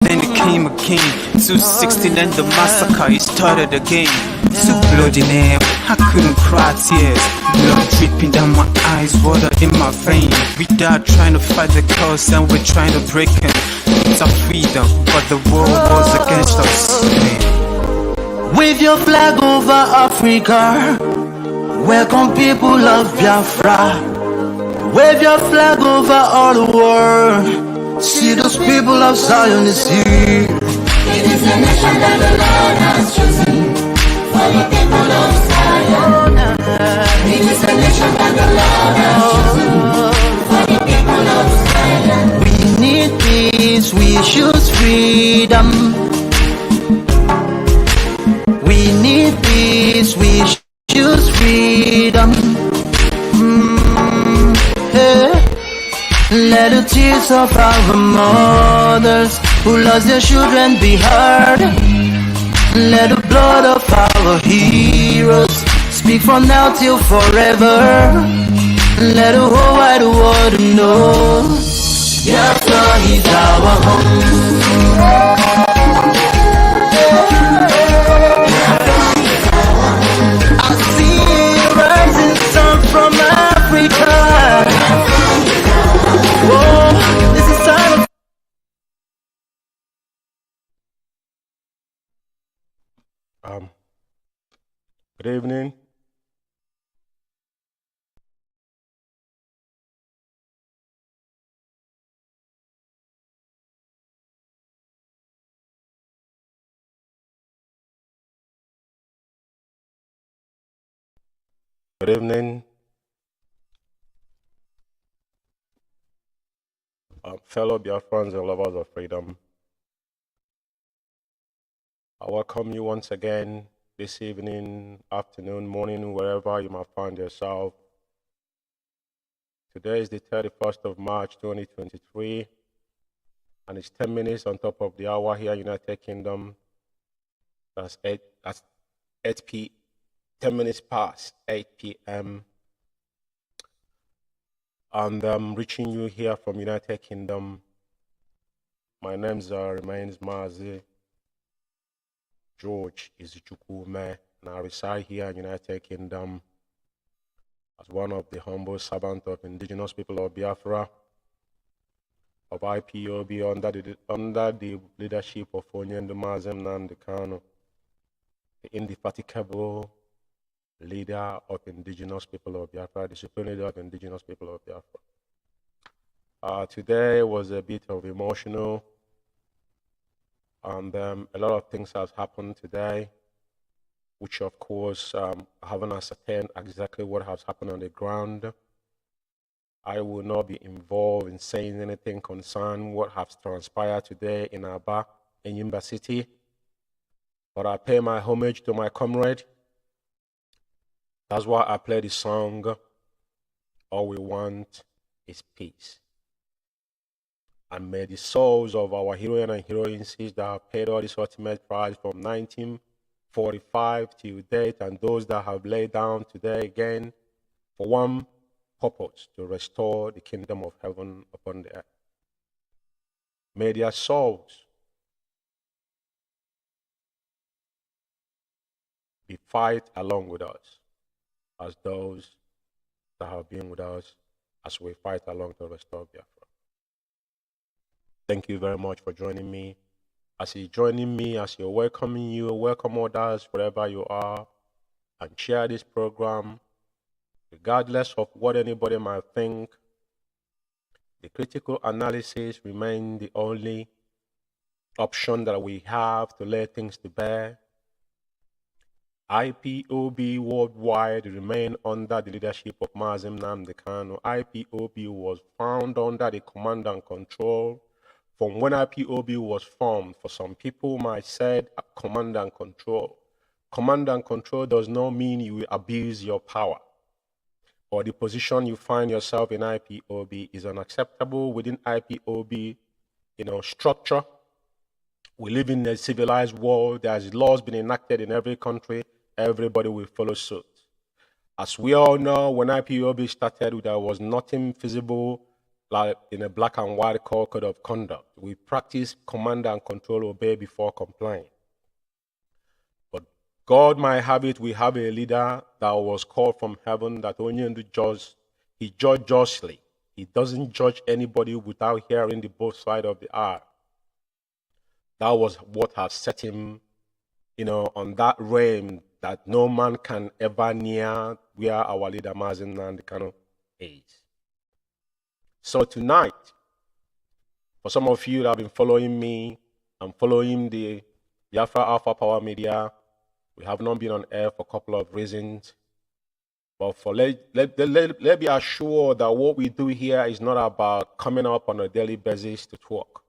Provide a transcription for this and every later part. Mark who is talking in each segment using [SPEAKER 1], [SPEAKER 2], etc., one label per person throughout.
[SPEAKER 1] then it came again. 216 and the massacre, it started again. Too bloody now, I couldn't cry tears. Blood dripping down my eyes, water in my vein. We died trying to fight the cause and we're trying to break it. It's our freedom, but the world was against us.
[SPEAKER 2] Wave your flag over Africa. Welcome people of Biafra. Wave your flag over all the world. See those people of Zion is here.
[SPEAKER 3] It is a nation that the Lord has chosen for the people of Zion. It is a nation that the Lord has chosen for the people of Zion.
[SPEAKER 2] We need peace, we choose freedom. We need peace, we choose freedom. Let the tears of our mothers who lost their children be heard. Let the blood of our heroes speak from now till forever. Let the whole wide world know Biafra is our home. I see a rising sun from Africa. Whoa, this is time.
[SPEAKER 4] Good evening. Good evening. Fellow Biafrans and lovers of freedom. I welcome you once again this evening, afternoon, morning, wherever you might find yourself. Today is the 31st of March 2023, and it's 10 minutes on top of the hour here in United Kingdom. That's 8 p.m. 10 minutes past 8 p.m. And I'm reaching you here from United Kingdom. My name remains MAZI. George is Chukwume, and I reside here in United Kingdom as one of the humble servants of indigenous people of Biafra, of IPOB under the leadership of Onyendo Mazem Nandekano, the indefatigable leader of indigenous people of Biafra, the supreme leader of indigenous people of Biafra. Today was a bit of emotional, and a lot of things have happened today, which of course haven't ascertained exactly what has happened on the ground. I will not be involved in saying anything concerning what has transpired today in Aba, in Yimba City, but I pay my homage to my comrade. That's why I play the song, All We Want is Peace. And may the souls of our heroine and heroines that have paid all this ultimate price from 1945 till date, and those that have laid down today again for one purpose, to restore the kingdom of heaven upon the earth. May their souls be fight along with us, as those that have been with us as we fight along to restore Biafra. Thank you very much for joining me. As you're joining me, as you're welcoming you, welcome others wherever you are, and share this program. Regardless of what anybody might think, the critical analysis remains the only option that we have to lay things to bear. IPOB worldwide remain under the leadership of Mazem Namdekano. IPOB was found under the command and control from when IPOB was formed. For some people might say command and control. Command and control does not mean you will abuse your power, or the position you find yourself in IPOB is unacceptable within IPOB, structure. We live in a civilized world. There's laws being enacted in every country. Everybody will follow suit. As we all know, when IPOB started, there was nothing feasible like in a black and white code of conduct. We practice command and control, obey before complying. But God might have it, we have a leader that was called from heaven that only judge. He judged justly. He doesn't judge anybody without hearing the both sides of the aisle. That was what has set him, on that realm that no man can ever near where our leader Mazi Nnamdi Kanu is. So tonight, for some of you that have been following me and following the Biafra Alpha Power Media, we have not been on air for a couple of reasons. But let be assured that what we do here is not about coming up on a daily basis to talk.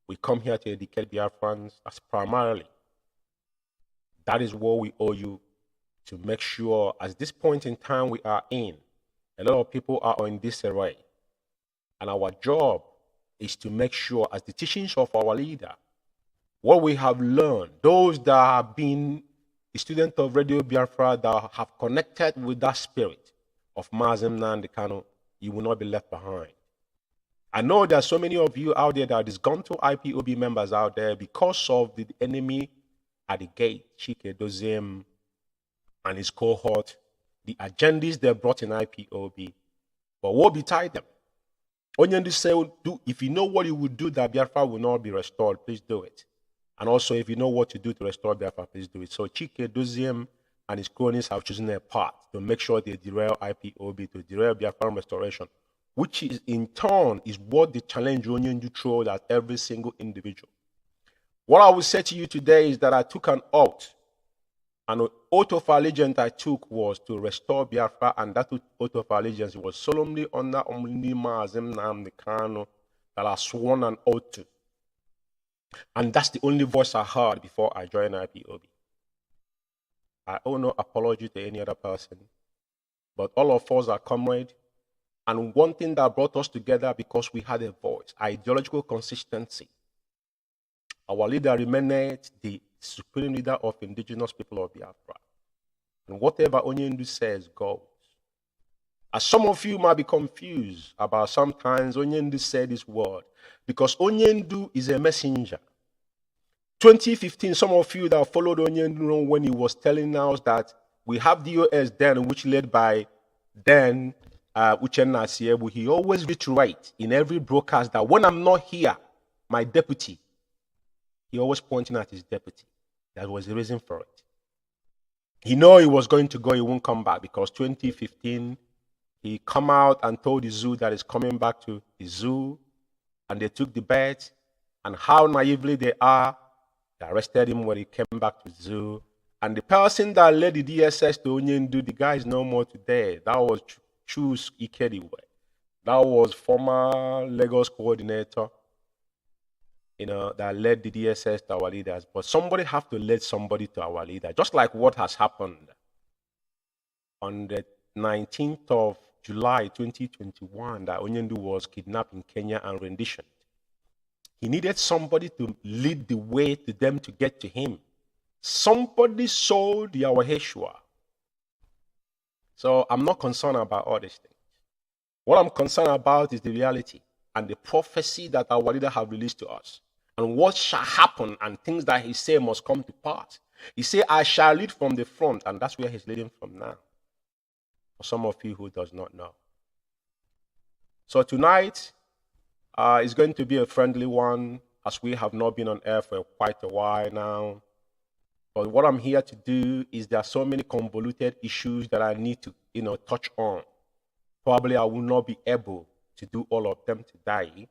[SPEAKER 4] We come here to educate Biafrans. That's primarily. That is what we owe you, to make sure at this point in time we are in. A lot of people are in disarray. And our job is to make sure, as the teachings of our leader, what we have learned, those that have been the students of Radio Biafra that have connected with that spirit of Mazi Nnamdi Kanu, you will not be left behind. I know there are so many of you out there that is gone to IPOB members out there because of the enemy at the gate, Chike Doziem and his cohort, the agendas they brought in IPOB. But what betide them? Onyendi say, if you know what you would do that Biafra will not be restored, please do it. And also, if you know what to do to restore Biafra, please do it. So Chike Doziem and his cronies have chosen a path to make sure they derail IPOB, to derail Biafra restoration, which is in turn is what the challenge Onyendi throws at every single individual. What I will say to you today is that I took an oath. An oath of allegiance I took was to restore Biafra, and that oath of allegiance was solemnly under only Mazi Nnamdi Kanu that I sworn an oath to. And that's the only voice I heard before I joined IPOB. I owe no apology to any other person, but all of us are comrades. And one thing that brought us together, because we had a voice, ideological consistency. Our leader remained the supreme leader of indigenous people of Biafra. And whatever Onyendu says goes. As some of you might be confused about sometimes Onyendu said this word, because Onyendu is a messenger. 2015, some of you that followed Onyendu when he was telling us that we have DOS then, which led by then Uchenna Siebu, he always reiterates in every broadcast that when I'm not here, my deputy, he always pointing at his deputy. That was the reason for it. He knew he was going to go, he won't come back, because 2015, he come out and told the zoo that he's coming back to the zoo, and they took the bet, and how naively they are, they arrested him when he came back to the zoo. And the person that led the DSS to Onyendu, the guy is no more today. That was Chus Ikediwe. That was former Lagos coordinator, that led the DSS to our leaders. But somebody have to lead somebody to our leader, just like what has happened on the 19th of July 2021, that Onyendu was kidnapped in Kenya and renditioned. He needed somebody to lead the way to them to get to him. Somebody sold the Yeshua. So I'm not concerned about all these things. What I'm concerned about is the reality and the prophecy that our leader have released to us. And what shall happen, and things that he said must come to pass. He said, I shall lead from the front, and that's where he's leading from now. For some of you who does not know. So tonight is going to be a friendly one, as we have not been on air for quite a while now. But what I'm here to do is there are so many convoluted issues that I need to, touch on. Probably I will not be able to do all of them today,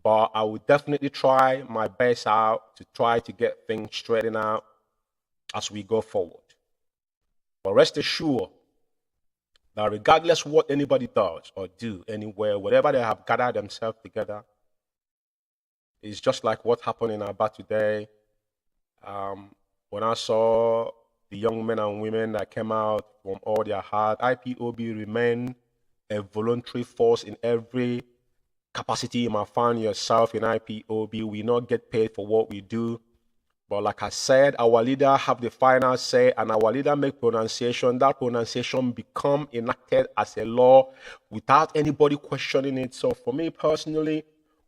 [SPEAKER 4] but I will definitely try my best out to try to get things straightened out as we go forward. But rest assured that regardless what anybody does or do anywhere, whatever they have gathered themselves together, it's just like what happened in Aba today. When I saw the young men and women that came out from all their heart, IPOB remained a voluntary force in every capacity you might find yourself in IPOB. We not get paid for what we do. But like I said, our leader have the final say, and our leader make pronunciation. That pronunciation become enacted as a law without anybody questioning it. So for me personally,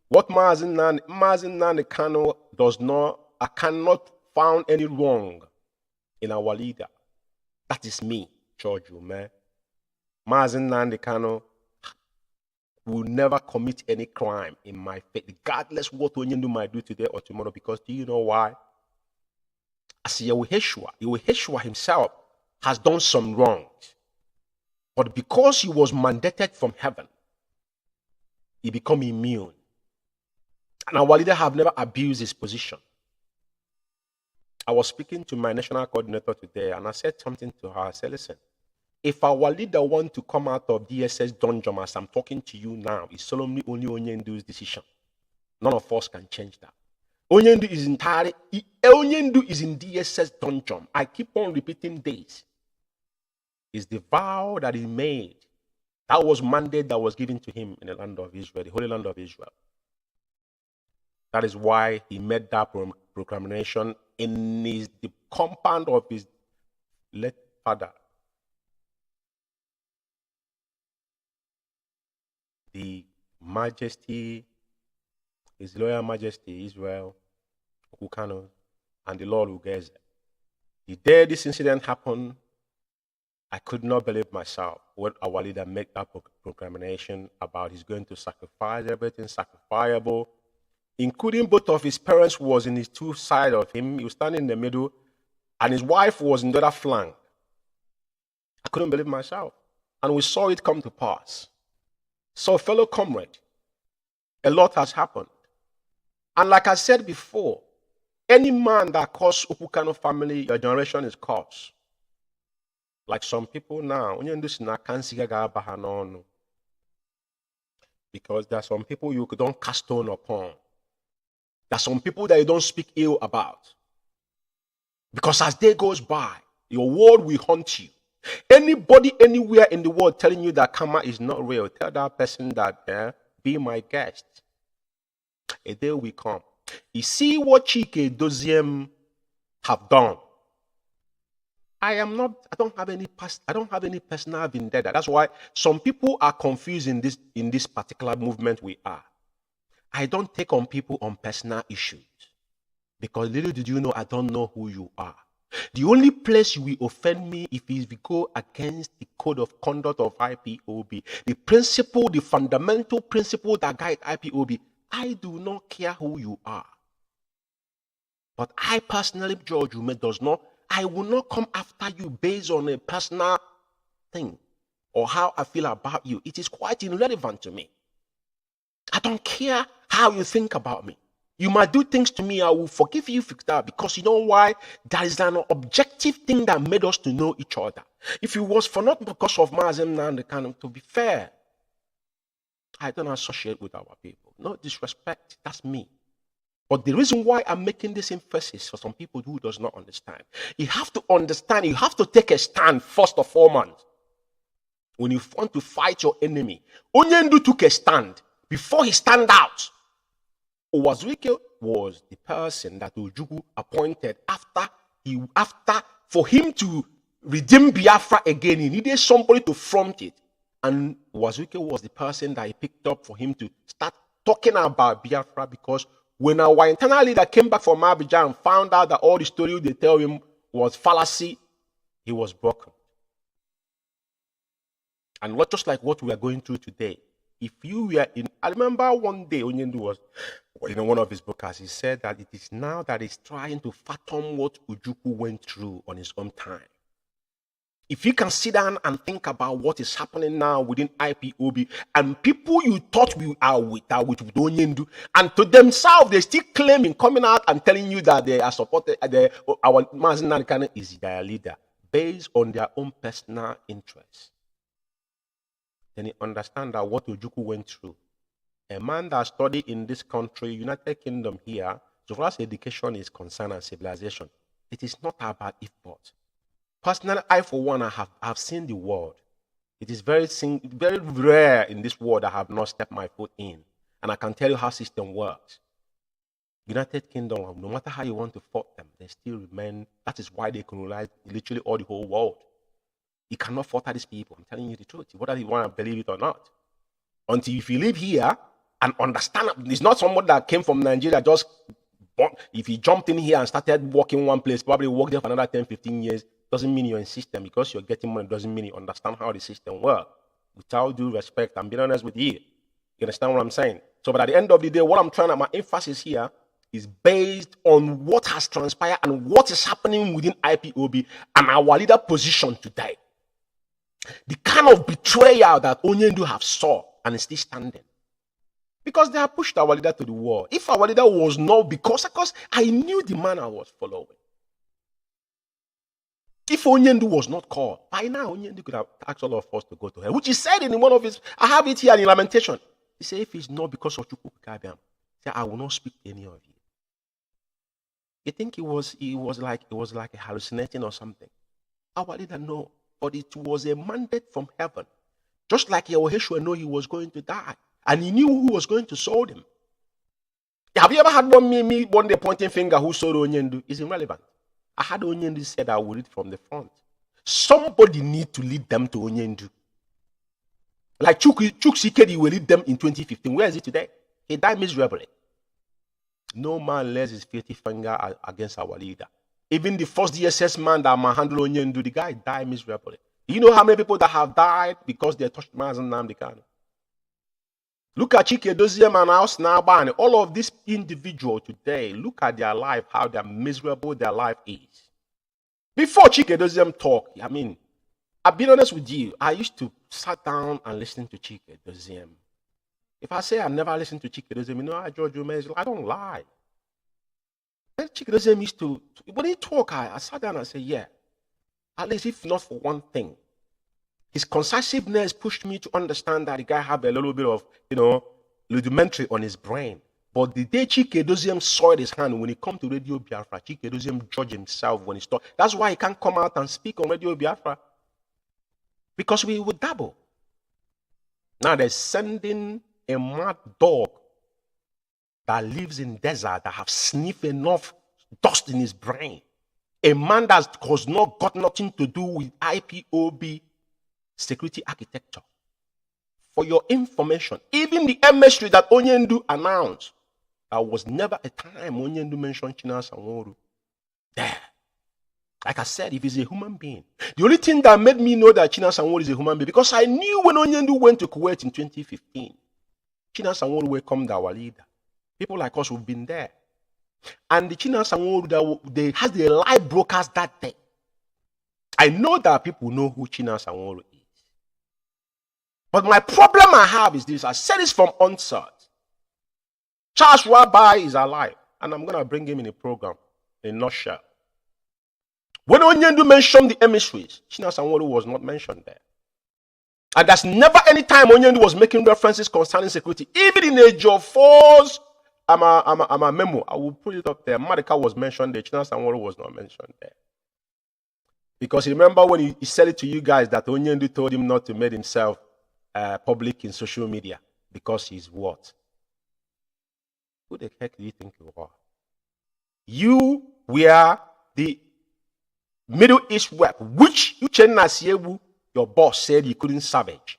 [SPEAKER 4] what MAZI Kano does not, I cannot find any wrong in our leader. That is me, George man. MAZI Kano will never commit any crime in my faith, regardless what Onyendu might do today or tomorrow. Because do you know why? As Yeshua himself has done some wrongs, but because he was mandated from heaven, he become immune. And our leader have never abused his position. I was speaking to my national coordinator today, and I said something to her. I said, listen, if our leader want to come out of DSS dungeon as I'm talking to you now, it's solemnly only Onyendu's decision. None of us can change that. Onyendu is entirely, Onyendu is in DSS dungeon. I keep on repeating this. It's the vow that he made. That was mandate that was given to him in the land of Israel, the Holy Land of Israel. That is why he made that proclamation in the compound of his late father, the Majesty, His Royal Majesty Israel, Okukano, and the Lord Ugeze. The day this incident happened, I could not believe myself when our leader made that proclamation about he's going to sacrifice everything sacrificable, including both of his parents who was in his two sides of him. He was standing in the middle, and his wife was in the other flank. I couldn't believe myself. And we saw it come to pass. So, fellow comrade, a lot has happened. And like I said before, any man that calls Upukano family, your generation is cursed. Like some people now, because there are some people you don't cast stone upon. There are some people that you don't speak ill about. Because as day goes by, your word will haunt you. Anybody anywhere in the world telling you that karma is not real, tell that person that, be my guest. A day will come. You see what Chike Doziem have done. I don't have any personal vendetta. That's why some people are confused in this particular movement we are. I don't take on people on personal issues. Because little did you know, I don't know who you are. The only place you will offend me if we go against the code of conduct of IPOB, the principle, the fundamental principle that guide IPOB. I do not care who you are. But I personally, George Ume, I will not come after you based on a personal thing or how I feel about you. It is quite irrelevant to me. I don't care how you think about me. You might do things to me, I will forgive you for that, because you know why? There is an objective thing that made us to know each other. If it was for not because of Mazem and kind of, to be fair, I don't associate with our people. No disrespect, that's me. But the reason why I'm making this emphasis for some people who does not understand, you have to understand, you have to take a stand first of all, man. When you want to fight your enemy, Onyendu took a stand before he stand out. Owazwike was the person that Ojukwu appointed after for him to redeem Biafra again. He needed somebody to front it. And Owazwike was the person that he picked up for him to start talking about Biafra, because when our internal leader came back from Abidjan and found out that all the story they tell him was fallacy, he was broken. And not just like what we are going through today. If you were in, I remember one day Onyendu was, one of his books, he said that it is now that he's trying to fathom what Ojukwu went through on his own time. If you can sit down and think about what is happening now within IPOB, and people you thought we are with Onyendu, and to themselves they still claiming, coming out and telling you that they are supported, our MAZI is their leader, based on their own personal interests. Then you understand that what Ojukwu went through. A man that studied in this country, United Kingdom here, so far as education is concerned and civilization, it is not about if but. Personally, I for one, have seen the world. It is very rare in this world I have not stepped my foot in. And I can tell you how system works. United Kingdom, no matter how you want to fight them, they still remain. That is why they colonize literally all the whole world. You cannot falter these people. I'm telling you the truth, whether you want to believe it or not. Until if you live here and understand, it's not someone that came from Nigeria just. If you jumped in here and started working one place, probably worked there for another 10, 15 years, doesn't mean you're in system. Because you're getting money doesn't mean you understand how the system works. Without due respect, I'm being honest with you. You understand what I'm saying? So, but at the end of the day, what I'm trying to, my emphasis here is based on what has transpired and what is happening within IPOB and our leader position today. The kind of betrayal that Onyendu have saw and is still standing. Because they have pushed our leader to the wall. If our leader was not, because I knew the man I was following. If Onyendu was not called, by now Onyendu could have asked all of us to go to hell, which he said in one of his, I have it here in Lamentation. He said, if it's not because of Chukwu Kabiam, I will not speak to any of you. You think it was like a hallucinating or something? Our leader no, but it was a mandate from heaven. Just like Yehoshua knew he was going to die. And he knew who was going to sold him. Have you ever had one day pointing finger who sold Onyendu? It's irrelevant. I had Onyendu said I will read from the front. Somebody need to lead them to Onyendu. Like Chuk Sikedi will lead them in 2015. Where is he today? He died miserably. No man lays his filthy finger against our leader. Even the first DSS man that handled Onyendu, the guy died miserably. You know how many people that have died because they touched Mazi Nnamdi Kanu? Look at Chike Doziem and House Naba and all of these individuals today. Look at their life, how they're miserable their life is. Before Chike Doziem talk, I mean, I'll be honest with you, I used to sit down and listen to Chike Doziem. If I say I never listened to Chike Doziem, you know, George UMEH, I don't lie. Then Chike Doziem used to, when he talk, I sat down and said, yeah, at least if not for one thing, his concisiveness pushed me to understand that the guy had a little bit of, rudimentary on his brain. But the day Chike Doziem soiled his hand when he come to Radio Biafra, Chike Doziem judged himself when he started. That's why he can't come out and speak on Radio Biafra. Because we would double. Now they're sending a mad dog that lives in desert that have sniffed enough dust in his brain. A man that has not got nothing to do with IPOB security architecture. For your information, even the emissary that Onyendu announced, there was never a time Onyendu mentioned Chinasa Nworu. There. Like I said, if he's a human being. The only thing that made me know that Chinasa Nworu is a human being, because I knew when Onyendu went to Kuwait in 2015, Chinasa Nworu welcomed our leader. People like us who've been there. And the Chinasa Nworu, they had the live broadcast that day. I know that people know who Chinasa Nworu is. But my problem I have is this. I said this from onset. Charles Rabbi is alive. And I'm going to bring him in a program in a nutshell. When Onyendu mentioned the emissaries, Chinasa Nworu was not mentioned there. And there's never any time Onyendu was making references concerning security. Even in Age of Force, I'm a memo. I will put it up there. Marika was mentioned there. Chinasa Nworu was not mentioned there. Because remember when he said it to you guys that Onyendu told him not to make himself public in social media because he's what? Who the heck do you think you are? You were the Middle East rep, which Uchenna Siebu, your boss, said you couldn't salvage.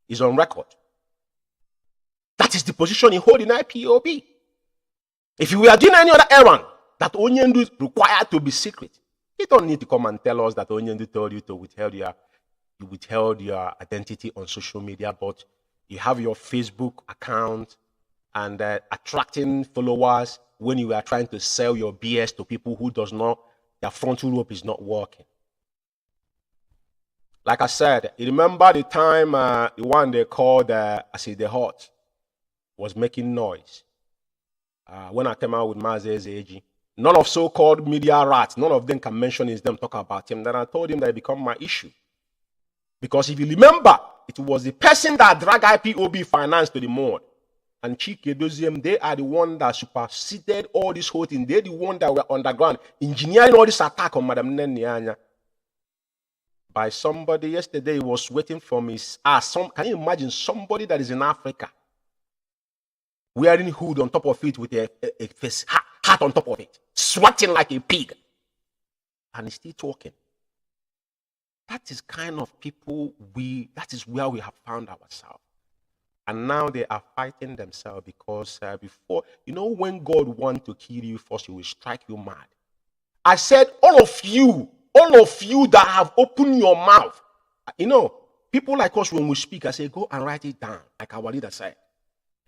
[SPEAKER 4] Is on record. That is the position you hold in IPOB. If you were doing any other errand that Onyendu required to be secret, you don't need to come and tell us that Onyendu told you to withhold your identity on social media, but you have your Facebook account and attracting followers when you are trying to sell your BS to people who does not, their frontal lobe is not working. Like I said, you remember the time the one they called the Hot was making noise. When I came out with MAZI, none of so-called media rats, none of them can mention his name, talk about him. Then I told him that it become my issue. Because if you remember, it was the person that dragged IPOB finance to the mud. And Chike Doziem, they are the one that superseded all this whole thing. They're the one that were underground, engineering all this attack on Madam Nenyanya. By somebody yesterday, he was waiting for me. Can you imagine somebody that is in Africa, wearing hood on top of it with a face, hat on top of it, sweating like a pig, and he's still talking. That is kind of people that is where we have found ourselves. And now they are fighting themselves because before, when God wants to kill you first, he will strike you mad. I said, all of you that have opened your mouth, people like us, when we speak, I say, go and write it down, like our leader said.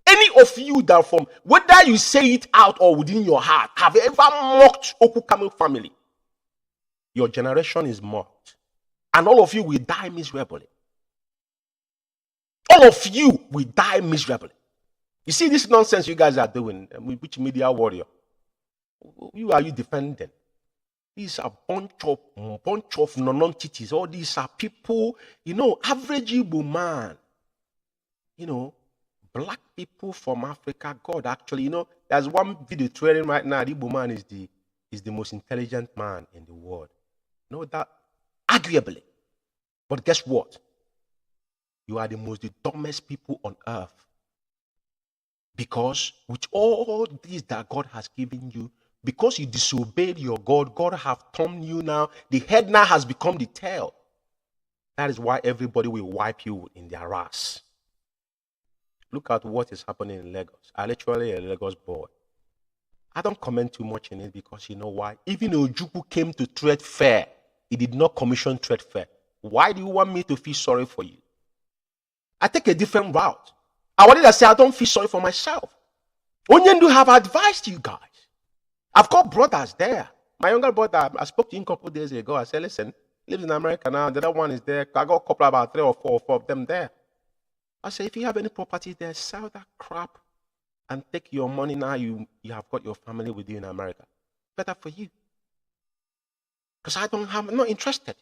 [SPEAKER 4] Any of you that from, whether you say it out or within your heart, have ever mocked Okukamu family, your generation is mocked. And all of you will die miserably. All of you will die miserably. You see this nonsense you guys are doing, which media warrior? Who are you defending? These are bunch of non-entities. All these are people, average Igbo man. Black people from Africa, God actually, there's one video trailing right now. The Igbo man is the most intelligent man in the world. That arguably. But guess what? You are the dumbest people on earth. Because with all these that God has given you, because you disobeyed your God, God have turned you now. The head now has become the tail. That is why everybody will wipe you in their ass. Look at what is happening in Lagos. I'm literally a Lagos boy. I don't comment too much in it because you know why? Even Ojukwu came to trade fair. He did not commission trade fair. Why do you want me to feel sorry for you? I take a different route. I wanted to say I don't feel sorry for myself. Onyendu have advised you guys. I've got brothers there. My younger brother, I spoke to him a couple of days ago. I said, listen, he lives in America now. The other one is there. I got a couple, about 3 or 4 of them there. I said, if you have any property there, sell that crap and take your money now. You have got your family with you in America. Better for you. Because I'm not interested.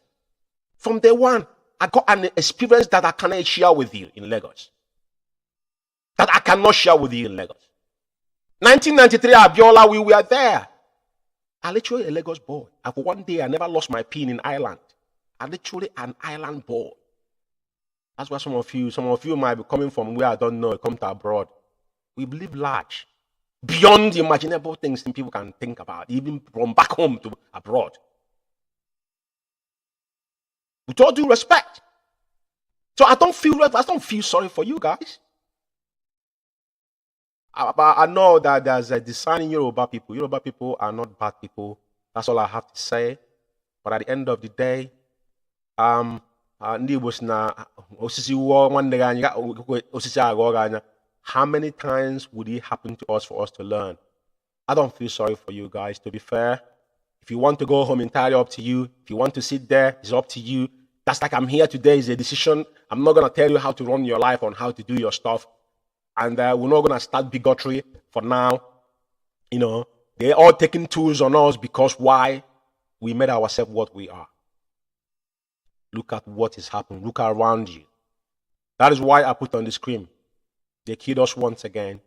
[SPEAKER 4] From day one, I got an experience that I cannot share with you in Lagos. That I cannot share with you in Lagos. 1993, Abiola, we were there. I literally a Lagos boy. For one day, I never lost my pin in Ireland. I literally an island boy. That's why some of you might be coming from where I don't know, come to abroad. We believe large. Beyond the imaginable things people can think about, even from back home to abroad. With all due respect. So I don't feel sorry for you guys. I know that there's a discerning Yoruba people. Yoruba people are not bad people. That's all I have to say. But at the end of the day, how many times would it happen to us for us to learn? I don't feel sorry for you guys, to be fair. If you want to go home, entirely up to you. If you want to sit there, it's up to you. That's like I'm here today is a decision. I'm not going to tell you how to run your life on how to do your stuff. And we're not going to start bigotry for now. They're all taking tools on us because why? We made ourselves what we are. Look at what is happening. Look around you. That is why I put on the screen. They killed us once again.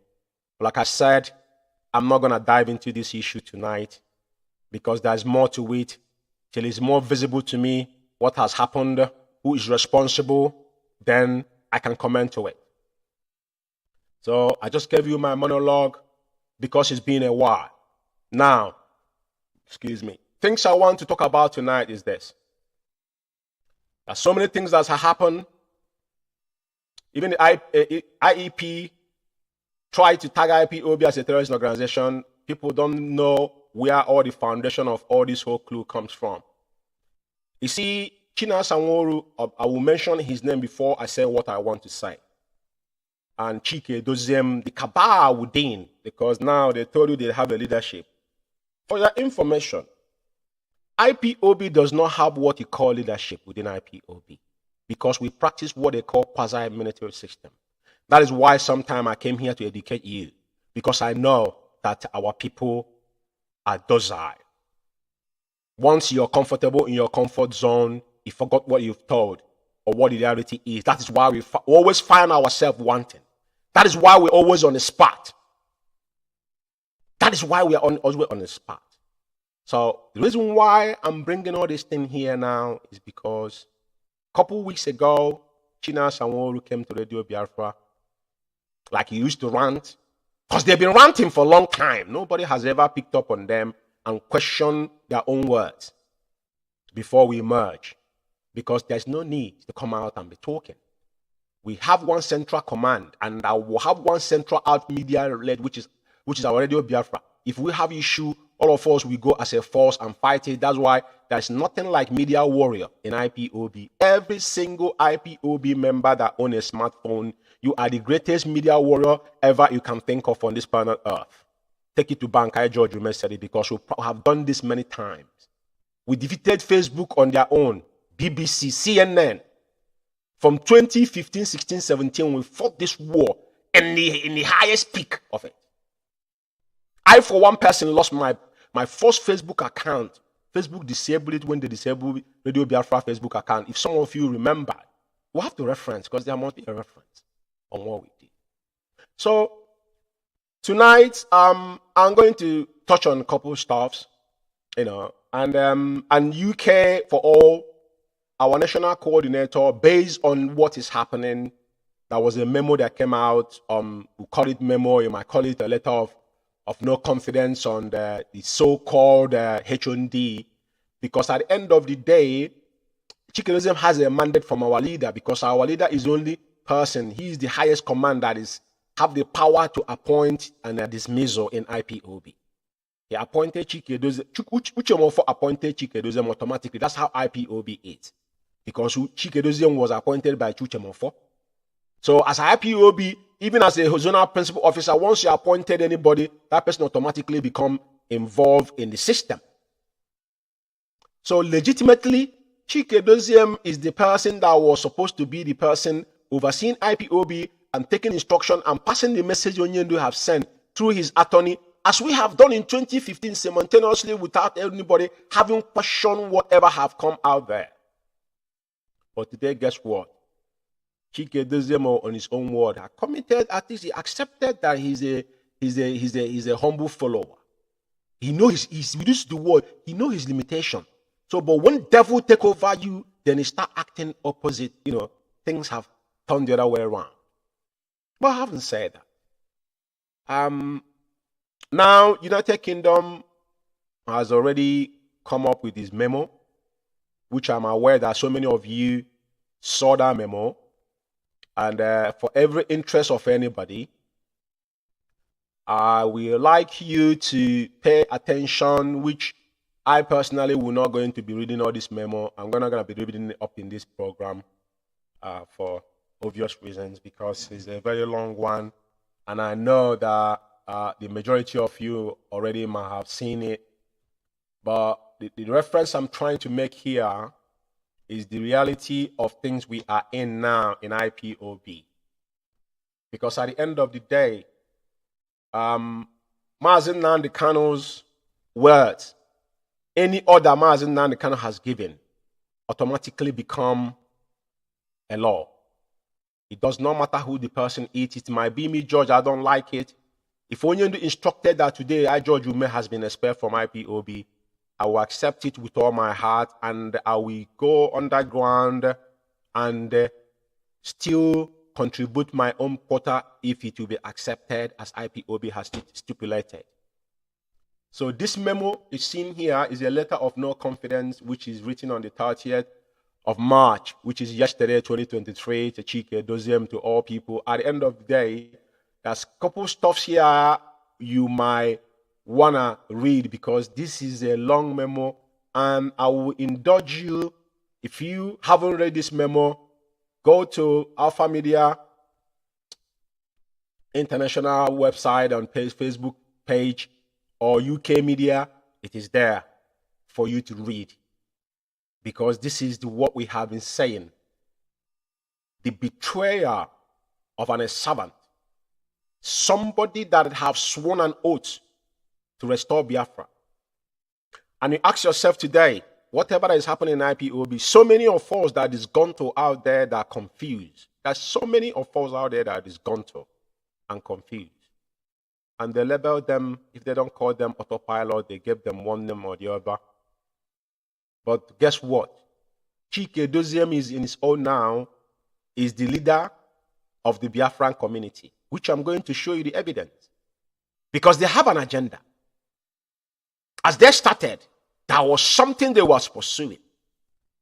[SPEAKER 4] But like I said, I'm not going to dive into this issue tonight because there's more to it. Till it's more visible to me what has happened, who is responsible, then I can comment to it. So I just gave you my monologue because it's been a while. Now, excuse me. Things I want to talk about tonight is this. There's so many things that have happened. Even the IEP tried to tag IPOB as a terrorist organization. People don't know where all the foundation of all this whole clue comes from. You see, China Sanworu, I will mention his name before I say what I want to say. And Chike Doziem, the cabal within, because now they told you they have a leadership. For your information, IPOB does not have what you call leadership within IPOB because we practice what they call quasi-military system. That is why sometime I came here to educate you because I know that our people are docile. Once you're comfortable in your comfort zone, you forgot what you've told or what the reality is. That is why we always find ourselves wanting. That is why we're always on the spot. That is why we are always on the spot. So the reason why I'm bringing all this thing here now is because a couple weeks ago, China Sanworu came to Radio Biafra like he used to rant. Because they've been ranting for a long time. Nobody has ever picked up on them and questioned their own words. before we merge, because there's no need to come out and be talking. We have one central command, and I will have one central out media led, which is our Radio Biafra. If we have issue, all of us we go as a force and fight it. That's why there's nothing like media warrior in IPOB. Every single IPOB member that owns a smartphone, you are the greatest media warrior ever you can think of on this planet Earth. Take it to bank. I George Rume said it, because we have done this many times. We defeated Facebook on their own, BBC, CNN. From 2015, 16, 17, we fought this war in the highest peak of it. I, for one person, lost my first Facebook account. Facebook disabled it when they disabled Radio Biafra Facebook account. If some of you remember, we'll have to reference, because there must be a reference on what we did. So tonight, I'm going to touch on a couple of stuffs, and UK for all, our national coordinator, based on what is happening. There was a memo that came out. We call it memo. You might call it a letter of no confidence on the so-called H&D, because at the end of the day, Chikerism has a mandate from our leader, because our leader is the only person. He is the highest command that have the power to appoint and dismissal in IPOB. He appointed Chikerism. Uchemofo appointed Chikerism automatically. That's how IPOB is, because Chikerism was appointed by Uchemofo. So as IPOB, even as a zonal principal officer, once you appointed anybody, that person automatically become involved in the system. So legitimately, Chikerism is the person that was supposed to be the person overseeing IPOB and taking instruction and passing the message Onyendu have sent through his attorney, as we have done in 2015 simultaneously, without anybody having questioned whatever have come out there. But today, guess what? Chikerism, on his own word, had committed, at least he accepted that he's a humble follower. He knows he's used the word, he knows his limitation. So, but when devil take over you, then he start acting opposite. Things have turned the other way around. But I haven't said that. Now, United Kingdom has already come up with this memo, which I'm aware that so many of you saw that memo. And for every interest of anybody, I would like you to pay attention, which I personally will not going to be reading all this memo. I'm not going to be reading it up in this program for obvious reasons, because it's a very long one. And I know that the majority of you already might have seen it. But the reference I'm trying to make here is the reality of things we are in now in IPOB. Because at the end of the day, MAZI Nnamdi Kanu's words, any order MAZI Nnamdi Kanu has given, automatically become a law. It does not matter who the person is. It might be me, George, I don't like it. If Onyendu instructed that today, I, George UMEH, has been expelled from IPOB, I will accept it with all my heart, and I will go underground and still contribute my own quota if it will be accepted as IPOB has stipulated. So this memo is seen here is a letter of no confidence, which is written on the 30th of March, which is yesterday, 2023, to Chikerism, to all people. At the end of the day, there's a couple stuffs here you might wanna read, because this is a long memo, and I will indulge you, if you haven't read this memo, go to Alpha Media International website on Facebook page or UK Media. It is there for you to read, because this is what we have been saying. The betrayal of a servant, somebody that have sworn an oath to restore Biafra. And you ask yourself today, whatever that is happening in IPOB, so many of us that is gone to out there that are confused. There's so many of us out there that is gone to and confused. And they label them, if they don't call them autopilot, they give them one name or the other. But guess what? Chikerism is in his own now, is the leader of the Biafran community, which I'm going to show you the evidence. Because they have an agenda. As they started, there was something they was pursuing.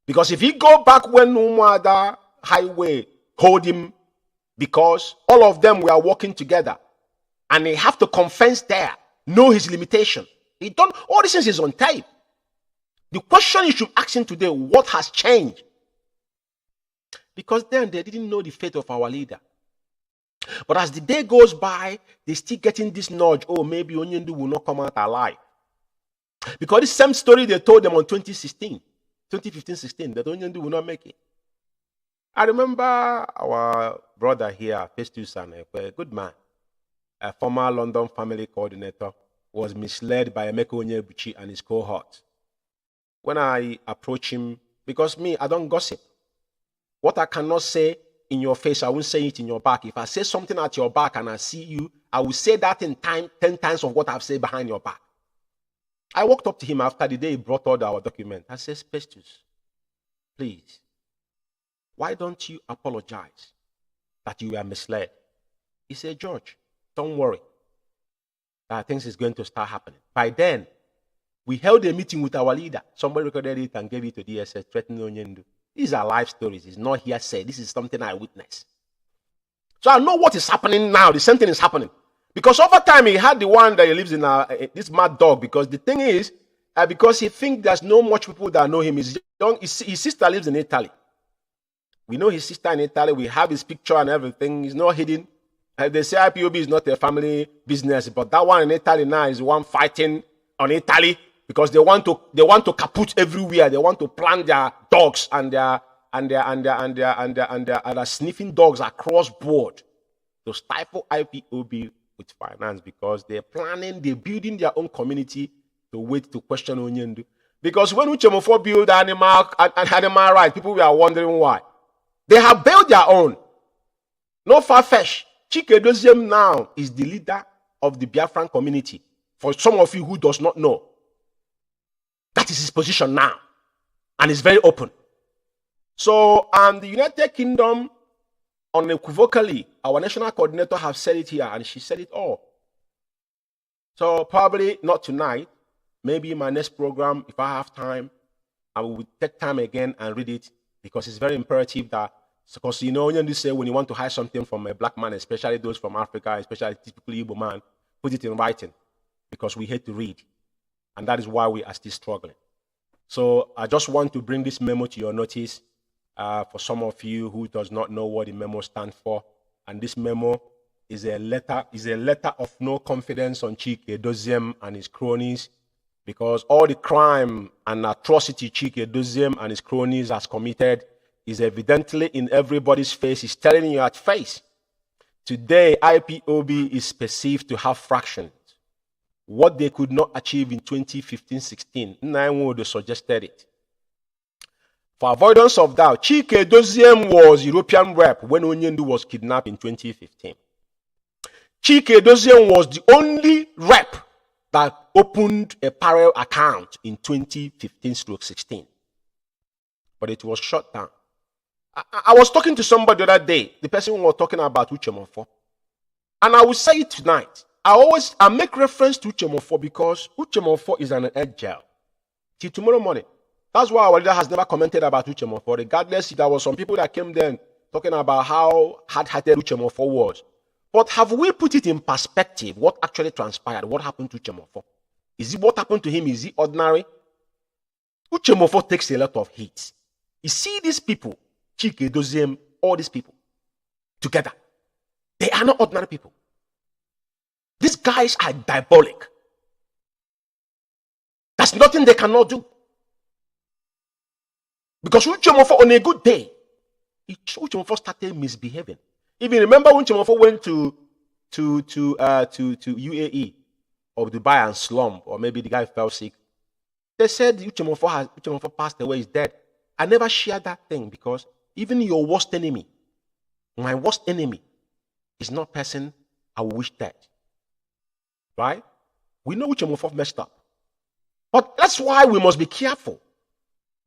[SPEAKER 4] Because if he go back when no other highway hold him, because all of them were working together, and they have to confess there, know his limitation. He done all these things is on tape. The question you should ask him today, what has changed? Because then they didn't know the fate of our leader. But as the day goes by, they still getting this nudge, oh, maybe Onyendu will not come out alive. Because the same story they told them on 2015, 16, that Onyendu will not make it. I remember our brother here, Festus, a good man, a former London family coordinator, was misled by Emeka Onyebuchi and his cohort. When I approach him, because me, I don't gossip. What I cannot say in your face, I won't say it in your back. If I say something at your back and I see you, I will say that in 10 times of what I've said behind your back. I walked up to him after the day he brought all our documents. I said, Festus, please, why don't you apologize that you were misled? He said, George, don't worry. Things is going to start happening. By then, we held a meeting with our leader. Somebody recorded it and gave it to DSS, threatening Onyendu. These are life stories. It's not hearsay. This is something I witnessed. So I know what is happening now. The same thing is happening. Because over time, he had the one that he lives in, this mad dog. Because the thing is, because he thinks there's no much people that know him. He's young. His sister lives in Italy. We know his sister in Italy. We have his picture and everything. He's not hidden. They say IPOB is not a family business. But that one in Italy now is one fighting on Italy. Because they want to kaput everywhere. They want to plant their dogs and their sniffing dogs across board to stifle IPOB with finance, because they're building their own community to wait to question Onyendu. Because when Uchemofo build animal rights, people were wondering why. They have built their own. No far-fetched. Chike Doziem now is the leader of the Biafran community. For some of you who does not know, that is his position now. And it's very open. So, the United Kingdom, unequivocally, our national coordinator have said it here, and she said it all. So, probably not tonight. Maybe in my next program, if I have time, I will take time again and read it, because it's very imperative that, because you know, when you want to hide something from a black man, especially those from Africa, especially typically Igbo man, put it in writing, because we hate to read. And that is why we are still struggling. So I just want to bring this memo to your notice for some of you who does not know what the memo stands for. And this memo is a letter of no confidence on Chike Doziem and his cronies, because all the crime and atrocity Chike Doziem and his cronies has committed is evidently in everybody's face. He's telling you at face. Today, IPOB is perceived to have fractions. What they could not achieve in 2015-16, Naiwodo suggested it. For avoidance of doubt, Chike Doziem was European rep when Onyendu was kidnapped in 2015. Chike Doziem was the only rep that opened a parallel account in 2015-16. But it was shut down. I was talking to somebody the other day, the person was talking about Uchemofo. And I will say it tonight. I make reference to Uchemofo because Uchemofo is an agile. Till tomorrow morning. That's why our leader has never commented about Uchemofo, regardless if there was some people that came then talking about how hard-hearted Uchemofo was. But have we put it in perspective, what actually transpired? What happened to Uchemofo? Is it what happened to him? Is he ordinary? Uchemofo takes a lot of heat. You see these people, Chike Doziem, all these people, together. They are not ordinary people. These guys are diabolic. There's nothing they cannot do. Because Uchemofo, on a good day, Uchemofo started misbehaving. Even remember when Uchemofo went to UAE or Dubai and slump, or maybe the guy fell sick. They said Uchemofo passed away, he's dead. I never shared that thing, because even your worst enemy, my worst enemy, is not person I wish dead. Right? We know Uchemofo messed up. But that's why we must be careful.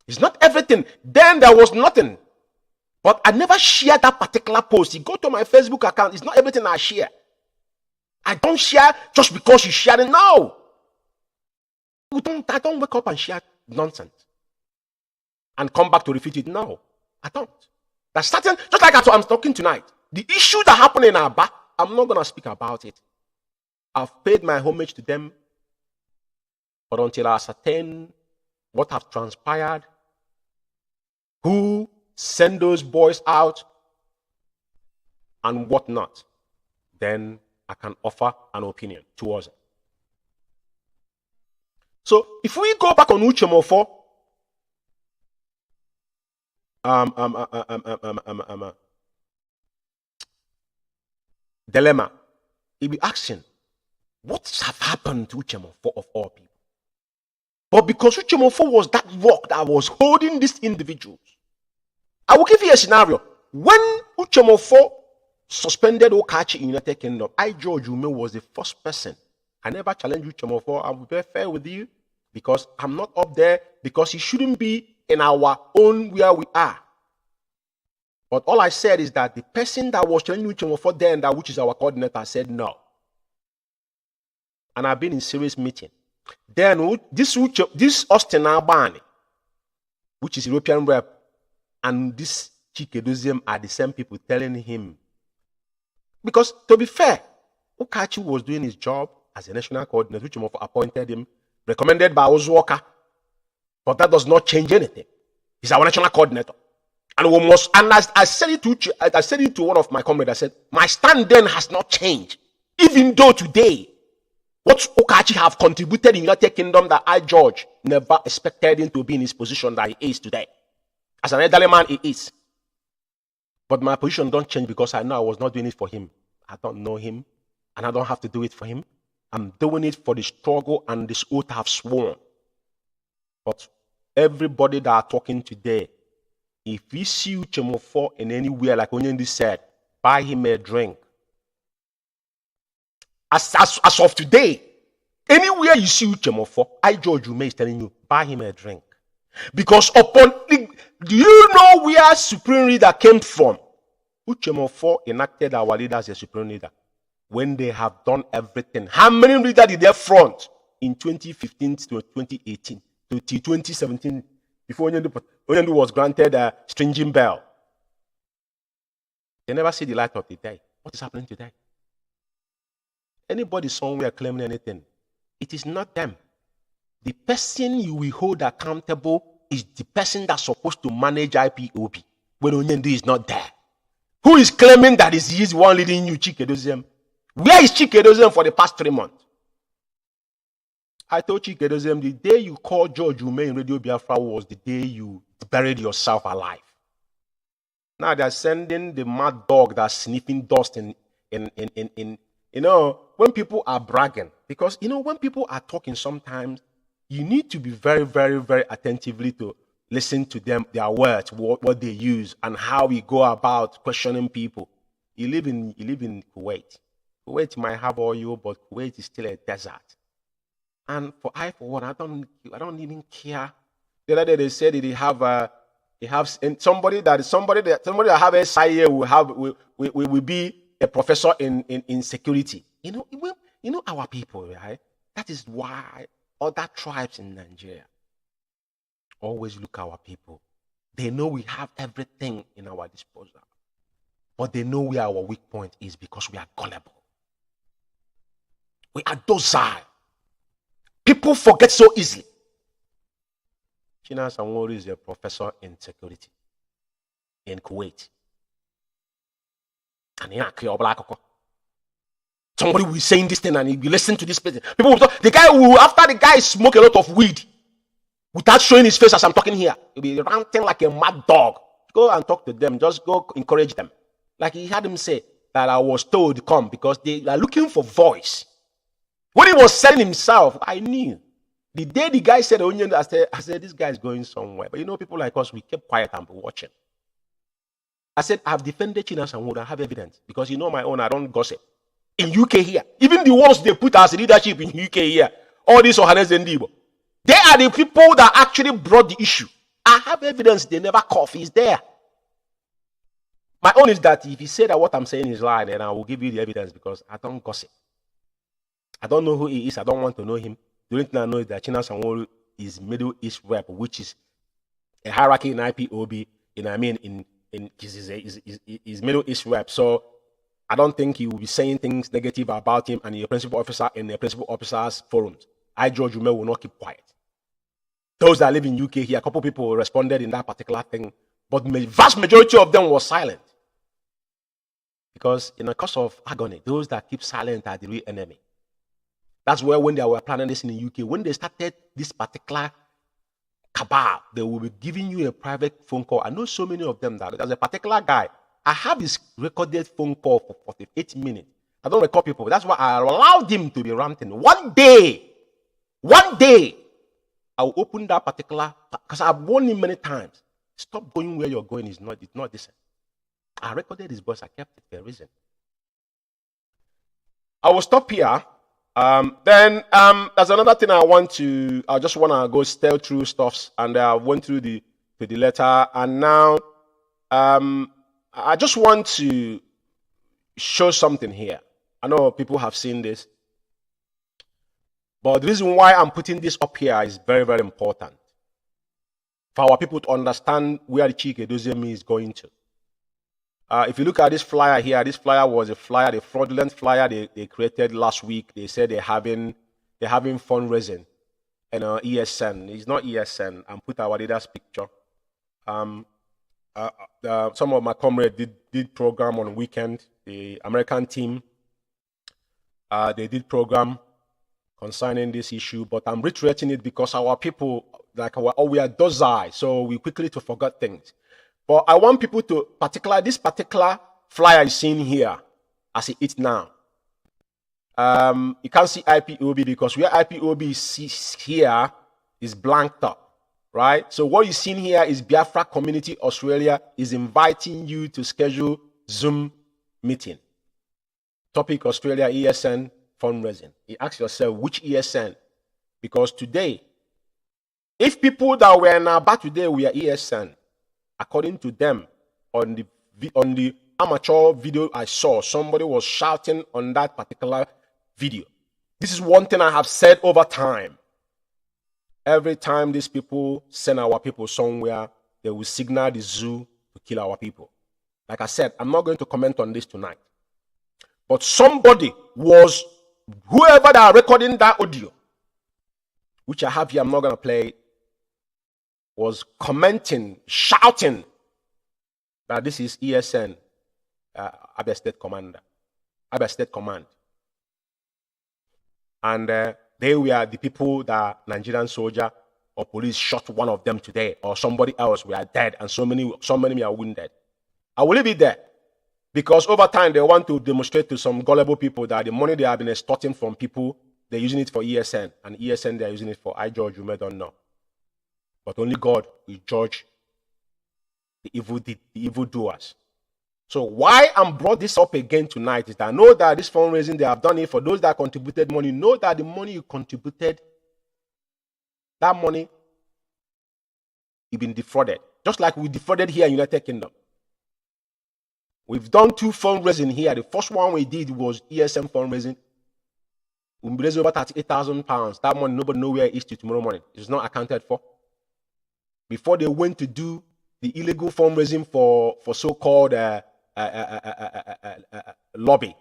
[SPEAKER 4] It's not everything. Then there was nothing. But I never share that particular post. You go to my Facebook account, it's not everything I share. I don't share just because you share it. No. I don't wake up and share nonsense. and come back to refute it? No, I don't. That's certain, just like I'm talking tonight. The issue that happened in Aba, I'm not going to speak about it. I've paid my homage to them, but until I ascertain what have transpired, who sent those boys out, and what not, then I can offer an opinion towards it. So if we go back on Uchemofo, dilemma, he'll be asking, what have happened to Uchemofo of all people? But because Uchemofo was that rock that was holding these individuals, I will give you a scenario. When Uchemofo suspended Okachi in United Kingdom, George Ume was the first person. I never challenged Uchemofo. I will be very fair with you because I'm not up there, because he shouldn't be in our own where we are. But all I said is that the person that was challenging Uchemofo then, that which is our coordinator, said no. And I've been in serious meeting. Then this Austin Albani, which is European rep, and this Chikedozium are the same people telling him. Because to be fair, Okachi was doing his job as a national coordinator, which appointed him, recommended by Ozuoka. But that does not change anything. He's our national coordinator. And we must, and I said it to one of my comrades, I said, my stand then has not changed. Even though today, what Okachi have contributed in United Kingdom that I, George, never expected him to be in his position that he is today. As an elderly man, he is. But my position don't change because I know I was not doing it for him. I don't know him, and I don't have to do it for him. I'm doing it for the struggle and this oath I have sworn. But everybody that are talking today, if you see Uchemofo in anywhere, like Onyendi said, buy him a drink. As of today, anywhere you see Uchemofo, George Ume is telling you, buy him a drink. Because do you know where Supreme Leader came from? Uchemofo enacted our leader as a Supreme Leader when they have done everything. How many leaders did they front in 2015 to 2018 to 2017 before Onyendu was granted a stringing bell? They never see the light of the day. What is happening today? Anybody somewhere claiming anything, it is not them. The person you will hold accountable is the person that's supposed to manage IPOB when Onyendu is not there. Who is claiming that he is one leading you, Chikedozium? Where is Chikedozium for the past 3 months? I told Chikedozium the day you called George Ume in Radio Biafra was the day you buried yourself alive. Now they're sending the mad dog that's sniffing dust in you know, when people are bragging, because, you know, when people are talking sometimes, you need to be very, very, very attentively to listen to them, their words, what they use, and how we go about questioning people. You live in Kuwait. Kuwait might have oil, but Kuwait is still a desert. And for one, I don't even care. The other day they said that somebody that have a SIA will be a professor in security. You know our people, right? That is why other tribes in Nigeria always look at our people. They know we have everything in our disposal, but they know where our weak point is because we are gullible. We are docile. People forget so easily. China Sanwo is a professor in security in Kuwait. And somebody will be saying this thing and he'll be listening to this person. People will talk, after the guy smoke a lot of weed without showing his face as I'm talking here, he'll be ranting like a mad dog. Go and talk to them. Just go encourage them. Like he had him say that I was told to come because they are looking for voice. When he was selling himself, I knew. The day the guy said onion, I said this guy is going somewhere. But you know, people like us, we kept quiet and be watching. I said, I've defended Chinas and would have evidence. Because you know my own, I don't gossip. In UK here, even the ones they put as leadership in UK here, all these Ohanes and Dibo, they are the people that actually brought the issue. I have evidence they never cough. Is there. My own is that if you say that what I'm saying is lying, then I will give you the evidence because I don't gossip. I don't know who he is. I don't want to know him. The only thing I know is that China Sanwo is Middle East rep, which is a hierarchy in IPOB, in his Middle East rep. So I don't think he will be saying things negative about him and your principal officer in the principal officers forums. George UMEH will not keep quiet. Those that live in UK here, a couple people responded in that particular thing, but the vast majority of them was silent. Because in a cause of agony, those that keep silent are the real enemy. That's where when they were planning this in the UK, when they started this particular cabal, they will be giving you a private phone call. I know so many of them that there's a particular guy. I have his recorded phone call for 48 minutes. I don't record people. That's why I allowed him to be ranting. One day, I will open that particular, because I've warned him many times. Stop going where you're going. It's not decent. I recorded his voice. I kept it for a reason. I will stop here. Then there's another thing I just want to go stale through stuffs, and I went through the letter, and now I just want to show something here. I know people have seen this, but the reason why I'm putting this up here is very, very important for our people to understand where the Chike Dozemi is going to. If you look at this flyer here, this flyer was a fraudulent flyer they created last week. They said they're having fundraising, and ESN. It's not ESN. And put our leader's picture. Some of my comrades did program on weekend. The American team, they did program concerning this issue, but I'm reiterating it because our people, we are docile, so we quickly to forget things. But I want people to this particular flyer is seen here as it is now. You can't see IPOB because where IPOB is here is blanked up, right? So what you're seeing here is Biafra Community Australia is inviting you to schedule Zoom meeting. Topic Australia ESN fundraising. You ask yourself which ESN, because today, if people that were in Aba today were ESN, according to them, on the amateur video I saw, somebody was shouting on that particular video. This is one thing I have said over time. Every time these people send our people somewhere, they will signal the zoo to kill our people. Like I said, I'm not going to comment on this tonight. But somebody was, whoever that are recording that audio, which I have here, I'm not going to play, was commenting, shouting that this is ESN, Abia State Command. And they were the people that Nigerian soldier or police shot one of them today, or somebody else were dead, and so many are wounded. I will leave it there, because over time they want to demonstrate to some gullible people that the money they have been extorting from people, they're using it for ESN, and ESN they're using it for George UMEH don't know. But only God will judge the evildoers. So why I'm brought this up again tonight is that I know that this fundraising, they have done it for those that contributed money. Know that the money you contributed, that money, you've been defrauded. Just like we defrauded here in United Kingdom. We've done 2 fundraising here. The first one we did was ESM fundraising. We raised over £38,000. That money, nobody knows where it is till tomorrow morning. It's not accounted for. Before they went to do the illegal fundraising for so-called lobby,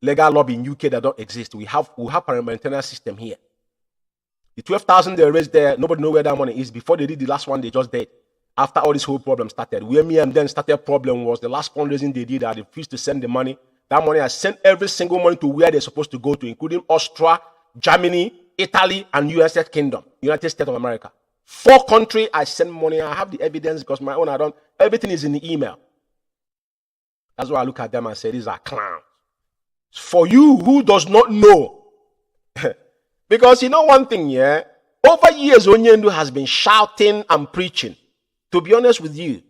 [SPEAKER 4] legal lobby in UK that don't exist. We have parliamentary system here. The 12,000 they raised there, nobody knows where that money is. Before they did the last one, they just did. After all this whole problem started, where me and then started problem was the last fundraising they did. They refused to send the money. That money I sent every single money to where they're supposed to go to, including Austria, Germany, Italy, and United Kingdom, United States of America. 4 countries I send money. I have the evidence because my own I don't. Everything is in the email. That's why I look at them and say these are clowns. For you who does not know, because you know one thing, yeah. Over years, Onyendu has been shouting and preaching. To be honest with you,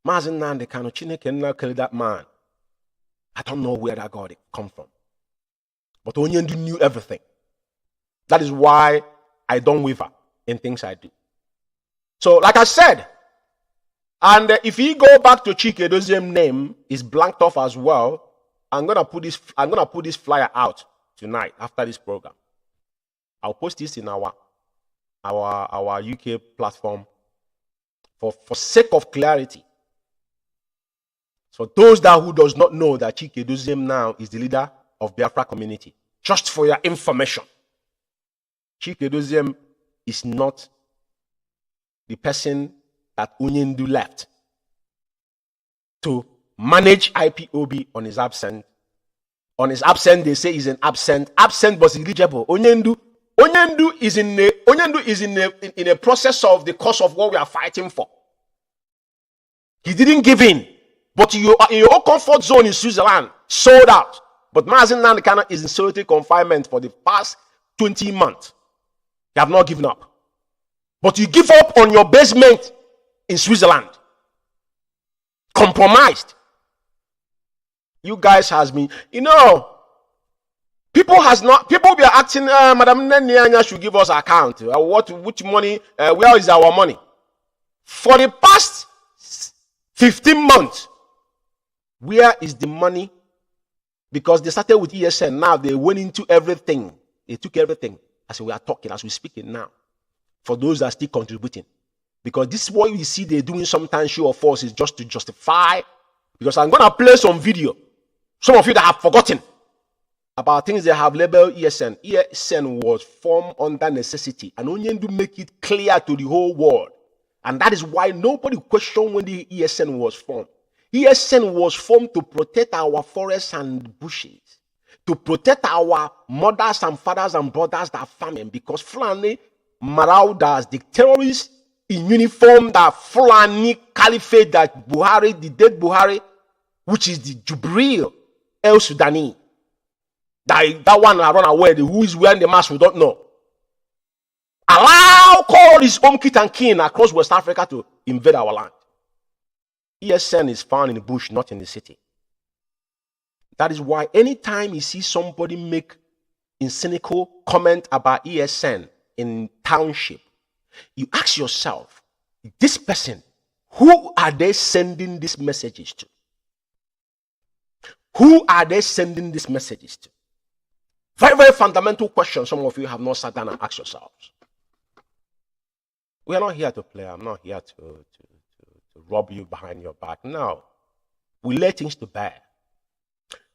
[SPEAKER 4] MAZI Nande Kano Chineke now kill that man. I don't know where that God come from. But Onyendu knew everything. That is why I don't waver in things I do. So, like I said, and if you go back to Chike Dozemi's name is blanked off as well. I'm gonna put this flyer out tonight after this program. I'll post this in our our UK platform for sake of clarity. So those that who does not know that Chike Doziem now is the leader of Biafra community, just for your information, Chike Doziem is not the person that Onyendu left to manage IPOB on his absence. On his absent, they say he's an absent. Absent was eligible. Onyendu is in a process of the cause of what we are fighting for. He didn't give in, but you are in your own comfort zone in Switzerland, sold out. But MAZI Nandekano is in solitary confinement for the past 20 months. You have not given up, but you give up on your basement in Switzerland. Compromised. You guys has been, people be acting, Madam Nanyanya should give us account. Which money, where is our money? For the past 15 months, where is the money? Because they started with ESN, now they went into everything. They took everything as we are talking, as we're speaking now. For those that are still contributing. Because this is what you see they're doing sometimes, show of force, is just to justify. Because I'm going to play some video. Some of you that have forgotten about things they have labeled ESN. ESN was formed under necessity, and only to make it clear to the whole world. And that is why nobody questioned when the ESN was formed. ESN was formed to protect our forests and bushes, to protect our mothers and fathers and brothers that are farming, because Fulani marauders, the terrorists in uniform, that Fulani caliphate, that Buhari, the dead Buhari, which is the Jubril El Sudani, that one I run away, who is wearing the mask, we don't know. Call his own kit and kin across West Africa to invade our land. ESN is found in the bush, not in the city. That is why anytime you see somebody make a cynical comment about ESN in township, you ask yourself, this person, who are they sending these messages to? Who are they sending these messages to? Very, very fundamental question some of you have not sat down and asked yourselves. We are not here to play. I'm not here to rob you behind your back. No. We lay things to bear.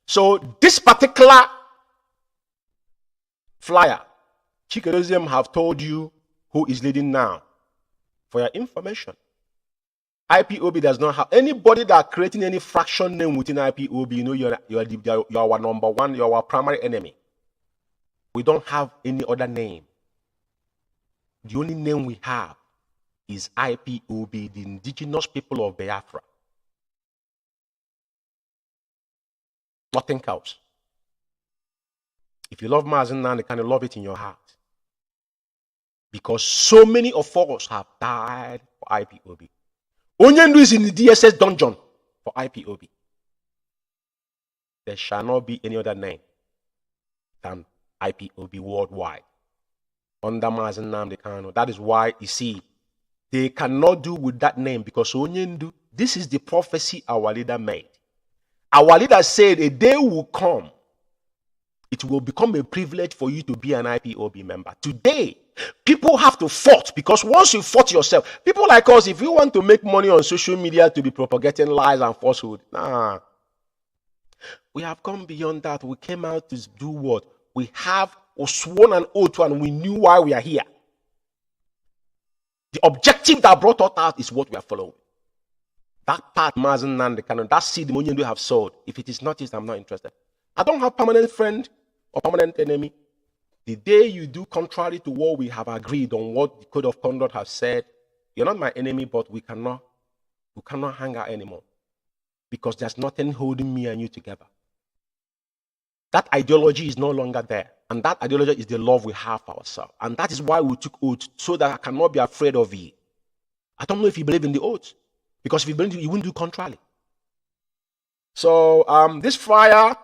[SPEAKER 4] So this particular flyer, Chike Doziem have told you who is leading now. For your information, IPOB does not have anybody that creating any fraction name within IPOB. You're our number one, you're our primary enemy. We don't have any other name. The only name we have is IPOB, the indigenous people of Biafra. Nothing else. If you love MAZI Nandekano, you can love it in your heart. Because so many of us have died for IPOB. Onyendu is in the DSS dungeon for IPOB. There shall not be any other name than IPOB worldwide. Under MAZI Nandekano. That is why you see, they cannot do with that name, because Onyendu, this is the prophecy our leader made. Our leader said a day will come, it will become a privilege for you to be an IPOB member. Today, people have to fight, because once you fought yourself, people like us, if you want to make money on social media to be propagating lies and falsehood, nah. We have gone beyond that. We came out to do what? We have sworn an oath, and we knew why we are here. The objective that brought us out is what we are following. That part, MAZI Nandekano, that seed Onyendu have sowed. If it is not his, I'm not interested. I don't have permanent friend or permanent enemy. The day you do contrary to what we have agreed on, what the code of conduct has said, you're not my enemy, but we cannot hang out anymore. Because there's nothing holding me and you together. That ideology is no longer there. And that ideology is the love we have for ourselves. And that is why we took oath, so that I cannot be afraid of you. I don't know if you believe in the oath. Because if you believe, you wouldn't do contrary. So this flyer,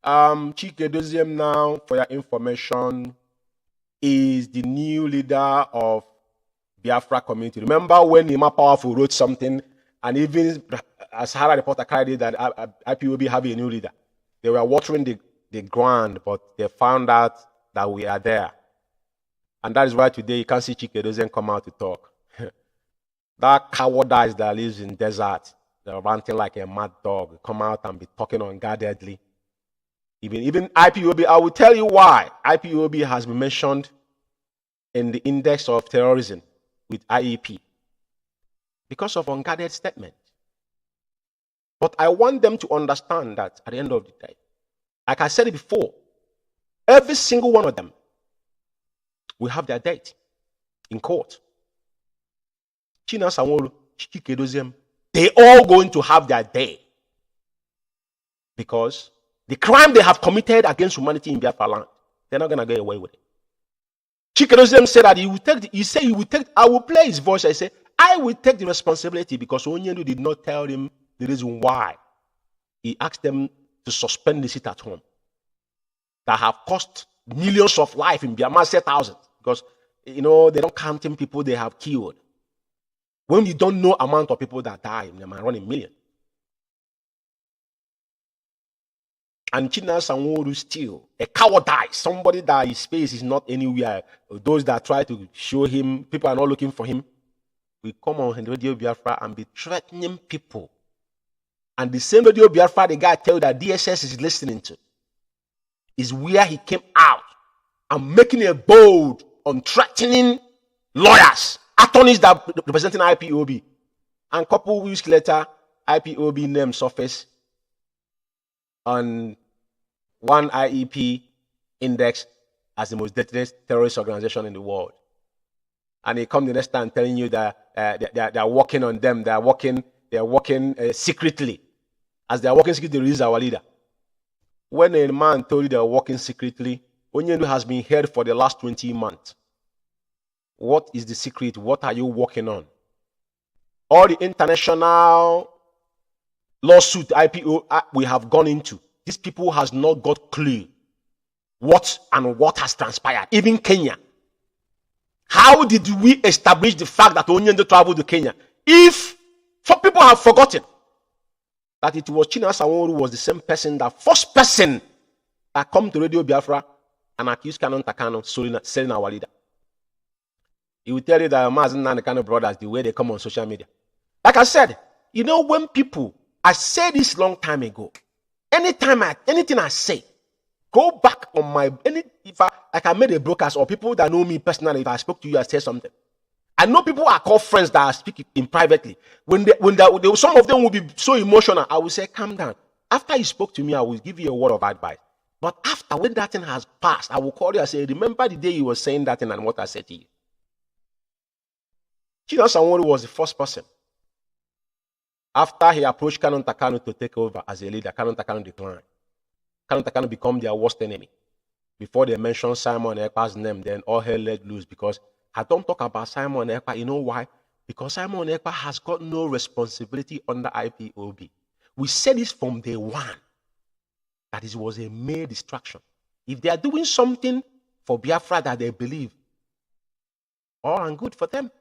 [SPEAKER 4] Chike Doziem now, for your information, is the new leader of Biafra community. Remember when Ima Powerful wrote something, and even as Sahara reporter carried it, that IPOB have a new leader. They were watering the ground, but they found out that we are there. And that is why today you can't see Chike doesn't come out to talk. That cowardice that lives in desert, they're ranting like a mad dog, come out and be talking unguardedly. Even IPOB, I will tell you why IPOB has been mentioned in the index of terrorism with IEP. Because of unguarded statement. But I want them to understand that at the end of the day, like I said it before, every single one of them will have their date in court. China Sanwo-Olu, Chike Doziem, they all going to have their day. Because the crime they have committed against humanity in Biafra land, they're not going to get away with it. Chike Doziem said that I will play his voice. I say, I will take the responsibility because Onyendu did not tell him the reason why. He asked them to suspend the sit at home that have cost millions of lives in Biafra, say thousands, because they don't count in people they have killed. When you don't know amount of people that die, they might run a million. And China Sanwo-Olu still a cowardice, somebody that his face is not anywhere. Those that try to show him, people are not looking for him. We come on Radio Biafra and be threatening people. And the same Radio Biafra, the guy tell you that DSS is listening to, is where he came out and making a bold on threatening lawyers, attorneys that representing IPOB. And a couple weeks later, IPOB name surfaced on one IEP index as the most deadliest terrorist organization in the world. And they come the next time telling you that they are working on them, they are working secretly. As they are working secretly, they release our leader. When a man told you they are working secretly, Onyendu has been here for the last 20 months. What is the secret? What are you working on? All the international lawsuit IPO we have gone into, these people has not got clue what has transpired. Even Kenya. How did we establish the fact that Onyendu traveled to Kenya? If some people have forgotten that it was China Sanwo-Olu was the same person, the first person that come to Radio Biafra and accused Canon Takano selling our leader. He will tell you that MAZI and the Kano brothers, the way they come on social media. Like I said, when people, I said this long time ago, anything I say, go back on if I made a broadcast or people that know me personally, if I spoke to you, I said something. I know people are called friends that I speak in privately. Some of them will be so emotional, I will say, calm down. After you spoke to me, I will give you a word of advice. But after, when that thing has passed, I will call you and say, remember the day you were saying that thing and what I said to you. Chino Sanwo-Olu was the first person. After he approached Canon Takano to take over as a leader, Canon Takano declined. Canon Takano became their worst enemy. Before they mentioned Simon Ekpa's name, then all hell let loose, because I don't talk about Simon Ekpa. You know why? Because Simon Ekpa has got no responsibility under IPOB. We said this from day one, that it was a mere distraction. If they are doing something for Biafra that they believe, all and good for them.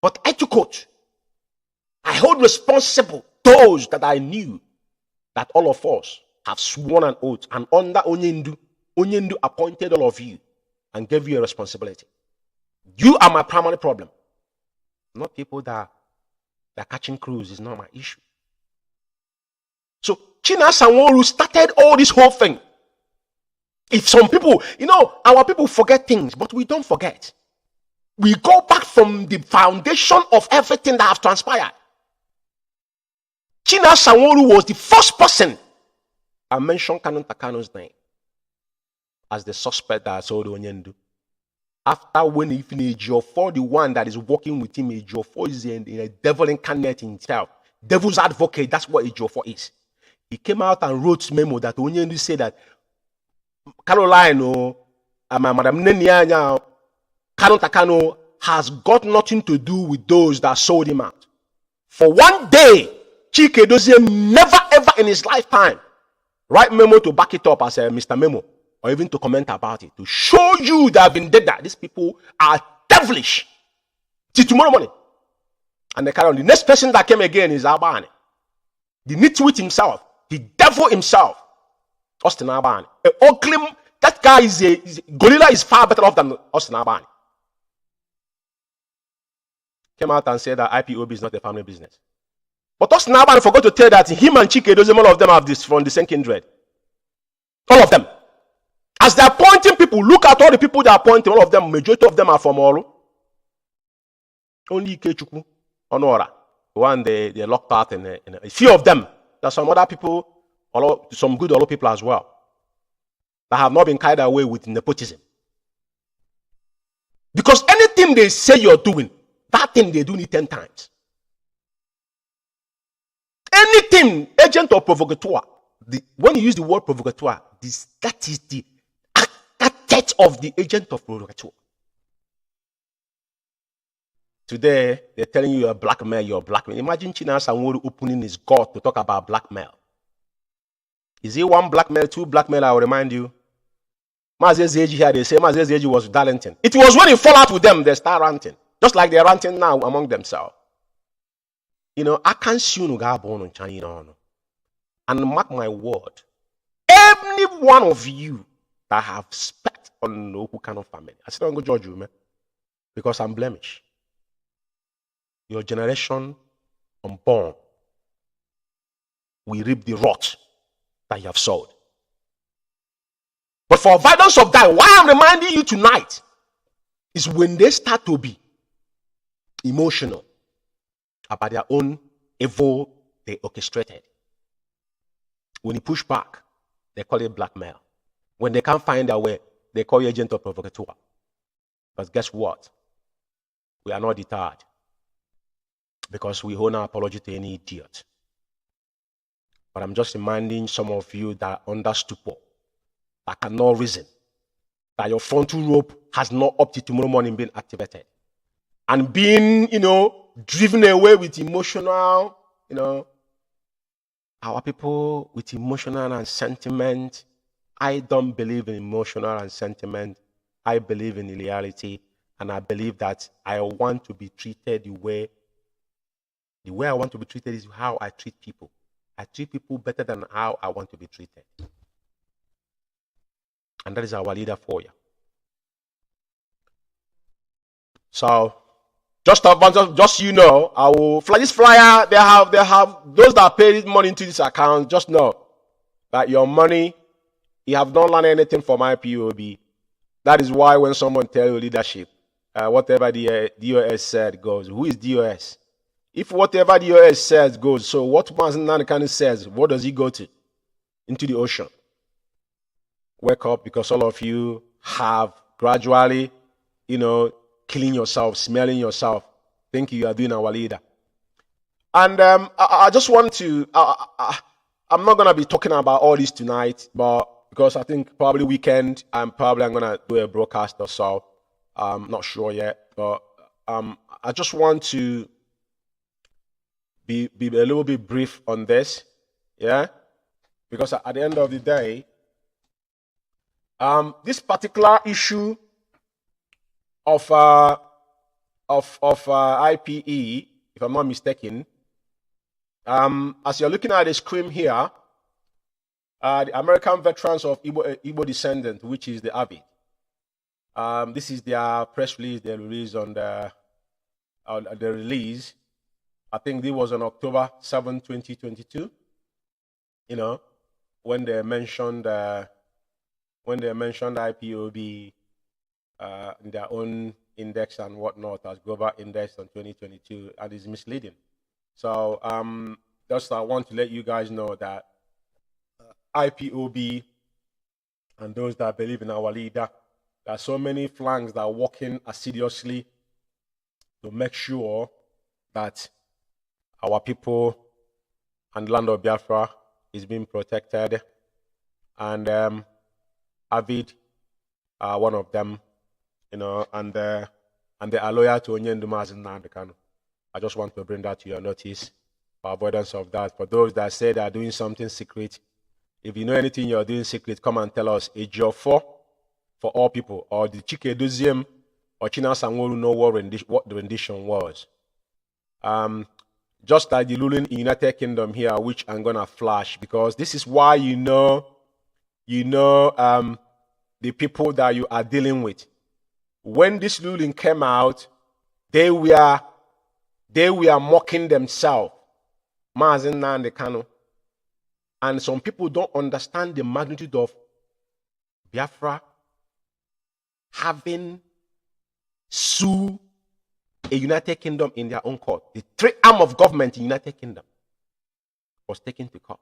[SPEAKER 4] But I took out. I hold responsible those that I knew that all of us have sworn an oath, and under Onyendu appointed all of you and gave you a responsibility. You are my primary problem. Not people that are catching cruise is not my issue. So China Sanwo-Olu started all this whole thing. If some people, our people forget things, but we don't forget. We go back from the foundation of everything that has transpired. China Sanwo-Olu was the first person I mentioned Canon Takano's name as the suspect that sold Onyendu. After when Ejiofor, the one that is working with him, Ejiofor is a devil incarnate himself. Devil's advocate, that's what Ejiofor is. He came out and wrote memo that Onyendu said that Caroline or Madam Nenya, Canon Takano has got nothing to do with those that sold him out. For one day, Chike Doziem never ever in his lifetime write memo to back it up as a Mr. Memo, or even to comment about it, to show you that I've been dead, that these people are devilish. Till tomorrow morning. And the next person that came again is Abane. The nitwit himself, the devil himself, Austin Abane. That guy Gorilla is far better off than Austin Albani. Came out and said that IPOB is not a family business. But Austin Albani forgot to tell that him and Chike Doziem, all of them have this from the same kindred. All of them. As they're appointing people, look at all the people they're appointing, all of them, majority of them are from Olu. Only Ikechukwu, Honora, the one they locked out in a few of them. There's some other people, some good Olu people as well, that have not been carried away with nepotism. Because anything they say you're doing, that thing they do it 10 times. Anything, agent or provocateur, when you use the word provocateur, that is the architect of the agent of provocateur. Today, they're telling you you're blackmail. Imagine China Sanwo opening his God to talk about blackmail. Is it one blackmail, two blackmail? I will remind you. MAZI here, they say MAZI was Darlington. It was when he fall out with them, they start ranting. Just like they're ranting now among themselves. You know, I can't see no guy born on China. And mark my word, any one of you that have spat on no who kind of family, I still don't go judge you, man, because I'm blemished. Your generation unborn will reap the rot that you have sowed. But for avoidance of that, why I'm reminding you tonight is when they start to be emotional about their own evil they orchestrated. When you push back, they call it blackmail. When they can't find their way, they call you agent or provocateur. But guess what? We are not deterred, because we owe no apology to any idiot. But I'm just reminding some of you that are under stupor, that cannot reason, that your frontal lobe has not up to tomorrow morning been activated. And being, driven away with emotional, our people with emotional and sentiment. I don't believe in emotional and sentiment. I believe in reality, and I believe that I want to be treated the way I want to be treated is how I treat people. I treat people better than how I want to be treated. And that is our leader for you. So, just I will fly this flyer. They have those that pay money into this account. Just know that your money, you have not learned anything from IPOB. That is why when someone tells you leadership, whatever the DOS said goes. Who is DOS? If whatever DOS says goes, so what Mazinani says, what does he go to? Into the ocean. Wake up, because all of you have gradually, killing yourself, smelling yourself, thinking you are doing our leader. And I just want to, I'm not going to be talking about all this tonight, but because I think probably weekend, I'm going to do a broadcast or so. I'm not sure yet, but I just want to be a little bit brief on this, yeah? Because at the end of the day, this particular issue of IPE, if I'm not mistaken, as you're looking at the screen here, the American Veterans of Igbo Descendant, which is the AVID. This is their press release they released on the release. I think this was on October 7, 2022. When they mentioned IPOB in their own index and whatnot as global index on 2022, and it's misleading. So just I want to let you guys know that IPOB and those that believe in our leader, there are so many flanks that are working assiduously to make sure that our people and land of Biafra is being protected. And Avid are one of them, and they are loyal to Onyenduma and Nandekano. I just want to bring that to your notice for avoidance of that. For those that say they are doing something secret, if you know anything you're doing secret, come and tell us. Ejiofor for all people, or the Chike Doziem, or China Sanwo know what the rendition was. Just like the ruling in United Kingdom here, which I'm gonna flash, because this is why the people that you are dealing with. When this ruling came out, they were mocking themselves. MAZI Nnamdi Kanu. And some people don't understand the magnitude of Biafra having sued a United Kingdom in their own court. The three arm of government in the United Kingdom was taken to court.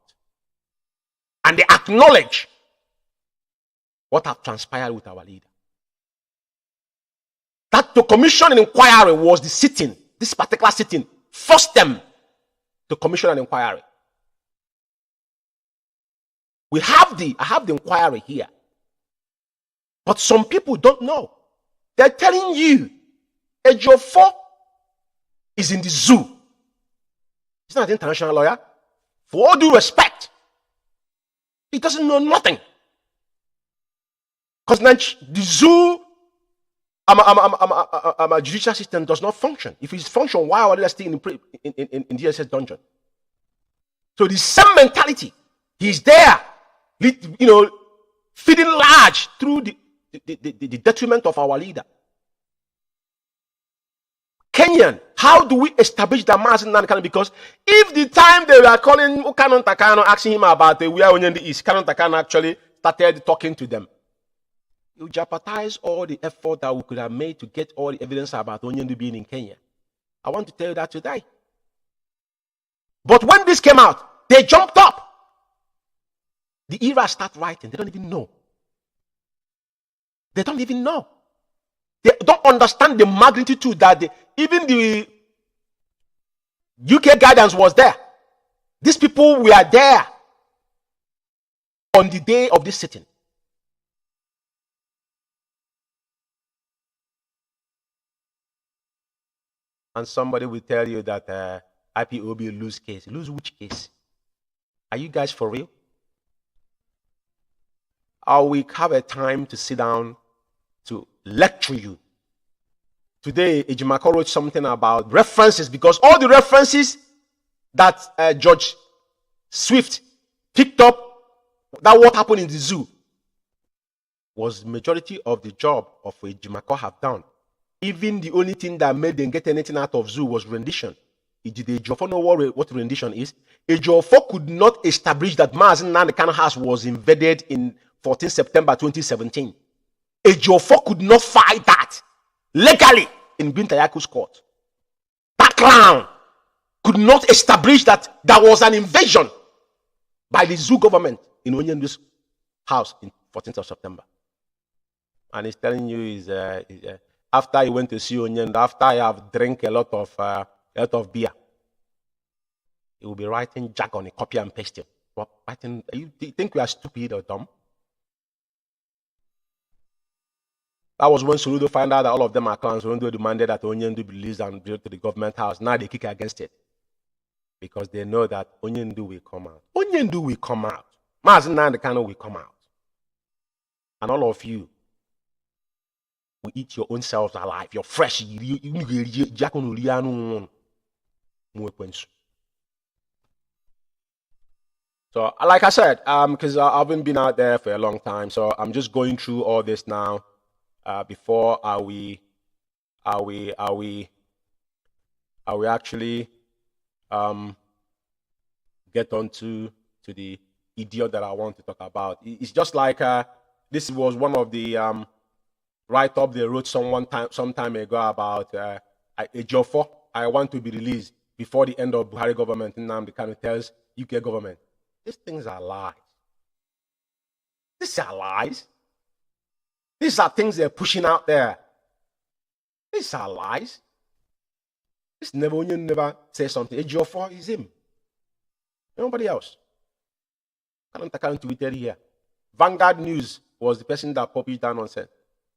[SPEAKER 4] And they acknowledge what have transpired with our leader. That to commission an inquiry was the sitting, this particular sitting, forced them to commission an inquiry. I have the inquiry here. But some people don't know. They're telling you Ejiofor is in the zoo. He's not an international lawyer. For all due respect, he doesn't know nothing. Because the zoo, a judicial system does not function. If it's function, why are they still in the DSS dungeon? So the same mentality, he's there, feeding large through the detriment of our leader. Kenyan, how do we establish that MAZI Nnamdi Kanu? Because if the time they were calling Canon Takano, asking him about where Onyendi is, Canon Takano actually started talking to them. You jeopardize all the effort that we could have made to get all the evidence about Onyendi being in Kenya. I want to tell you that today. But when this came out, they jumped up. The era start writing. They don't even know. They don't even know. They don't understand the magnitude that even the UK guidance was there. These people were there on the day of this sitting. And somebody will tell you that IPOB lose case. Lose which case? Are you guys for real? Or we have a time to sit down to lecture you. Today, Ejimako wrote something about references, because all the references that Judge Swift picked up, that what happened in the zoo, was majority of the job of Ejimako have done. Even the only thing that made them get anything out of zoo was rendition. Did Ejiofor know what rendition is? Ejiofor could not establish that MAZI Nnamdi Kanu house was invaded in 14 September 2017. Ejiofor could not fight that legally in Bintayaku's court. That clown could not establish that there was an invasion by the zoo government in Onyendu's house in 14th of September. And he's telling you after he went to see Onyendu, after I have drank a lot of beer, he will be writing jargon, copy and pasting. You think we are stupid or dumb? That was when Soludo found out that all of them are clowns. Soludo demanded that Onyendu be released and built to the government house. Now they kick against it. Because they know that Onyendu will come out. Onyendu will come out. MAZI Nnamdi Kanu will come out. And all of you will eat your own selves alive. You're fresh. So, like I said, because I haven't been out there for a long time, so I'm just going through all this now. Before we actually get on to the idiot that I want to talk about. It's just like this was one of the write-up they wrote some time ago about Ejiofor. I want to be released before the end of Buhari government. Nnamdi Kanu tells UK government, these things are lies. These are lies. These are things they're pushing out there. These are lies. This never say something. Ejiofor is him. Nobody else. Canon Takano tweeted here. Vanguard News was the person that published that nonsense.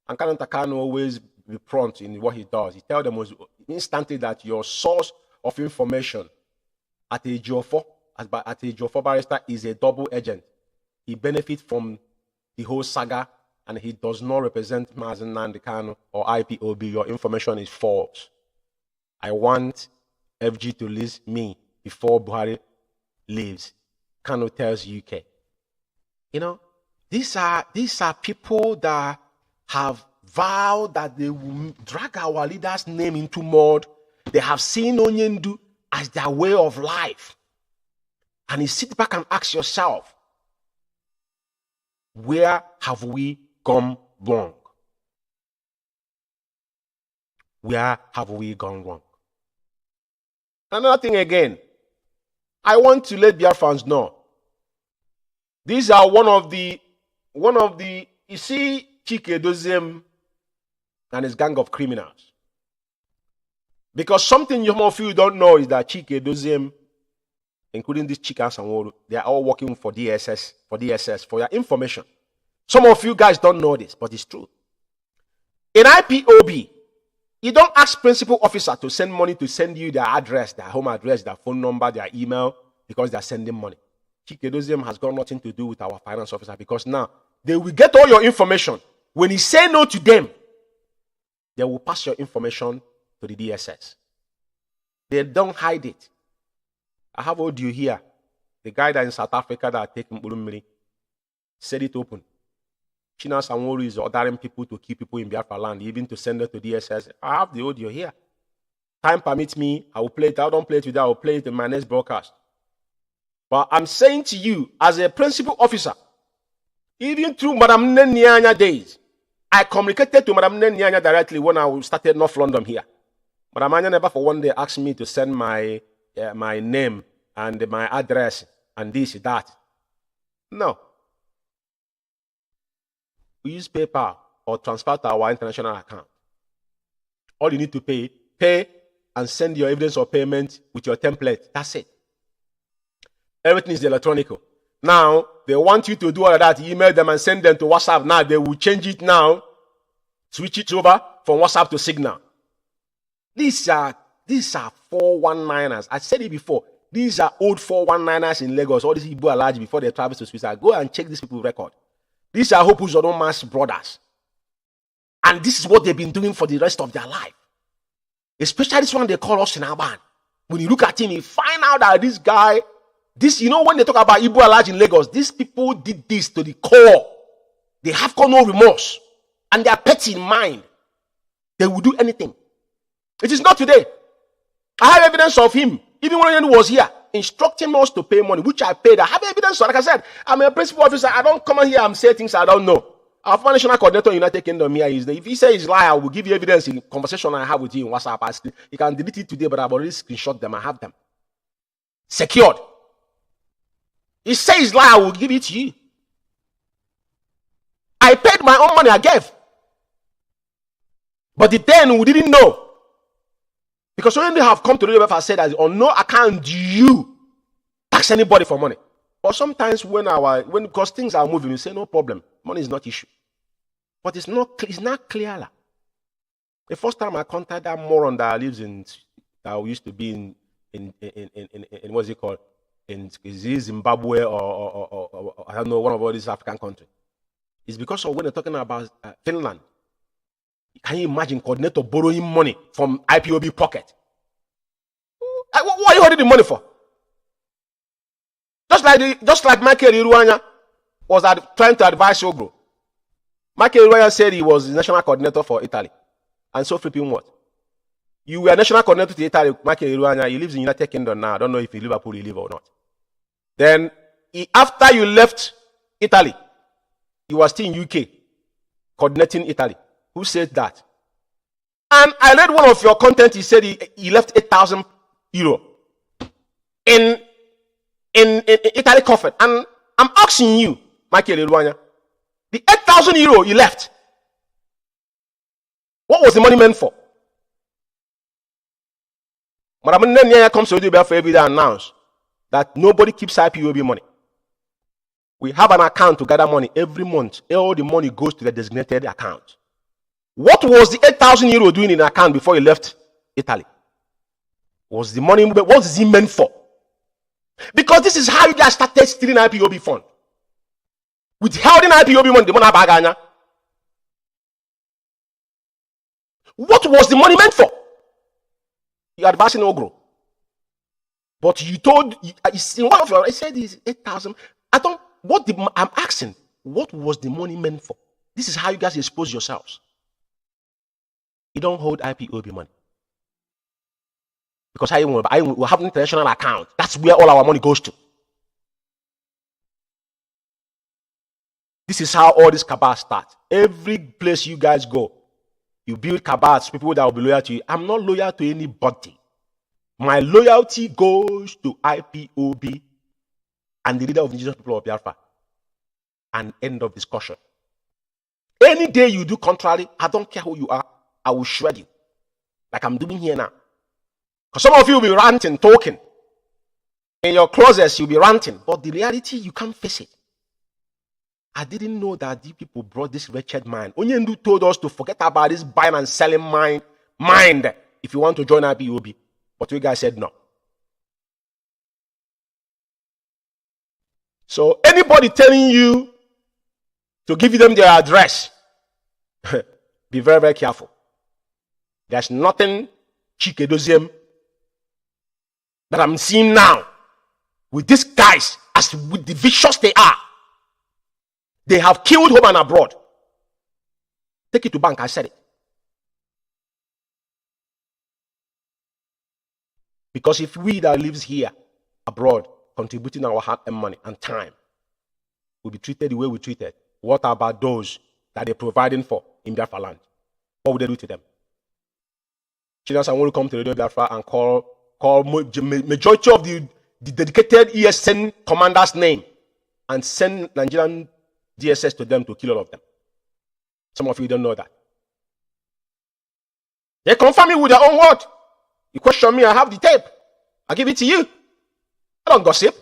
[SPEAKER 4] And Canon Takano always be prompt in what he does. He tells them instantly that your source of information at Ejiofor barrister is a double agent. He benefits from the whole saga, and he does not represent MAZI Nnamdi Kanu or IPOB. Your information is false. I want FG to list me before Buhari leaves. Kanu tells UK. These are people that have vowed that they will drag our leader's name into mud. They have seen Onyendu as their way of life. And you sit back and ask yourself, where have we gone wrong? Where have we gone wrong? Another thing again, I want to let Biafrans know, these are one of the, you see, Chike Doziem and his gang of criminals. Because something some of you don't know is that Chike Doziem, including this Chika Sanworu, they are all working for DSS, for your information. Some of you guys don't know this, but it's true. In IPOB, you don't ask principal officer to send money to send you their address, their home address, their phone number, their email, because they're sending money. Chike Doziem has got nothing to do with our finance officer, because now they will get all your information. When you say no to them, they will pass your information to the DSS. They don't hide it. I have audio here. The guy that in South Africa that taken Mbulumiri said it open. China Sanworu is ordering people to keep people in Biafra land, even to send it to DSS. I have the audio here. Time permits me, I will play it. I don't play it today, I will play it in my next broadcast. But I'm saying to you, as a principal officer, even through Madam Nenyanya days, I communicated to Madam Nenyanya directly when I started North London here. Madam Nenyanya never for one day asked me to send my name and my address and this, that. No. We use PayPal or transfer to our international account. All you need to pay and send your evidence of payment with your template. That's it. Everything is electronic. Now, they want you to do all of that. Email them and send them to WhatsApp. Now, they will change it now. Switch it over from WhatsApp to Signal. These are 419ers. I said it before. These are old 419ers in Lagos. All these people are large before they travel to Switzerland. Go and check these people's record. These are Hopus Odoma's brothers. And this is what they've been doing for the rest of their life. Especially this one they call us in Aban. When you look at him, you find out that this guy, when they talk about Igbo Alaj in Lagos, these people did this to the core. They have got no remorse. And they are petty in mind. They will do anything. It is not today. I have evidence of him, even when he was here, instructing us to pay money, which I paid. I have evidence. Like I said, I'm a principal officer. I don't come in here and say things I don't know. Our former national coordinator in United Kingdom here is if he says he's lying, I will give you evidence in conversation I have with you in WhatsApp. You can delete it today, but I've already screenshot them. I have them. Secured. He says he's lying, I will give it to you. I paid my own money, I gave. But then we didn't know. Because when they have come to the UMEH and said that on no account do you tax anybody for money. But sometimes because things are moving, we say no problem. Money is not issue. But it's not clear. The first time I contacted that moron that lives that used to be in what's it called? In Zimbabwe or I don't know, one of all these African countries. It's because of when they're talking about Finland. Can you imagine coordinator borrowing money from IPOB pocket? What are you holding the money for? Just like Michael Iruanya was trying to advise Ogro. Michael Iruanya said he was the national coordinator for Italy. And so flipping what? You were national coordinator to Italy, Michael Iruanya. He lives in United Kingdom now. I don't know if in Liverpool he live or not. Then, after you left Italy, you were still in UK, coordinating Italy. Who said that? And I read one of your content. He said he left 8,000 euro in Italy coffin. And I'm asking you, Michael Iruanya, the 8,000 euro you left, what was the money meant for? Madam Nenya comes to the for every day and announce that nobody keeps IPOB money. We have an account to gather money every month. All the money goes to the designated account. What was the 8,000 euro doing in the account before he left Italy? Was the money, what is it meant for? Because this is how you guys started stealing IPOB fund. Withholding IPOB money, the money baganya. What was the money meant for? You advising Ogro. But you told, in one of your, I said it's 8,000. I'm asking, what was the money meant for? This is how you guys expose yourselves. You don't hold IPOB money. Because I will have an international account. That's where all our money goes to. This is how all this cabal starts. Every place you guys go, you build cabals, people that will be loyal to you. I'm not loyal to anybody. My loyalty goes to IPOB and the leader of the indigenous people of Biafra. And end of discussion. Any day you do contrary, I don't care who you are, I will shred you. Like I'm doing here now. Because some of you will be ranting, talking. In your closets, you'll be ranting. But the reality, you can't face it. I didn't know that these people brought this wretched mind. Onyendu told us to forget about this buying and selling mind if you want to join IPOB. But you guys said no. So anybody telling you to give them their address, be very, very careful. There's nothing chikedoziem that I'm seeing now with these guys, as with the vicious they are. They have killed home and abroad. Take it to bank, I said it. Because if we that lives here abroad, contributing our hard earned money and time, will be treated the way we treated, what about those that they're providing for in Biafra land? What would they do to them? Chinas, I want to come to Radio Biafra and call majority of the dedicated ESN commander's name and send Nigerian DSS to them to kill all of them. Some of you don't know that. They confirm it with their own word. You question me, I have the tape. I give it to you. I don't gossip.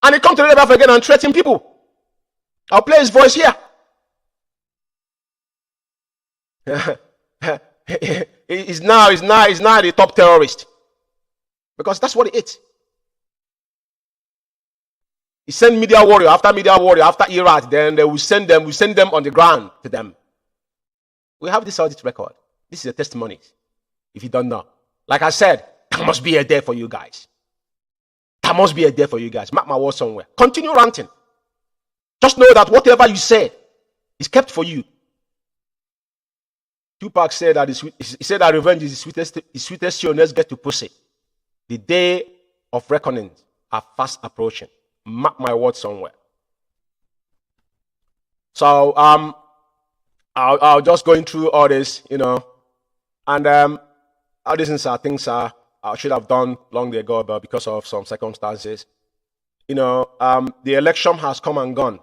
[SPEAKER 4] And he come to the Biafra again and threaten people. I'll play his voice here. He's now the top terrorist. Because that's what he is. He sent media warrior after Iraq, then we send them on the ground to them. We have this audit record. This is a testimony. If you don't know. Like I said, there must be a day for you guys. There must be a day for you guys. Mark my words somewhere. Continue ranting. Just know that whatever you say is kept for you. Tupac said that he said that revenge is the sweetest illness get to pussy. The day of reckoning are fast approaching. Mark my words somewhere. So I'll just going through all this, and all these are things I should have done long ago, but because of some circumstances, the election has come and gone.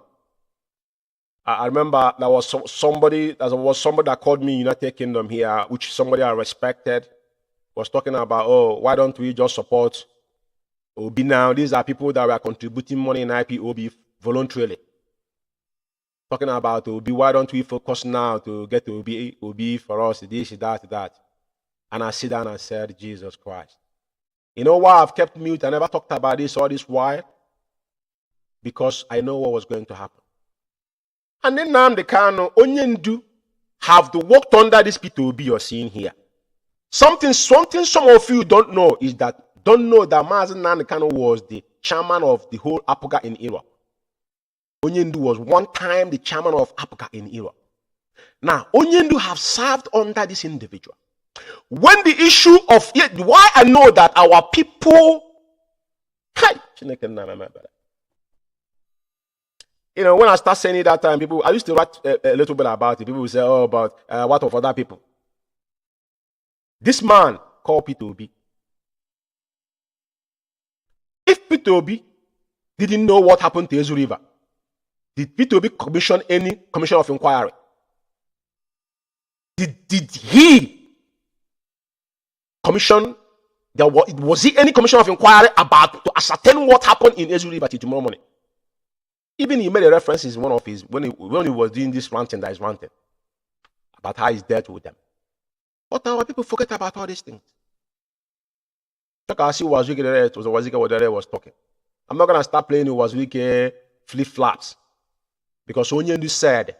[SPEAKER 4] I remember there was somebody that called me United Kingdom here, which somebody I respected, was talking about, why don't we just support Obi now? These are people that were contributing money in IPOB voluntarily. Talking about Obi, why don't we focus now to get Obi for us, this, that. And I sit down and said, Jesus Christ. You know why I've kept mute? I never talked about this all this while? Because I know what was going to happen. And then now the Kano, Onyendu have worked under this P2B you're seeing here. Something some of you don't know is that MAZI Nnamdi was the chairman of the whole APOGA in Europe. Onyendu was one time the chairman of APOGA in Europe. Now, Onyendu have served under this individual. When the issue of why I know that our people, when I start saying it that time, I used to write a little bit about it. People will say, about what of other people. This man called P2B. If P2B didn't know what happened to Ezu River, did P2B commission any commission of inquiry? Did he commission? Was he any commission of inquiry about to ascertain what happened in Ezu River till tomorrow morning? Even he made a reference in one of his when he was doing this ranting that is ranting about how he's dealt with them. But our people forget about all these things. Look, I see Wazwike was talking. I'm not gonna start playing Wazwike flip flops because Onyendu said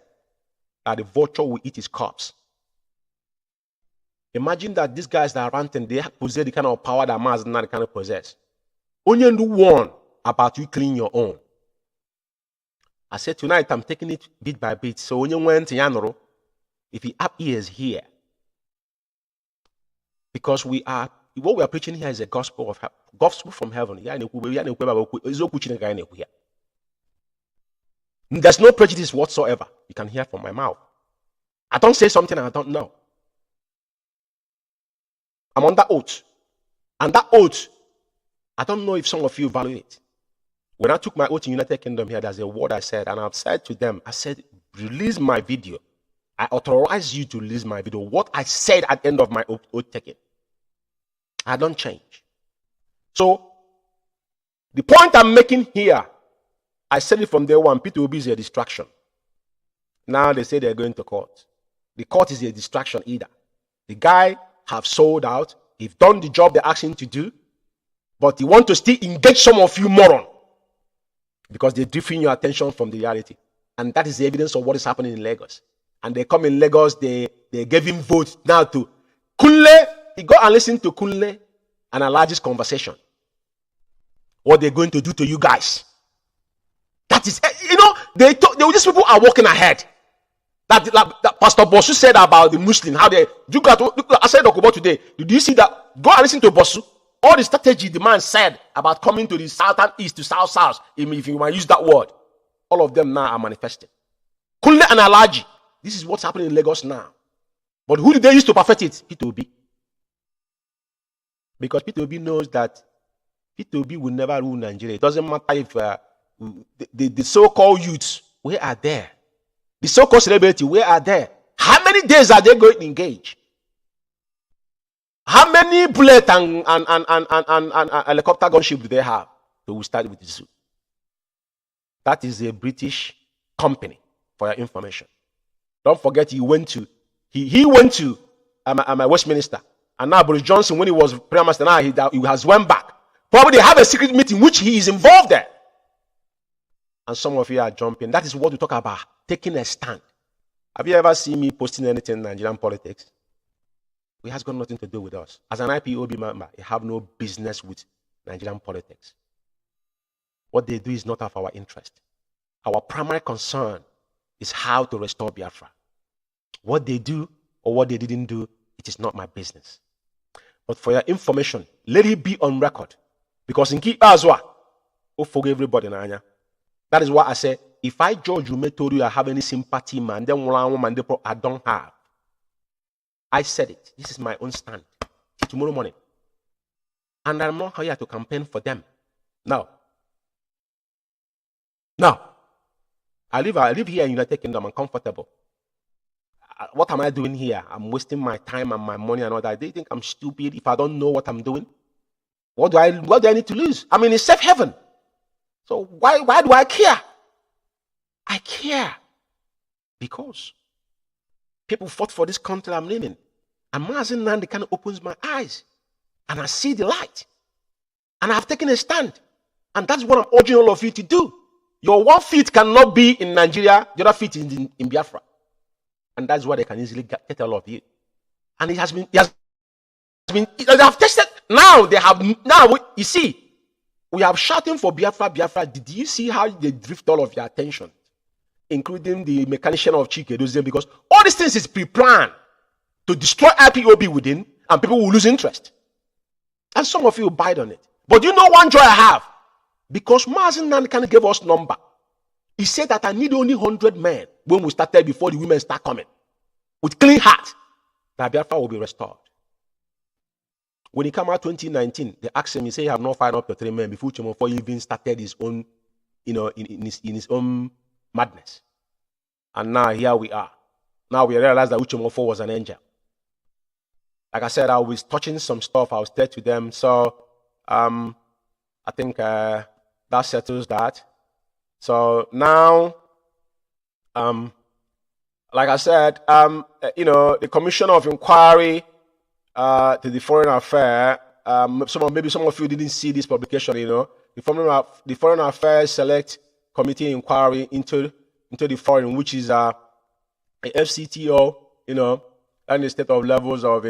[SPEAKER 4] that the vulture will eat his corpse. Imagine that these guys that are ranting, they possess the kind of power that MAZI Nnamdi kind of possess. Onyendu warned about you clean your own. I said, tonight I'm taking it bit by bit. So when you went to Yanoro, if you have ears here, because what we are preaching here is a gospel from heaven. There's no prejudice whatsoever. You can hear from my mouth. I don't say something I don't know. I'm on that oath. And that oath, I don't know if some of you value it. When I took my oath in United Kingdom here, there's a word I said, and I've said to them, I said, release my video. I authorize you to release my video. What I said at the end of my oath taking. I don't change. So, the point I'm making here, I said it from day one, P2B is a distraction. Now they say they're going to court. The court is a distraction either. The guy have sold out, he's done the job they asked him to do, but he want to still engage some of you moron because they're drifting your attention from the reality. And that is the evidence of what is happening in Lagos. And they come in Lagos, they gave him votes now to Kunle. He go and listen to Kunle and Alaji's conversation. What they're going to do to you guys. That is, these people are walking ahead. That Pastor Bosu said about the Muslim, how I said about today. Did you see that? Go and listen to Bosu. All the strategy the man said about coming to the southern east to south, if you might use that word, all of them now are manifesting. Kunle and Alaji. This is what's happening in Lagos now. But who did they use to perfect it? P2B. Because P2B knows that P2B will never rule Nigeria. It doesn't matter if the so-called youths, where are there? The so-called celebrity, where are there? How many days are they going to engage? How many bullet and helicopter gunship do they have? So we start with the zoo. That is a British company, for your information. Don't forget he went to Westminster. And now Boris Johnson, when he was Prime Minister, now he has went back. Probably they have a secret meeting which he is involved there. And some of you are jumping. That is what we talk about, taking a stand. Have you ever seen me posting anything in Nigerian politics? It has got nothing to do with us. As an IPOB member, I have no business with Nigerian politics. What they do is not of our interest. Our primary concern is how to restore Biafra. What they do or what they didn't do, it is not my business. But for your information, let it be on record. Because in Kipazwa, oh, forgive everybody, Nanya. That is why I say, if I judge you, told you I have any sympathy, man, then I don't have. I said it. This is my own stand. Tomorrow morning. And I'm not here to campaign for them. No. I live here in United Kingdom. I'm comfortable. What am I doing here? I'm wasting my time and my money and all that. They think I'm stupid if I don't know what I'm doing. What do I need to lose? I'm in a safe haven. So why do I care? I care because people fought for this country I'm living. And MAZI now kind of opens my eyes. And I see the light. And I've taken a stand. And that's what I'm urging all of you to do. Your 1 feet cannot be in Nigeria, the other feet is in Biafra. And that's why they can easily get all of you. And they have tested. Now, you see, we are shouting for Biafra. Did you see how they drift all of your attention? Including the mechanician of Chike, because all these things is pre-planned to destroy IPOB within, and people will lose interest. And some of you will bite on it. But you know one joy I have? Because MAZI Nan kind of gave us number. He said that I need only 100 men when we started before the women start coming. With clean heart, that Biafra will be restored. When he came out 2019, they asked him, he said he have not fired up to 3 men before Chimofo even started his own, in his own madness. And now here we are. Now we realize that Uchimofo was an angel. Like I said, I was touching some stuff. I was there to them. So I think that settles that. So now, like I said, the Commission of Inquiry to the Foreign Affairs. Maybe some of you didn't see this publication. The Foreign Affairs Select Committee Inquiry into the foreign, which is a FCTO. And the state of levels of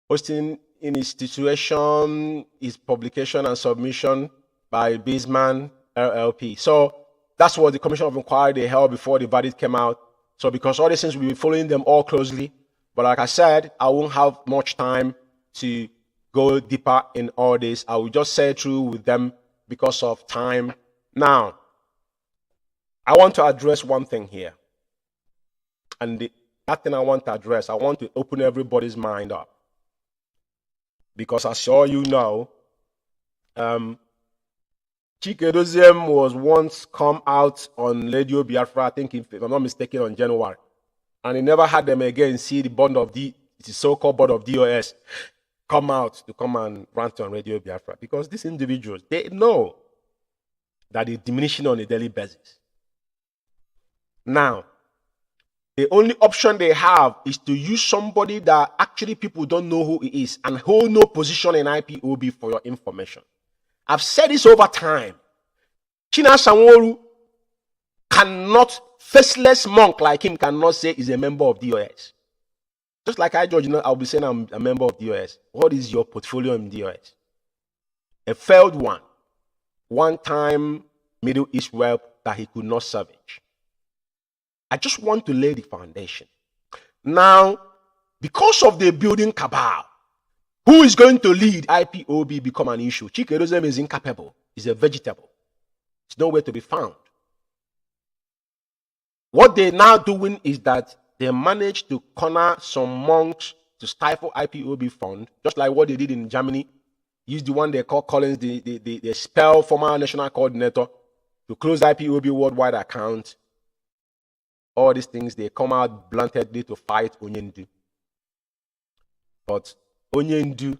[SPEAKER 4] hosting in institution, is publication and submission by Bisman LLP. So That's what the Commission of Inquiry they held before the verdict came out. So because all these things, we'll be following them all closely. But like I said, I won't have much time to go deeper in all this. I will just say through with them because of time. Now, I want to address one thing here. And that thing I want to address, I want to open everybody's mind up. Because as all you know, Chikedoziem was once come out on Radio Biafra, I think, if I'm not mistaken, on January. And he never had them again see the board of the so-called board of DOS come out to come and rant on Radio Biafra. Because these individuals, they know that it's diminishing on a daily basis. Now, the only option they have is to use somebody that actually people don't know who he is and hold no position in IPOB for your information. I've said this over time. China Sanwo-Olu cannot, faceless monk like him cannot say he's a member of DOS. Just like I, George, I'll be saying I'm a member of DOS. What is your portfolio in DOS? A failed one. One-time Middle East whelp that he could not salvage. I just want to lay the foundation. Now, because of the building cabal, who is going to lead IPOB become an issue? Chikedoziem is incapable. He's a vegetable. It's nowhere to be found. What they're now doing is that they managed to corner some monks to stifle IPOB fund, just like what they did in Germany. Use the one they call Collins, the expel former national coordinator to close IPOB worldwide account. All these things, they come out bluntedly to fight Onyendu. But Onyendu,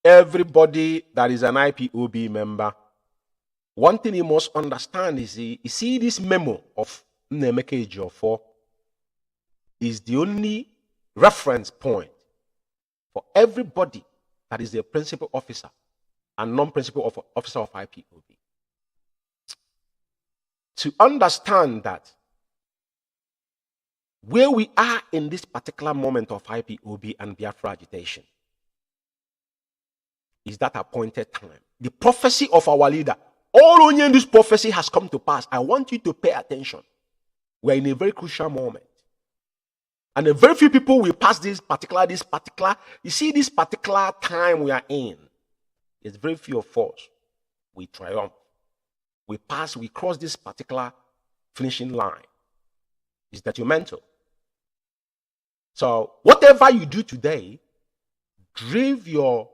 [SPEAKER 4] everybody that is an IPOB member, one thing you must understand is, you see this memo of Nnemeka Ejiofor is the only reference point for everybody that is a principal officer and non-principal officer of IPOB. To understand that where we are in this particular moment of IPOB and Biafra agitation is that appointed time. The prophecy of our leader, all Onyendu's prophecy has come to pass. I want you to pay attention. We're in a very crucial moment. And a very few people will pass this particular, you see this particular time we are in. There's very few of us. We triumph. We pass, we cross this particular finishing line. It's detrimental. So whatever you do today, drive your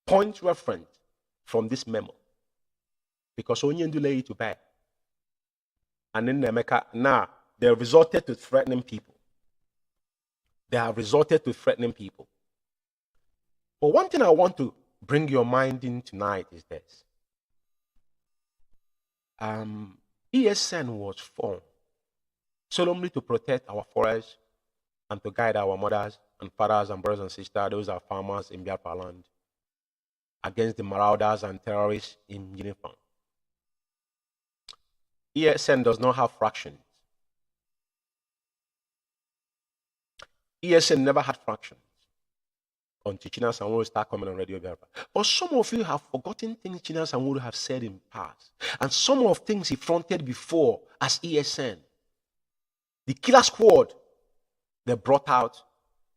[SPEAKER 4] point reference from this memo. Because Onyendu lay it to bed. And then Nnemeka, now, they resorted to threatening people. They have resorted to threatening people. But one thing I want to bring your mind in tonight is this. ESN was formed solemnly to protect our forests and to guide our mothers and fathers and brothers and sisters, those are farmers in Biafra land, against the marauders and terrorists in uniform. ESN does not have fractions. ESN never had fractions until China Sanwo-Olu started coming on Radio Biafra. But some of you have forgotten things China Sanwo-Olu have said in the past. And some of things he fronted before as ESN. The killer squad they brought out,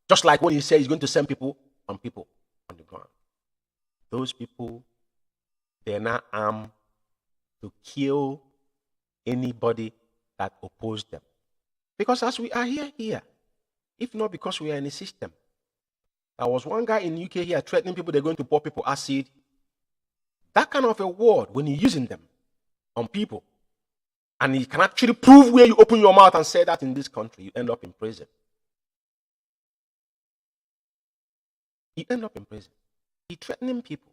[SPEAKER 4] just like when he said he's going to send people on the ground. Those people, they're not armed to kill anybody that opposed them. Because as we are here, if not because we are in a system. There was one guy in the UK here threatening people they're going to pour people acid. That kind of a word, when you're using them on people, and you can actually prove where you open your mouth and say that in this country, you end up in prison. You end up in prison. You're threatening people.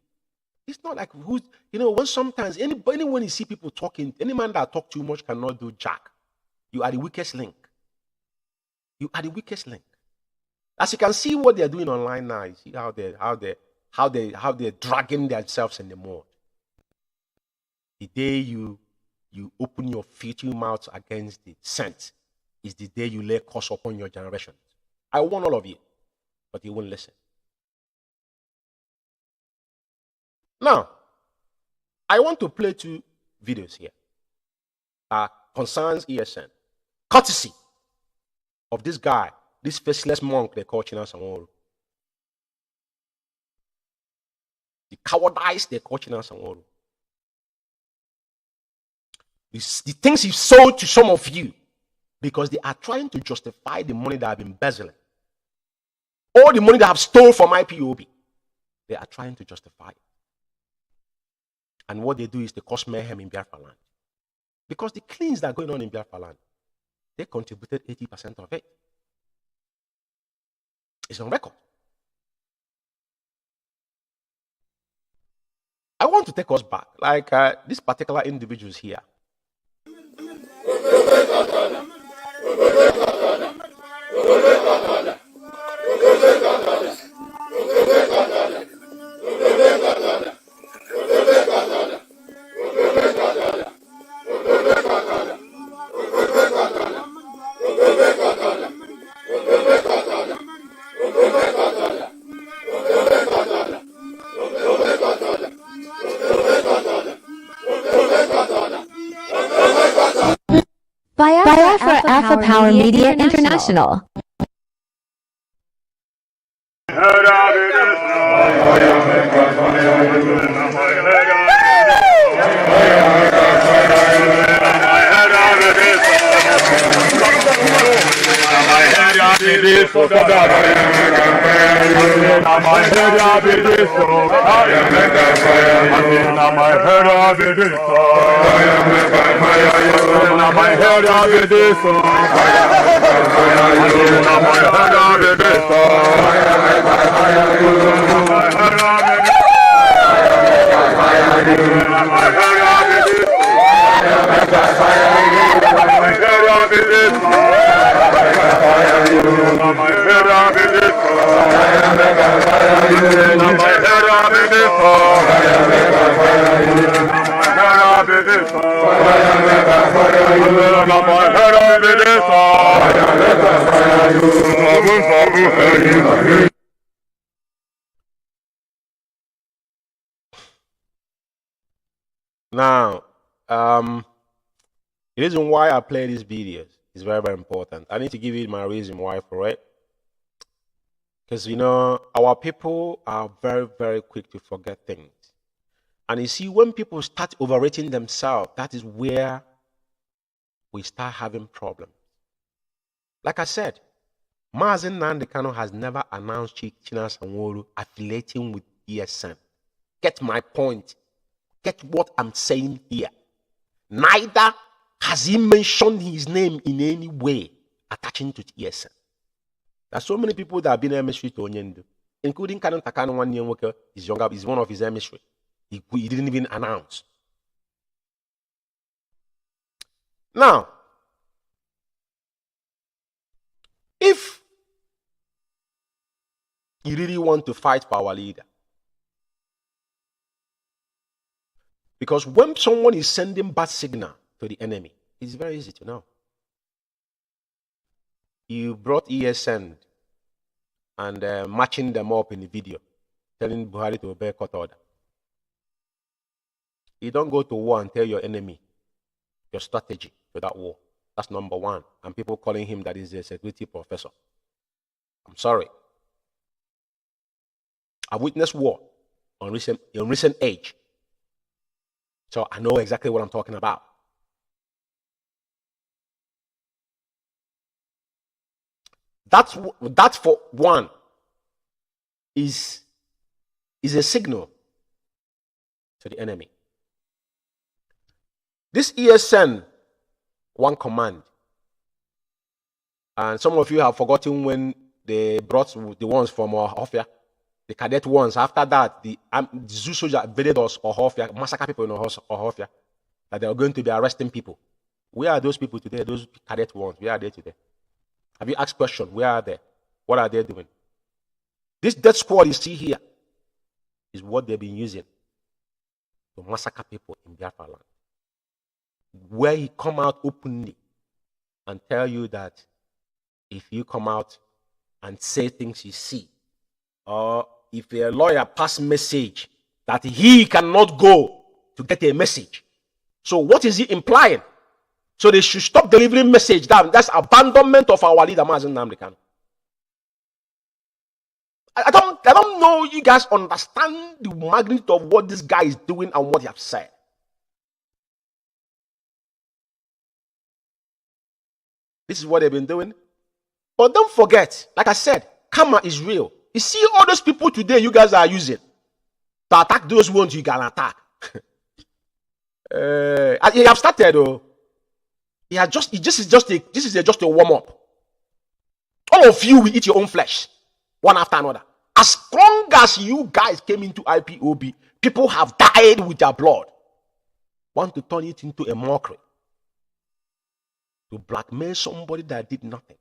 [SPEAKER 4] It's not like who's, when sometimes, when you see people talking, any man that talk too much cannot do jack. You are the weakest link. You are the weakest link. As you can see what they're doing online now, you see how they're dragging themselves in the mud. The day you open your filthy mouth against the scent is the day you lay curse upon your generation. I warn all of you, but you won't listen. Now, I want to play two videos here. concerns ESN, courtesy of this guy, this faceless monk they call China Sanwo-Olu. The cowardice they call China Sanwo-Olu. The things he sold to some of you because they are trying to justify the money that have been embezzling. All the money that have stolen from IPOB, they are trying to justify it. And what they do is they cause mayhem in Biafra land. Because the cleans that are going on in Biafra land, they contributed 80% of it. It's on record. I want to take us back, like these particular individuals here.
[SPEAKER 5] Biafra Alpha Power Media International.
[SPEAKER 4] Now, the reason why I play these videos is very, very important. I need to give you my reason why for it. Because, you know, our people are very, very quick to forget things. And you see, when people start overrating themselves, that is where we start having problems. Like I said, MAZI Nandekano has never announced China Sanwo-Olu affiliating with ESN. Get my point. Get what I'm saying here. Neither has he mentioned his name in any way attaching to ESN. There's so many people that have been emissary to Onyendo, including Kanon Takano one year worker, is younger, is one of his emissary. He didn't even announce. Now, if you really want to fight for our leader, because when someone is sending bad signal to the enemy, it's very easy to know. You brought ESN and matching them up in the video, telling Buhari to obey court order. You don't go to war and tell your enemy your strategy for that war. That's number one. And people calling him that is a security professor. I'm sorry. I've witnessed war in recent age. So I know exactly what I'm talking about. That for one is a signal to the enemy. This ESN one command, and some of you have forgotten when they brought the ones from Ohofia, the cadet ones. After that, the zoo soldier invaded us, Ohofia, massacre people in Ohofia, that they are going to be arresting people. Where are those people today? Those cadet ones, where are they today? Have you asked questions? Where are they? What are they doing? This death squad you see here is what they've been using to massacre people in Biafra land. Where he come out openly and tell you that if you come out and say things you see, or if a lawyer pass message that he cannot go to get a message. So what is he implying? So they should stop delivering message. That's abandonment of our leader, MAZI Nnamdi Kanu. I don't know you guys understand the magnitude of what this guy is doing and what he has said. This is what they've been doing. But don't forget, like I said, karma is real. You see all those people today you guys are using to attack those ones you can attack. He have started though. This is just a warm-up. All of you will eat your own flesh, one after another. As long as you guys came into IPOB, people have died with their blood. Want to turn it into a mockery. To blackmail somebody that did nothing.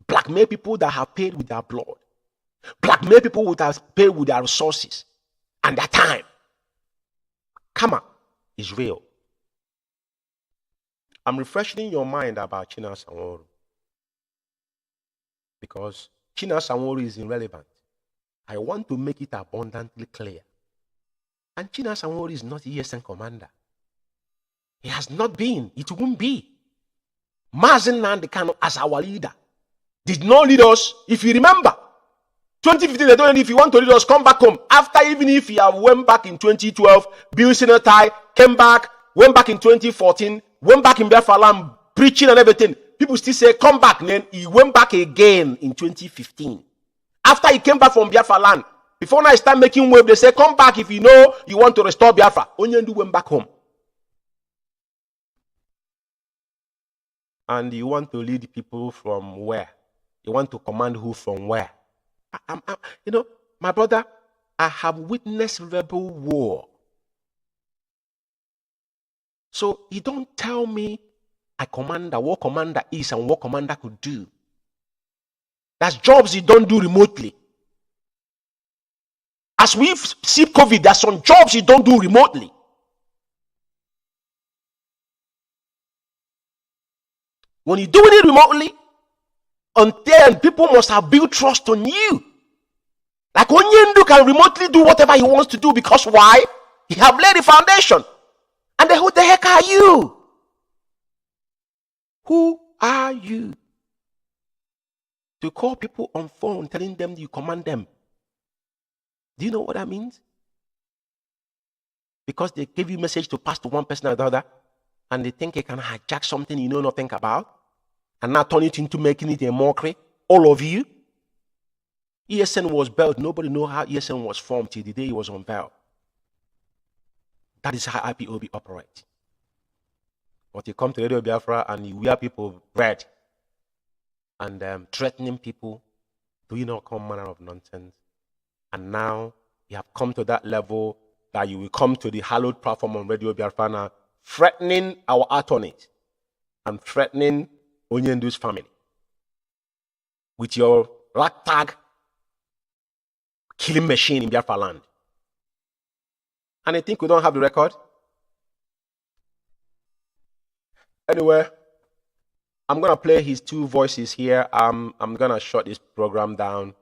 [SPEAKER 4] Blackmail people that have paid with their blood. Blackmail people that have paid with their resources and their time. Karma is real. I'm refreshing your mind about China Sanwo-Olu. Because China Sanwo-Olu is irrelevant. I want to make it abundantly clear. And China Sanwo-Olu is not ESN commander. He has not been. It won't be. MAZI Nnamdi Kanu as our leader did not lead us. If you remember, 2015, they told him if you want to lead us, come back home. After, even if he went back in 2012, Bill Sinatai came back, went back in 2014, went back in Biafra land, preaching and everything. People still say, come back. And then he went back again in 2015. After he came back from Biafra land, before now I start making wave, they say, come back if you know you want to restore Biafra. Onyendu went back home. And you want to lead people from where? You want to command who from where? You know, my brother, I have witnessed rebel war. So you don't tell me a commander, what commander is and what commander could do. That's jobs you don't do remotely. As we've seen COVID, there's some jobs you don't do remotely. When you're doing it remotely, until people must have built trust on you. Like Onyendu can remotely do whatever he wants to do because why? He have laid the foundation. And then who the heck are you? Who are you? To call people on phone telling them you command them. Do you know what that means? Because they give you a message to pass to one person or the other, and they think they can hijack something you know nothing about, and now turn it into making it a mockery. All of you. ESN was built. Nobody know how ESN was formed till the day it was unveiled. That is how IPOB operates. But you come to Radio Biafra and you wear people red and threatening people, doing all manner of nonsense. And now you have come to that level that you will come to the hallowed platform on Radio Biafra now, threatening our attorneys and threatening Onyendu's family with your ragtag killing machine in Biafra land. And I think we don't have the record. Anyway, I'm going to play his two voices here. I'm going to shut this program down.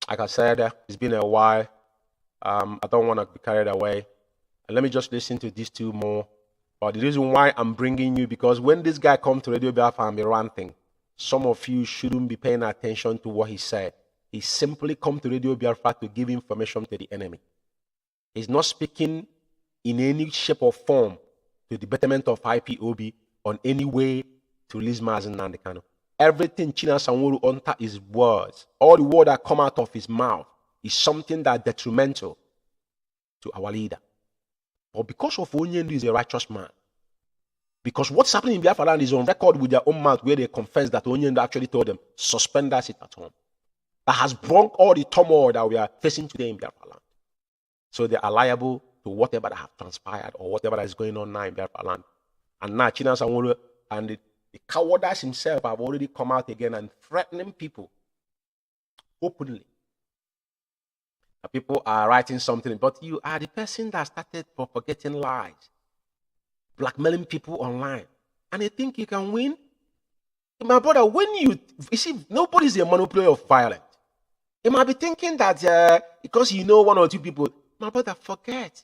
[SPEAKER 4] Like I said, it's been a while. I don't want to be carried away. And let me just listen to these two more. But the reason why I'm bringing you, because when this guy comes to Radio Biafra and be ranting, some of you shouldn't be paying attention to what he said. He simply come to Radio Biafra to give information to the enemy. He's not speaking in any shape or form to the betterment of IPOB on any way to release MAZI Nnamdi Kanu. Everything China Sanwo-Olu utter is words. All the words that come out of his mouth is something that is detrimental to our leader. But because of Onyendu is a righteous man, because what's happening in Biafra land is on record with their own mouth where they confess that Onyendu actually told them, suspend that seat at home. That has brought all the turmoil that we are facing today in Biafra land. So they are liable to whatever that has transpired or whatever that is going on now in Biafra land. And now China Sanwo-Olu and the cowardice himself have already come out again and threatening people openly. People are writing something, but you are the person that started propagating lies, blackmailing people online, and you think you can win? My brother, when you see, nobody's a monopoly of violence. You might be thinking that because you know one or two people, my brother, forget.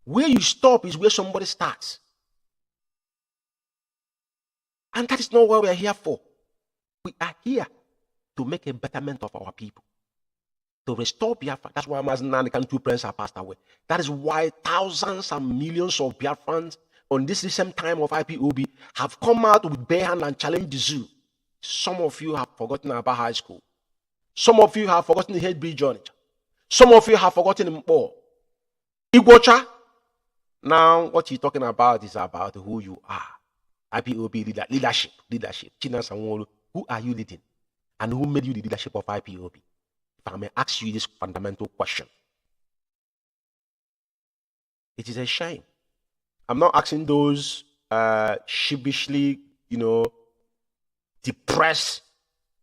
[SPEAKER 4] Where you stop is where somebody starts. And that is not what we are here for. We are here to make a betterment of our people, to restore Biafra. That's why Mazi two parents are passed away. That is why thousands and millions of Biafrans on this recent time of IPOB have come out with bare hand and challenged the zoo. Some of you have forgotten about high school. Some of you have forgotten the head bridge on it. Some of you have forgotten Mpo. Igbocha. Now, what you're talking about is about who you are. IPOB leadership. China Sanwo-Olu, who are you leading? And who made you the leadership of IPOB? If I may ask you this fundamental question. It is a shame. I'm not asking those sheepishly, depressed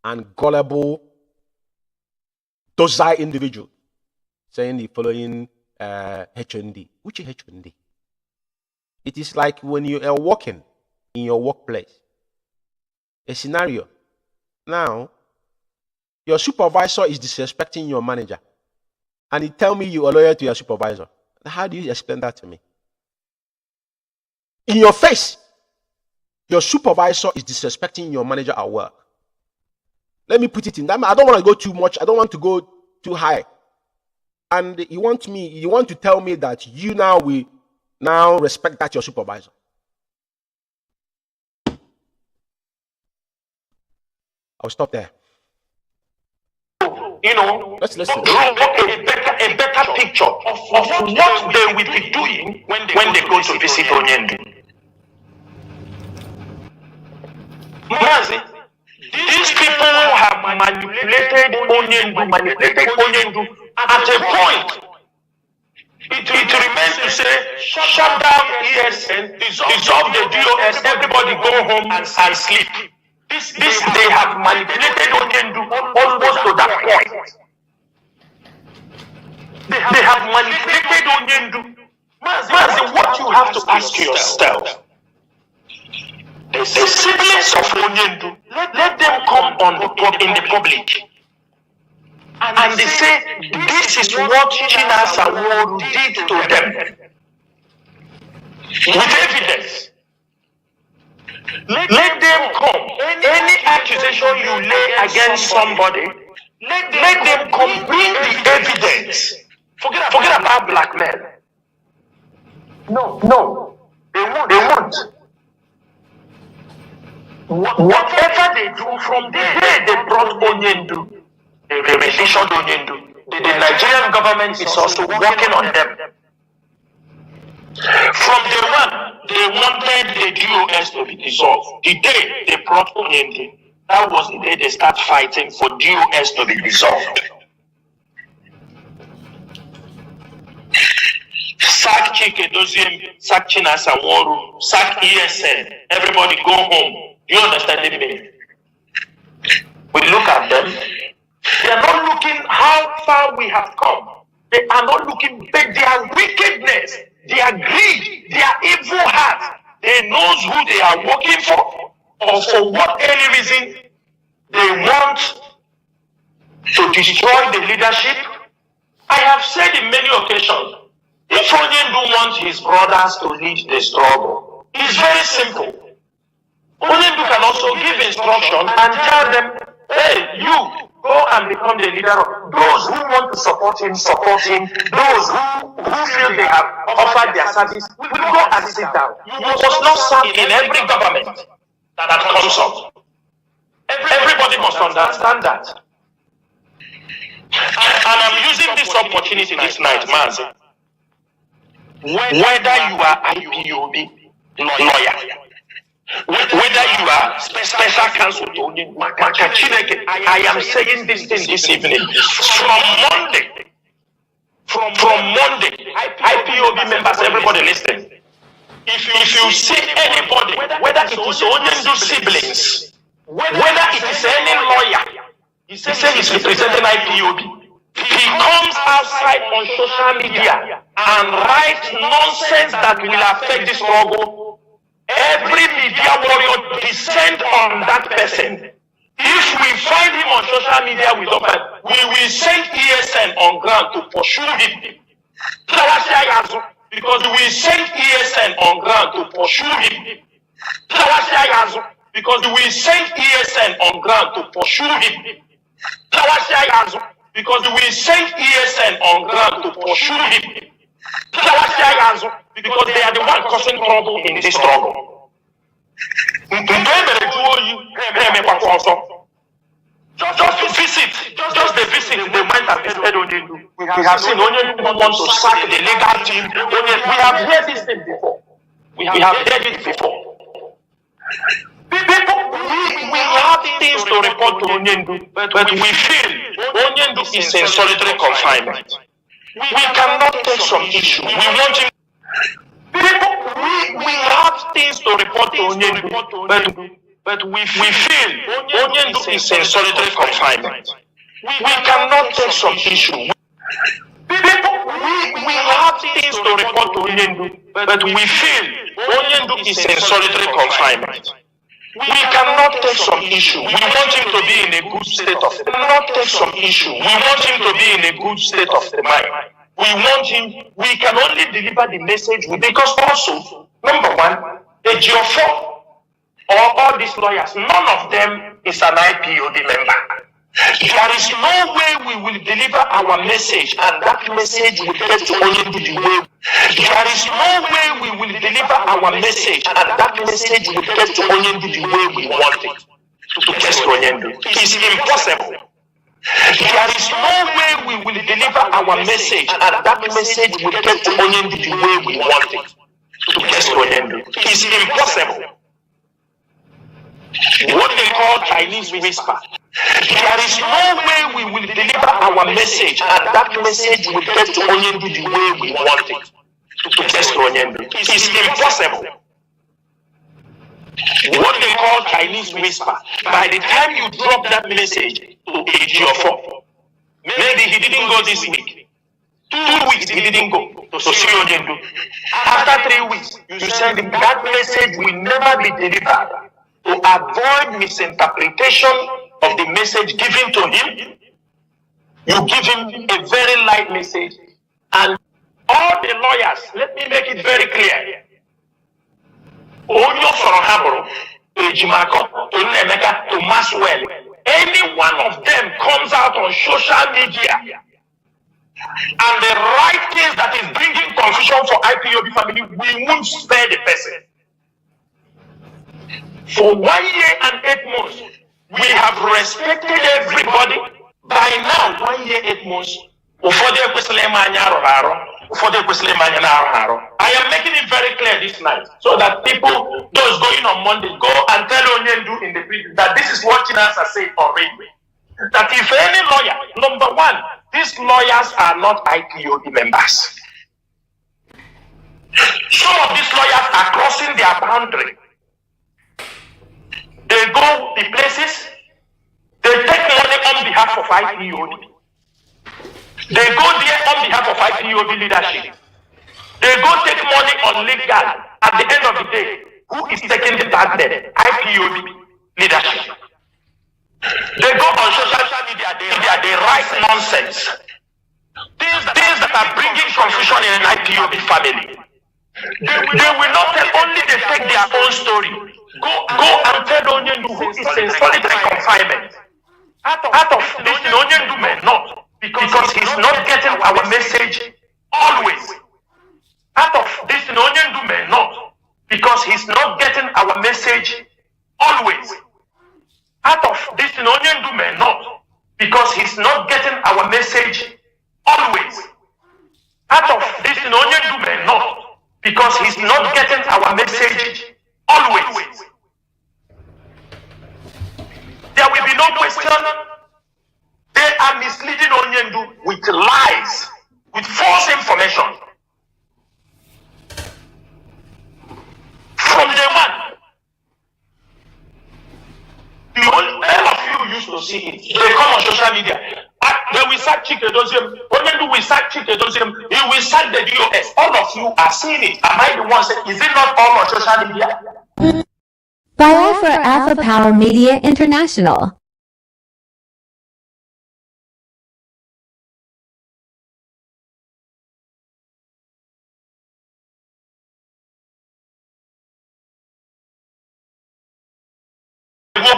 [SPEAKER 4] and gullible, docile individual saying the following HND. Which is HND? It is like when you are working in your workplace. A scenario. Now, your supervisor is disrespecting your manager. And he tell me you are loyal to your supervisor. How do you explain that to me? In your face, your supervisor is disrespecting your manager at work. Let me put it in that. I don't want to go too much. I don't want to go too high. And you want to tell me that you will now respect that your supervisor. I'll stop there. Let's listen.
[SPEAKER 6] A better picture of what they will be doing when they go to visit Onyendu. Mazi, these people have manipulated Onyendu at a point. It remains to say, shut down ESN, dissolve the DOS, everybody go home and sleep. They have manipulated Onyendu almost to that point. They have manipulated Onyendu. Mazi, what you have to ask yourself, the siblings of Onyendu, let them come in the public. And they say, this is what China Sanwo-Olu did to them. With evidence. Let them come. Any accusation you lay against somebody, let them come, bring the evidence. Forget about blackmail. No. They won't. Whatever they do from the day they brought Onyendu, the revelation Onyendu, the Nigerian government is also working on them. From day one, they wanted the DOS to be dissolved. The day they brought Onyendu, that was the day they start fighting for DOS to be dissolved. Sack Chike, sack China Sanwo-Olu, sack ESN, everybody go home. You understand me? We look at them, they are not looking how far we have come. They are not looking, but their wickedness, their greed, their evil heart, they knows who they are working for, or for what any reason they want to destroy the leadership. I have said in many occasions, if Onyendu wants his brothers to lead the struggle, it's very simple. Onyendu can also give instruction and tell them, hey, you go and become the leader of those who want to support him, those who feel they have offered their service, will go and sit down. You must not serve in every government that comes up. Everybody must understand that. And I'm using this opportunity this night, Mazi. Whether you are IPOB lawyer, whether you are special counsel to I am saying this thing this evening. From Monday, IPOB members, everybody listen. If you see anybody, whether it is Onyendu siblings, whether it is any lawyer, he says he's representing IPOB. He comes outside on social media and writes nonsense that will affect the struggle. Every media warrior descend on that person. If we find him on social media with us, we will send ESN on ground to pursue him. Because we will send ESN on ground to pursue him. because we sent ESN on ground to pursue him. Because we sent ESN on ground to pursue him. Because they are the one causing trouble in this struggle. Just to visit, just the visit, they went and visited Onyendu. We have seen Onyendu want to sack the legal team. We have heard this thing before. We have heard it before. People, we have things to report to Onyendu, but we feel Onyendu is in solitary confinement. We cannot take some issue. We want him. People, we have things to report to Onyendu, but we feel Onyendu is in solitary confinement. We cannot take some issue. People, we have things to report to Onyendu, but we feel Onyendu is in solitary confinement. We cannot take some issue. We want him to be in a good state of the mind. We cannot take some issue. We want him to be in a good state of the mind. We want him, we can only deliver the message because also, number one, the GO4 or all these lawyers, none of them is an IPOB member. There is no way we will deliver our message and that message will get to Onyendu the way. There is no way we will deliver our message and that message will get to Onyendu the way we want it to get to Onyendu. It is impossible. There is no way we will deliver our message and that message will get to Onyendu the way we want it to get to Onyendu. It is impossible. What they call Chinese whisper. There is no way we will deliver our message and that message will get to Onyendu the way we want it to get to Onyendu. It is impossible. What they call Chinese whisper. By the time you drop that message to AGO4, maybe he didn't go this week. 2 weeks he didn't go to see Onyendu. After 3 weeks, you send him that message will never be delivered. To avoid misinterpretation of the message given to him, you give him a very light message. And all the lawyers, let me make it very clear. Onyo from Habro, to Ejimako, to Nemeka, to Maswell, any one of them comes out on social media and the right case that is bringing confusion for IPOB family, we won't spare the person. For 1 year and 8 months, we have respected everybody. By now, 1 year, 8 months, I am making it very clear this night so that people, those going on Monday, go and tell Onyendu in the prison that this is what Chinasa said already. That if any lawyer, number one, these lawyers are not IPOB members. Some of these lawyers are crossing their boundary. They go the places, they take money on behalf of IPOB. They go there on behalf of IPOB leadership. They go take money on legal. At the end of the day, who is taking the bad debt? IPOB leadership. They go on social media, they write nonsense. Things that are bringing confusion in an IPOB family. They will not tell, only they take their own story. Go and tell Onyendu who is in solitary confinement. Out of this, Onyendu may not, because he's not getting our message always. Out of this, Onyendu may not, because he's not getting our message always. Out of this, Onyendu may not, because he's not getting our message always. Out of this, Onyendu may not, because he's not getting our message always. There will be no question. They are misleading Onyendu with lies, with false information. From day one, all of you used to see it. They come on social media. They will sack Chikedozium. Onyendu will sack Chikedozium. He will sack the DOS. All of you are seeing it. Am I the one saying, is it not all on social media?
[SPEAKER 5] Biafra Alpha Power Media International.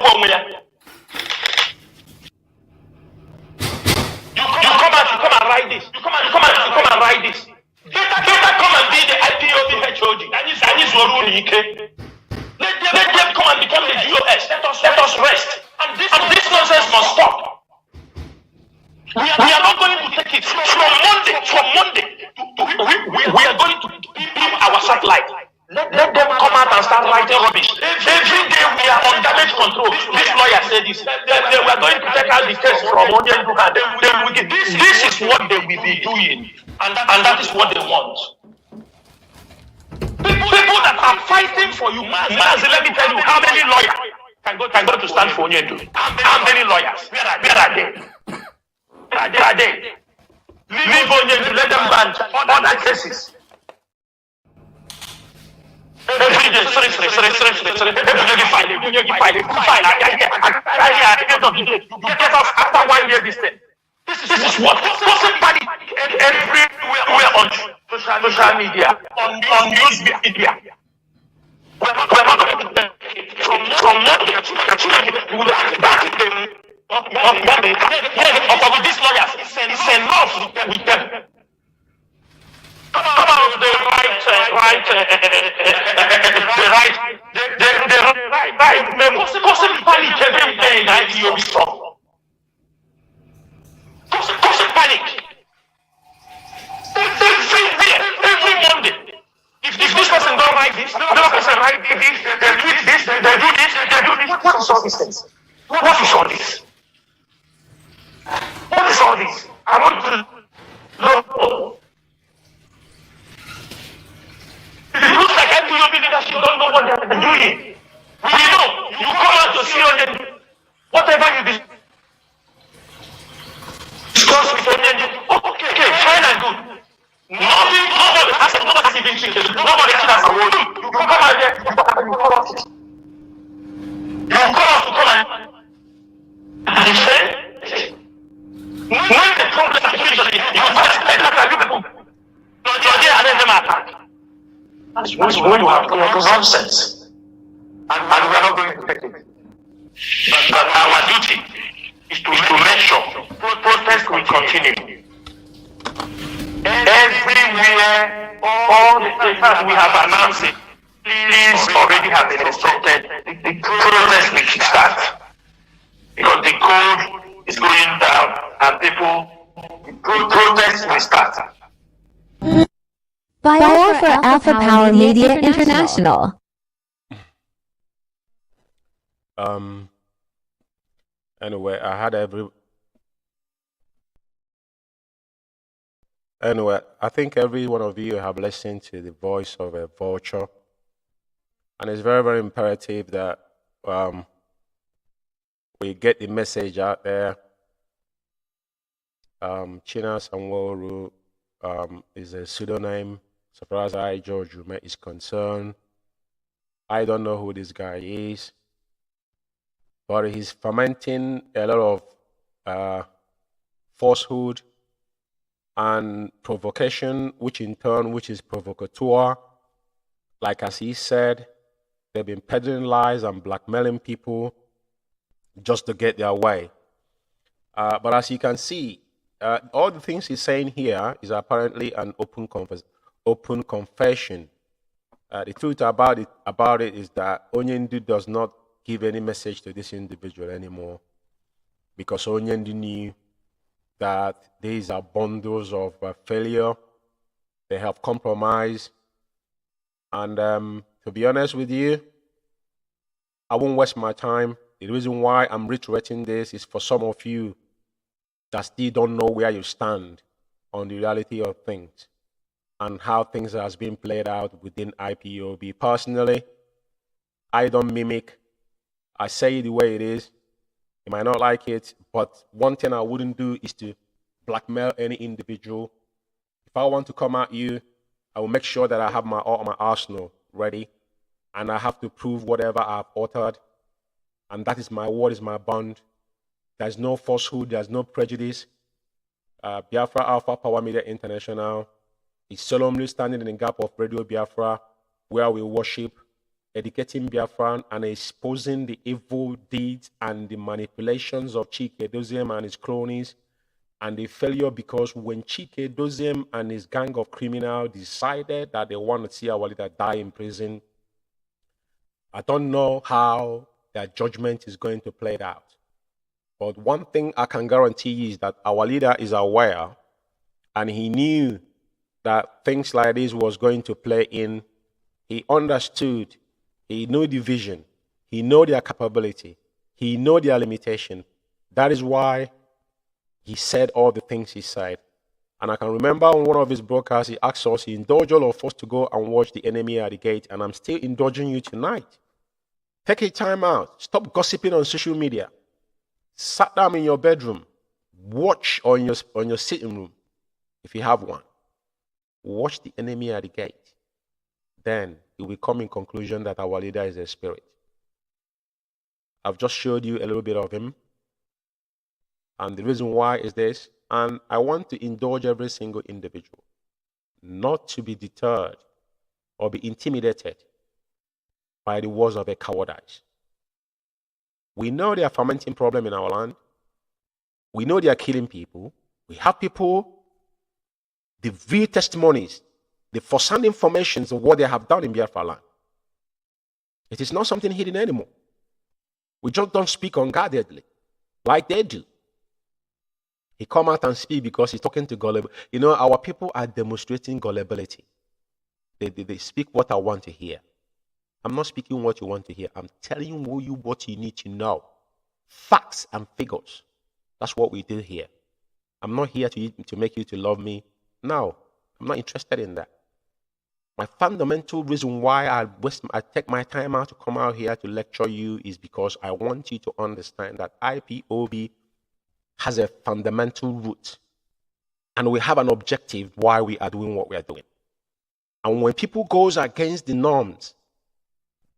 [SPEAKER 6] come and write this. You come and write this. Better come and be the IPOB HOD. Let them come and become the GOS. Let us rest. And this nonsense must stop. We are not going to take it from Monday. We are going to beam our satellite. Let them come out and start writing rubbish. Every day we are on damage control. This lawyer said this. They were going to take out the case from Onyendu and this is what they will be doing. And that is what they want. People that are fighting for you, MAZI, let me tell you, how many lawyers can go to stand for Onyendu? How many lawyers? Where are they? Where are they? Leave Onyendu, let them ban other cases. Every day, sorry. Every day, file. You get us after 1 year this thing. This is what causing panic everywhere on social media, on news media. We're not going to from Monday to these lawyers. It's enough with them. Come on, the right memo. Causing panic every day in IPOB strong. Causing panic. Every Monday. If this person don't write this, another person write this, they tweet this, they do this, they do this. What is all these things? What is all this? What is all this? I want to know. It looks like IPOB leadership don't know what they're doing. We know. You come out to see Onyendu. Whatever you discuss with Onyendu. Okay, fine and good. Nobody has even changed. Nobody has a role. You come out there, you come out to come and defend. When the problem is finished, you must let you people. You're there and let them attack. That's when you have nonsense. And we are not going to take it. But our duty is to make sure protest will continue. Everywhere, all the places we have announced it, please already have been instructed. The protest will start. Because the code is going down and the protest will start.
[SPEAKER 5] Biafra Alpha Power Media International.
[SPEAKER 4] Anyway, I think every one of you have listened to the voice of a vulture, and it's very, very imperative that we get the message out there. China Sanworu is a pseudonym, so far as I, George UMEH, is concerned. I don't know who this guy is, but he's fermenting a lot of falsehood and provocation, which is provocateur. Like as he said, they've been peddling lies and blackmailing people just to get their way. But as you can see, all the things he's saying here is apparently an open confession. The truth about it is that Onyendu does not give any message to this individual anymore, because Onyendu knew that these are bundles of failure. They have compromised. And to be honest with you, I won't waste my time. The reason why I'm reiterating this is for some of you that still don't know where you stand on the reality of things and how things has been played out within IPOB. Personally, I don't mimic. I say it the way it is. You might not like it, but one thing I wouldn't do is to blackmail any individual. If I want to come at you, I will make sure that I have my arsenal ready, and I have to prove whatever I've uttered, and that is my word, is my bond. There's no falsehood, there's no prejudice. Biafra Alpha Power Media International is solemnly standing in the gap of Radio Biafra, where we worship educating Biafran and exposing the evil deeds and the manipulations of Chike Doziem and his cronies, and the failure because when Chike Doziem and his gang of criminals decided that they want to see our leader die in prison, I don't know how their judgment is going to play out. But one thing I can guarantee is that our leader is aware, and he knew that things like this was going to play in. He understood, he knew the vision, he knew their capability, he knew their limitation. That is why he said all the things he said. And I can remember on one of his broadcasts, he asked us, he indulged all of us to go and watch The Enemy at the Gate, and I'm still indulging you tonight. Take a time out. Stop gossiping on social media. Sit down in your bedroom. Watch on your sitting room, if you have one. Watch The Enemy at the Gate. Then you will come in conclusion that our leader is a spirit. I've just showed you a little bit of him. And the reason why is this. And I want to indulge every single individual not to be deterred or be intimidated by the words of a cowardice. We know there are fermenting problem in our land. We know they are killing people. We have people, the real testimonies, the first-hand informations of what they have done in Biafra land. It is not something hidden anymore. We just don't speak unguardedly like they do. He come out and speak because he's talking to gullible. You know, our people are demonstrating gullibility. They speak what I want to hear. I'm not speaking what you want to hear. I'm telling you what you need to know. Facts and figures. That's what we do here. I'm not here to make you to love me. No, I'm not interested in that. My fundamental reason why I take my time out to come out here to lecture you is because I want you to understand that IPOB has a fundamental root. And we have an objective why we are doing what we are doing. And when people goes against the norms,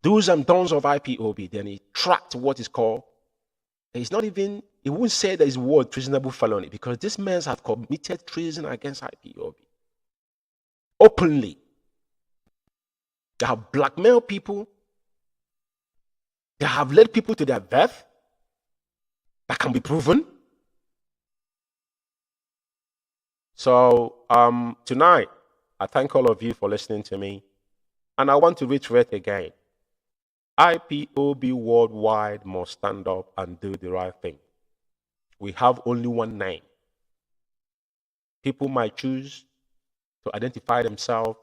[SPEAKER 4] do's and don'ts of IPOB, then he tracked what is called, it's not even, he won't say there is a word treasonable felony, because these men have committed treason against IPOB. Openly. They have blackmailed people. They have led people to their death. That can be proven. So tonight, I thank all of you for listening to me. And I want to reiterate again. IPOB worldwide must stand up and do the right thing. We have only one name. People might choose to identify themselves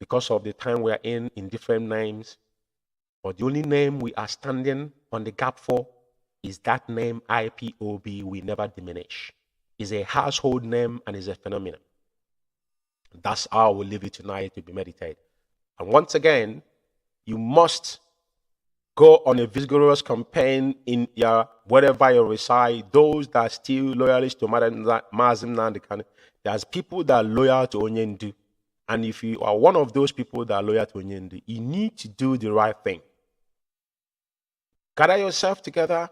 [SPEAKER 4] because of the time we are in different names. But the only name we are standing on the gap for is that name IPOB will never diminish. It's a household name and is a phenomenon. That's how I will leave it tonight to be meditated. And once again, you must go on a vigorous campaign in your wherever you reside. Those that are still loyalists to MAZI, there's people that are loyal to Onyendu. And if you are one of those people that are loyal to Onyendu, you need to do the right thing. Gather yourself together,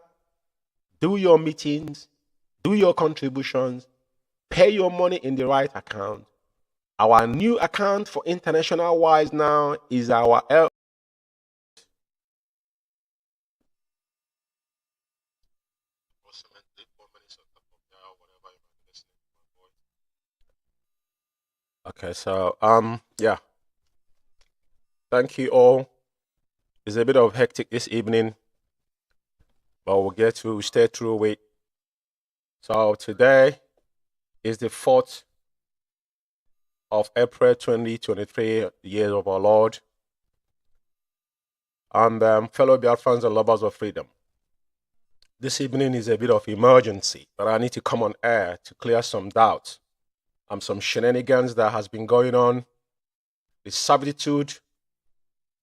[SPEAKER 4] do your meetings, do your contributions, pay your money in the right account. Our new account for international wise now is our Okay, so yeah. Thank you all. It's a bit of hectic this evening, but we'll stay through it. So today is the 4th of April 2023, the year of our Lord. And fellow Biafrans and lovers of freedom. This evening is a bit of emergency, but I need to come on air to clear some doubts and some shenanigans that has been going on. The servitude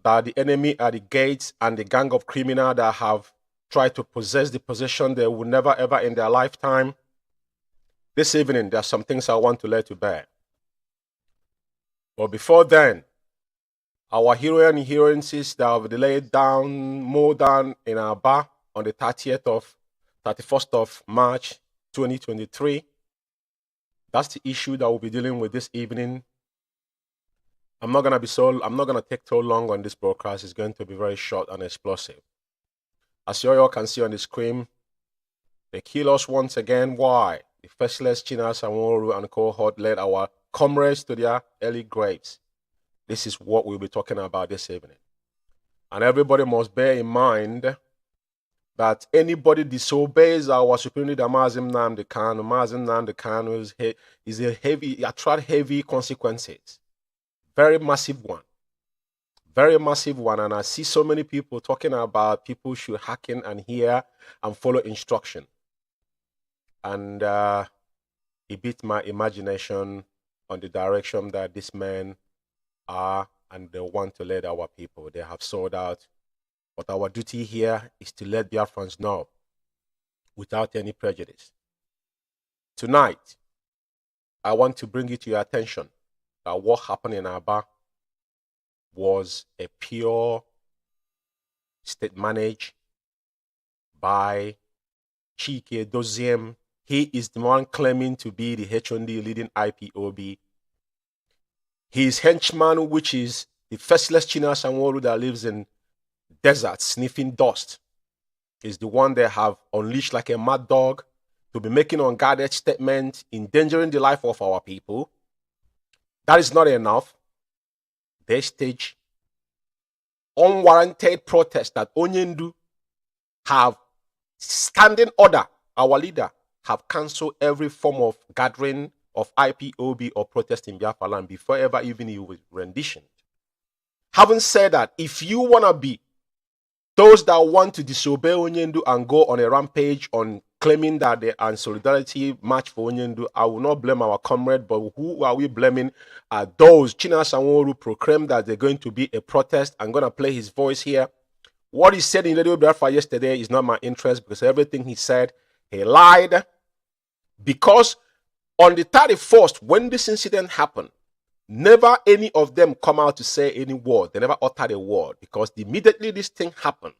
[SPEAKER 4] that the enemy at the gates and the gang of criminals that have tried to possess the possession they will never ever in their lifetime. This evening, there are some things I want to lay to bear. But before then, our hero and heroines that have laid down more than in our bar on the 31st of March 2023. That's the issue that we'll be dealing with this evening. I'm not going to take so long on this broadcast. It's going to be very short and explosive. As you all can see on the screen, they kill us once again. Why? The faceless Chinas Anworu and cohort led our comrades to their early graves. This is what we'll be talking about this evening. And everybody must bear in mind that anybody disobeys our supreme leader MAZI Nnamdi Kanu is a heavy, attract heavy consequences. Very massive one. Very massive one. And I see so many people talking about people should hack in and hear and follow instruction. And it beat my imagination on the direction that these men are and they want to lead our people. They have sold out. But our duty here is to let Biafrans know without any prejudice. Tonight, I want to bring it to your attention that what happened in Aba was a pure state managed by Chike Doziem. He is the one claiming to be the HND leading IPOB. His henchman, which is the faceless Chinas Anworu that lives in desert sniffing dust, is the one they have unleashed like a mad dog to be making unguarded statements, endangering the life of our people. That is not enough. They stage unwarranted protest that Onyendu have standing order. Our leader have cancelled every form of gathering of IPOB or protest in Biafra land before ever even he was renditioned. Having said that, if you want to be those that want to disobey Onyendu and go on a rampage on claiming that they are in solidarity march for Onyendu, I will not blame our comrade, but who are we blaming? Are those Chinas Anworu proclaimed that they're going to be a protest. I'm going to play his voice here. What he said in Radio Biafra yesterday is not my interest because everything he said, he lied. Because on the 31st, when this incident happened, never any of them come out to say any word. They never uttered a word because immediately this thing happened,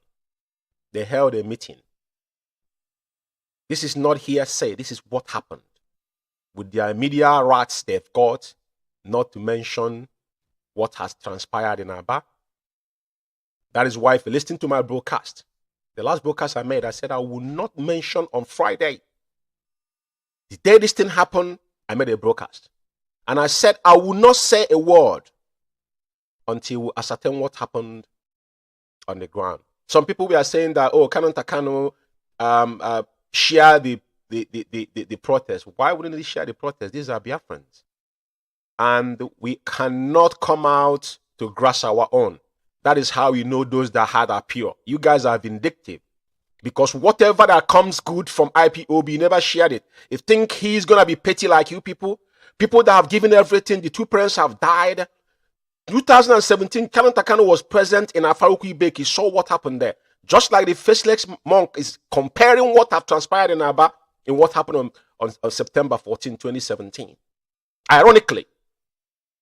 [SPEAKER 4] they held a meeting. This is not hearsay. This is what happened. With their media rights they've got, not to mention what has transpired in Aba. That is why if you listen to my broadcast, the last broadcast I made, I said I will not mention on Friday. The day this thing happened, I made a broadcast. And I said I will not say a word until we ascertain what happened on the ground. Some people were saying that, oh, Canon Takano share the protest. Why wouldn't they share the protest? These are Biafrans. And we cannot come out to grass our own. That is how we know those that had are pure. You guys are vindictive. Because whatever that comes good from IPOB, you never shared it. You think he's going to be petty like you people? People that have given everything, the two parents have died. 2017, Canon Takano was present in Afaruku Ibek. He saw what happened there. Just like the faceless monk is comparing what have transpired in Aba and what happened on September 14, 2017. Ironically.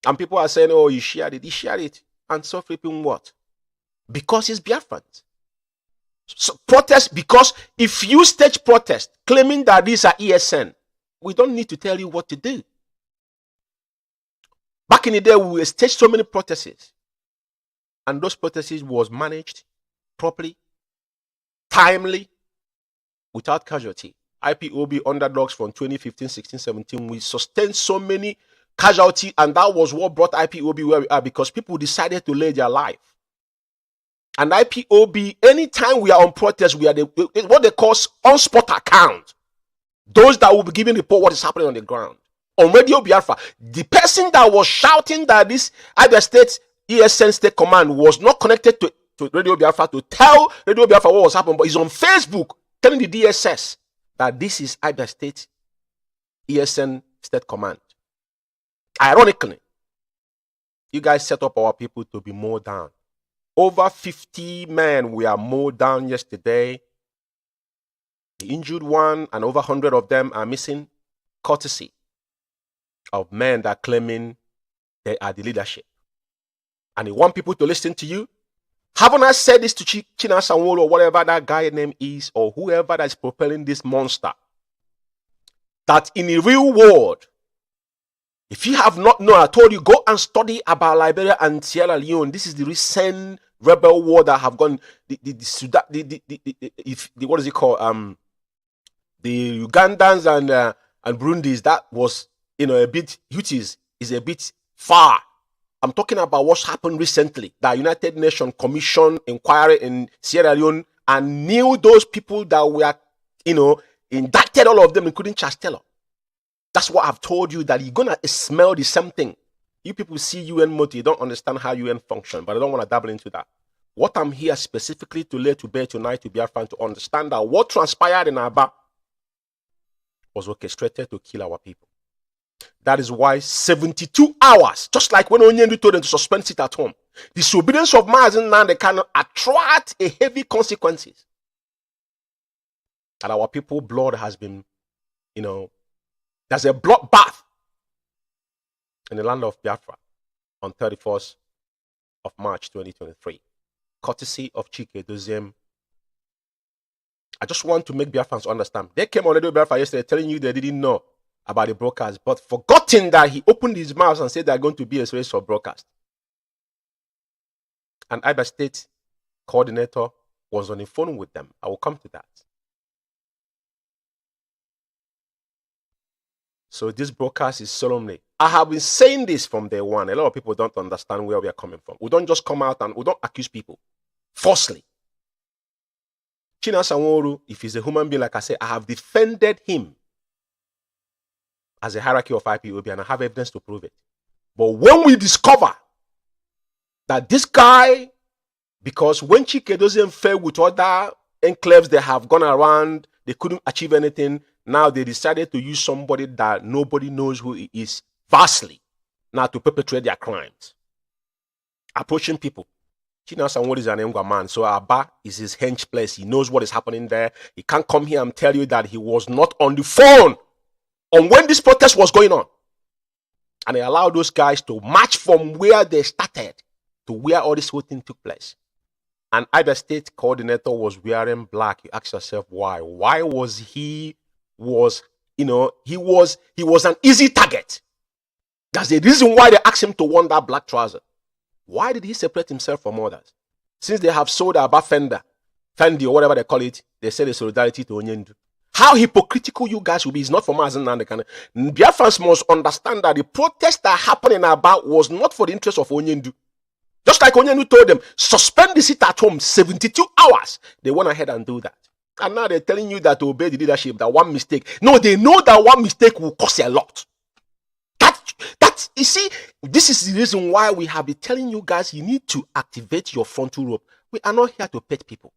[SPEAKER 4] And people are saying, oh, you shared it. He shared it. And so flipping what? Because it's Biafrans. So protest, because if you stage protest claiming that these are ESN, we don't need to tell you what to do. Back in the day, we staged so many protests. And those protests was managed properly, timely, without casualty. IPOB underdogs from 2015, 16, 17, we sustained so many casualty, and that was what brought IPOB where we are, because people decided to lay their life. And IPOB, anytime we are on protest, we are what they call on-spot account. Those that will be giving report what is happening on the ground. On Radio Biafra, the person that was shouting that this Abia State ESN State Command was not connected to Radio Biafra to tell Radio Biafra what was happening, but he's on Facebook telling the DSS that this is Abia State ESN State Command. Ironically, you guys set up our people to be mowed down. Over 50 men were mowed down yesterday. The injured one and over 100 of them are missing, courtesy of men that are claiming they are the leadership. And they want people to listen to you. Haven't I said this to Chinas Anworu or whatever that guy name is, or whoever that is propelling this monster? That in the real world, If you have not known, I told you, go and study about Liberia and Sierra Leone. This is the recent rebel war that have gone. Sudan, what is it called? The Ugandans and Burundis. That was, a bit. Houthis is a bit far. I'm talking about what's happened recently. The United Nations Commission inquiry in Sierra Leone and knew those people that were, indicted, all of them, including Charles Taylor. That's what I've told you, that you're going to smell the same thing. You people see UN motto, you don't understand how UN function, but I don't want to dabble into that. What I'm here specifically to lay to bear tonight to Biafran to understand that what transpired in Aba was orchestrated to kill our people. That is why 72 hours, just like when Onyendu told them to suspend sit at home, disobedience of MAZI now they can attract a heavy consequences. And our people blood has been, there's a bloodbath in the land of Biafra on 31st of March 2023, courtesy of Chike Doziem. I just want to make Biafrans understand. They came on Radio Biafra yesterday telling you they didn't know about the broadcast, but forgotten that he opened his mouth and said they're going to be a series of broadcast. And Iba State coordinator was on the phone with them. I will come to that. So this broadcast is solemnly. I have been saying this from day one. A lot of people don't understand where we are coming from. We don't just come out and we don't accuse people falsely. China Sanworu, if he's a human being, like I said, I have defended him as a hierarchy of IPOB and I have evidence to prove it. But when we discover that this guy, because when Chike doesn't fail with other enclaves they have gone around, they couldn't achieve anything. Now they decided to use somebody that nobody knows who he is vastly now to perpetrate their crimes. Approaching people. China Sanworu is an Engwa man, so Aba is his hench place. He knows what is happening there. He can't come here and tell you that he was not on the phone on when this protest was going on. And he allowed those guys to march from where they started to where all this whole thing took place. And Iba State coordinator was wearing black. You ask yourself why? Why was he an easy target? That's the reason why they asked him to wear that black trouser. Why did he separate himself from others? Since they have sold about Fendi or whatever they call it, they say the solidarity to Onyendu. How hypocritical you guys will be is not for MAZI and the kind. Biafrans must understand that the protest that happened in Aba was not for the interest of Onyendu. Just like Onyendu told them, suspend the sit at home 72 hours. They went ahead and do that. And now they're telling you that to obey the leadership, that one mistake. No, they know that one mistake will cost a lot. You see, this is the reason why we have been telling you guys you need to activate your frontal lobe. We are not here to pet people.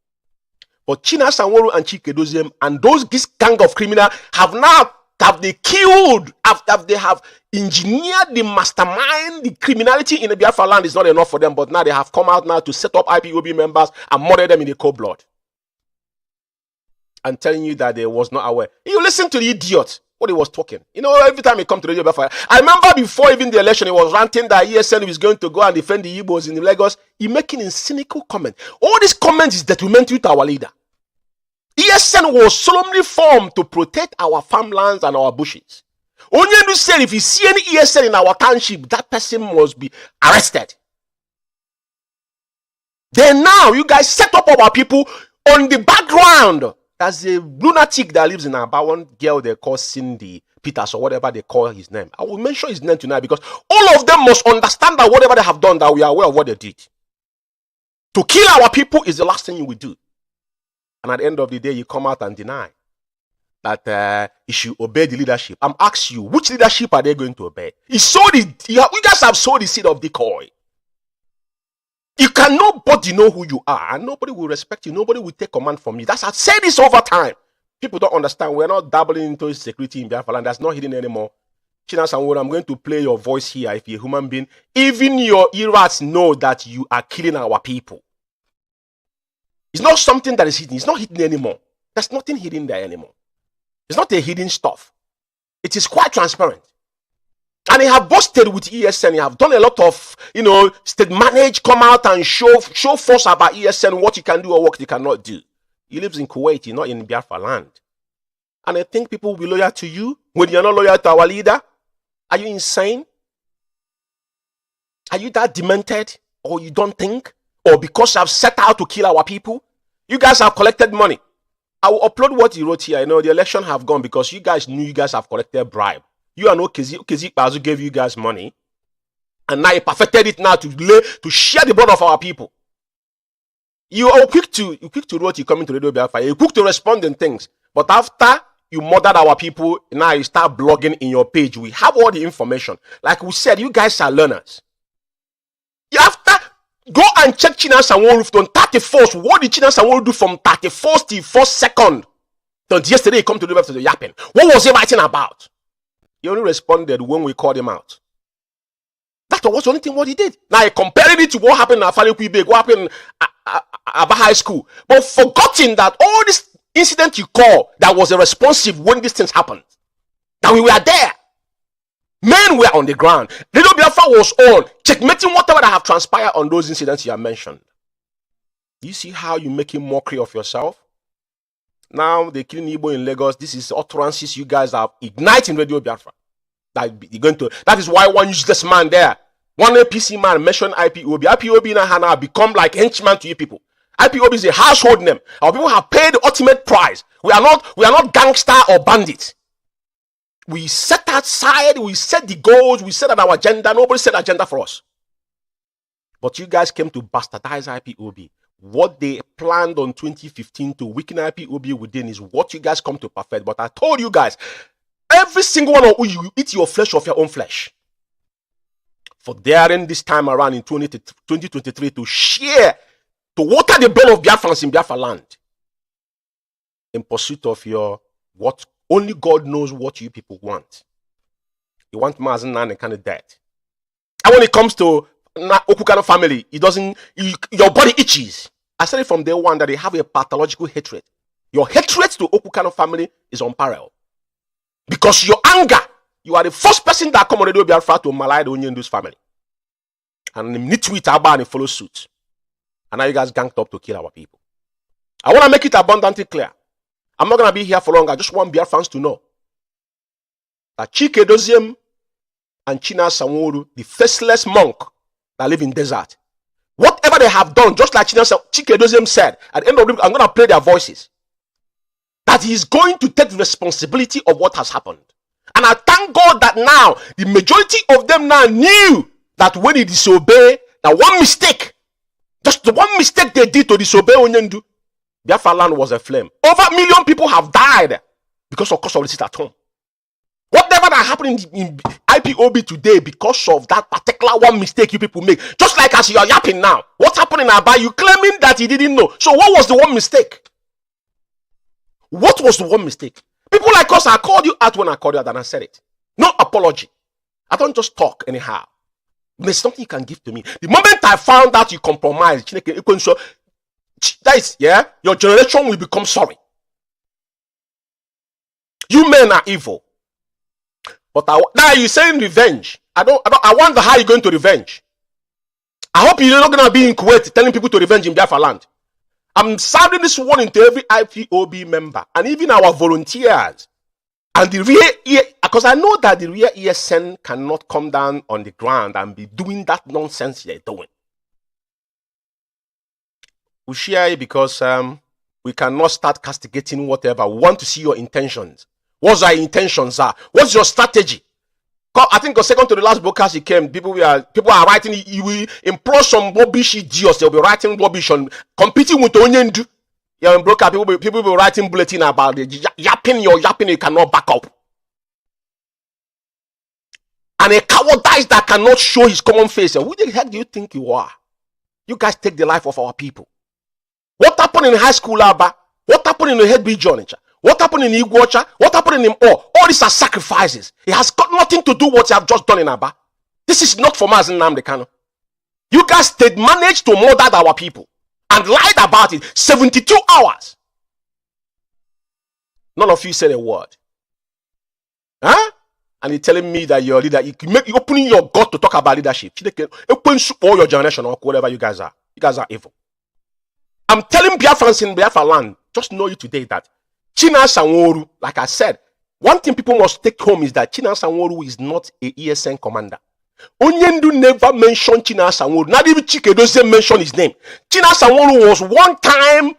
[SPEAKER 4] But China Sanworu and Chike Doziem and this gang of criminals have they killed, after they have engineered the mastermind, the criminality in the Biafra land is not enough for them, but now they have come out now to set up IPOB members and murder them in the cold blood. And telling you that they was not aware. You listen to the idiot, what he was talking. Every time he come to Radio Biafra, I remember before even the election, he was ranting that ESN was going to go and defend the Igbos in Lagos. He making a cynical comment. All these comments is detrimental to our leader. ESN was solemnly formed to protect our farmlands and our bushes. Onyendu said if you see any ESN in our township, that person must be arrested. Then now, you guys set up our people on the background. There's a lunatic that lives in Aba, one girl they call Cindy Peters or whatever they call his name. I will mention his name tonight because all of them must understand that whatever they have done, that we are aware of what they did. To kill our people is the last thing you will do. And at the end of the day, you come out and deny that you should obey the leadership. I'm asking you, which leadership are they going to obey? You guys have sowed the seed of decoy. You can nobody know who you are, and nobody will respect you. Nobody will take command from you. I've said this over time. People don't understand. We're not dabbling into security in Biafra land. That's not hidden anymore. China Sanworu, I'm going to play your voice here. If you're a human being, even your ears know that you are killing our people. It's not something that is hidden. It's not hidden anymore. There's nothing hidden there anymore. It's not a hidden stuff. It is quite transparent. And he have busted with ESN. He have done a lot of, state manage, come out and show force about ESN, what you can do or what you cannot do. He lives in Kuwait, not in Biafra land. And I think people will be loyal to you when you're not loyal to our leader. Are you insane? Are you that demented? Or you don't think? Or because I've set out to kill our people? You guys have collected money. I will upload what you wrote here. I know the election have gone because you guys knew you guys have collected bribe. You and Okezi Bazu gave you guys money. And now you perfected it now to share the blood of our people. You are quick to write, you come into Radio Biafra. You're quick to respond in things. But after you murdered our people, now you start blogging in your page. We have all the information. Like we said, you guys are learners. You have to go and check China Sanwo on 31st. What did China Sanwo do from 31st to 1st second? Then yesterday he come to the yapping. What was he writing about? He only responded when we called him out. That was the only thing what he did. Now he comparing it to what happened at Falekwibe, what happened at Aba High School, but forgetting that all this incident you call that was responsive when these things happened. That we were there. Men were on the ground. Radio Biafra was on, checkmating whatever that have transpired on those incidents you have mentioned. You see how you making mockery of yourself? Now they killing Igbo in Lagos. This is utterances you guys are igniting Radio Biafra. That is why one useless man there, one APC man mentioned IPOB. IPOB now become like henchman to you people. IPOB is a household name. Our people have paid the ultimate price. We are not gangster or bandits. We set outside, we set the goals, we set our agenda. Nobody set agenda for us. But you guys came to bastardize IPOB. What they planned on 2015 to weaken IPOB within is what you guys come to perfect. But I told you guys, every single one of you eat your flesh of your own flesh. For daring this time around in 2023 to share, to water the blood of Biafrans in Biafra land. In pursuit of your, what only God knows what you people want. You want MAZI and kind of death. And when it comes to Okukano family, your body itches. I said it from day one that they have a pathological hatred. Your hatred to Okukano family is unparalleled. Because your anger, you are the first person that come on Radio Biafra to malign the Onyendu's family. And nitwit Abba and follow suit. And now you guys ganked up to kill our people. I want to make it abundantly clear. I'm not going to be here for long. I just want Biafrans to know that Chike Doziem and China Sanwo, the faceless monk that live in desert, whatever they have done, just like Chike Doziem said, at the end of the day, I'm going to play their voices, that he is going to take the responsibility of what has happened. And I thank God that now, the majority of them now knew that when he disobeyed, that one mistake, just the one mistake they did to disobey Onyendu, Biafra land was a flame. Over 1 million people have died because of course of the sit at home. Whatever that happened in IPOB today because of that particular one mistake you people make. Just like as you are yapping now. What's happening in Aba? You claiming that he didn't know. So what was the one mistake? What was the one mistake? People like us, I called you out when I called you out and I said it. No apology. I don't just talk anyhow. There's something you can give to me. The moment I found out you compromised, that is, yeah, your generation will become sorry. You men are evil. But now you're saying revenge. I wonder how you're going to revenge. I hope you're not going to be in Kuwait telling people to revenge in Biafra land. I'm sounding this warning to every IPOB member and even our volunteers. And the real, because I know that the real ESN cannot come down on the ground and be doing that nonsense they're doing. We share it because we cannot start castigating whatever. We want to see your intentions. What our intentions are. What's your strategy? I think second to the last broadcast he came, people are writing, you will employ some rubbish idiots. They'll be writing rubbish on competing with Onyendu. Yeah, broker, people will be writing bulletin about it. Yapping, you cannot back up. And a cowardice that cannot show his common face. And who the heck do you think you are? You guys take the life of our people. What happened in high school, Abba? What happened in the head bridge, Onitsha? What happened in Iguacha? What happened in all these are sacrifices. It has got nothing to do with what you have just done in Abba. This is not for MAZI Nnamdi Kanu. You guys managed to murder our people and lied about it 72 hours. None of you said a word. Huh? And you're telling me that you're a leader. You're opening your gut to talk about leadership. Open all your generation or whatever you guys are. You guys are evil. I'm telling Biafrans in Biafra land, just know you today that China Sanwo, like I said, One thing people must take home is that Chinasa Nworu is not a ESN commander. Onyendu never mentioned Chinasa Nworu. Not even Chikedozie mentioned his name. Chinasa Nworu was one time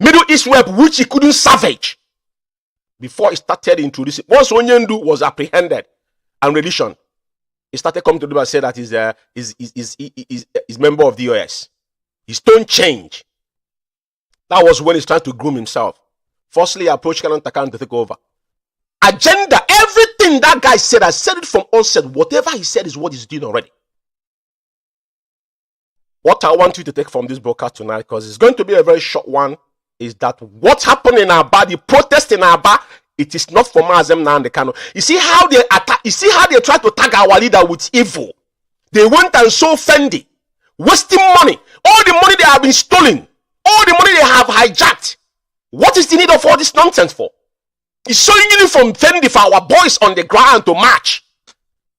[SPEAKER 4] Middle East rep which he couldn't salvage before he started introducing. Once Onyendu was apprehended and rendition, he started coming to them and said that he's member of the OS. His tone changed. That was when he's trying to groom himself. Firstly, he approached Canon Takan to take over. Agenda, everything that guy said, I said it from onset. Whatever he said is what he's doing already. What I want you to take from this broadcast tonight, because it's going to be a very short one, is that what happened in Aba, the protest in Aba, it is not for Mazem now and the Kano. You see how they attack, you see how they try to tag our leader with evil. They went and sold Fendi, wasting money. All the money they have been stolen, all the money they have hijacked. What is the need of all this nonsense for? It's showing uniform Fendi for our boys on the ground to march.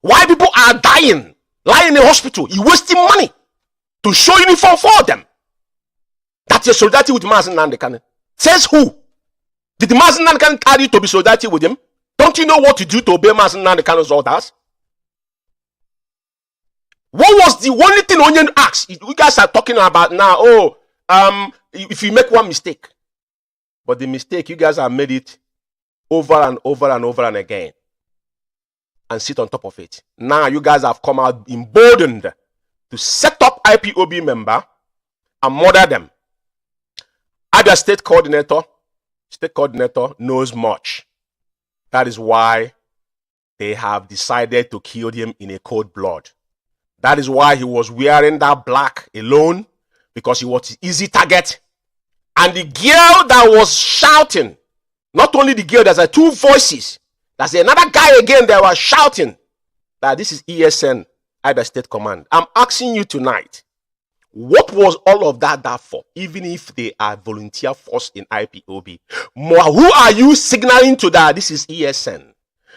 [SPEAKER 4] Why people are dying, lying in the hospital, you wasting money to show uniform for them. That's your solidarity with Mazen Nandekane. Says who? Did Mazen Nandekane tell you to be solidarity with him? Don't you know what to do to obey Mazen Nandekane's orders? What was the only thing Onyen asked? You guys are talking about now, if you make one mistake. But the mistake, you guys have made it over and over and over and again. And sit on top of it. Now you guys have come out emboldened to set up IPOB member and murder them. Other state coordinator knows much. That is why they have decided to kill him in a cold blood. That is why he was wearing that black alone, because he was an easy target. And the girl that was shouting, not only the girl, there's two voices. There's another guy again that was shouting that this is ESN, either state command. I'm asking you tonight, what was all of that for? Even if they are volunteer force in IPOB, who are you signaling to that this is ESN?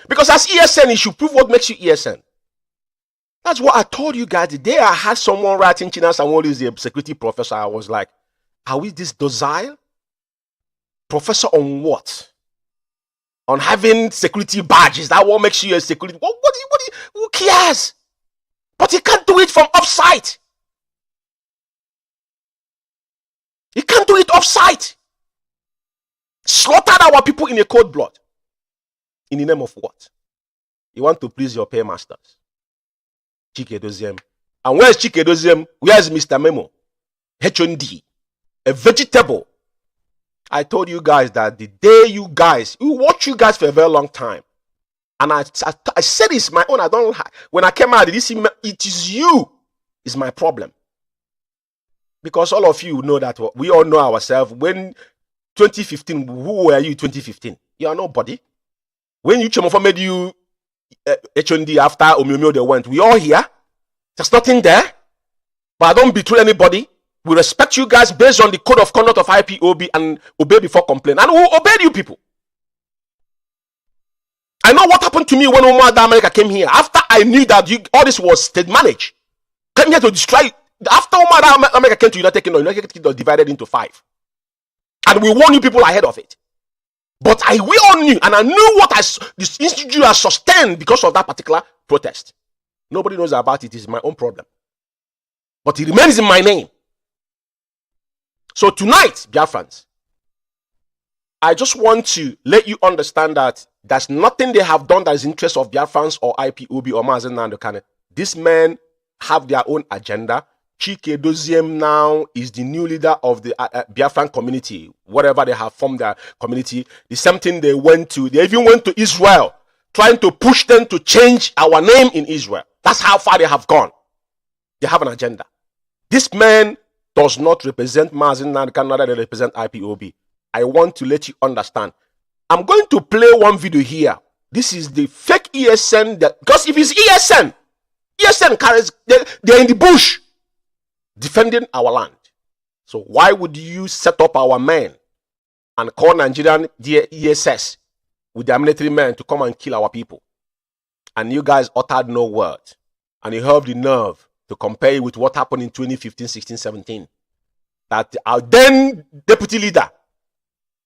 [SPEAKER 4] Because as ESN, you should prove what makes you ESN. That's what I told you guys the day I had someone writing Chinasa Nworu is a security professor. I was like, are we this docile? Professor on what? On having security badges. That what makes you a security? Who cares? But he can't do it from offsite. He can't do it offsite. Slaughtered our people in a cold blood. In the name of what? You want to please your paymasters. Chikedozie. And where's Chikedozie? Where's Mr. Memo? H&D. A vegetable. I told you guys that the day you guys, we watch you guys for a very long time. And I said it's my own. I don't. When I came out, it is you. Is my problem. Because all of you know that we all know ourselves. When 2015, who were you 2015? You are nobody. When you Chomofo made you H&D after Omiyomio they went, we all here. There's nothing there. But I don't betray anybody. We respect you guys based on the code of conduct of IPOB and obey before complaint. And we obeyed you people. I know what happened to me when Omar America came here. After I knew that all this was state managed. Came here to destroy. After Omar America came to United Kingdom was divided into 5. And we warned you people ahead of it. But we all knew, and I knew what this institute has sustained because of that particular protest. Nobody knows about it. It's my own problem. But it remains in my name. So tonight, Biafrans, I just want to let you understand that there's nothing they have done that is in interest of Biafrans or IPOB or Mazen Nandekane. These men have their own agenda. Chikedozie now is the new leader of the Biafran community, whatever they have formed their community. The same thing they even went to Israel, trying to push them to change our name in Israel. That's how far they have gone. They have an agenda. This man does not represent Mazen Nandekane, neither they represent IPOB. I want to let you understand. I'm going to play one video here. This is the fake ESN, because if it's ESN carries, they're in the bush defending our land. So why would you set up our men and call Nigerian ESS with their military men to come and kill our people? And you guys uttered no word. And you have the nerve to compare it with what happened in 2015, 16, 17. That our then deputy leader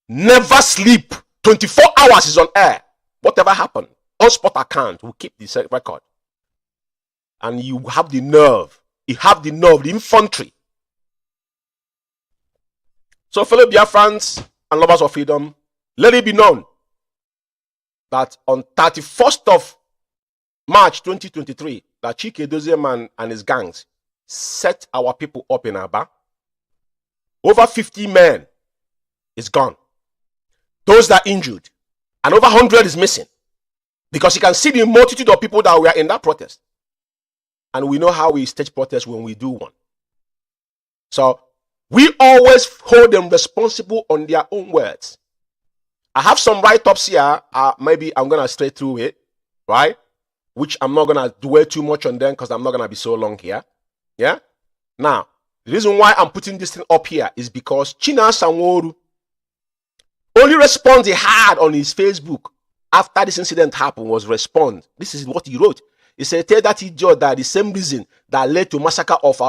[SPEAKER 4] never sleep. 24 hours is on air. Whatever happened, on spot account will keep the record. And you have the nerve, the infantry. So fellow Biafrans and lovers of freedom, let it be known that on 31st of March 2023, that Chike Dozieman and his gangs set our people up in Aba. Over 50 men is gone. Those that are injured, and over 100 is missing. Because you can see the multitude of people that were in that protest. And we know how we stage protests when we do one. So we always hold them responsible on their own words. I have some write-ups here. Maybe I'm going to stray through it, right? Which I'm not going to dwell too much on them because I'm not going to be so long here. Yeah? Now, the reason why I'm putting this thing up here is because China Sanworu only response he had on his Facebook after this incident happened was respond. This is what he wrote. He said, tell that idiot that the same reason that led to massacre of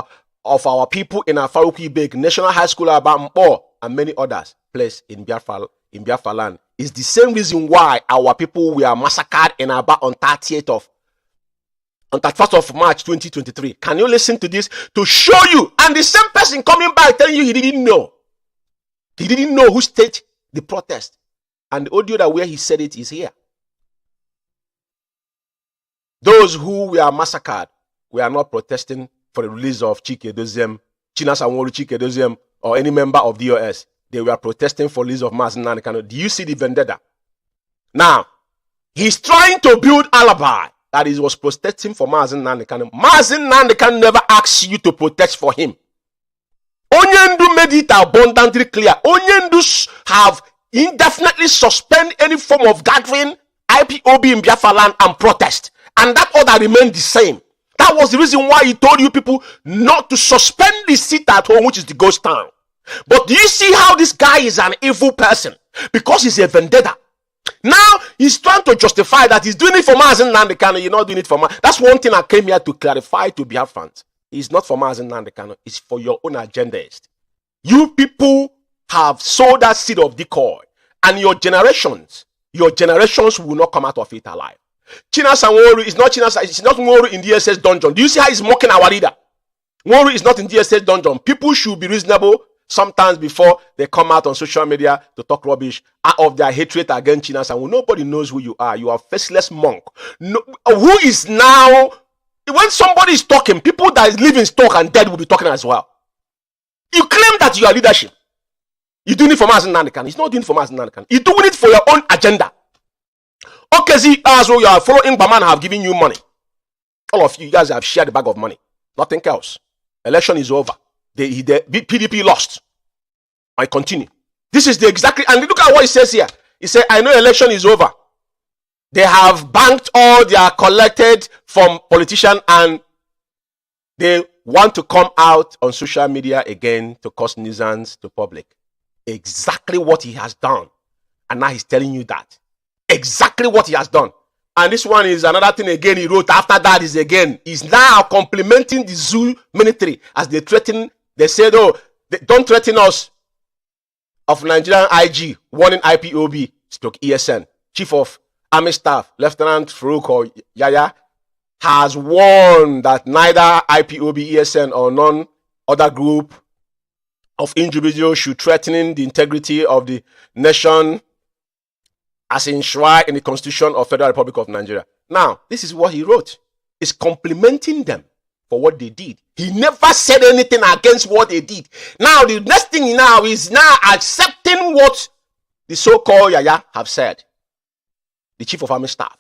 [SPEAKER 4] our people in Afaruki Beg, National High School Abampo, and many others placed in Biafra land is the same reason why our people were massacred in Aba on 31st of March 2023. Can you listen to this to show you? And the same person coming back telling you he didn't know. He didn't know who staged the protest. And the audio that where he said it is here. Those who were massacred were not protesting for the release of Chike Doziem, China Sanworu Chike Doziem, or any member of DOS. They were protesting for release of MAZI Nandekano. Do you see the vendetta? Now, he's trying to build alibi that he was protesting for MAZI Nandekano. MAZI Nandekano never asked you to protest for him. Onyendu made it abundantly clear. Onyendu have indefinitely suspend any form of gathering, IPOB in Biafra land and protest. And that order remained the same. That was the reason why he told you people not to suspend the seat at home, which is the ghost town. But do you see how this guy is an evil person? Because he's a vendetta. Now he's trying to justify that he's doing it for MAZI Nandekano. You're not doing it for MAZI. That's one thing I came here to clarify to Biafrans. It's not for MAZI Nandekano. It's for your own agendas. You people have sowed that seed of decoy, and your generations will not come out of it alive. China Sanworu is not it's not Nworu in DSS dungeon. Do you see how he's mocking our leader? Nworu is not in DSS dungeon. People should be reasonable sometimes before they come out on social media to talk rubbish out of their hatred against China Sanworu. Nobody knows who you are. You are a faceless monk. No, who is now, when somebody is talking, people that is living stock and dead will be talking as well. You claim that you are leadership. You're doing it for MAZI Nandekano. He's not doing it for MAZI Nandekano. You're doing it for your own agenda. Okay, see, as well, you are following Baman have given you money. All of you guys have shared the bag of money. Nothing else. Election is over. The PDP lost. I continue. This is the exactly, and look at what he says here. He said, I know election is over. They have banked all they are collected from politicians and they want to come out on social media again to cause nuisance to public. Exactly what he has done. And now he's telling you that. Exactly what he has done. And this one is another thing again he wrote after that is again. He's now complimenting the zoo military as they threaten. They said, oh, don't threaten us. Of Nigerian IG, warning IPOB, ESN, Chief of Army Staff, Lieutenant Farouk Yaya, has warned that neither IPOB, ESN, or none other group of individuals should threaten the integrity of the nation as enshrined in the Constitution of Federal Republic of Nigeria. Now, this is what he wrote. He's complimenting them for what they did. He never said anything against what they did. Now, the next thing now is now accepting what the so-called Yaya have said. The Chief of Army Staff.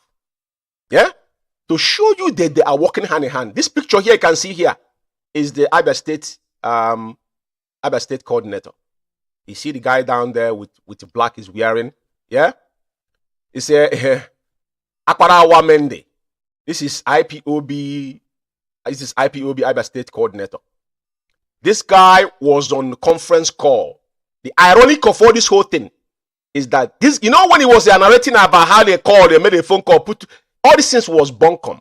[SPEAKER 4] Yeah? To show you that they are working hand in hand. This picture here you can see here is the Abia State coordinator. You see the guy down there with the black is wearing. Yeah? It's a Akparawa Mende. This is IPOB. This is IPOB Abia State coordinator. This guy was on conference call. The ironic of all this whole thing is that this, you know, when he was narrating about how they called, they made a phone call, put all these things was bunkum.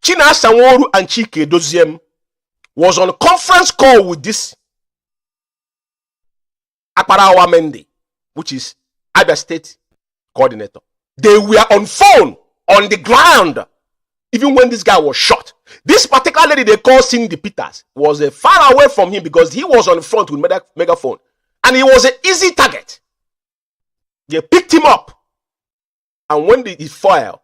[SPEAKER 4] China Sanworu and Chike Doziem was on conference call with this Akparawa Mende, which is Abia State coordinator. They were on phone, on the ground, even when this guy was shot. This particular lady they call Cindy Peters was far away from him because he was on the front with megaphone. And he was an easy target. They picked him up. And when he fell,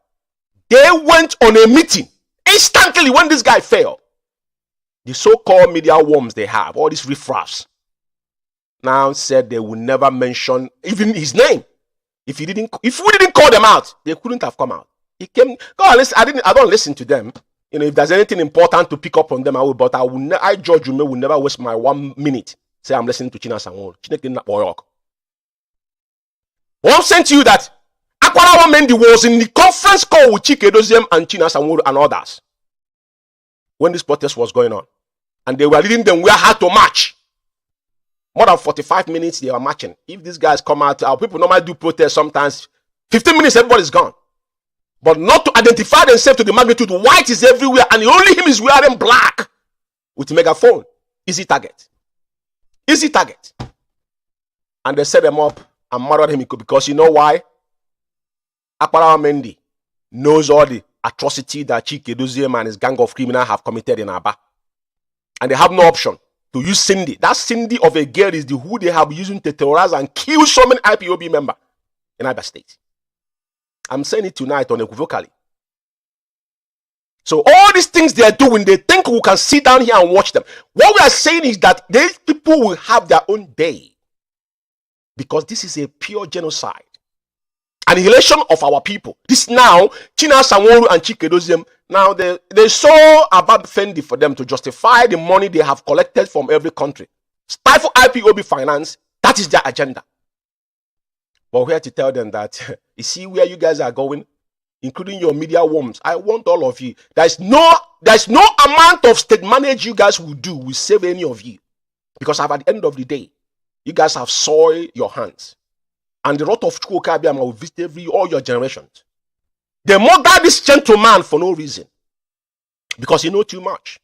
[SPEAKER 4] they went on a meeting. Instantly, when this guy fell, the so-called media worms they have, all these riffraffs, now said they would never mention even his name. If we didn't call them out, they couldn't have come out. He came. God, listen, I don't listen to them. You know, if there's anything important to pick up on them, I will. But I George Ume will never waste my 1 minute. Say I'm listening to China Sanwo. I'm saying to you that Akwarawa Mendy was in the conference call with Chike Doziem and China Sanwo and others when this protest was going on, and they were leading them where how to march. More than 45 minutes they were marching. If these guys come out, our people normally do protest sometimes. 15 minutes, everybody's gone. But not to identify themselves to the magnitude. White is everywhere, and only him is wearing black with megaphone. Easy target. Easy target. And they set them up and murdered him because you know why? Akwarawa Mendy knows all the atrocity that Chike Doziem and his gang of criminals have committed in Aba. And they have no option to use Cindy. That Cindy of a girl is the who they have using to terrorize and kill so many IPOB members in Aba State. I'm saying it tonight unequivocally. So all these things they are doing, they think we can sit down here and watch them. What we are saying is that these people will have their own day. Because this is a pure genocide. Annihilation of our people. This now, China Sanwo and Chike Doziem, now they saw Abab Fendi for them to justify the money they have collected from every country. Stifle IPOB finance, that is their agenda. But we're here to tell them that, you see where you guys are going, including your media worms. I want all of you. There's no amount of state manage you guys will do will save any of you. Because at the end of the day, you guys have soiled your hands. And the wrath of Chukwukabiama will visit all your generations. They murdered this gentleman for no reason. Because he knows too much.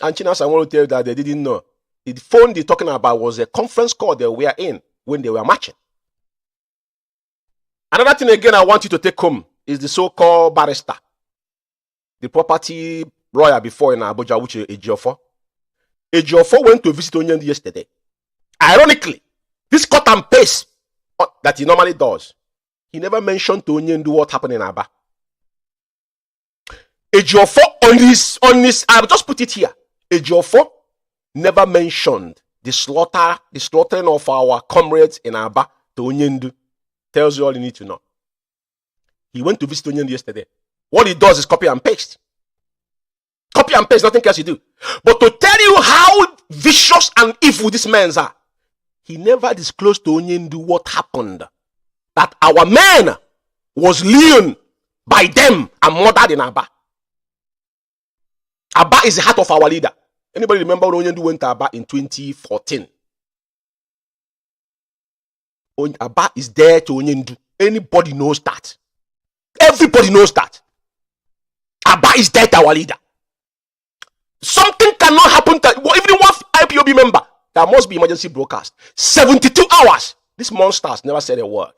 [SPEAKER 4] And Chinas, I want to tell you that they didn't know. The phone they're talking about was a conference call they were in when they were marching. Another thing again I want you to take home is the so-called barrister. The property lawyer before in Abuja, which is Ejiofor. Ejiofor went to visit Onyendi yesterday. Ironically, this cut and paste that he normally does, he never mentioned to Onyendi what happened in Aba. Ejiofor on his, I'll just put it here. Ejiofor never mentioned the slaughtering of our comrades in Aba to Onyendi. Tells you all you need to know. He went to visit Onyendi yesterday. What he does is copy and paste. Copy and paste, nothing else you do. But to tell you how vicious and evil these men are, he never disclosed to Onyendi what happened. That our men was lean by them and murdered in Aba. Aba is the heart of our leader. Anybody remember when Onyendi went to Aba in 2014? Aba is there to Onyendi. Anybody knows that. Everybody knows that. Aba is there to our leader. Something cannot happen to even one IPOB member. There must be emergency broadcast. 72 hours. These monsters never said a word.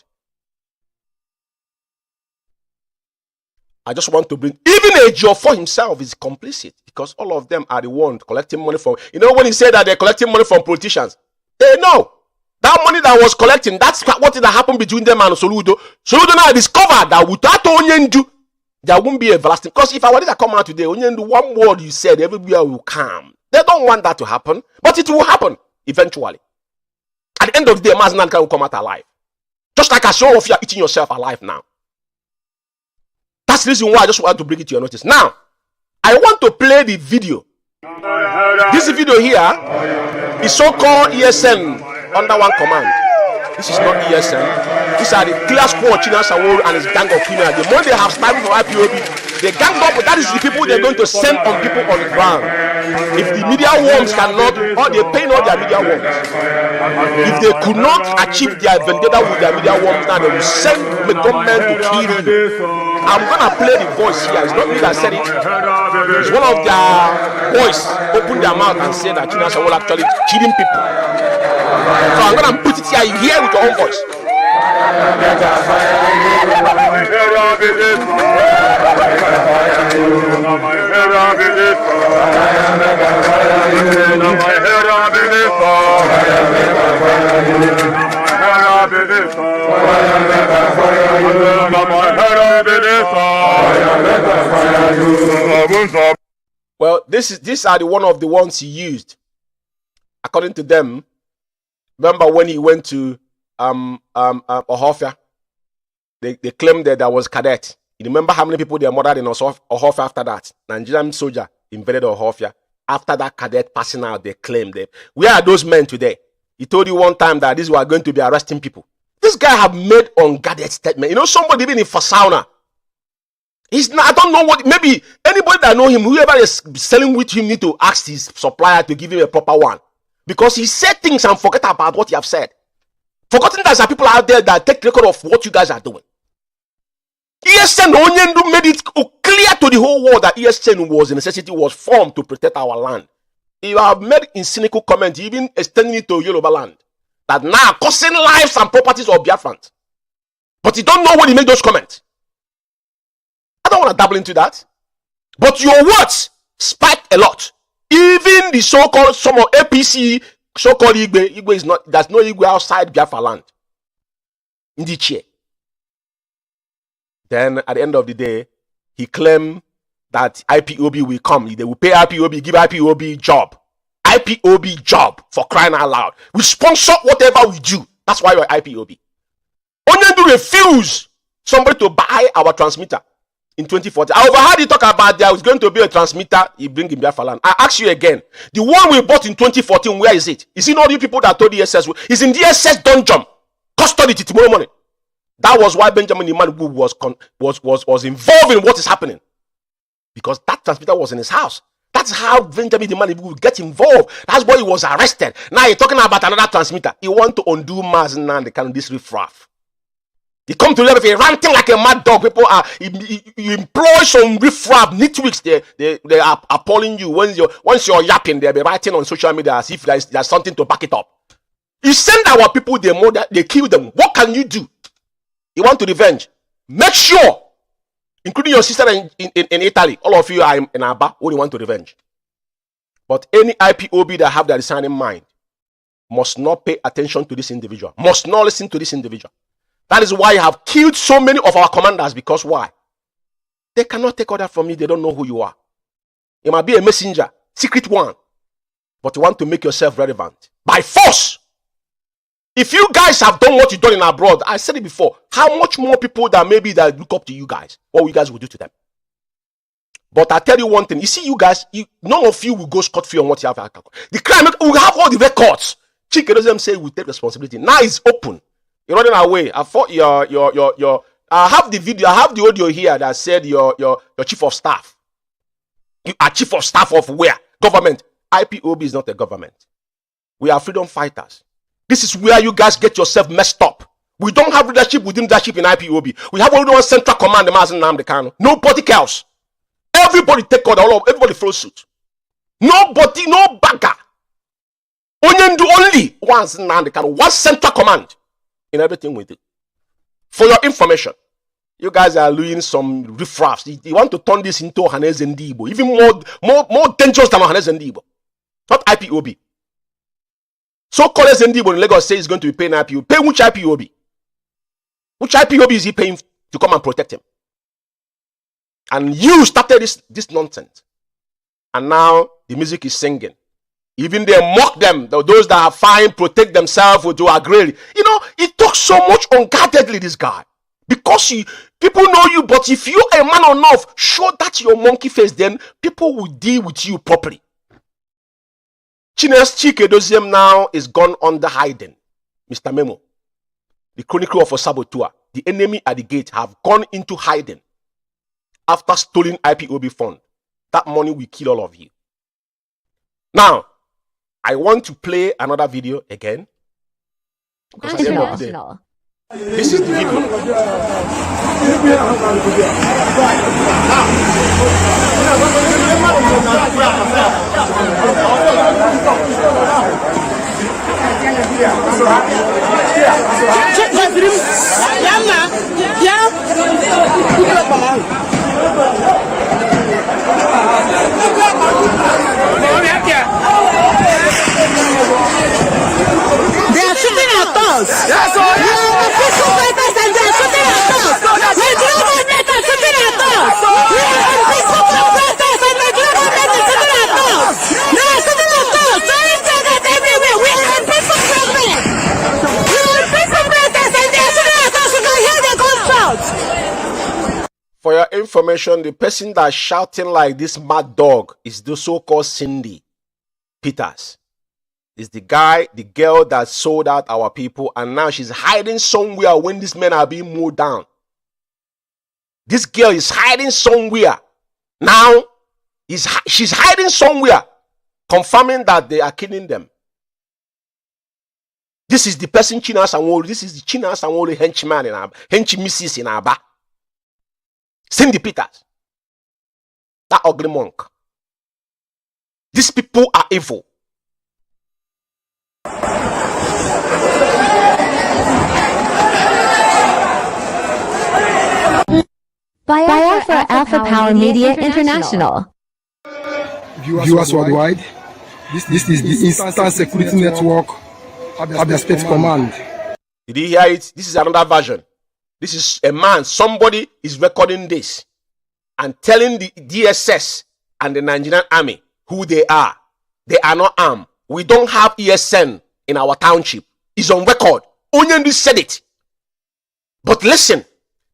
[SPEAKER 4] I just want to bring, even Ejiofor himself is complicit because all of them are the ones collecting money from, you know, when he said that they're collecting money from politicians, they know. That money that was collecting, that's what that happened between them and Soludo. Soludo now discovered that without Onyendi, there won't be a everlasting. Because if I wanted to come out today, Onyendi, one word you said, everywhere will come. They don't want that to happen, but it will happen eventually. At the end of the day, MAZI will come out alive. Just like I saw of you are eating yourself alive now. That's the reason why I just want to bring it to your notice. Now, I want to play the video. This video here is so-called ESN under one command. This is not ESN. These are the clear squad China Sanwo and his gang of criminals. The more they have started from IPOB, they gang up, that is the people they're going to send on people on the ground. If the media worms cannot, or they pay all their media worms. If they could not achieve their vendetta with their media worms, now they will send the government to kill you. I'm gonna play the voice here. It's not me that said it. It's one of their voice opened their mouth and said that China Sanwo actually killing people. So I'm gonna put it here. You hear with your own voice.
[SPEAKER 7] Well, these are one of the ones he used. According to them, remember when he went to Ohofia, they claimed that there was cadet. You remember how many people they murdered in Ohofia after that? Nigerian soldier invaded Ohofia. After that cadet passing out, they claimed them. Where are those men today? He told you one time that these were going to be arresting people. This guy have made unguarded statement. You know, somebody even in Fasauna. He's not, I don't know what, maybe anybody that know him, whoever is selling with him need to ask his supplier to give him a proper one. Because he said things and forget about what you have said. Forgotten that there are people out there that take record of what you guys are doing. ESN Onyendu made it clear to the whole world that ESN was a necessity, was formed to protect our land. You have made in cynical comment, even extending it to Yoruba land, that now causing lives and properties of Biafrans. But you don't know when he made those comments. I don't want to dabble into that. But your words spiked a lot. Even the so-called, some of APC, so-called Igwe is not, there's no Igwe outside Biafra land. In the chair. Then at the end of the day, he claimed that IPOB will come. They will pay IPOB, give IPOB job. IPOB job, for crying out loud. We sponsor whatever we do. That's why you're IPOB. Onyendu refuse somebody to buy our transmitter in 2014. I overheard you talk about there was going to be a transmitter he bring in Biafra land. I ask you again, the one we bought in 2014, where is it? Is it not you people that told the SS? It's in the SS dungeon. Custody tomorrow morning. That was why Benjamin Imanibu was involved in what is happening. Because that transmitter was in his house. That's how Benjamin Imanibu would get involved. That's why he was arrested. Now you're talking about another transmitter. You want to undo MAZI and the kind of this riffraff. You come to them ranting like a mad dog. People are you employ some riffraff nitwicks. They are appalling you. Once you're yapping, they'll be writing on social media as if there's something to back it up. You send our people, they murder, they kill them. What can you do? You want to revenge? Make sure, including your sister in Italy, all of you are in Aba, who you want to revenge. But any IPOB that have that discerning mind must not pay attention to this individual, must not listen to this individual. That is why you have killed so many of our commanders, because why? They cannot take order from you, they don't know who you are. You might be a messenger, secret one, but you want to make yourself relevant. By force! If you guys have done what you've done in abroad, I said it before, how much more people that maybe that look up to you guys, what you guys will do to them. But I tell you one thing, you see you guys, none of you will go scot-free on what you have. The crime, we have all the records. Chike doesn't say we take responsibility. Now it's open. You're running away. I thought I have the video, I have the audio here that said your chief of staff. You are chief of staff of where? Government. IPOB is not a government. We are freedom fighters. This is where you guys get yourself messed up. We don't have leadership within leadership in IPOB. We have only one central command, the MAZI Nnamdi Kanu. Nobody else. Everybody take order, everybody follow suit. Nobody, no bagger. Only one Nnamdi Kanu, one central command in everything we do. For your information, you guys are doing some riffraffs. You want to turn this into Ohaneze Ndigbo, even more dangerous than Ohaneze Ndigbo. Not IPOB. So called Ndigbo in Lagos says he's going to be paying IPOB. Pay which IPOB? Which IPOB is he paying to come and protect him? And you started this nonsense. And now the music is singing. Even they mock them, those that are fine, protect themselves to agree. You know, he talks so much unguardedly, this guy. Because people know you, but if you're a man enough, show that your monkey face, then people will deal with you properly. Chine's Chike Doziem now is gone under hiding. Mr. Memo, the chronicle of a saboteur, the enemy at the gate have gone into hiding after stealing IPOB fund. That money will kill all of you. Now, I want to play another video again.
[SPEAKER 5] International.
[SPEAKER 7] This is the video.
[SPEAKER 8] They are shooting at us.
[SPEAKER 3] Yes,
[SPEAKER 8] We are peaceful protesters and they are shooting at us. The government are shooting at us. We are peaceful protesters and the government is shooting at us. They are shooting at us. Throwing targets everywhere. We are peaceful protesters. We are peaceful protesters and they are shooting at us. You can hear the gunshots.
[SPEAKER 7] For your information, the person that's shouting like this mad dog is the so-called Cindy Peters. Is the girl that sold out our people, and now she's hiding somewhere when these men are being mowed down. This girl is hiding somewhere. Now, she's hiding somewhere, confirming that they are killing them. This is the person China Sanwo. This is the China Sanwo henchman in Aba, henchmissis in Aba. Cindy Peters. That ugly monk. These people are evil.
[SPEAKER 5] Biafra Alpha Power Media International.
[SPEAKER 9] Viewers worldwide, this is the Instant Security Network of the State Command.
[SPEAKER 7] Did you hear it? This is another version. This is a man, somebody is recording this and telling the DSS and the Nigerian army who they are. They are not armed. We don't have ESN in our township. It's on record. Onyendi said it. But listen,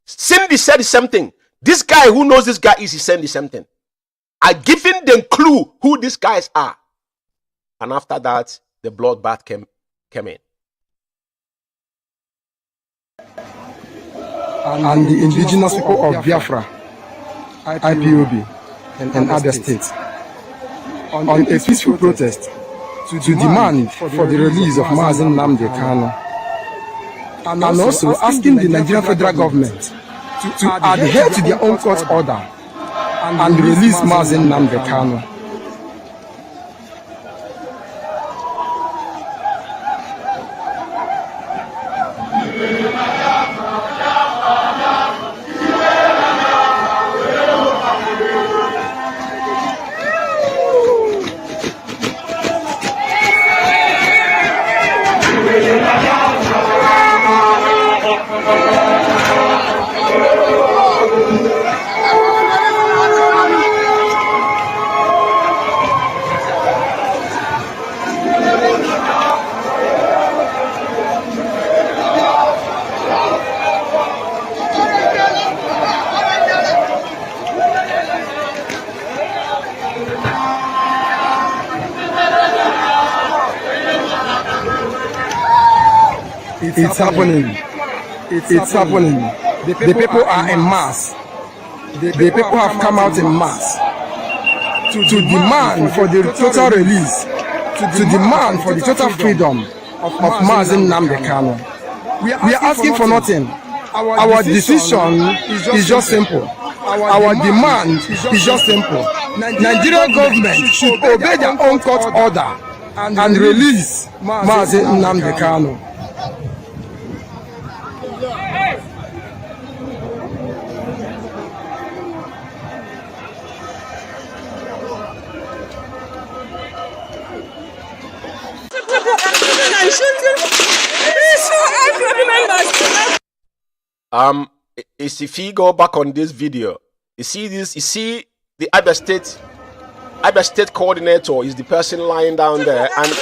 [SPEAKER 7] Cindy said the same thing. This guy who knows this guy is saying the same thing. I giving them clue who these guys are. And after that, the bloodbath came in.
[SPEAKER 9] And the indigenous people of Biafra, IPOB, and other states, on a peaceful protest to demand for the release of MAZI Nnamdi Kanu, and also asking the Nigerian federal government to adhere to their own court order and release MAZI Nnamdi Kanu. It's happening. It's happening. The people are en masse. The people have come out en masse to demand for the total release, to demand for the total freedom of MAZI Nnamdi Kanu. We are asking for nothing. Our decision is just simple. Our demand is just simple. Nigerian government should obey their own court order and release MAZI Nnamdi Kanu.
[SPEAKER 7] If you go back on this video, you see this, you see the Abia State coordinator is the person lying down there, and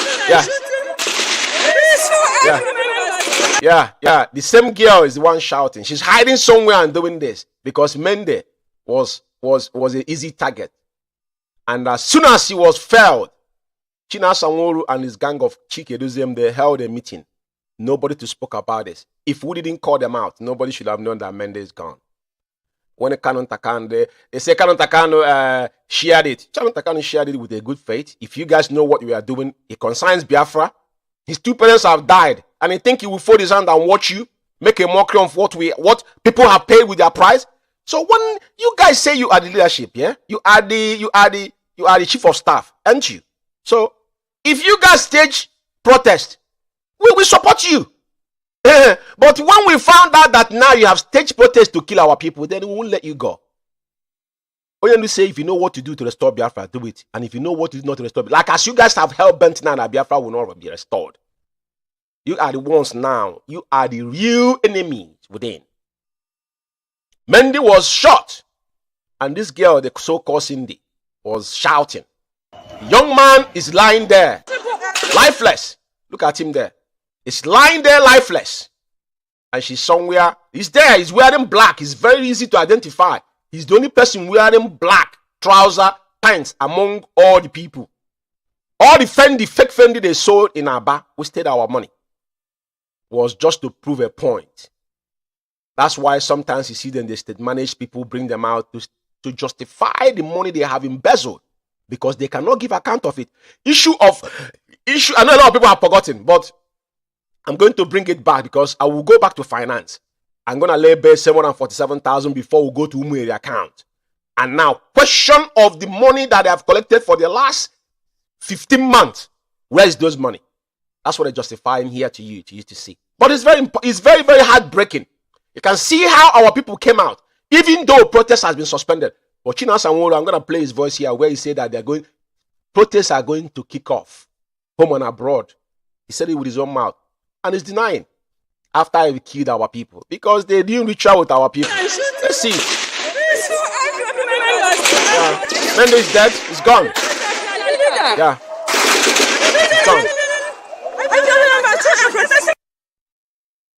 [SPEAKER 7] yeah, the same girl is the one shouting. She's hiding somewhere and doing this because Mende was an easy target, and as soon as he was felled, China Sanwo and his gang of Chikeduzium, they held a meeting. Nobody to spoke about this. If we didn't call them out, nobody should have known that Mende is gone. When Canon Takano, they say Canon Takano shared it. Canon Takano shared it with a good faith. If you guys know what we are doing, it concerns Biafra. His two parents have died, and he think he will fold his hand and watch you make a mockery of what people have paid with their price. So when you guys say you are the leadership, yeah, you are the chief of staff, aren't you? So if you guys stage protest, we will support you. But when we found out that now you have staged protests to kill our people, then we won't let you go. All you have to say, if you know what to do to restore Biafra, do it. And if you know what to do not to restore, like as you guys have held bent now that Biafra will not be restored. You are the ones now. You are the real enemies within. Mendy was shot. And this girl, the so-called Cindy, was shouting. The young man is lying there. Lifeless. Look at him there. He's lying there lifeless. And she's somewhere. He's there. He's wearing black. It's very easy to identify. He's the only person wearing black trouser, pants among all the people. All the Fendi, fake Fendi they sold in Aba, wasted our money. Was just to prove a point. That's why sometimes you see them, they state managed people bring them out to justify the money they have embezzled because they cannot give account of it. I know a lot of people have forgotten, but I'm going to bring it back because I will go back to finance. I'm going to lay bare 747,000 before we go to UMEH account. And now, question of the money that they have collected for the last 15 months. Where is those money? That's what they're justifying here to you to see. But it's very, very heartbreaking. You can see how our people came out, even though protest has been suspended. But Chinasa Nworu, I'm going to play his voice here where he said that protests are going to kick off home and abroad. He said it with his own mouth. And he's denying after he killed our people because they didn't reach out with our people. Let's see. Mendy is dead. He's gone. Yeah. He's gone.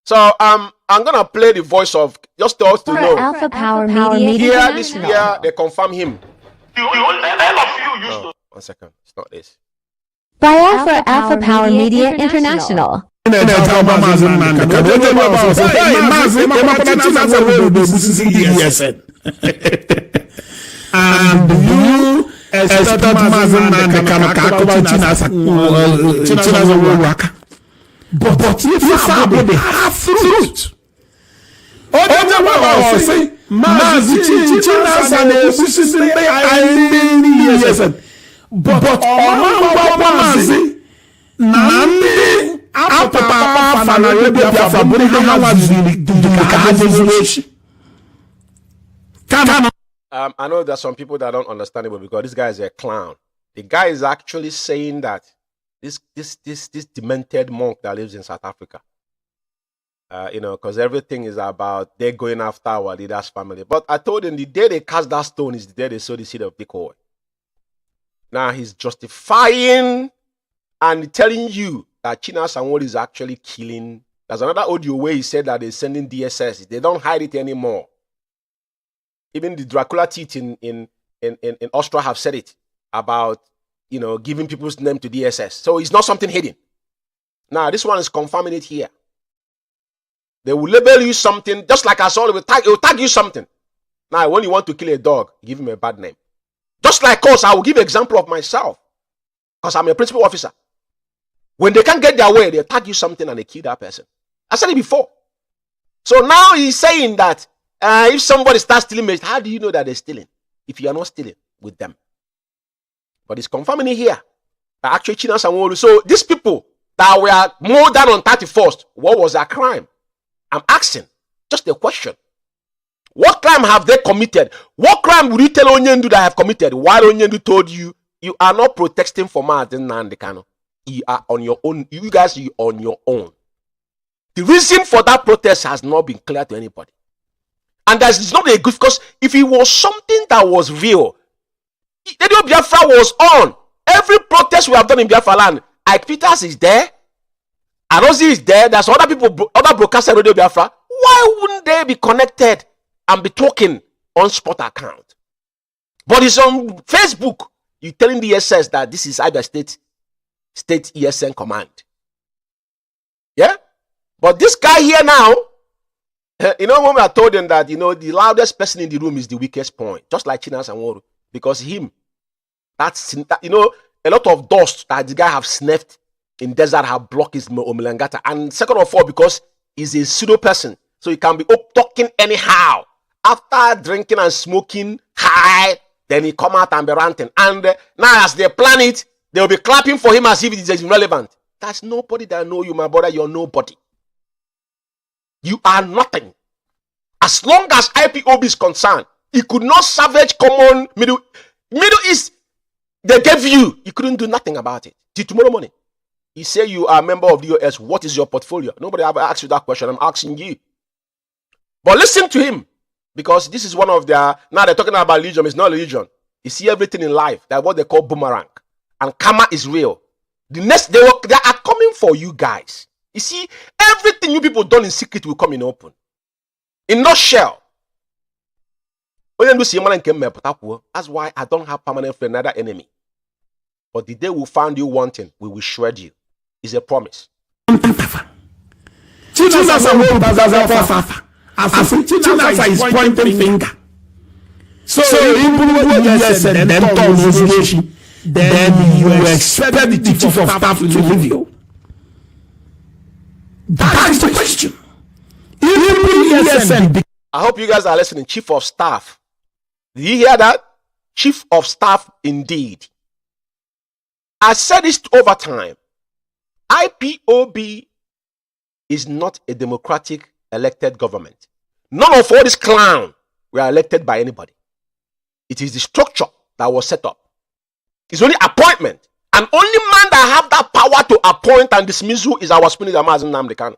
[SPEAKER 7] So I'm gonna play the voice of just to us to know.
[SPEAKER 5] Alpha Power Media
[SPEAKER 7] This year they confirm him. One second. It's not this.
[SPEAKER 5] Biafra Alpha Power Media International.
[SPEAKER 10] And you expect MAZI but if you they have fruit. But
[SPEAKER 7] I know there's some people that don't understand it because this guy is a clown. The guy is actually saying that this demented monk that lives in South Africa, because everything is about they're going after our leader's family. But I told him the day they cast that stone is the day they sow the seed of Bitcoin. Now he's justifying and telling you that Chinasa Nworu is actually killing. There's another audio where he said that they're sending DSS. They don't hide it anymore. Even the Dracula teeth in Austria have said it about, giving people's name to DSS. So it's not something hidden. Now, this one is confirming it here. They will label you something, just like I saw, it will tag you something. Now, when you want to kill a dog, give him a bad name. Just like us, I will give an example of myself. Because I'm a principal officer. When they can't get their way, they tag you something and they kill that person. I said it before. So now he's saying that if somebody starts stealing, how do you know that they're stealing? If you are not stealing with them. But it's confirming it here. That actually Chinasa Nworu. So these people that were more than on 31st, what was their crime? I'm asking. Just a question. What crime have they committed? What crime would you tell Onyendu that have committed? While Onyendu told you, you are not protesting for Martin Nandekano. You are on your own. You guys are on your own. The reason for that protest has not been clear to anybody. And that's not a good, because if it was something that was real, Radio Biafra was on. Every protest we have done in Biafra land, Ike Peters is there, Arozi is there, there's other people, other broadcasters at Radio Biafra. Why wouldn't they be connected and be talking on spot account? But it's on Facebook. You're telling the ESS that this is either state ESN command. Yeah? But this guy here now, when I told them that, the loudest person in the room is the weakest point, just like Chinasa Nworu, because him, a lot of dust that the guy have sniffed in desert have blocked his Omilangata. And second of all, because he's a pseudo person, so he can be up talking anyhow. After drinking and smoking high, then he come out and be ranting. And now as they plan it, they'll be clapping for him as if it is irrelevant. That's nobody that know you, my brother. You're nobody. You are nothing. As long as IPOB is concerned, it could not salvage common Middle East. They gave you couldn't do nothing about it. Till tomorrow morning. You say you are a member of the US. What is your portfolio? Nobody ever asked you that question. I'm asking you. But listen to him. Because this is one of their, now they're talking about religion. It's not religion. You see everything in life. That's what they call boomerang. And karma is real. The next, they are coming for you guys. You see, everything you people done in secret will come in open. In nutshell. That's why I don't have permanent friend, neither enemy. But the day we find you wanting, we will shred you. It's a promise.
[SPEAKER 10] Chinasa is pointing finger. So yes, and then then you expect the chief of staff to leave you. That is the question.
[SPEAKER 7] I hope you guys are listening. Chief of staff. Did you hear that? Chief of staff indeed. I said this over time. IPOB is not a democratic elected government. None of all this clown were elected by anybody. It is the structure that was set up. It's only appointment. And only man that have that power to appoint and dismiss who is our spinning Nnamdi Kanu.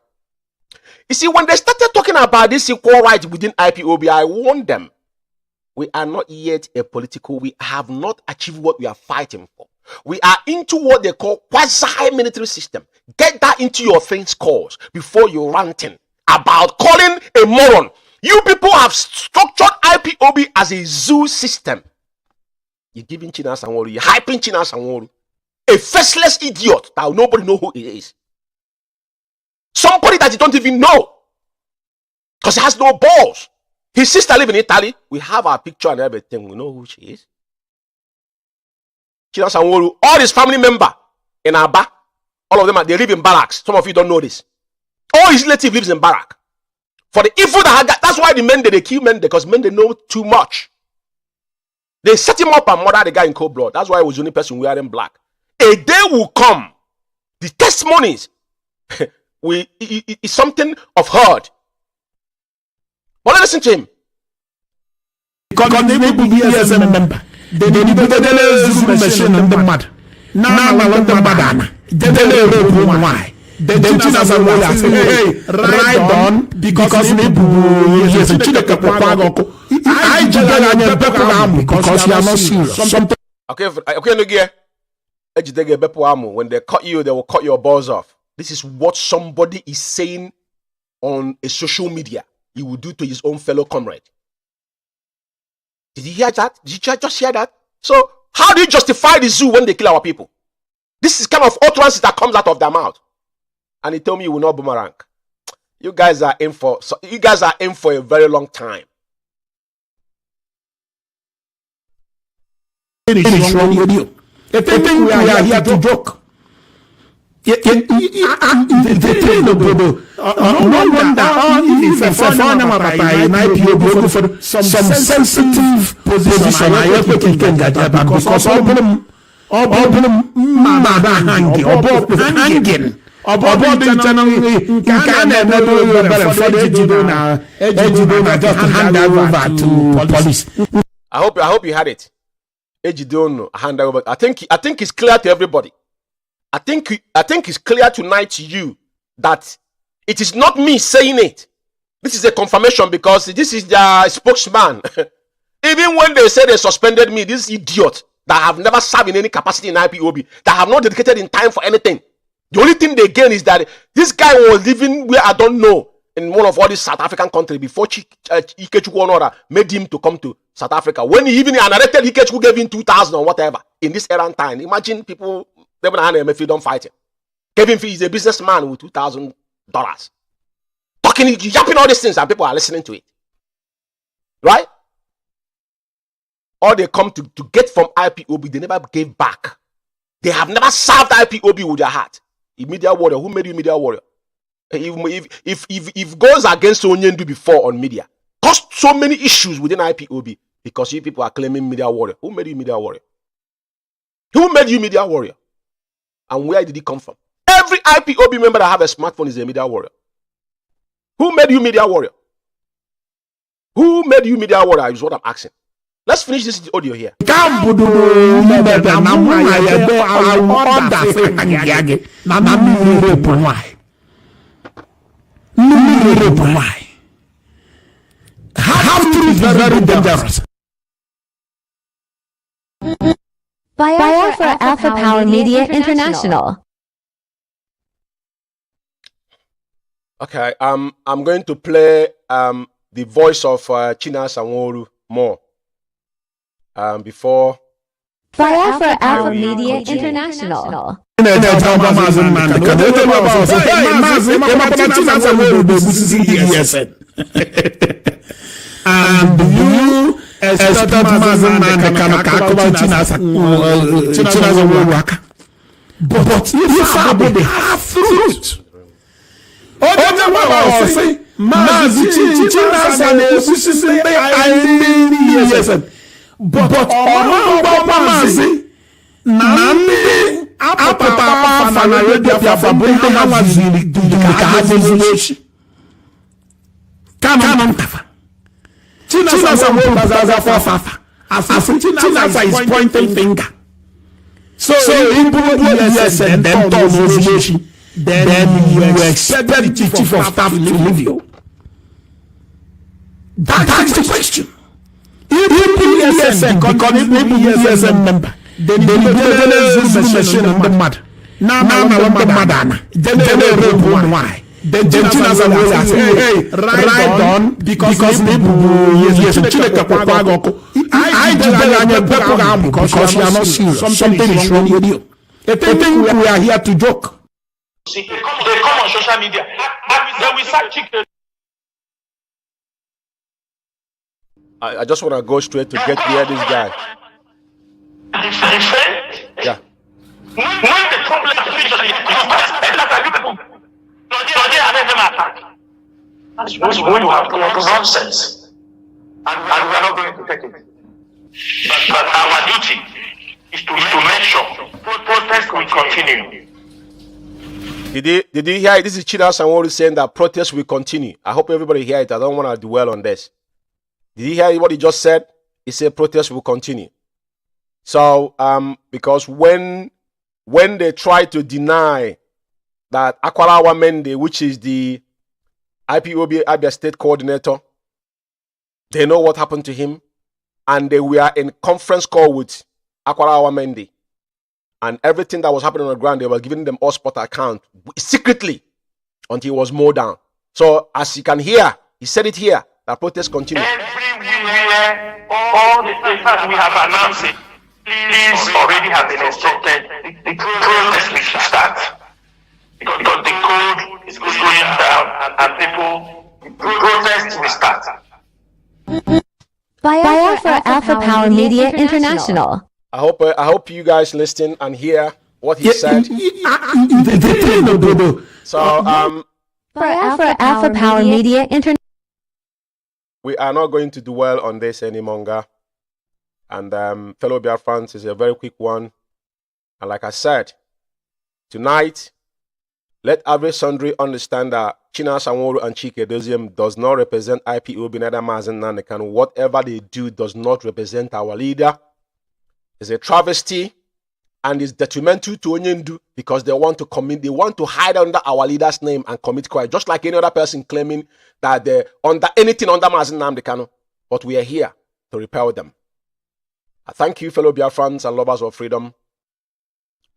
[SPEAKER 7] You see, when they started talking about this equal right within IPOB, I warned them. We are not yet a political. We have not achieved what we are fighting for. We are into what they call quasi-military system. Get that into your things calls before you ranting about calling a moron. You people have structured IPOB as a zoo system. You're giving China Sanwo-Olu, you're hyping China Sanwo-Olu, a faceless idiot that nobody know who he is. Somebody that you don't even know because he has no balls. His sister lives in Italy. We have our picture and everything. We know who she is. China Sanwo-Olu, all his family members in Aba, all of them, they live in barracks. Some of you don't know this. All his relative lives in barrack. For the evil that got, that's why the men they kill men because men they know too much. They set him up and murder the guy in cold blood. That's why he was the only person wearing black. A day will come. The testimonies is something of heard. But listen to him.
[SPEAKER 10] Because they will be as a member. They need to Zoom machine and the mud. Now I want the madana. They don't know why. They just say, ride on because I because you are not serious.
[SPEAKER 7] Okay, when they cut you, they will cut your balls off. This is what somebody is saying on a social media. He will do to his own fellow comrade. Did you hear that? Did you just hear that? So, how do you justify the zoo when they kill our people? This is kind of utterance that comes out of their mouth. And he told me you will not boomerang. You guys are in for a very long time.
[SPEAKER 10] It is wrong with you. If they think we are here to joke. If some sensitive position, I have to take that because all hanging. About the police.
[SPEAKER 7] I hope you had it. Ejidono hand over. I think it's clear to everybody. I think it's clear tonight to you that it is not me saying it. This is a confirmation because this is their spokesman. Even when they say they suspended me, this idiot that have never served in any capacity in IPOB, that have not dedicated in time for anything. The only thing they gain is that this guy was living where I don't know in one of all these South African countries before Ikechukwu made him to come to South Africa. When he even narrated Ikechukwu gave him 2,000 or whatever in this errand time. Imagine people if you don't fight him. Kevin Fee is a businessman with $2,000. Talking, yapping all these things and people are listening to it. Right? All they come to get from IPOB, they never gave back. They have never served IPOB with their heart. A media warrior. Who made you media warrior? If goes against Onyendu before on media, caused so many issues within IPOB because you people are claiming media warrior. Who made you media warrior? Who made you media warrior? And where did he come from? Every IPOB member that have a smartphone is a media warrior. Who made you media warrior? Who made you media warrior is what I'm asking. Let's finish this audio here.
[SPEAKER 10] How to be very dangerous.
[SPEAKER 5] Biafra Alpha Power Media International.
[SPEAKER 7] Okay, I'm going to play the voice of Chinasa Nworu more before.
[SPEAKER 5] Biafra Alpha Media International.
[SPEAKER 10] And you expect Mazin and but if they have fruit. MAZI but MAZI Nandi apapa fana radio Biafra bunte hamazili duka Kanon tafa. Chinasa is pointing finger. So yes, and then then you expect the chief of staff to leave you. That's the question. If ESN becomes ESN member, then the machine on the mad. Now madana. Then why? Then Chinasa will say, hey, ride on because because you are not serious. Something is wrong with you. They think we are here to joke.
[SPEAKER 6] They come on social media and then we start chicken.
[SPEAKER 7] I just want to go straight to get near this guy. Yeah.
[SPEAKER 6] When the problem finishes, you people. That's when you have nonsense. And we are not going to take it. But our duty is to make sure protest will continue.
[SPEAKER 7] Did you hear it? This is Chinasa Nworu saying that protest will continue. I hope everybody hear it. I don't want to dwell on this. Did you hear what he just said? He said protest will continue. So because when they try to deny that Akwarawa Mende, which is the IPOB Abia State Coordinator, they know what happened to him, and they were in conference call with Akwarawa Mende, and everything that was happening on the ground, they were giving them all spot account secretly until he was mowed down. So as you can hear, he said it here, that protest continue.
[SPEAKER 6] Everywhere, all the places we have announced it, please already have been instructed. The protest will start. Because the code is going down and people protest will start.
[SPEAKER 5] Biafra Alpha Power Media International.
[SPEAKER 7] I hope you guys listen and hear what he said. So
[SPEAKER 5] Biafra Alpha Power Media International.
[SPEAKER 7] We are not going to dwell on this any longer. And fellow Biafrans, is a very quick one. And like I said, tonight, let every sundry understand that Chinasa Nworu and Chike Doziem does not represent IPOB, neither Mazin Nanekan. Whatever they do does not represent our leader. It's a travesty and it's detrimental to Onyendu because they want to hide under our leader's name and commit crime, just like any other person claiming that they're under anything under Mazin Namdekano. But we are here to repel them. I thank you, fellow Biafrans and lovers of freedom.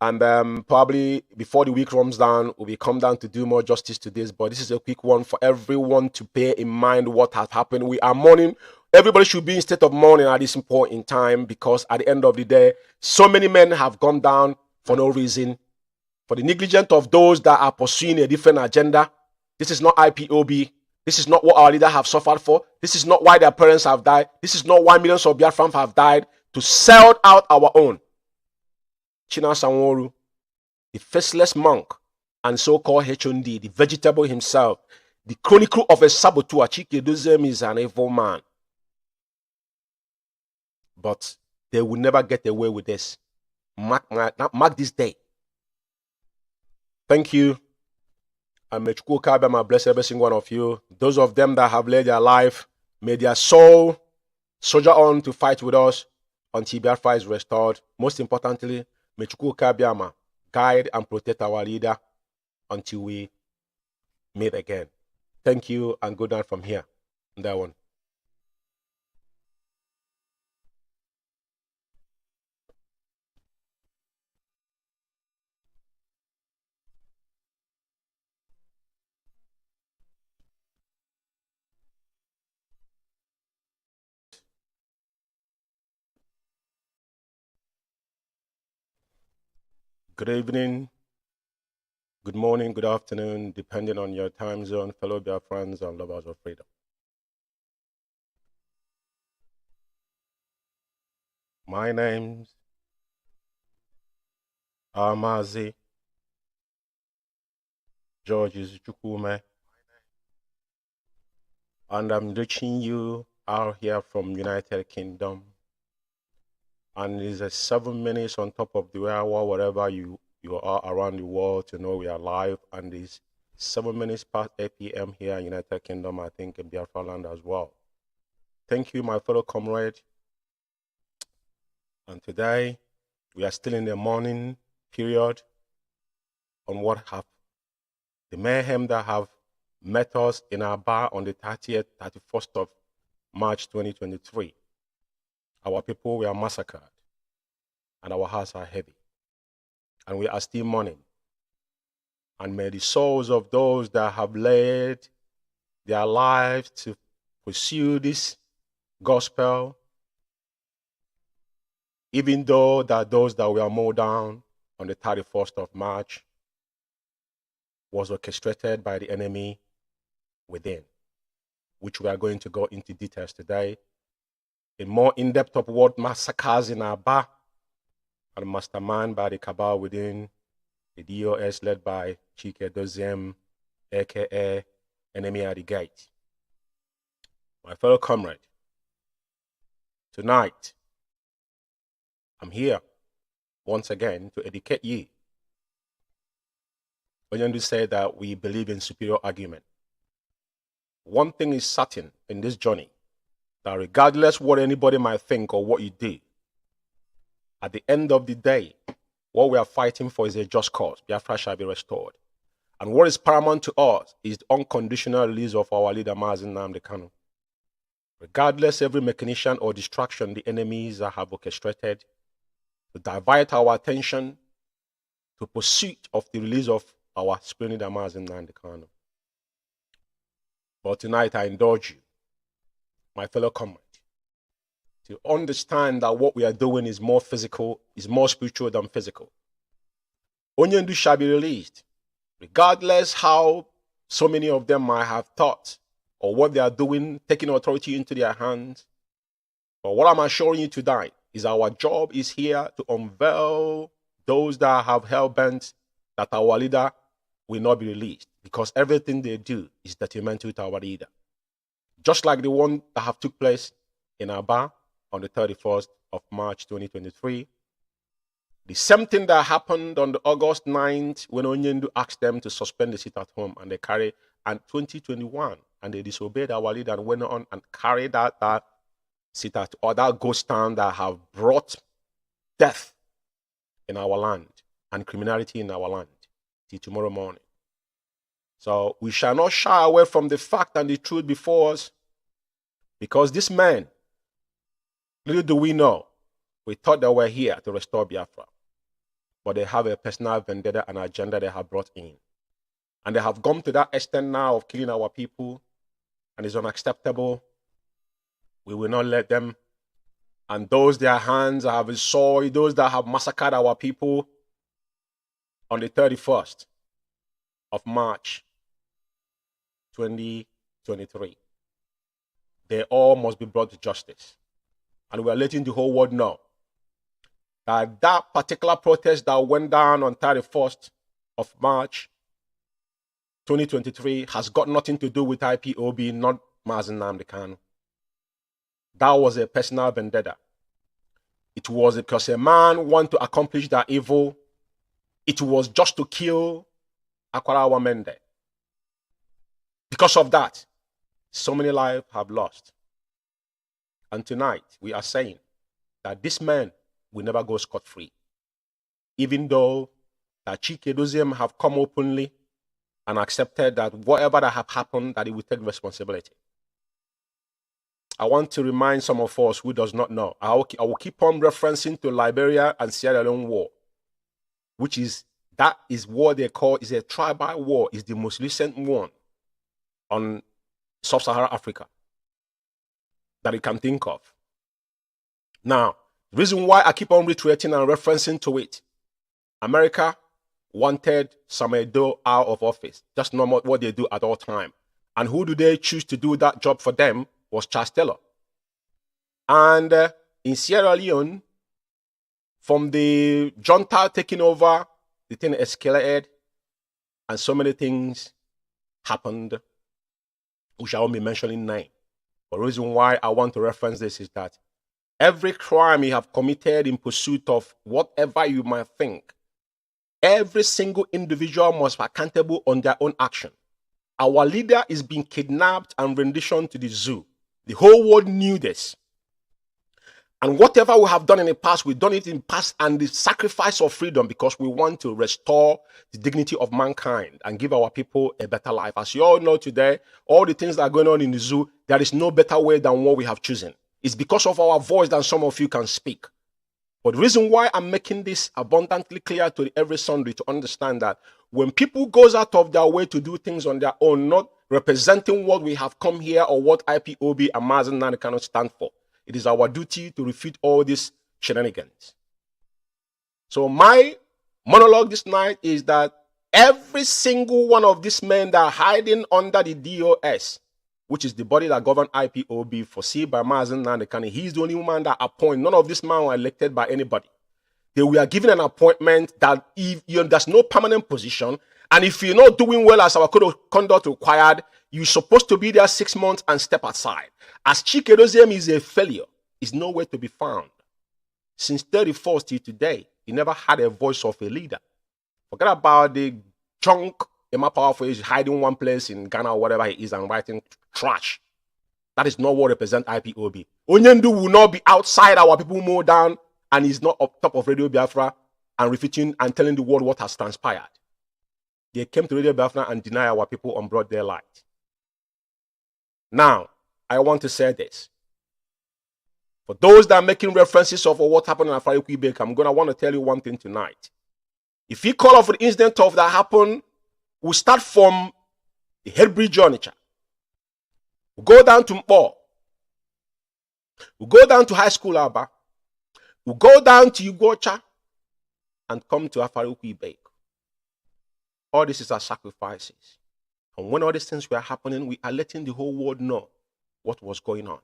[SPEAKER 7] And probably before the week runs down, we will come down to do more justice to this. But this is a quick one for everyone to bear in mind what has happened. We are mourning. Everybody should be in state of mourning at this point in time because at the end of the day, so many men have gone down for no reason. For the negligence of those that are pursuing a different agenda. This is not IPOB. This is not what our leaders have suffered for. This is not why their parents have died. This is not why millions of Biafrans have died to sell out our own. Chinasa Nworu, the faceless monk, and so-called HND, the vegetable himself, the chronicle of a saboteur, Chike Doziem is an evil man. But they will never get away with this. Mark this day. Thank you, And may Chukwu bless every single one of you. Those of them that have laid their life, may their soul soldier on to fight with us until Biafra is restored. Most importantly, may Chukwu guide and protect our leader until we meet again. Thank you and good night from here. That one. Good evening, good morning, good afternoon, depending on your time zone, fellow Biafrans and lovers of freedom. My name's MAZI, George Chukwume, and I'm reaching you out here from United Kingdom. And it's a 7 minutes on top of the hour, wherever you are around the world, to know we are live. And it's 7 minutes past 8 p.m. here in United Kingdom, I think in Biafra land as well. Thank you, my fellow comrade. And today, we are still in the morning period on what have the mayhem that have met us in our bar on the 31st of March 2023. Our people were massacred, and our hearts are heavy, and we are still mourning. And may the souls of those that have laid their lives to pursue this gospel, even though that those that were mowed down on the 31st of March was orchestrated by the enemy within, which we are going to go into details today. In more in-depth of what massacres in Aba and mastermind by the cabal within the DOS led by Chike Doziem, aka Enemy at the Gate. My fellow comrade, tonight I'm here once again to educate you. Onyendu said that we believe in superior argument. One thing is certain in this journey, that regardless what anybody might think or what you do, at the end of the day, what we are fighting for is a just cause. Biafra shall be restored. And what is paramount to us is the unconditional release of our leader, MAZI Nnamdi Kanu. Regardless every mechanician or distraction the enemies have orchestrated to divert our attention to pursuit of the release of our spiritual leader, MAZI Nnamdi Kanu. But tonight I indulge you, my fellow comrade, to understand that what we are doing is more physical, is more spiritual than physical. Onyendu shall be released, regardless how so many of them might have thought or what they are doing, taking authority into their hands. But what I'm assuring you tonight is our job is here to unveil those that have hell-bent that our leader will not be released, because everything they do is detrimental to our leader. Just like the one that have took place in Aba on the 31st of March 2023. The same thing that happened on the August 9th when Onyendu asked them to suspend the sit at home, and they carried, and 2021, and they disobeyed our leader and went on and carried out that sit at, or that ghost town that have brought death in our land and criminality in our land till tomorrow morning. So we shall not shy away from the fact and the truth before us, because these men, little do we know, we thought they were here to restore Biafra, but they have a personal vendetta and agenda they have brought in. And they have gone to that extent now of killing our people, and it's unacceptable. We will not let them. And those their hands have soiled, those that have massacred our people on the 31st of March 2023, they all must be brought to justice. And we are letting the whole world know that that particular protest that went down on 31st of March 2023 has got nothing to do with IPOB, not MAZI Nnamdi Kanu. That was a personal vendetta. It was because a man wanted to accomplish that evil. It was just to kill Akwara Wamende. Because of that, so many lives have lost. And tonight, we are saying that this man will never go scot-free. Even though that Chike Doziem have come openly and accepted that whatever that have happened, that he will take responsibility. I want to remind some of us who does not know. I will keep on referencing to Liberia and Sierra Leone war, which is, that is what they call, is a tribal war, is the most recent one on sub-Saharan Africa that you can think of. Now, the reason why I keep on reiterating and referencing to it, America wanted Samuel Doe out of office. That's not what they do at all time. And who do they choose to do that job for them? Was Charles Taylor. And in Sierra Leone, from the junta taking over, the thing escalated, and so many things happened, which I won't be mentioning name. But the reason why I want to reference this is that every crime you have committed in pursuit of whatever you might think, every single individual must be accountable on their own action. Our leader is being kidnapped and renditioned to the zoo. The whole world knew this. And whatever we have done in the past, we've done it in the past, and the sacrifice of freedom, because we want to restore the dignity of mankind and give our people a better life. As you all know today, all the things that are going on in the zoo, there is no better way than what we have chosen. It's because of our voice that some of you can speak. But the reason why I'm making this abundantly clear to every Sunday, to understand that when people goes out of their way to do things on their own, not representing what we have come here or what IPOB and MAZI cannot stand for, it is our duty to refute all these shenanigans. So my monologue this night is that every single one of these men that are hiding under the DOS, which is the body that governs IPOB, foreseen by MAZI, he's the only man that appoints. None of these men were elected by anybody. They were given an appointment that if there's no permanent position, and if you're not doing well as our code of conduct required, you're supposed to be there 6 months and step aside. As Chike Doziem is a failure, is nowhere to be found. Since 31st till today, he never had a voice of a leader. Forget about the junk Emma Powerful is hiding one place in Ghana or whatever he is and writing trash. That is not what represents IPOB. Onyendu will not be outside our people more down, and he's not up top of Radio Biafra and refuting and telling the world what has transpired. They came to Radio Biafra and deny our people on broad daylight. Now, I want to say this. For those that are making references of what happened in Afari Quebec, I'm going to want to tell you one thing tonight. If you call off the incident of that happened, we'll start from the Headbridge Onitsha. We'll go down to Mpo. We'll go down to High School Aba. We'll go down to Ugocha and come to Afari Quebec. All this is our sacrifices. And when all these things were happening, we are letting the whole world know what was going on.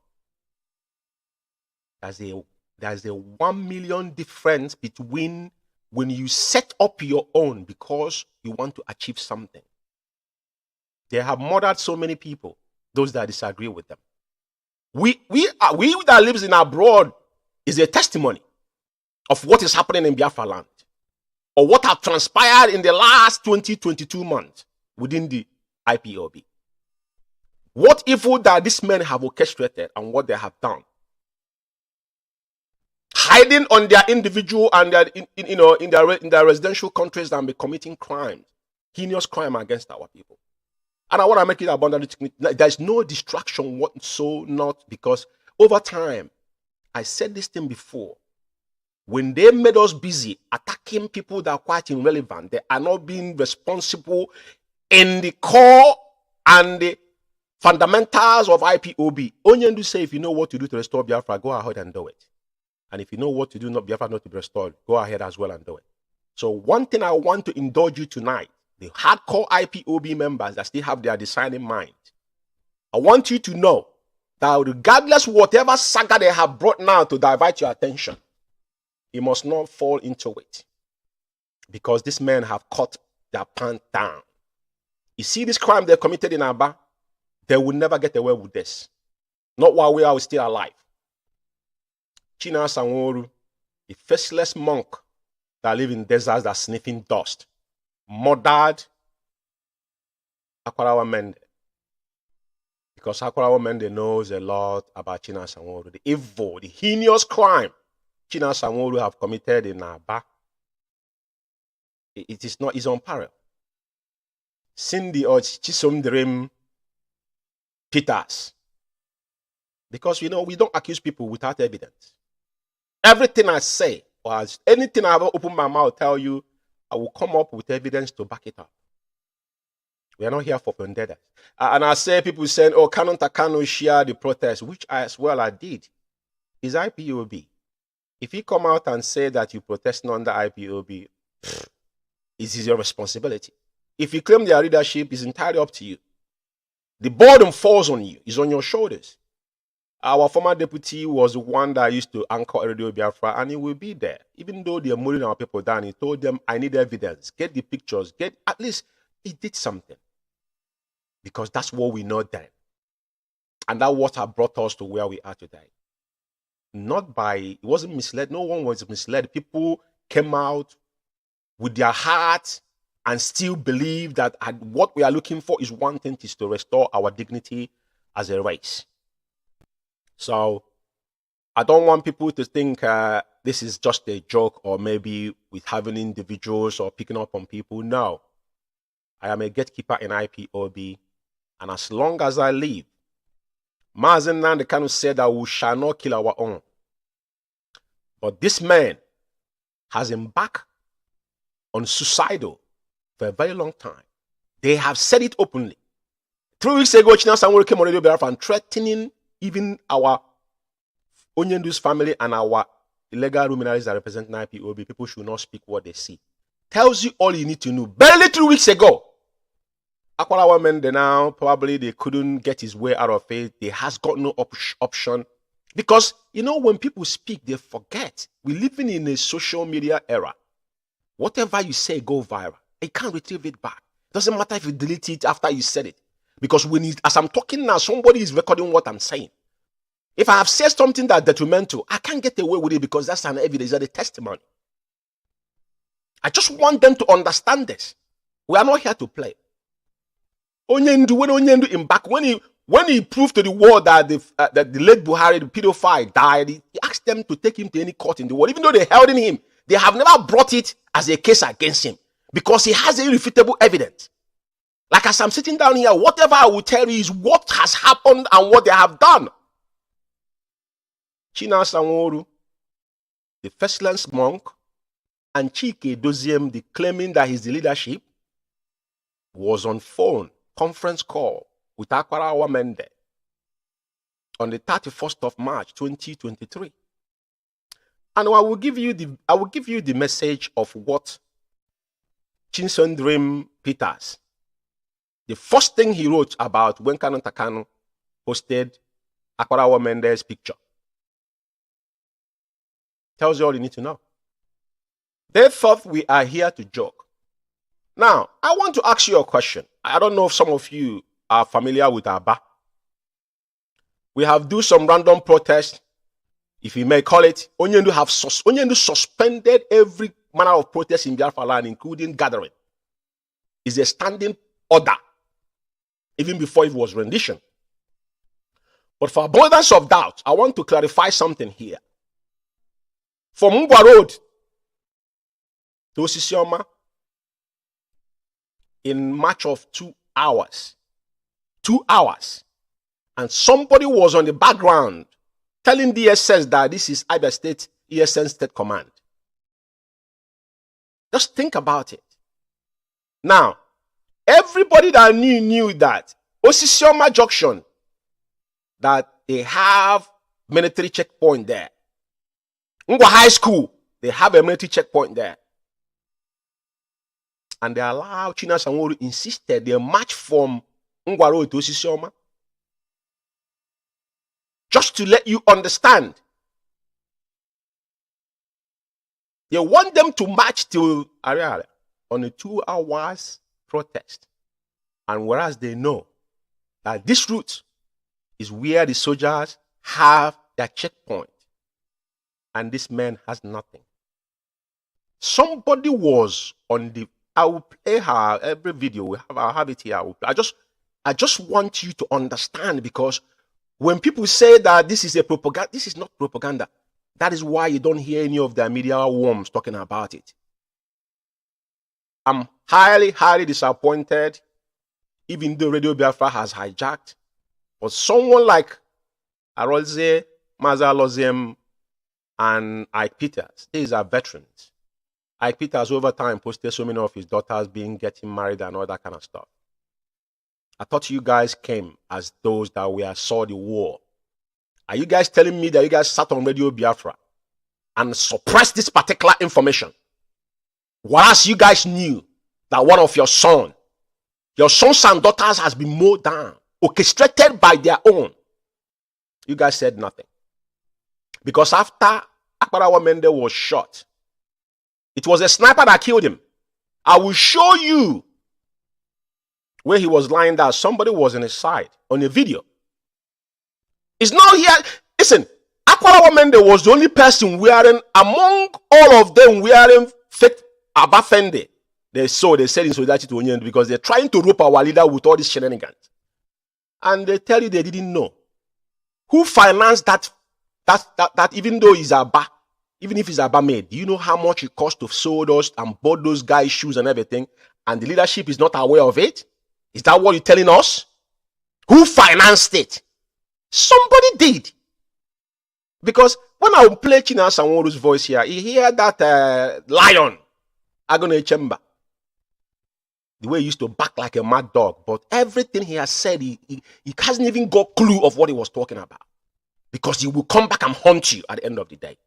[SPEAKER 7] There's a 1 million difference between when you set up your own because you want to achieve something. They have murdered so many people, those that disagree with them. We that lives in abroad is a testimony of what is happening in Biafra land, or what have transpired in the last 22 months within the IPOB. What evil that these men have orchestrated and what they have done. Hiding on their individual and their, in their residential countries and be committing crimes, heinous crime against our people. And I want to make it abundantly clear. There's no distraction whatsoever, not because over time, I said this thing before, when they made us busy attacking people that are quite irrelevant, they are not being responsible in the core and the fundamentals of IPOB. Onyendu say, if you know what to do to restore Biafra, go ahead and do it. And if you know what to do, not Biafra not to be restored, go ahead as well and do it. So one thing I want to indulge you tonight, the hardcore IPOB members that still have their deciding mind, I want you to know that regardless whatever saga they have brought now to divert your attention, you must not fall into it. Because these men have cut their pants down. You see this crime they committed in Aba, they will never get away with this. Not while we are still alive. China Sanworu, a faceless monk that live in deserts that sniffing dust, murdered Akwarawa Mende. because Akurawa Mende knows a lot about Chinasa Nworu, the evil, the heinous crime Chinasa Nworu have committed in Aba. It is not, it's unparalleled. Cindy or Chisom Dream Peters. Because we don't accuse people without evidence. Everything I say, or anything I ever open my mouth tell you, I will come up with evidence to back it up. We are not here for vendettas. And I say, people saying, oh, Canon Takano share the protest, which I did. Is IPOB. If you come out and say that you protest under IPOB, it is your responsibility. If you claim their leadership, it's entirely up to you. The burden falls on you. It's on your shoulders. Our former deputy was the one that used to anchor Radio Biafra, and he will be there. Even though they are murdering our people down, he told them, I need evidence. Get the pictures. At least he did something. Because that's what we know then. And that's what has brought us to where we are today. Not by, it wasn't misled. No one was misled. People came out with their hearts and still believe that what we are looking for is one thing, is to restore our dignity as a race. So I don't want people to think this is just a joke, or maybe with having individuals or picking up on people. No. I am a gatekeeper in IPOB, and as long as I live, MAZI Nnamdi Kanu said that we shall not kill our own. But this man has embarked on suicidal for a very long time. They have said it openly. 3 weeks ago, Chinasa Nworu came on Radio Biafra and threatening even our Onyendu's family and our illegal luminaries that represent IPOB. People should not speak what they see. Tells you all you need to know. Barely 3 weeks ago, Akwarawa Mende now, probably they couldn't get his way out of it. They has got no option. Because, when people speak, they forget. We're living in a social media era. Whatever you say, go viral. You can't retrieve it back. Doesn't matter if you delete it after you said it. Because as I'm talking now, somebody is recording what I'm saying. If I have said something that's detrimental, I can't get away with it because that's an evidence, that's a testimony. I just want them to understand this. We are not here to play. When Onyendu embarked, when he proved to the world that the late Buhari, the pedophile, died, he asked them to take him to any court in the world. Even though they held him, they have never brought it as a case against him because he has irrefutable evidence. Like as I'm sitting down here, whatever I will tell you is what has happened and what they have done. Chinasa Nworu, the first monk, and Chike Doziem, the claiming that he's the leadership, was on phone, conference call with Akwarawa Mende on the 31st of March, 2023. And I will give you the message of what Chinson Dream Peters, the first thing he wrote about when Canon Takano posted Akwarawa Mende's picture. Tells you all you need to know. They thought we are here to joke. Now, I want to ask you a question. I don't know if some of you are familiar with Aba. We have do some random protest, if you may call it. Onyendu suspended every manner of protest in Biafra land, including gathering. It's a standing order, even before it was rendition. But for avoidance of doubt, I want to clarify something here. From Mungwa Road to Osisioma, in march of 2 hours, 2 hours, and somebody was on the background telling DSS that this is Abia State ESN State Command. Just think about it. Now, everybody that knew that Osisioma Junction, that they have military checkpoint there. Ngwa High School, they have a military checkpoint there. And they allow Chinasa Nworu insisted they march from Ngwa Road to Osisioma. Just to let you understand. They want them to march to Ariara on a 2 hours protest. And whereas they know that this route is where the soldiers have their checkpoint. And this man has nothing. Somebody was on the, I will play her every video. I'll have it here. I I just want you to understand, because when people say that this is a propaganda, this is not propaganda. That is why you don't hear any of the media worms talking about it. I'm highly, highly disappointed, even though Radio Biafra has hijacked. But someone like Anaylsis, MAZI, and Ike Peters, these are veterans. Ike Peters over time posted so many of his daughters getting married and all that kind of stuff. I thought you guys came as those that saw the war. Are you guys telling me that you guys sat on Radio Biafra and suppressed this particular information? Whereas you guys knew that one of your sons and daughters has been mowed down, orchestrated by their own. You guys said nothing. Because after Akbarawa Mende was shot, it was a sniper that killed him. I will show you where he was lying down. Somebody was on his side on a video. It's not here. Listen, Akbarawa Mende was the only person wearing, among all of them, wearing fake Abafende. They said in solidarity to Onyen, because they're trying to rope our leader with all these shenanigans. And they tell you they didn't know. Who financed that even though it's Abba, even if it's Abba made, do you know how much it cost to sew those and bought those guys' shoes and everything? And the leadership is not aware of it? Is that what you're telling us? Who financed it? Somebody did. Because when I play China Sanworu's voice here, you hear that lion, Agone Chamber. The way he used to bark like a mad dog. But everything he has said, he hasn't even got clue of what he was talking about. Because he will come back and haunt you at the end of the day.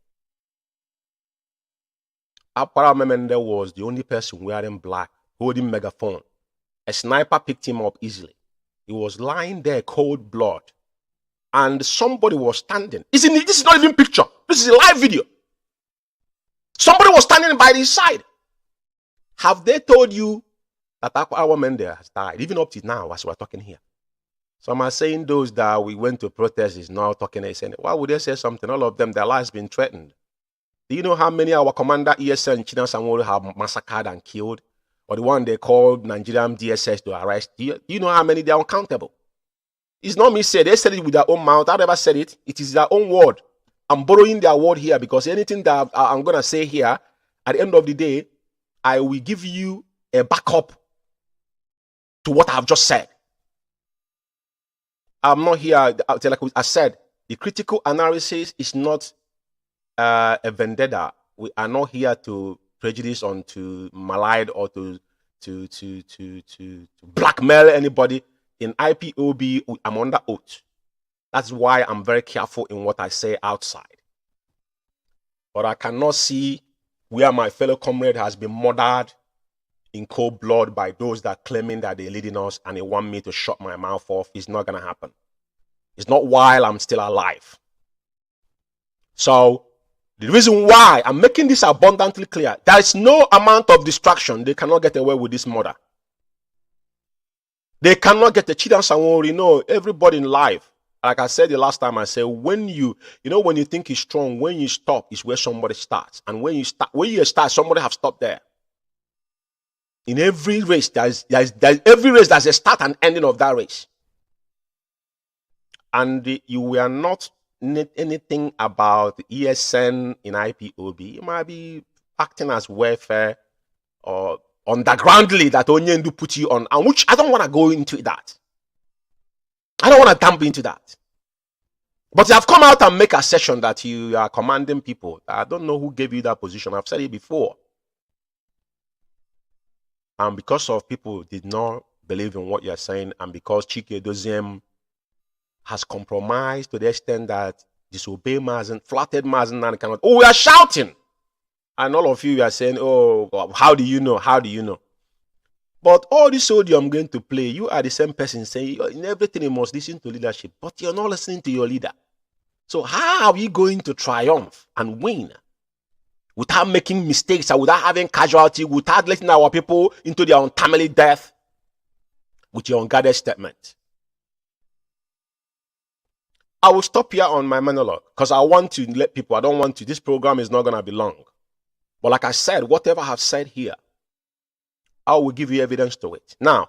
[SPEAKER 7] Akbarawa Mende was the only person wearing black, holding megaphone. A sniper picked him up easily. He was lying there, cold blood. And somebody was standing. This is not even picture. This is a live video. Somebody was standing by his side. Have they told you that Akbarawa Mende has died? Even up to now, as we're talking here. Some are saying those that we went to protest is now talking and saying, why would they say something? All of them, their lives been threatened. Do you know how many our commander ESN and China Sanworu have massacred and killed? Or the one they called Nigerian DSS to arrest? Do you know how many they are uncountable? It's not me saying. They said it with their own mouth. I never said it. It is their own word. I'm borrowing their word here, because anything that I'm going to say here, at the end of the day, I will give you a backup to what I've just said. I'm not here, like I said, the critical analysis is not a vendetta. We are not here to prejudice on to malign or to blackmail anybody. In IPOB, I'm under oath. That's why I'm very careful in what I say outside. But I cannot see where my fellow comrade has been murdered in cold blood by those that are claiming that they're leading us and they want me to shut my mouth off. It's not going to happen. It's not while I'm still alive. So, the reason why I'm making this abundantly clear, there is no amount of distraction. They cannot get away with this murder. They cannot get the Chida Sanworu. No, everybody in life, like I said the last time, I said, when you think you're strong, when you stop is where somebody starts. And when you start, somebody have stopped there. In every race, there's a start and ending of that race. And you were not anything about ESN in IPOB. You might be acting as welfare or undergroundly that Onyendu put you on, and which I don't want to go into that. I don't want to dump into that. But you have come out and make a session that you are commanding people. I don't know who gave you that position. I've said it before. And because of people did not believe in what you're saying, and because Chike Doziem has compromised to the extent that disobey Mazen, flattered Mazen, and cannot. Oh, we are shouting. And all of you are saying, oh, how do you know? How do you know? But all this audio I'm going to play, you are the same person saying, in everything you must listen to leadership, but you're not listening to your leader. So how are you going to triumph and win without making mistakes and without having casualty, without letting our people into their untimely death with your unguarded statement? I will stop here on my monologue because I want to let people, I don't want to, this program is not going to be long. But like I said, whatever I have said here, I will give you evidence to it. Now,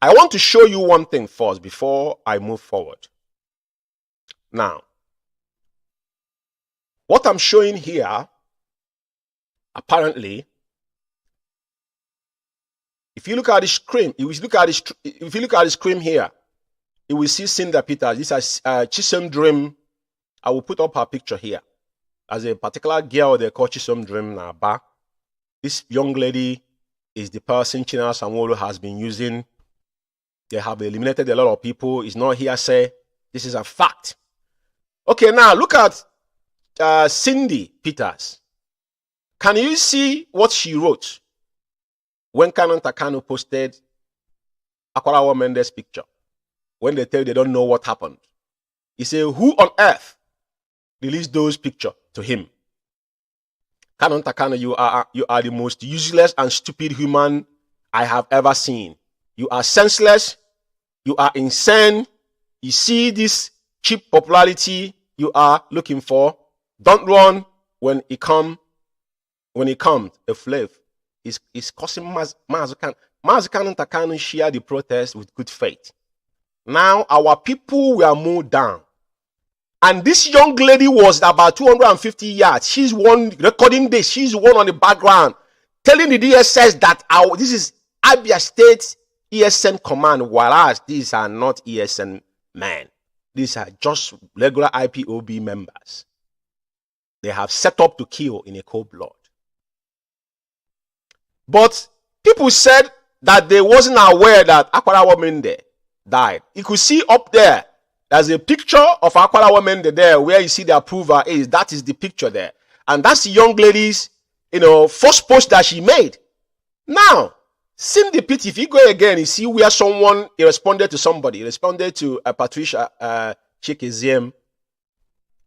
[SPEAKER 7] I want to show you one thing first before I move forward. Now, what I'm showing here, apparently, if you look at the screen, if you look at the screen here, you will see Cinda Peters. This is Chisom Dream. I will put up her picture here. As a particular girl they call Chisom Dream Naba. This young lady is the person Chinua Sanwo-Olu has been using. They have eliminated a lot of people. It's not hearsay. This is a fact. Okay, now look at Cindy Peters. Can you see what she wrote when Canon Takano posted Akwarawa Mendes' picture? When they tell you they don't know what happened. He said, who on earth released those pictures to him? Canon Takano, you are the most useless and stupid human I have ever seen. You are senseless. You are insane. You see this cheap popularity you are looking for. Don't run when it comes. A flav is causing Mazi Canon Takano share the protest with good faith. Now our people were moved down. And this young lady was about 250 yards. She's one recording this. She's one on the background telling the DSS that this is Abia State ESN command, whereas these are not ESN men. These are just regular IPOB members. They have set up to kill in a cold blood. But people said that they wasn't aware that Akwarawa Mende died. You could see up there, there's a picture of Akwarawa Mende there where you see the approval is. That is the picture there. And that's the young lady's, first post that she made. Now, Cindy Pitt, if you go again, you see where someone responded to somebody. He responded to Patricia Chekeziem.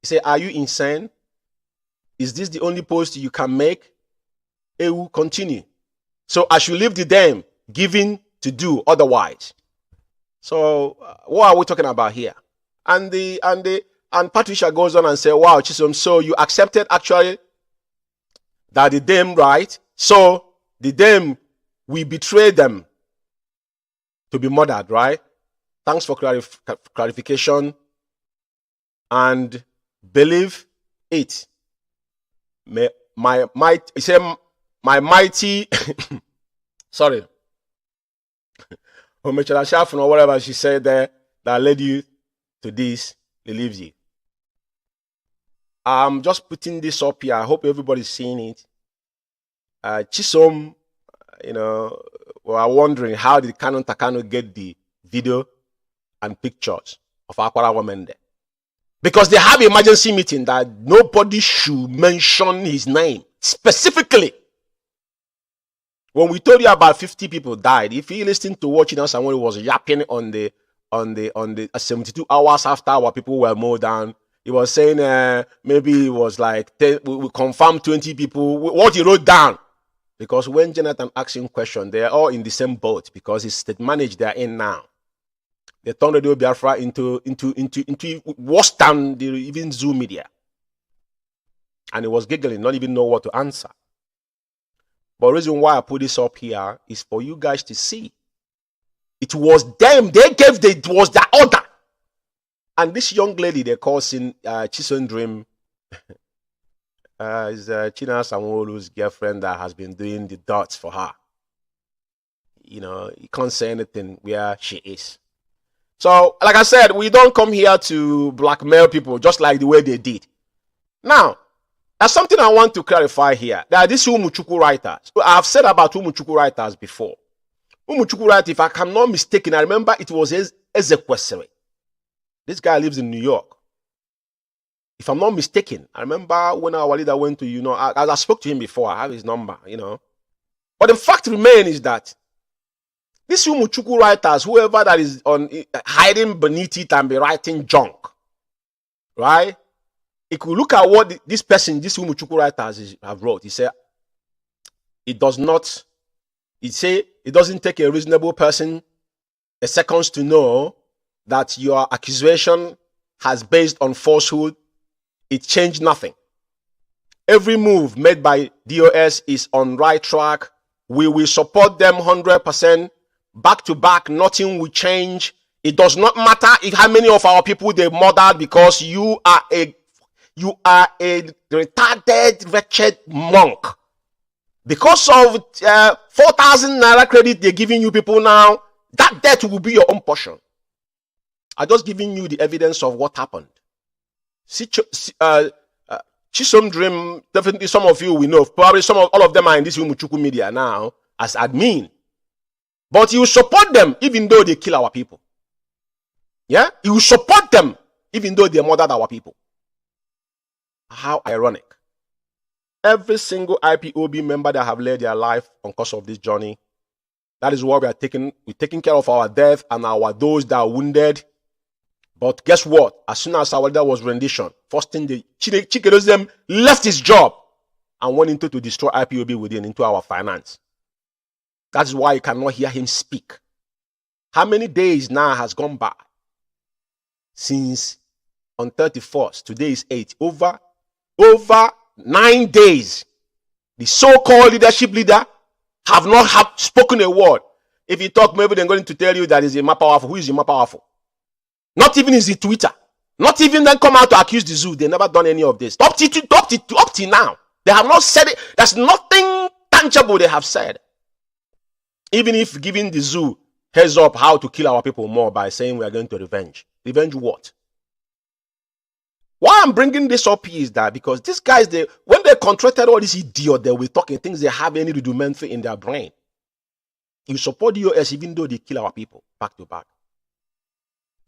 [SPEAKER 7] He said, are you insane? Is this the only post you can make? It will continue. So I should leave the damn giving to do otherwise. So what are we talking about here? And Patricia goes on and say, wow, Chisom, so you accepted actually that the dame, right? So the dame, we betrayed them to be murdered, right? Thanks for clarification. And believe it. My mighty sorry. or whatever she said there that led you to this believes you. I'm just putting this up here. I hope everybody's seeing it. Chisom, were wondering how did Canon Takano get the video and pictures of Akwarawa Mende. Because they have an emergency meeting that nobody should mention his name specifically. When we told you about 50 people died, if you listen to what someone was yapping on the 72 hours after our people were mowed down, he was saying maybe it was like 10, we confirmed 20 people. What he wrote down, because when Jonathan asked him question, they are all in the same boat because it's state managed they are in now. They turned Radio Biafra into worse than the even Zoom media, and he was giggling, not even know what to answer. But the reason why I put this up here is for you guys to see. It was them. They gave it was the order. And this young lady they call Chisom Dream is Chinua Sanwo-Olu's girlfriend that has been doing the dots for her. You can't say anything where she is. So, like I said, we don't come here to blackmail people just like the way they did. Now, there's something I want to clarify here. There are these Umuchukwu writers. I've said about Umuchukwu writers before. Umuchukwu writers, if I am not mistaken, I remember it was Ezekwesili. This guy lives in New York. If I'm not mistaken, I remember when our leader went to, I spoke to him before. I have his number, But the fact remains is that these Umuchukwu writers, whoever that is hiding beneath it and be writing junk, right? If you look at what this Umuchukwu writers have wrote, he said, it doesn't take a reasonable person a second to know that your accusation has based on falsehood. It changed nothing. Every move made by DOS is on right track. We will support them 100%. back to back, nothing will change. It does not matter if how many of our people they murdered, because you are a retarded, wretched monk. Because of 4,000 naira credit they're giving you people now, that debt will be your own portion. I'm just giving you the evidence of what happened. Chisom Dream, definitely some of you will know. Probably all of them are in this Umuchuku media now as admin. But you support them even though they kill our people. Yeah? You support them even though they murdered our people. How ironic. Every single IPOB member that have led their life on course of this journey, that is what we are taking. We're taking care of our death and those that are wounded. But guess what? As soon as our leader was rendition, first thing the Chikedozem left his job and went into to destroy IPOB within into our finance. That is why you cannot hear him speak. How many days now has gone by since on 31st? Today is 8. Over 9 days. The so-called leadership leader have not spoken a word. If you talk, maybe they're going to tell you that is Ima powerful. Who is Ima powerful? Not even is it Twitter. Not even then come out to accuse the zoo. They never done any of this. Up to now. They have not said it. There's nothing tangible they have said. Even if giving the zoo heads up how to kill our people more by saying we are going to revenge. Revenge what? Why I'm bringing this up is that because these guys, when they contracted all these idiots, they were talking things they have any rudimentary in their brain. You support the US even though they kill our people back to back.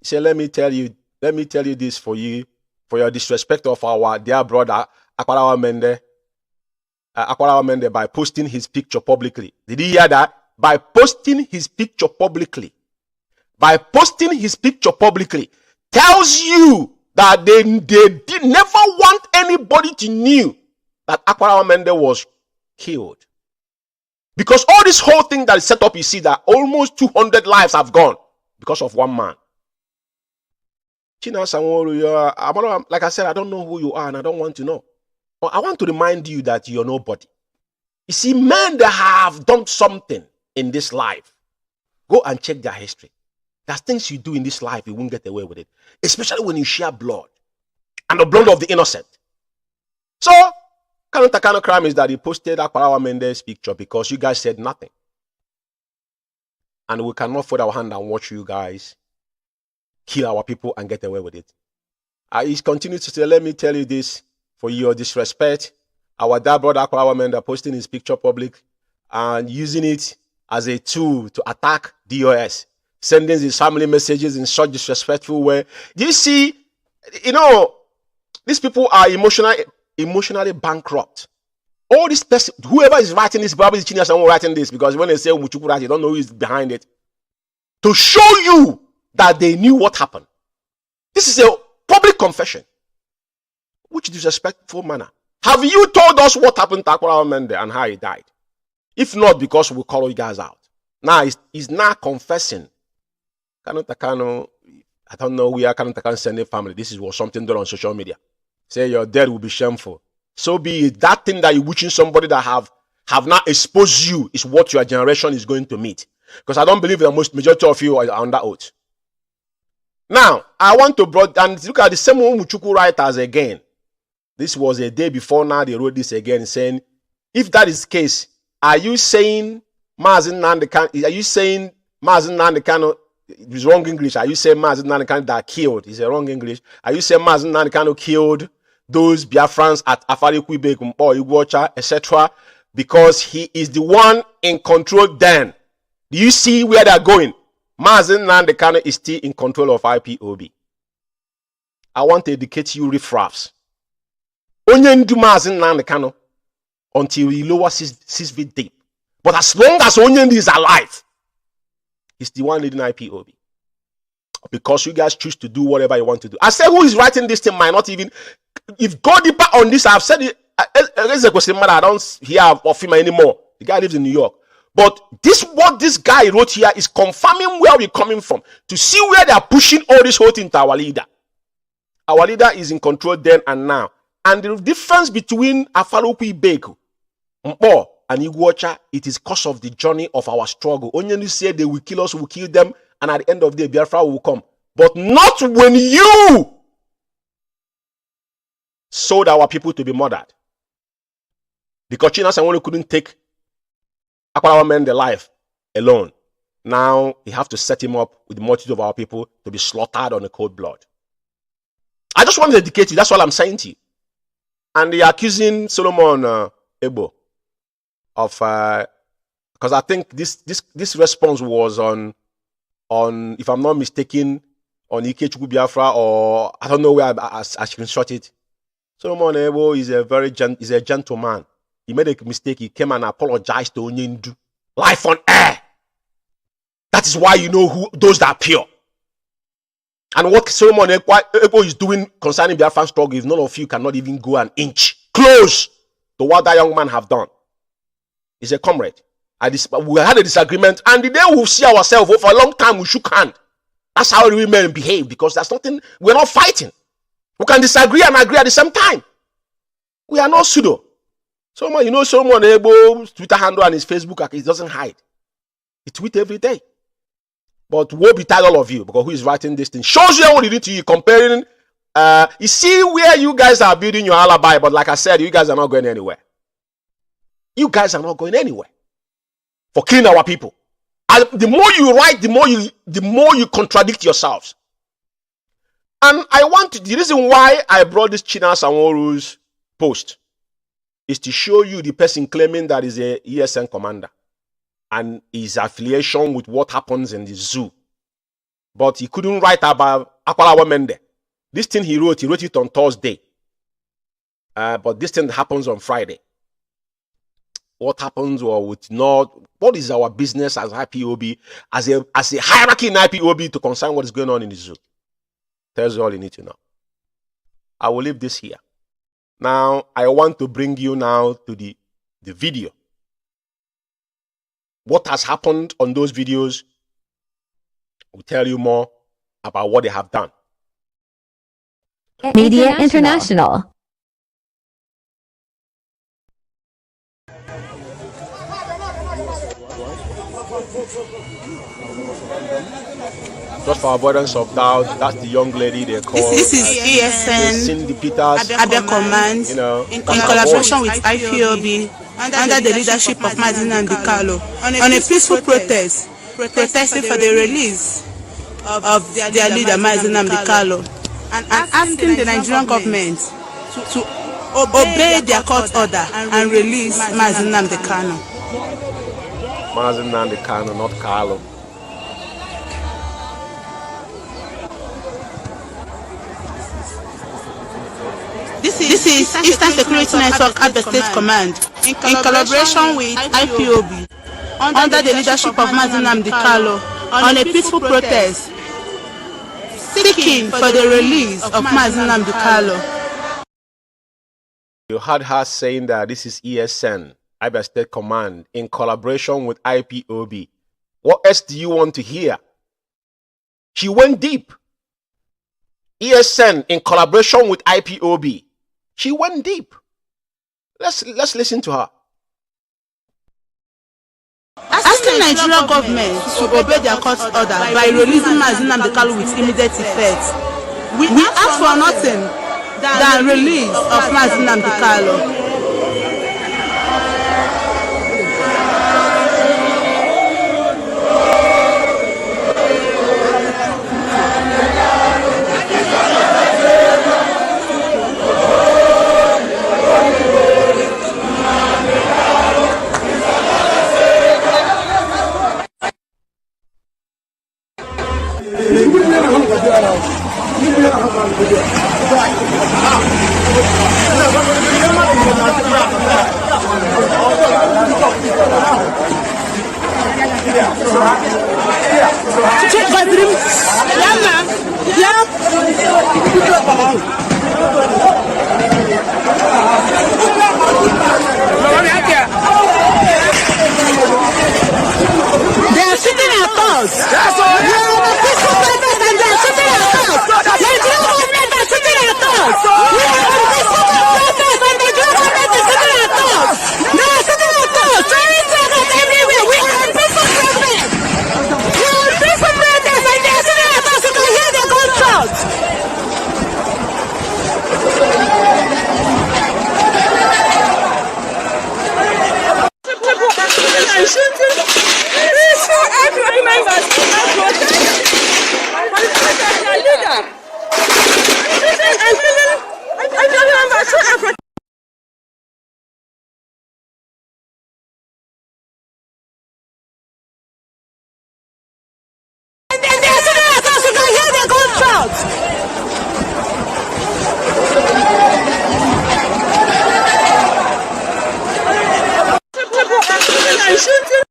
[SPEAKER 7] Say, let me tell you this for you, for your disrespect of our dear brother Akwarawa Mende by posting his picture publicly. Did you hear that? By posting his picture publicly. By posting his picture publicly tells you that they did never want anybody to know that Akwarawa Mende was killed. Because all this whole thing that is set up, you see that almost 200 lives have gone because of one man. China Sanwo-Olu, like I said, I don't know who you are and I don't want to know. But I want to remind you that you're nobody. You see, men that have done something in this life, go and check their history. There's things you do in this life, you won't get away with it. Especially when you share blood. And the blood of the innocent. So, Takano crime is that he posted Akwarawa Mende's picture because you guys said nothing. And we cannot fold our hand and watch you guys kill our people and get away with it. He continues to say, let me tell you this for your disrespect. Our dad brother Akwarawa Mende posting his picture public and using it as a tool to attack DOS, sending his family messages in such disrespectful way. Do you see, these people are emotionally bankrupt. All this person, whoever is writing this, probably is Chinya someone writing this, because when they say Umuchuku, you don't know who is behind it. To show you that they knew what happened. This is a public confession. Which disrespectful manner. Have you told us what happened to Akwarawa Mende and how he died? If not, because we'll call you guys out. Now, he's now confessing. Takano, I don't know where Takano sending family. This was something done on social media. Say your death will be shameful. So be it. That thing that you're wishing somebody that have not exposed you is what your generation is going to meet. Because I don't believe the majority of you are under oath. Now, I want to and look at the same Umuchuku writers again. This was a day before now they wrote this again saying, if that is the case, are you saying MAZI Nnamdi it's wrong English. Are you saying MAZI Nnamdi Kanu that killed? It's a wrong English. Are you saying MAZI Nnamdi Kanu killed those Biafrans at Afari-Kwebe, Kumpo, Igwocha, etc. because he is the one in control then? Do you see where they're going? MAZI Nnamdi Kanu is still in control of IPOB. I want to educate you riffraffs. Only do MAZI Nnamdi Kanu until he lowers 6 feet deep. But as long as Onyendi is alive, he's the one leading IPOB. Because you guys choose to do whatever you want to do. I say who is writing this thing might not even. If go deeper on this, I've said it. There's a question I don't hear of him anymore. The guy lives in New York. But what this guy wrote here is confirming where we're coming from. To see where they are pushing all this whole thing to our leader. Our leader is in control then and now. And the difference between Afari-Kwebe and and Iguacha, it is cause of the journey of our struggle. Only say they will kill us, we'll kill them, and at the end of the day, Biafra will come. But not when you sold our people to be murdered. Because Chinas and couldn't take Akwarawa men their life alone. Now we have to set him up with the multitude of our people to be slaughtered on a cold blood. I just want to educate you. That's all I'm saying to you. And they're accusing Solomon Ebo of because I think this response was on if I'm not mistaken on Ikechukwu Biafra, or I don't know where I screenshot it. Solomon Ebo is a gentleman. He made a mistake. He came and apologized to Onyendu live on air. That is why you know who those that are pure. And what Solomon Ebo is doing concerning Biafran struggle, if none of you cannot even go an inch close to what that young man have done. He's a comrade. We had a disagreement, and the day we see ourselves for a long time, we shook hand. That's how we men behave, because there's nothing, we're not fighting. We can disagree and agree at the same time. We are not pseudo. Someone, you know, Solomon Ebo's Twitter handle and his Facebook account, he doesn't hide. He tweets every day. But woe betide all of you, because who is writing this thing shows you what you need to you comparing. You see where you guys are building your alibi, but like I said, you guys are not going anywhere. You guys are not going anywhere for killing our people. And the more you write, the more you contradict yourselves. And the reason why I brought this Chinas Anworu's post is to show you the person claiming that is a ESN commander and his affiliation with what happens in the zoo. But he couldn't write about Akwarawa Mende. This thing he wrote it on Thursday. But this thing happens on Friday. What happens or with not, what is our business as IPOB, as a hierarchy in IPOB to concern what is going on in the zoo? Tells you all you need to know. I will leave this here. Now, I want to bring you now to the video. What has happened on those videos will tell you more about what they have done.
[SPEAKER 5] Media International.
[SPEAKER 7] Just for avoidance of doubt, that's the young lady they call.
[SPEAKER 11] This is ESN
[SPEAKER 7] Cindy Peters,
[SPEAKER 11] Abia Command,
[SPEAKER 7] you know,
[SPEAKER 11] in collaboration with IPOB, under the leadership of MAZI and Kalo, on a peaceful protest, protesting for the release of their leader MAZI and Kalo, and asking the Nigerian government to obey their court order and release MAZI and Kano.
[SPEAKER 7] MAZI and Kano, not Kalo.
[SPEAKER 11] This is Eastern Security Network Abia State Command, in collaboration with IPOB, under the leadership of MAZI and Kalo, on a peaceful protest, seeking for the release of MAZI and Kalo.
[SPEAKER 7] You heard her saying that this is ESN, Abia State Command, in collaboration with IPOB. What else do you want to hear? She went deep. ESN in collaboration with IPOB. She went deep. Let's listen to her.
[SPEAKER 11] Asking Nigerian government to obey their court order by releasing MAZI and Kalo with immediate effect. We ask for nothing than release of MAZI and Kalo.
[SPEAKER 8] shooting.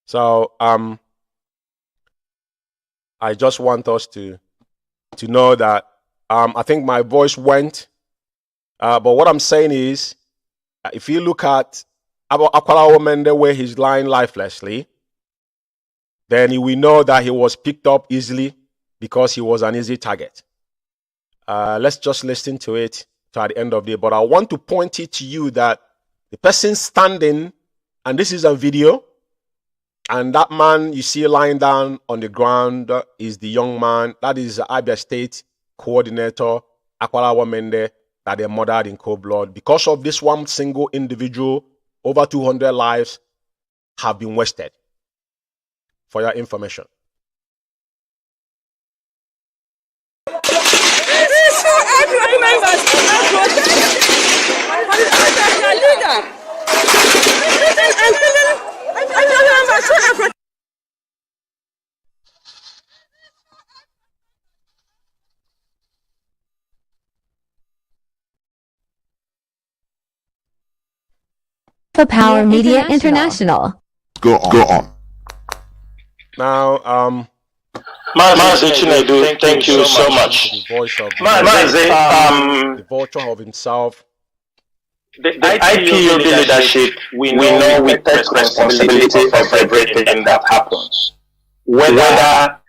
[SPEAKER 7] So I just want us to know that I think my voice went, but what I'm saying is, if you look at Akwala Mende where he's lying lifelessly, then we know that he was picked up easily because he was an easy target. Let's just listen to it at the end of the day. But I want to point it to you that the person standing, and this is a video, and that man you see lying down on the ground is the young man. That is Abia State coordinator, Akwala Mende, that they murdered in cold blood. Because of this one single individual, over 200 lives have been wasted. For your information.
[SPEAKER 5] Power Media International.
[SPEAKER 12] Go on.
[SPEAKER 7] Now,
[SPEAKER 6] MAZI, thank you so much.
[SPEAKER 7] The voice of
[SPEAKER 6] MAZI,
[SPEAKER 7] the vulture of himself.
[SPEAKER 6] the IPOB leadership, we know we take responsibility of everything that happens. Whether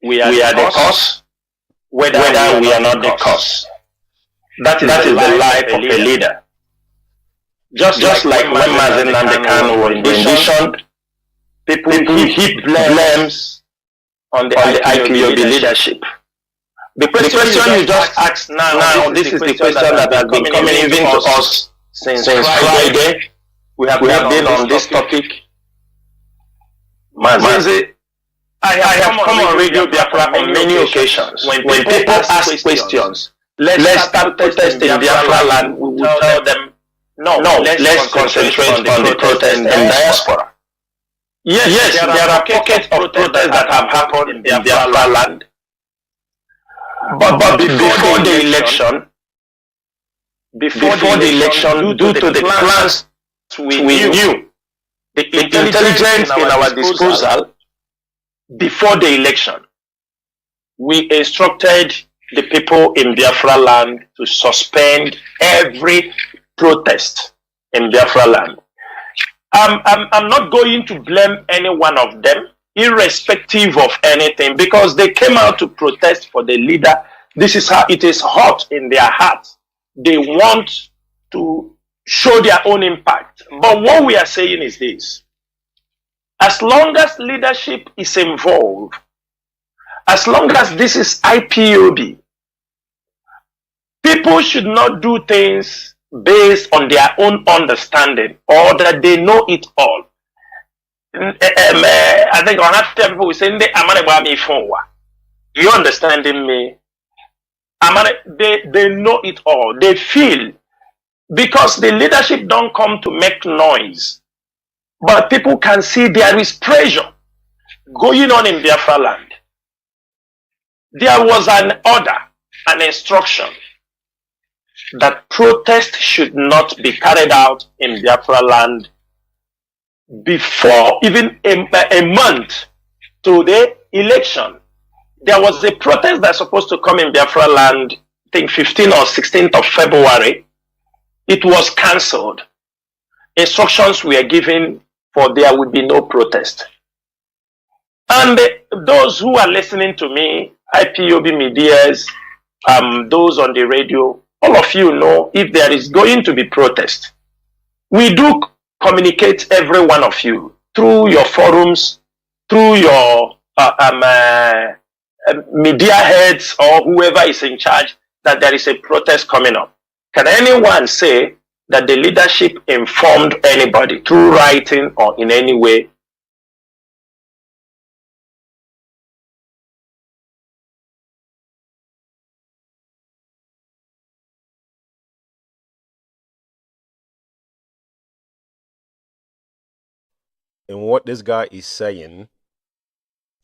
[SPEAKER 6] we are the cause, whether we are not the cause. That is the life of a leader. Just like when MAZI and the Kanu were renditioned, people heap blames on the IPOB leadership. The question you just asked now, this is the question that has been coming even to us since Friday. We have been on this topic. MAZI, I have come on Radio Biafra on many occasions. When people ask questions, let's start protesting in Biafra land, we will tell them, no, let's concentrate on the protest in diaspora. Yes, there are pockets of protests that have happened in Biafra land. But before the election, due to the plans we knew, the intelligence in our disposal, before the election, we instructed the people in Biafra land to suspend every protest in Biafra land. I'm not going to blame any one of them, irrespective of anything, because they came out to protest for the leader. This is how it is hot in their hearts. They want to show their own impact. But what we are saying is this: as long as leadership is involved, as long as this is IPOB, people should not do things based on their own understanding or that they know it all. I think on that time people will say, you understanding me? They know it all. They feel, because the leadership don't come to make noise, but people can see there is pressure going on in Biafra land. There was an order, an instruction that protest should not be carried out in Biafra land before even a month to the election. There was a protest that's supposed to come in Biafra land, I think 15th or 16th of February. It was cancelled. Instructions were given for there would be no protest. And those who are listening to me, IPOB medias, those on the radio, all of you know if there is going to be protest. We do communicate, every one of you, through your forums, through your media heads or whoever is in charge that there is a protest coming up? Can anyone say that the leadership informed anybody through writing or in any way?
[SPEAKER 7] In what this guy is saying,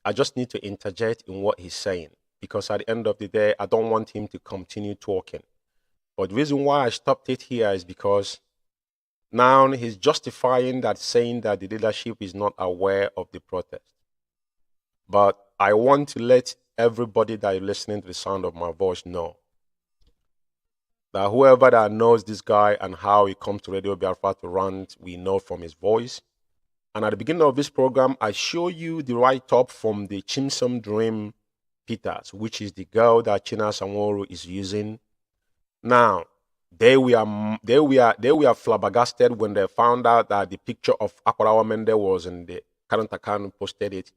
[SPEAKER 7] I just need to interject in what he's saying, because at the end of the day, I don't want him to continue talking. But the reason why I stopped it here is because now he's justifying that, saying that the leadership is not aware of the protest. But I want to let everybody that is listening to the sound of my voice know that whoever that knows this guy and how he comes to Radio Biafra to rant, we know from his voice. And at the beginning of this program, I show you the write-up from the Chimsom Dream Peters, which is the girl that China Sanworu is using. Now, they were flabbergasted when they found out that the picture of Akwarawa Mende was in the current account, posted it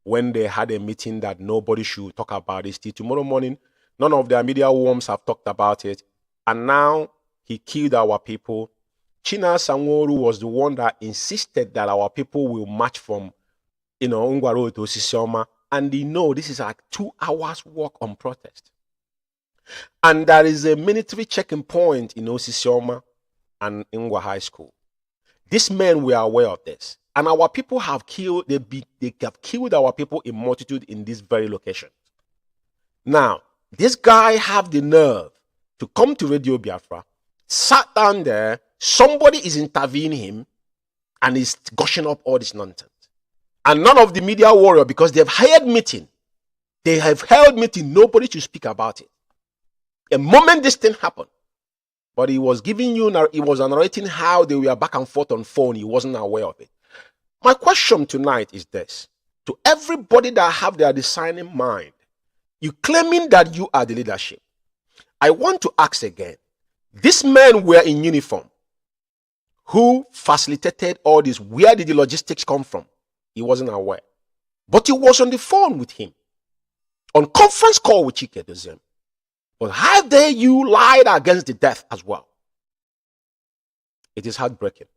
[SPEAKER 7] when they had a meeting that nobody should talk about it. Till tomorrow morning, none of their media worms have talked about it. And now he killed our people. China Sanworu was the one that insisted that our people will march from, Ungwaro to Sisioma. And they know this is like 2 hours walk on protest. And there is a military checking point in Sisioma and Ngwa High School. These men were aware of this. And our people have killed, they have killed our people in multitude in this very location. Now, this guy have the nerve to come to Radio Biafra, sat down there, somebody is intervening him, and is gushing up all this nonsense. And none of the media warrior, because they've hired meeting, they have held meeting, nobody to speak about it. A moment this thing happened, but he was giving you, he was narrating how they were back and forth on phone, he wasn't aware of it. My question tonight is this: to everybody that have their discerning mind, you claiming that you are the leadership, I want to ask again, these men were in uniform. Who facilitated all this? Where did the logistics come from? He wasn't aware. But he was on the phone with him, on conference call with Chike Doziem. But how dare you lied against the death as well? It is heartbreaking.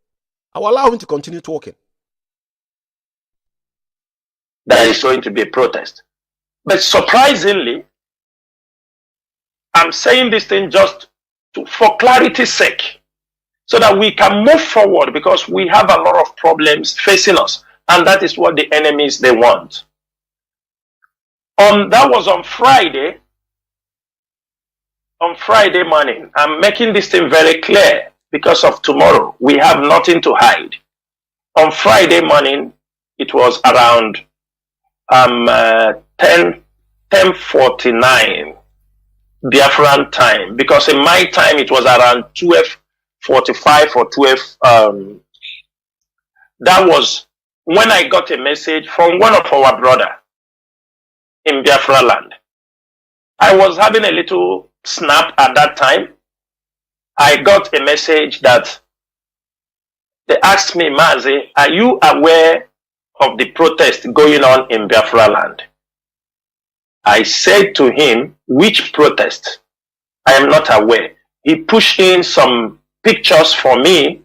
[SPEAKER 7] I will allow him to continue talking.
[SPEAKER 6] There is going to be a protest. But surprisingly, I'm saying this thing just for clarity's sake, so that we can move forward, because we have a lot of problems facing us, and that is what the enemies they want. That was on Friday. On Friday morning, I'm making this thing very clear because of tomorrow. We have nothing to hide. On Friday morning, it was around 10:49 Biafran time, because in my time it was around 12:45 or 12. That was when I got a message from one of our brother in Biafra land. I was having a little snap at that time. I got a message that they asked me, Mazi, are you aware of the protest going on in Biafra land? I said to him, which protest? I am not aware. He pushed in some pictures for me.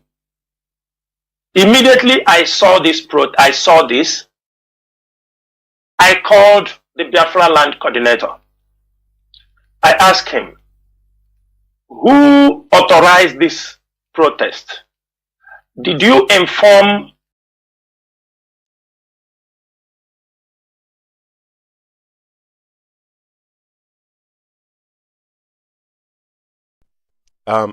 [SPEAKER 6] Immediately I saw this. I called the Biafra land coordinator. I asked him, who authorized this protest? Did you inform?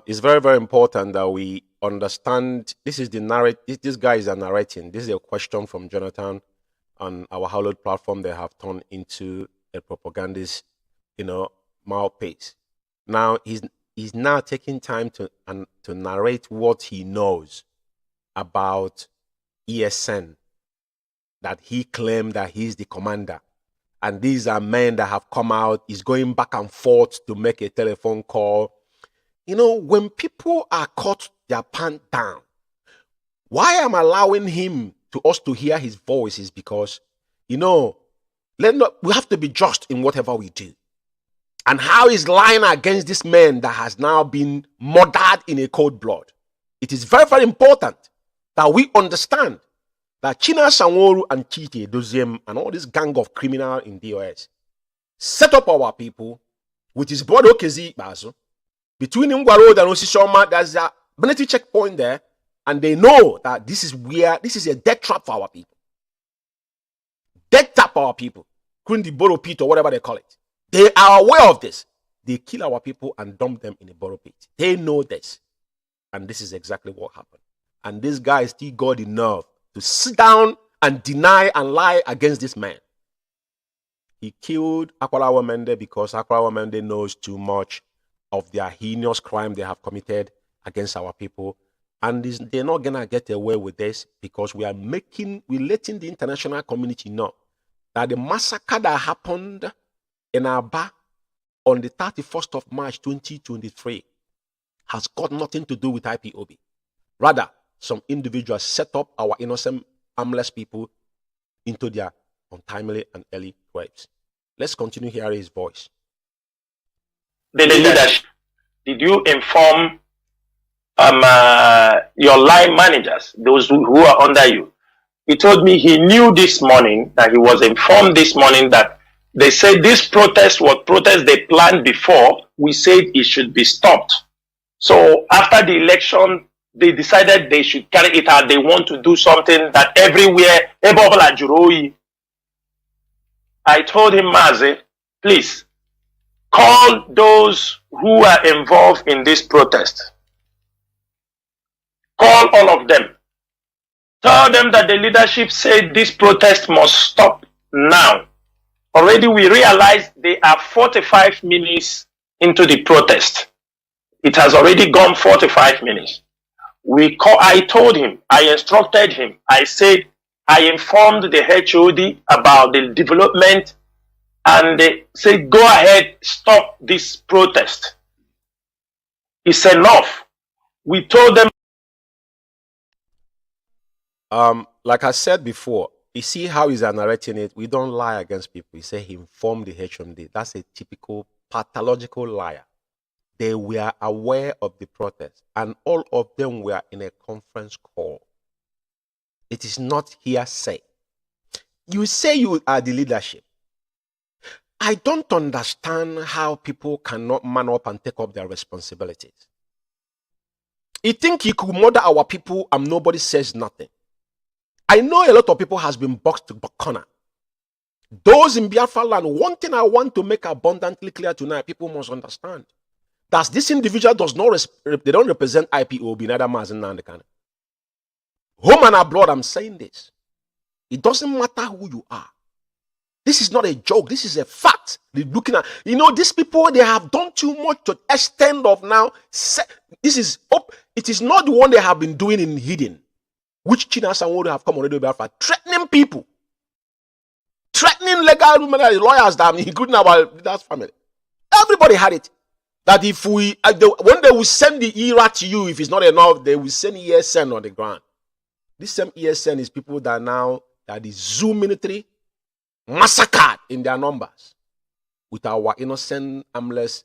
[SPEAKER 7] It's very, very important that we understand. This is the narrative. This guy is narrating. This is a question from Jonathan on our hallowed platform. They have turned into a propagandist, mouthpiece. Now he's now taking time to narrate what he knows about ESN, that he claimed that he's the commander, and these are men that have come out. He's going back and forth to make a telephone call. When people are caught their pants down, why am I allowing him to us to hear his voice is because, we have to be just in whatever we do. And how he's lying against this man that has now been murdered in a cold blood. It is very, very important that we understand that China Sanworu and Chite Doziem and all this gang of criminals in DOS set up our people with his brother Okezi Bazo. Between Ngwa Road and Osishoma, there's a military checkpoint there, and they know that this is a death trap for our people. Death trap for our people. Kundi Boro Pit or whatever they call it. They are aware of this. They kill our people and dump them in a Boro Pit. They know this. And this is exactly what happened. And this guy still got enough to sit down and deny and lie against this man. He killed Akwalawa Mende because Akwalawa Mende knows too much of their heinous crime they have committed against our people. And they're not going to get away with this because we're letting the international community know that the massacre that happened in Aba on the 31st of March 2023 has got nothing to do with IPOB. Rather, some individuals set up our innocent, harmless people into their untimely and early graves. Let's continue hearing his voice.
[SPEAKER 6] The leadership, did you inform your line managers, those who are under you? He told me he knew this morning, that he was informed this morning that they said this protest was protest they planned before. We said it should be stopped. So after the election, they decided they should carry it out. They want to do something that everywhere, I told him, MAZI, please, call those who are involved in this protest. Call all of them. Tell them that the leadership said this protest must stop now. Already we realized they are 45 minutes into the protest. It has already gone 45 minutes. I told him, I instructed him, I said, I informed the HOD about the development, and they said, go ahead, stop this protest. It's enough. We told them.
[SPEAKER 7] Like I said before, you see how he's narrating it. We don't lie against people. He said he informed the HOD. That's a typical pathological liar. They were aware of the protest, and all of them were in a conference call. It is not hearsay. You say you are the leadership. I don't understand how people cannot man up and take up their responsibilities. You think you could murder our people and nobody says nothing. I know a lot of people has been boxed to corner. Those in Biafra land, one thing I want to make abundantly clear tonight, people must understand. That this individual they don't represent IPOB, neither MAZI nor the kind. Home and abroad, I'm saying this. It doesn't matter who you are. This is not a joke. This is a fact. They're looking at, these people, they have done too much to the extent of now. It is not the one they have been doing in hidden, which China Sanworu have come already about, threatening people, threatening legal lawyers that including our leaders' family. Everybody had it. That if when they will send the ERA to you, if it's not enough, they will send ESN on the ground. This same ESN is people that the Zoo military massacred in their numbers with our innocent, harmless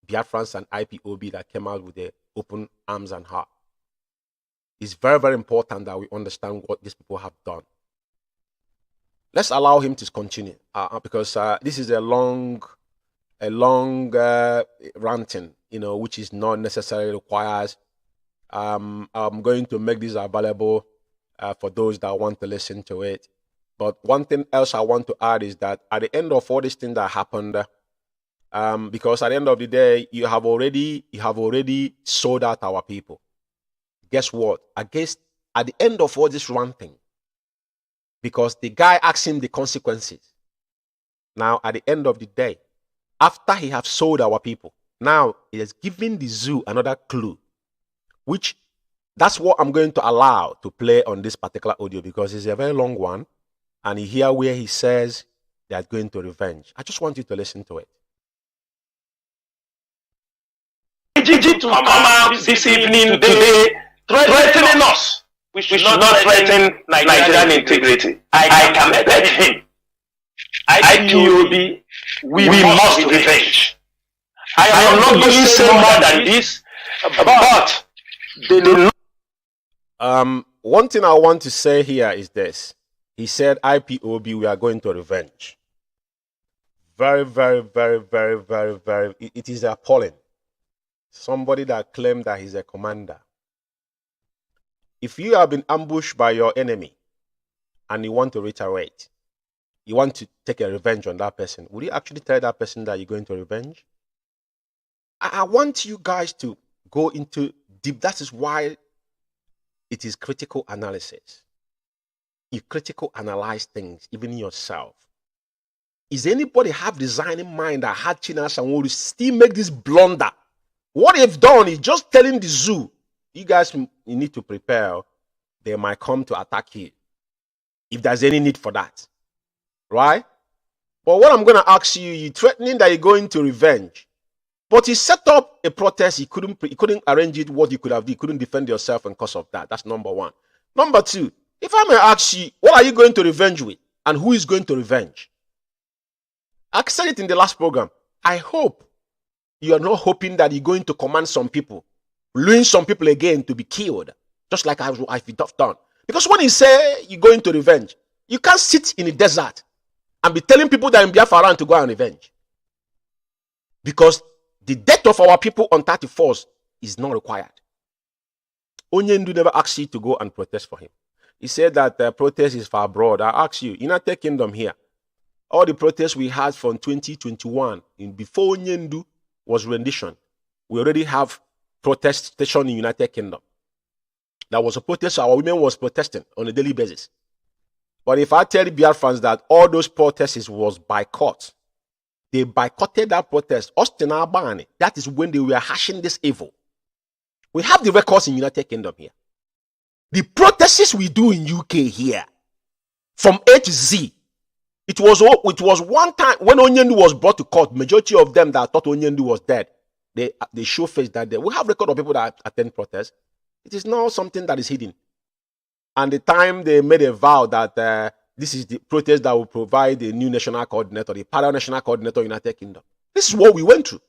[SPEAKER 7] Biafrans and IPOB that came out with their open arms and heart. It's very, very important that we understand what these people have done. Let's allow him to continue because this is a long ranting, which is not necessarily requires. I'm going to make this available for those that want to listen to it. But one thing else I want to add is that at the end of all these things that happened, because at the end of the day, you have already sold out our people. Guess what? At the end of all this ranting, because the guy asked him the consequences. Now, at the end of the day, after he have sold our people, now he has given the zoo another clue, which that's what I'm going to allow to play on this particular audio because it's a very long one. And you hear where he says they are going to revenge. I just want you to listen to it.
[SPEAKER 6] To come out this evening, today, threatening us we should not threaten Nigerian integrity. I can bet him. IPOB, we must revenge. I am not going to say more than this, but
[SPEAKER 7] one thing I want to say here is this. He said, IPOB, we are going to revenge. Very, very, very, very, very, very, it is appalling. Somebody that claimed that he's a commander. If you have been ambushed by your enemy and you want to reiterate, you want to take a revenge on that person, would you actually tell that person that you're going to revenge? I want you guys to go into deep. That is why it is critical analysis. You critical analyze things, even yourself. Is anybody have design in mind that had Chinas and will still make this blunder? What they've done is just telling the zoo, you guys, you need to prepare. They might come to attack you if there's any need for that, right? But what I'm going to ask you, you're threatening that you're going to revenge, but he set up a protest. He couldn't arrange it. What you could have done, you couldn't defend yourself because of that. That's number one. Number two, if I may ask you, what are you going to revenge with, and who is going to revenge? I said it in the last program. I hope you are not hoping that you're going to command some people, luring some people again to be killed, just like I've done. Because when you say you're going to revenge, you can't sit in the desert and be telling people that in Biafra to go and revenge. Because the death of our people on 31st is not required. Onyendu never asked you to go and protest for him. He said that the protest is far abroad. I ask you, United Kingdom here, all the protests we had from 2021, before Onyendu was rendition, we already have protest station in United Kingdom. That was a protest, our women was protesting on a daily basis. But if I tell the Biafrans that all those protests was boycott, they boycotted that protest. Austin Albany, that is when they were hashing this evil. We have the records in United Kingdom here. The protests we do in UK here, from A to Z, it was one time when Onyendu was brought to court, majority of them that thought Onyendu was dead, they show face that day. We have record of people that attend protests. It is not something that is hidden. And the time they made a vow that this is the protest that will provide a new national coordinator, the parallel national coordinator in the United Kingdom. This is what we went through.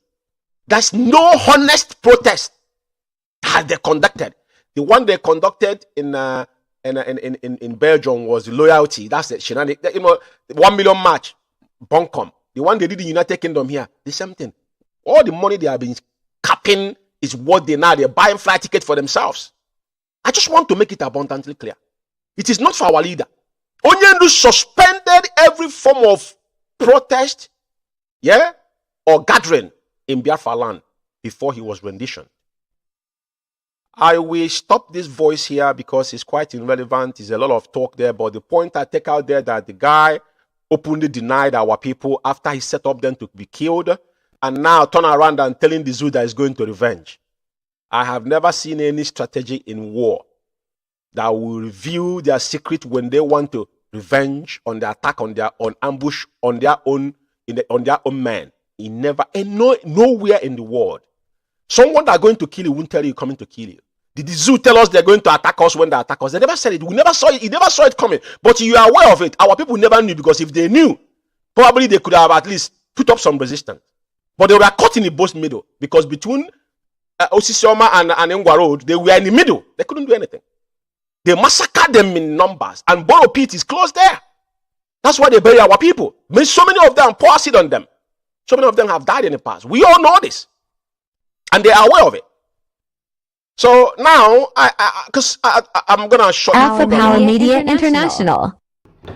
[SPEAKER 7] There's no honest protest that they conducted. The one they conducted in Belgium was loyalty. That's the shenanigans. 1 million march, Buncombe. The one they did in the United Kingdom here, the same thing. All the money they have been capping is what they're buying flight tickets for themselves. I just want to make it abundantly clear. It is not for our leader. Onyendu suspended every form of protest, or gathering in Biafra land before he was rendition. I will stop this voice here because it's quite irrelevant. There's a lot of talk there, but the point I take out there that the guy openly denied our people after he set up them to be killed, and now turn around and telling the zoo that he's going to revenge. I have never seen any strategy in war that will reveal their secret when they want to revenge on the attack, on ambush, on their own men. Nowhere in the world. Someone that are going to kill you won't tell you coming to kill you. Did the zoo tell us they're going to attack us when they attack us? They never said it. We never saw it. He never saw it coming. But you are aware of it. Our people never knew, because if they knew, probably they could have at least put up some resistance. But they were caught in the both middle, because between Osisioma and Ngwa Road, they were in the middle. They couldn't do anything. They massacred them in numbers, and Borough Pit is close there. That's why they bury our people. So many of them pour acid on them. So many of them have died in the past. We all know this. And they are aware of it. So now, I'm going to shut
[SPEAKER 5] Alpha Power Media International.
[SPEAKER 6] All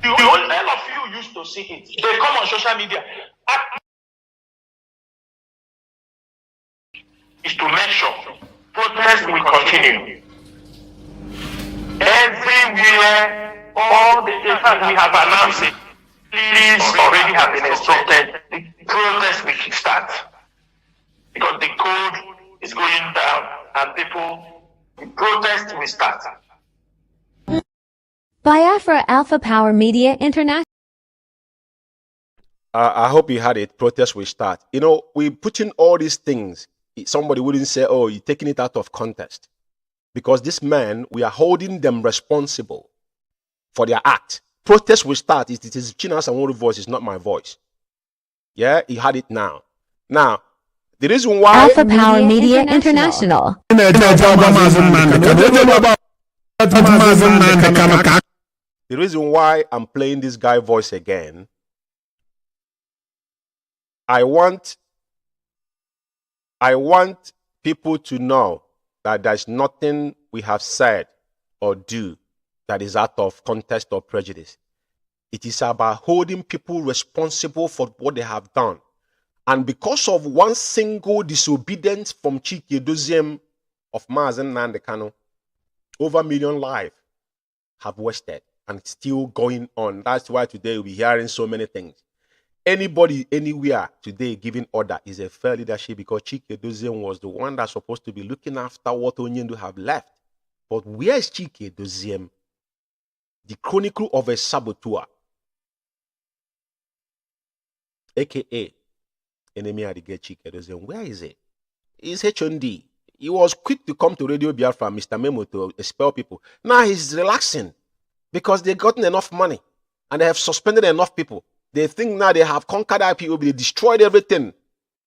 [SPEAKER 6] of you used to see it. They come on social media. Is to make sure protest will continue. Everywhere, all the fact we have announced it, please already have been instructed, the protest will start. Because the code is going down and the protest will start.
[SPEAKER 5] Biafra Alpha Power Media International.
[SPEAKER 7] I hope you had it. Protest will start. We put in all these things. Somebody wouldn't say, oh, you're taking it out of context. Because these men, we are holding them responsible for their act. Protest will start. It is Chinasa Nworu's voice, it's not my voice. Yeah, he had it now. Now, the reason why
[SPEAKER 5] Alpha Power Media International.
[SPEAKER 7] The reason why I'm playing this guy voice again, I want people to know that there's nothing we have said or do that is out of context or prejudice. It is about holding people responsible for what they have done. And because of one single disobedience from Chike Doziem of MAZI Nnamdi Kanu, over 1 million lives have wasted and it's still going on. That's why today we're hearing so many things. Anybody, anywhere today giving order is a fair leadership, because Chike Doziem was the one that's supposed to be looking after what Onyendu have left. But where is Chike Doziem? The chronicle of a saboteur, aka enemy of the gate Chike Doziem. Where is it? He's HND. He was quick to come to Radio Biafra, Mr. Memo, to expel people. Now he's relaxing because they've gotten enough money and they have suspended enough people. They think now they have conquered IPOB, they destroyed everything.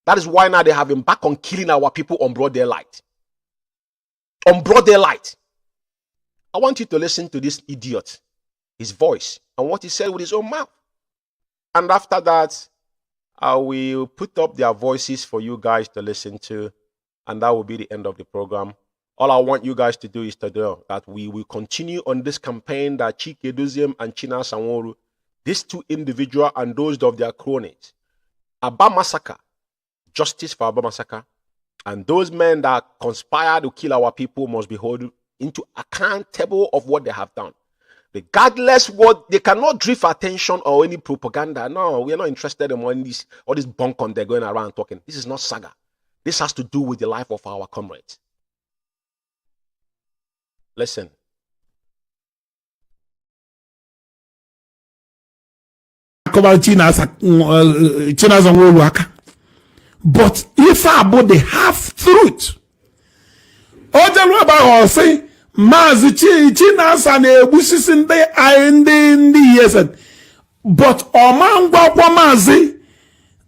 [SPEAKER 7] That is why now they have him back on killing our people on broad daylight. On broad daylight. I want you to listen to this idiot, his voice, and what he said with his own mouth. And after that, I will put up their voices for you guys to listen to, and that will be the end of the program. All I want you guys to do is to know that we will continue on this campaign that Chike Doziem and Chinasa Nworu, these two individuals and those of their cronies, Aba massacre, justice for Aba massacre, and those men that conspired to kill our people must be held into accountable of what they have done. Regardless what, they cannot drift attention or any propaganda. No, we are not interested in all this bunk on they're going around talking. This is not saga. This has to do with the life of our comrades. Listen.
[SPEAKER 10] But if about the half truth, other say MAZI Chinasa na-egbusis ndị yes, but ọmangwa kwa MAZI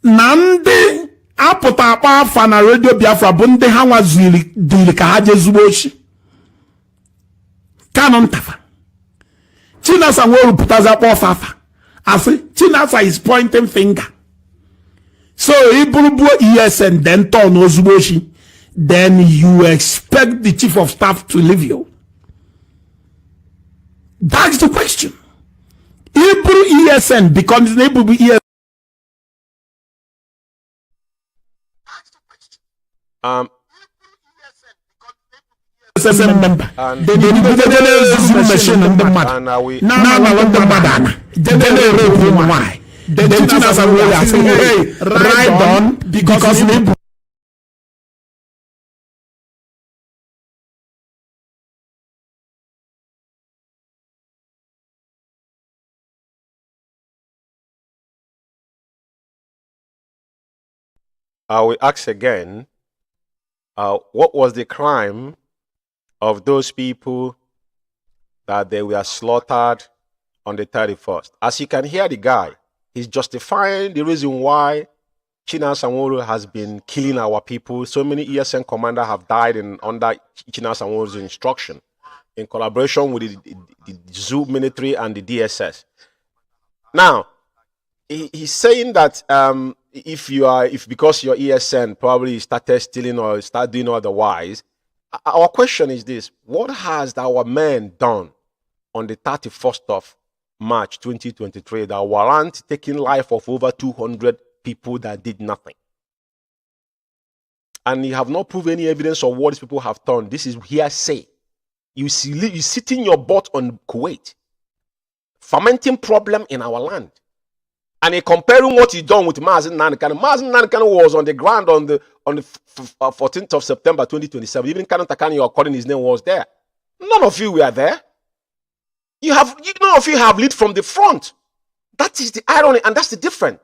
[SPEAKER 10] na ndị apụta akpa afa na Radio Biafra bụ ndị ha nwaziri dili ka ha jezugbo ochi kanon tafa. Chinasa Nworu pụtaza akpa ọfafa asị Chinasa is pointing finger. So iburubu ESN then turn ozugbo ochi, then you expect the chief of staff to leave you. That's the question. Hebrew ESN becomes Hebrew ESN. Member. They machine and the mad. Why? Hey, ride on because Hebrew.
[SPEAKER 7] I will ask again, what was the crime of those people that they were slaughtered on the 31st? As you can hear the guy, he's justifying the reason why Chinasa Nworu has been killing our people. So many ESN commanders have died under Chinasa Nworu's instruction in collaboration with the Zoo military and the DSS. Now, he's saying that if because your ESN probably started stealing or start doing otherwise, our question is this: what has our men done on the 31st of March 2023 that warrant taking life of over 200 people that did nothing? And you have not proved any evidence of what these people have done. This is hearsay. You sitting your butt on Kuwait, fermenting problem in our land. And he comparing what he done with MAZI Nnamdi Kanu. MAZI Nnamdi Kanu was on the ground on the 14th of September 2027. Even Kanu Takani, according his name, was there. None of you were there. None of you have lead from the front. That is the irony, and that's the difference.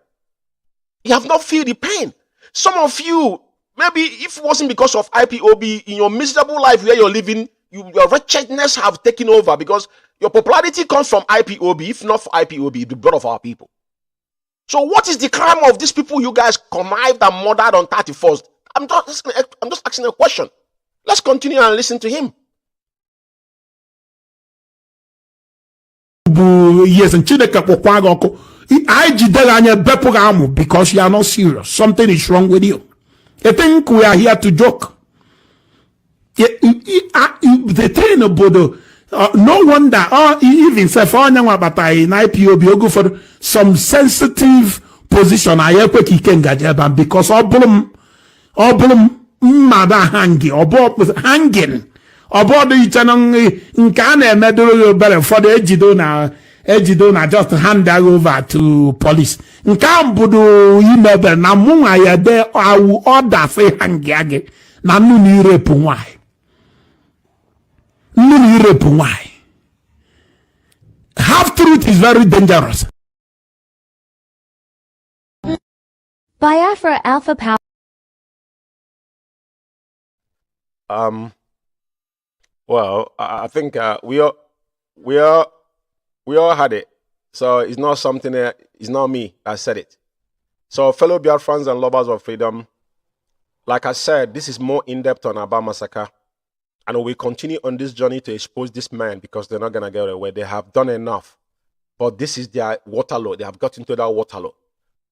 [SPEAKER 7] You have not feel the pain. Some of you, maybe if it wasn't because of IPOB in your miserable life where you're living, your wretchedness have taken over, because your popularity comes from IPOB. If not for IPOB, the blood of our people. So what is the crime of these people you guys connived and murdered on 31st? I'm just asking a question. Let's continue and listen to him.
[SPEAKER 10] Yes, and I because you are not serious. Something is wrong with you. I think we are here to joke. The thing about no wonder, even if in IPOB, you go for some sensitive position. I have because all mother hanging. About the channel in Ghana, better for the Ejidona just hand that over to police. In Cambudu, email Namun, I there, I will order say hangage. Namun, why? Why? Half truth is very dangerous.
[SPEAKER 5] Biafra Alpha Power.
[SPEAKER 7] Well, I think we all had it. So it's not something that, it's not me that said it. So fellow Biafrans and lovers of freedom, like I said, this is more in-depth on Aba massacre. And we continue on this journey to expose this man, because they're not going to get away. They have done enough. But this is their Waterloo. They have got into that Waterloo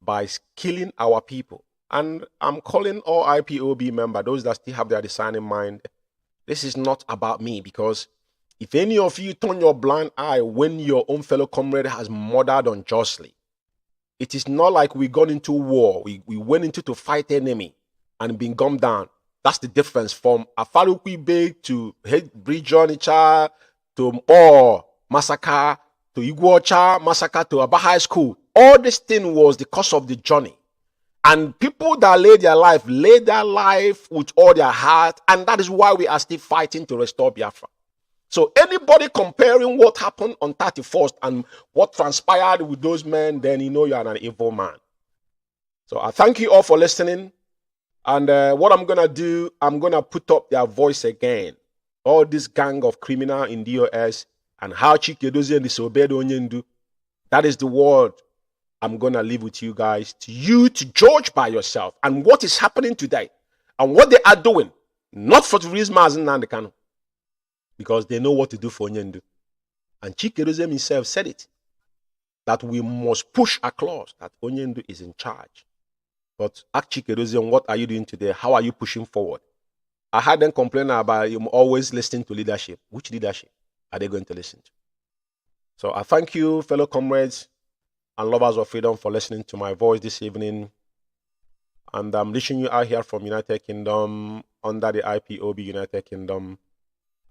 [SPEAKER 7] by killing our people. And I'm calling all IPOB members, those that still have their discerning mind, this is not about me, because if any of you turn your blind eye when your own fellow comrade has murdered unjustly, it is not like we got into war. We went into to fight enemy and been gummed down. That's the difference from Afarukwi Bay to Bridge-Onicha to massacre to Iguacha massacre to Aba High School. All this thing was the cause of the journey. And people that laid their life with all their heart, and that is why we are still fighting to restore Biafra. So anybody comparing what happened on 31st and what transpired with those men, then you know you are an evil man. So I thank you all for listening. And what I'm going to do, I'm going to put up their voice again. All this gang of criminal in DOS and how Chikedozie and disobeyed Onyendu. That is the word I'm going to leave with you guys, to judge by yourself and what is happening today and what they are doing, not for the reason and the canon, because they know what to do for Onyendu. And Chikedozie himself said it, that we must push a clause that Onyendu is in charge. But ask Chikedozie, what are you doing today? How are you pushing forward? I had them complain about you always listening to leadership. Which leadership are they going to listen to? So I thank you, fellow comrades and lovers of freedom, for listening to my voice this evening. And I'm reaching you out here from United Kingdom under the IPOB United Kingdom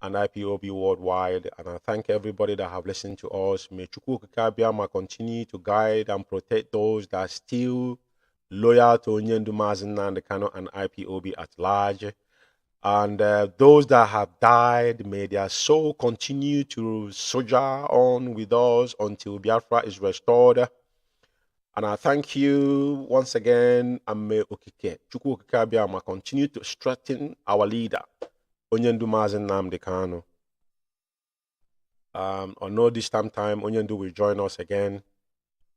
[SPEAKER 7] and IPOB worldwide. And I thank everybody that have listened to us. May Chukwu Kakabiama continue to guide and protect those that are still loyal to Onyendu Mazina and the Kano and IPOB at large. And those that have died, may their soul continue to soldier on with us until Biafra is restored. And I thank you once again. And may Okike, Chukwu Okike Abiyama, continue to strengthen our leader, Onyendu Mazina Kano. On no distant time, Onyendu will join us again,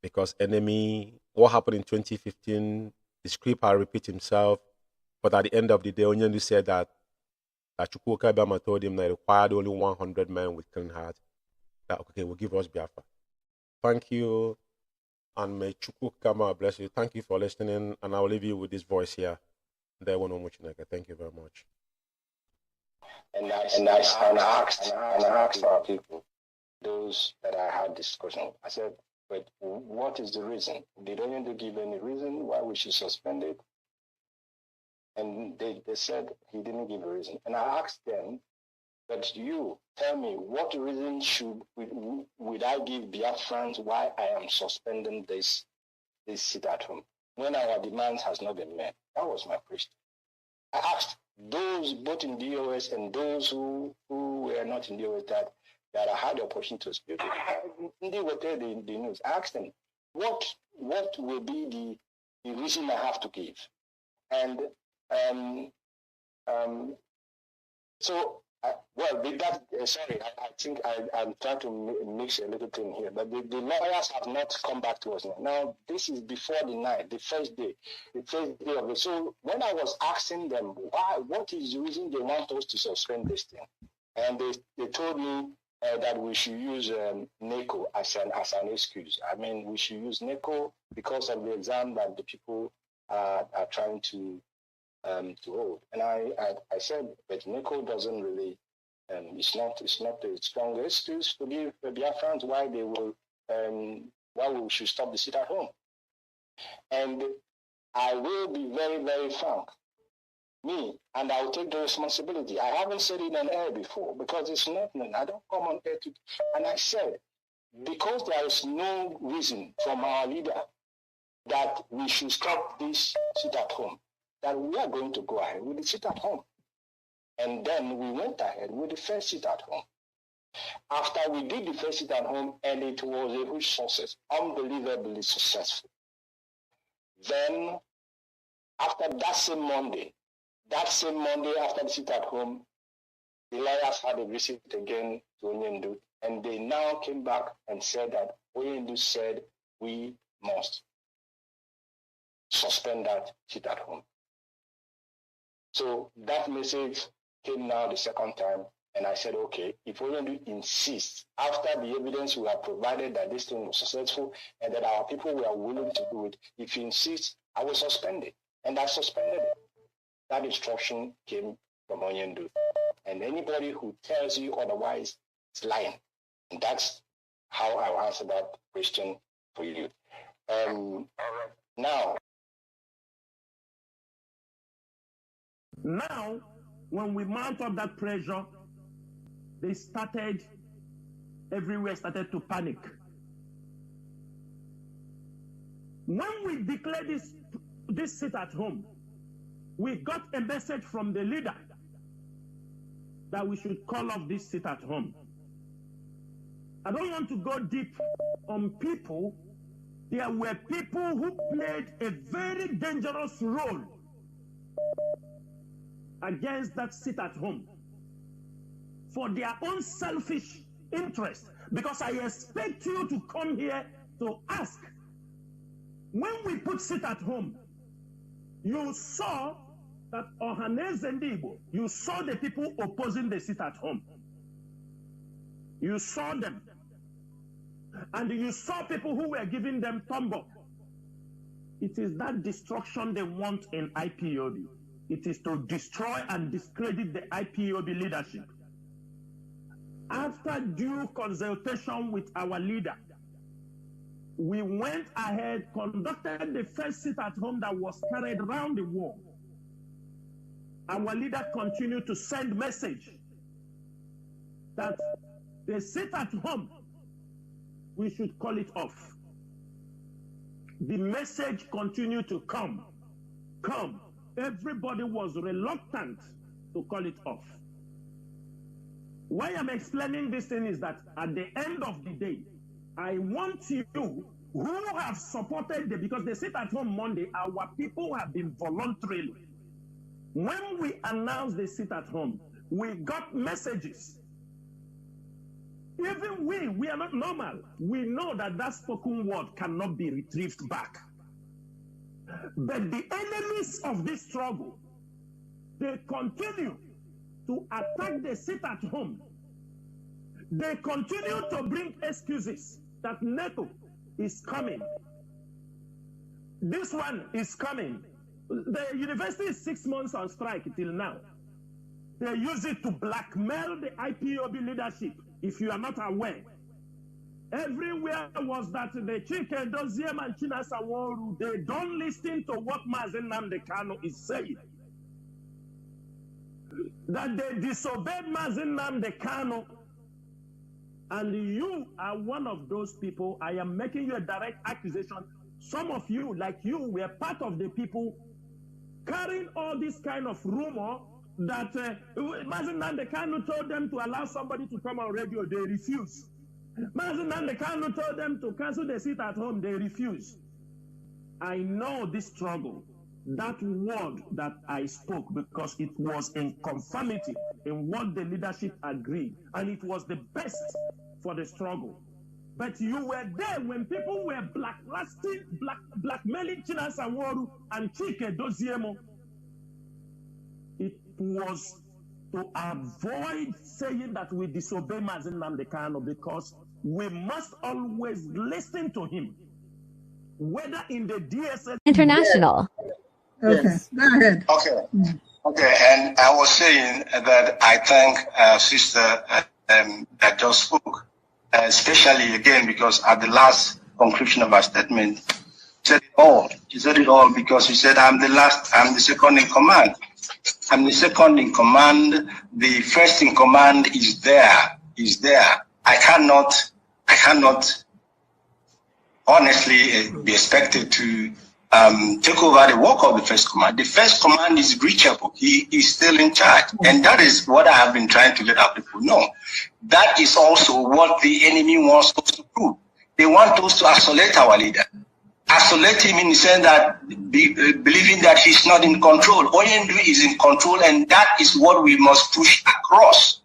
[SPEAKER 7] because enemy, what happened in 2015, the script will repeat himself. But at the end of the day, Onyendu said that Chukwu Okike told him that he required only 100 men with clean heart. That okay, will give us Biafra. Thank you, and may Chukwu Okike bless you. Thank you for listening, and I will leave you with this voice here. Thank you very much.
[SPEAKER 12] And I asked our people, those that I had discussion with, I said, but what is the reason? Did Onyendu give any reason why we should suspend it? And they said he didn't give a reason. And I asked them, but you tell me, what reason would I give Biafrans why I am suspending this sit at home when our demands has not been met? That was my question. I asked those both in DOS and those who were not in DOS that I had the opportunity to speak with. They were there in the news. I asked them, what will be the reason I have to give? And so Sorry, I think I'm trying to mix a little thing here, but the lawyers have not come back to us now. Now, this is before the night, the first day of it. So when I was asking them what is the reason they want us to suspend this thing, and they told me that we should use NECO as an excuse. I mean, we should use NECO because of the exam that the people are trying to hold. And I said, but NECO doesn't really, it's not a strong excuse to give the Biafrans why we should stop the sit at home. And I will be very, very frank. And I'll take the responsibility. I haven't said it on air before because it's not, I don't come on air to, and I said, because there is no reason from our leader that we should stop this sit at home, that we are going to go ahead with the sit at home. And then we went ahead with the first sit at home. After we did the first sit at home, and it was a huge success, unbelievably successful. Then, after that same Monday after the sit at home, the lawyers had a visit again to Onyendu, and they now came back and said that Onyendu said we must suspend that sit at home. So that message came now the second time, and I said, okay, if Onyendu insists, after the evidence we have provided that this thing was successful and that our people were willing to do it, if he insists, I will suspend it. And I suspended it. That instruction came from Onyendu. And anybody who tells you otherwise is lying. And that's how I'll answer that question for you. Now,
[SPEAKER 6] when we mount up that pressure, everywhere started to panic. When we declared this sit at home, we got a message from the leader that we should call off this sit at home. I don't want to go deep on people. There were people who played a very dangerous role against that sit at home for their own selfish interest. Because I expect you to come here to ask, when we put sit at home, you saw that Ohaneze Ndigbo, you saw the people opposing the sit at home. You saw them. And you saw people who were giving them thumb up. It is that destruction they want in IPOB. It is to destroy and discredit the IPOB leadership. After due consultation with our leader, we went ahead, conducted the first sit at home that was carried around the world. Our leader continued to send message that the sit at home, we should call it off. The message continued to come. Everybody was reluctant to call it off. Why I'm explaining this thing is that at the end of the day, I want you who have supported because the sit at home Monday, our people have been voluntarily. When we announced the sit at home, we got messages. Even we are not normal. We know that spoken word cannot be retrieved back. But the enemies of this struggle, they continue to attack the sit at home. They continue to bring excuses that NATO is coming. This one is coming. The university is 6 months on strike till now. They use it to blackmail the IPOB leadership, if you are not aware. Everywhere was that the Chike Doziem and Chinasa Woru, they don't listen to what MAZI Nnamdi Kanu is saying. That they disobeyed MAZI Nnamdi Kanu, and you are one of those people. I am making you a direct accusation. Some of you, like you, were part of the people carrying all this kind of rumor that MAZI Nnamdi Kanu told them to allow somebody to come on radio. They refused. MAZI Nnamdi Kanu told them to cancel the sit at home. They refused. I know this struggle, that word that I spoke, because it was in conformity in what the leadership agreed, and it was the best for the struggle. But you were there when people were blackmailing Chinasa Nworu and Chike Doziemo. It was to avoid saying that we disobey Mazi Nnamdi Kanu, because we must always listen to him, whether in the DSS
[SPEAKER 5] International.
[SPEAKER 8] Okay,
[SPEAKER 12] Yes.
[SPEAKER 8] go ahead.
[SPEAKER 12] Okay, and I was saying that I thank sister that just spoke, especially again because at the last conclusion of her statement, she said it all. She said it all because she said, I'm the second in command. I'm the second in command. The first in command is there. I cannot honestly be expected to take over the work of the first command. The first command is reachable. He is still in charge. And that is what I have been trying to let our people know. That is also what the enemy wants us to do. They want us to isolate our leader. Isolate him in the sense that believing that he's not in control. Oyendu is in control, and that is what we must push across.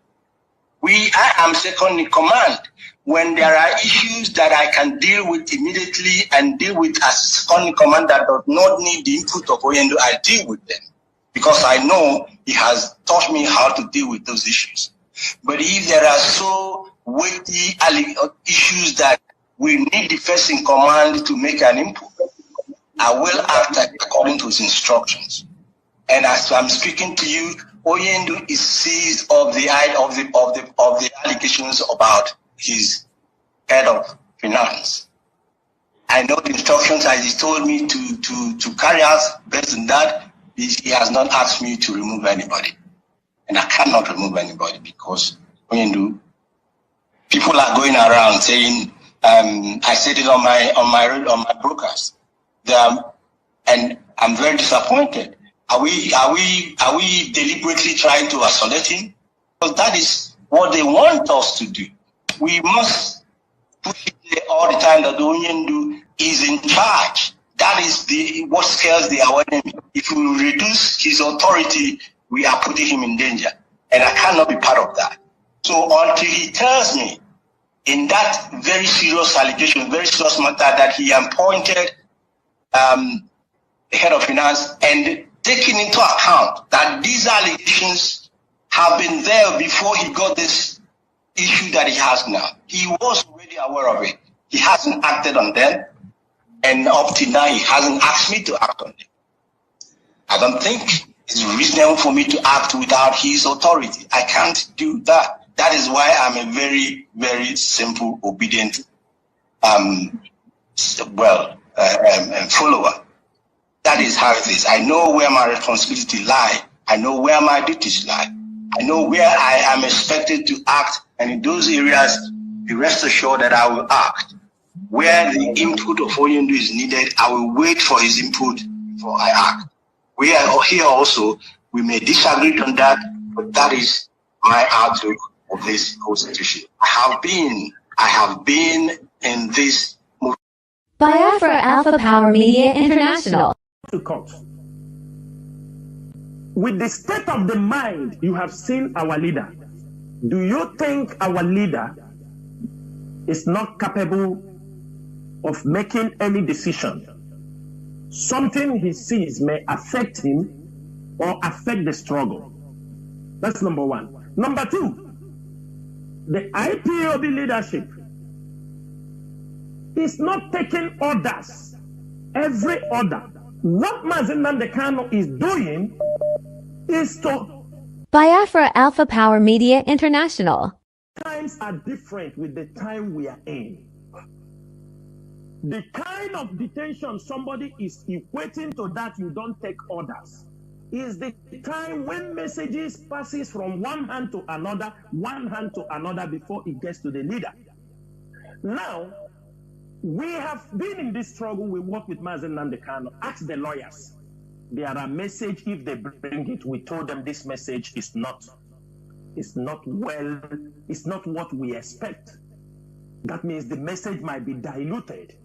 [SPEAKER 12] I am second in command. When there are issues that I can deal with immediately and deal with as second in command that does not need the input of Oyendu, I deal with them, because I know he has taught me how to deal with those issues. But if there are so weighty issues that we need the first in command to make an input, I will act according to his instructions. And as I'm speaking to you, Oyendu is seized of the allegations about his head of finance. I know the instructions as he told me to carry out. Based on that, he has not asked me to remove anybody, and I cannot remove anybody because Oyendu, people are going around saying. I said it on my broadcast. And I'm very disappointed. Are we deliberately trying to isolate him? Because that is what they want us to do. We must push it all the time that the Oyendu is in charge. That is what scares our enemy. If we reduce his authority, we are putting him in danger. And I cannot be part of that. So until he tells me in that very serious allegation, very serious matter, that he appointed the head of finance, and taking into account that these allegations have been there before he got this issue that he has now. He was already aware of it. He hasn't acted on them, and up to now he hasn't asked me to act on them. I don't think it's reasonable for me to act without his authority. I can't do that. That is why I'm a very, very simple, obedient, follower. That is how it is. I know where my responsibility lies. I know where my duties lie. I know where I am expected to act, and in those areas, be rest assured that I will act. Where the input of Oyendu is needed, I will wait for his input before I act. We are here also. We may disagree on that, but that is my outlook of this whole situation. I have been in this movement.
[SPEAKER 5] Biafra Alpha Power Media International.
[SPEAKER 6] To court. With the state of the mind you have seen our leader, do you think our leader is not capable of making any decision? Something he sees may affect him or affect the struggle. That's number one. Number two, the IPOB leadership is not taking orders. Every order. What Mazi Nnamdi Kanu is doing is to...
[SPEAKER 5] Biafra Alpha Power Media International.
[SPEAKER 6] Times are different with the time we are in. The kind of detention somebody is equating to that you don't take orders is the time when messages passes from one hand to another before it gets to the leader. Now, we have been in this struggle. We work with Mazi Nnamdi Kanu. Ask the lawyers. There are messages, if they bring it, we told them this message is not what we expect. That means the message might be diluted.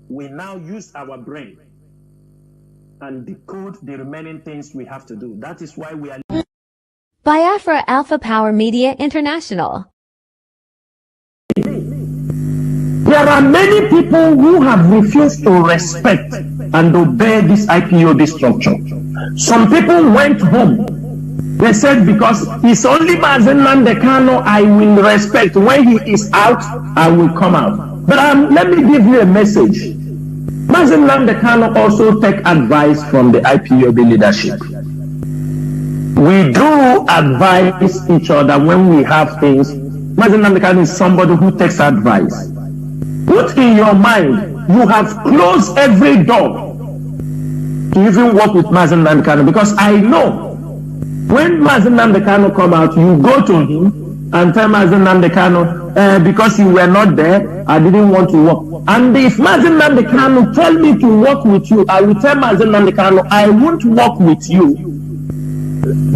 [SPEAKER 6] We now use our brain and decode the remaining things we have to do. That is why we are...
[SPEAKER 5] Biafra Biafra Alpha Power Media International.
[SPEAKER 13] There are many people who have refused to respect and obey this IPOB structure. Some people went home. They said, because it's only Mazi Nnamdi Kanu I will respect. When he is out, I will come out. But let me give you a message. Mazi Nnamdi Kanu also take advice from the IPOB leadership. We do advise each other when we have things. Mazi Nnamdi Kanu is somebody who takes advice. Put in your mind, you have closed every door to even work with Mazi Nnamdi Kanu, because I know when Mazi Nnamdi Kanu come out, you go to him and tell Mazi Nnamdi Kanu, because you were not there, I didn't want to work. And if Mazi Nnamdi Kanu tell me to work with you, I will tell Mazi Nnamdi Kanu, I won't work with you,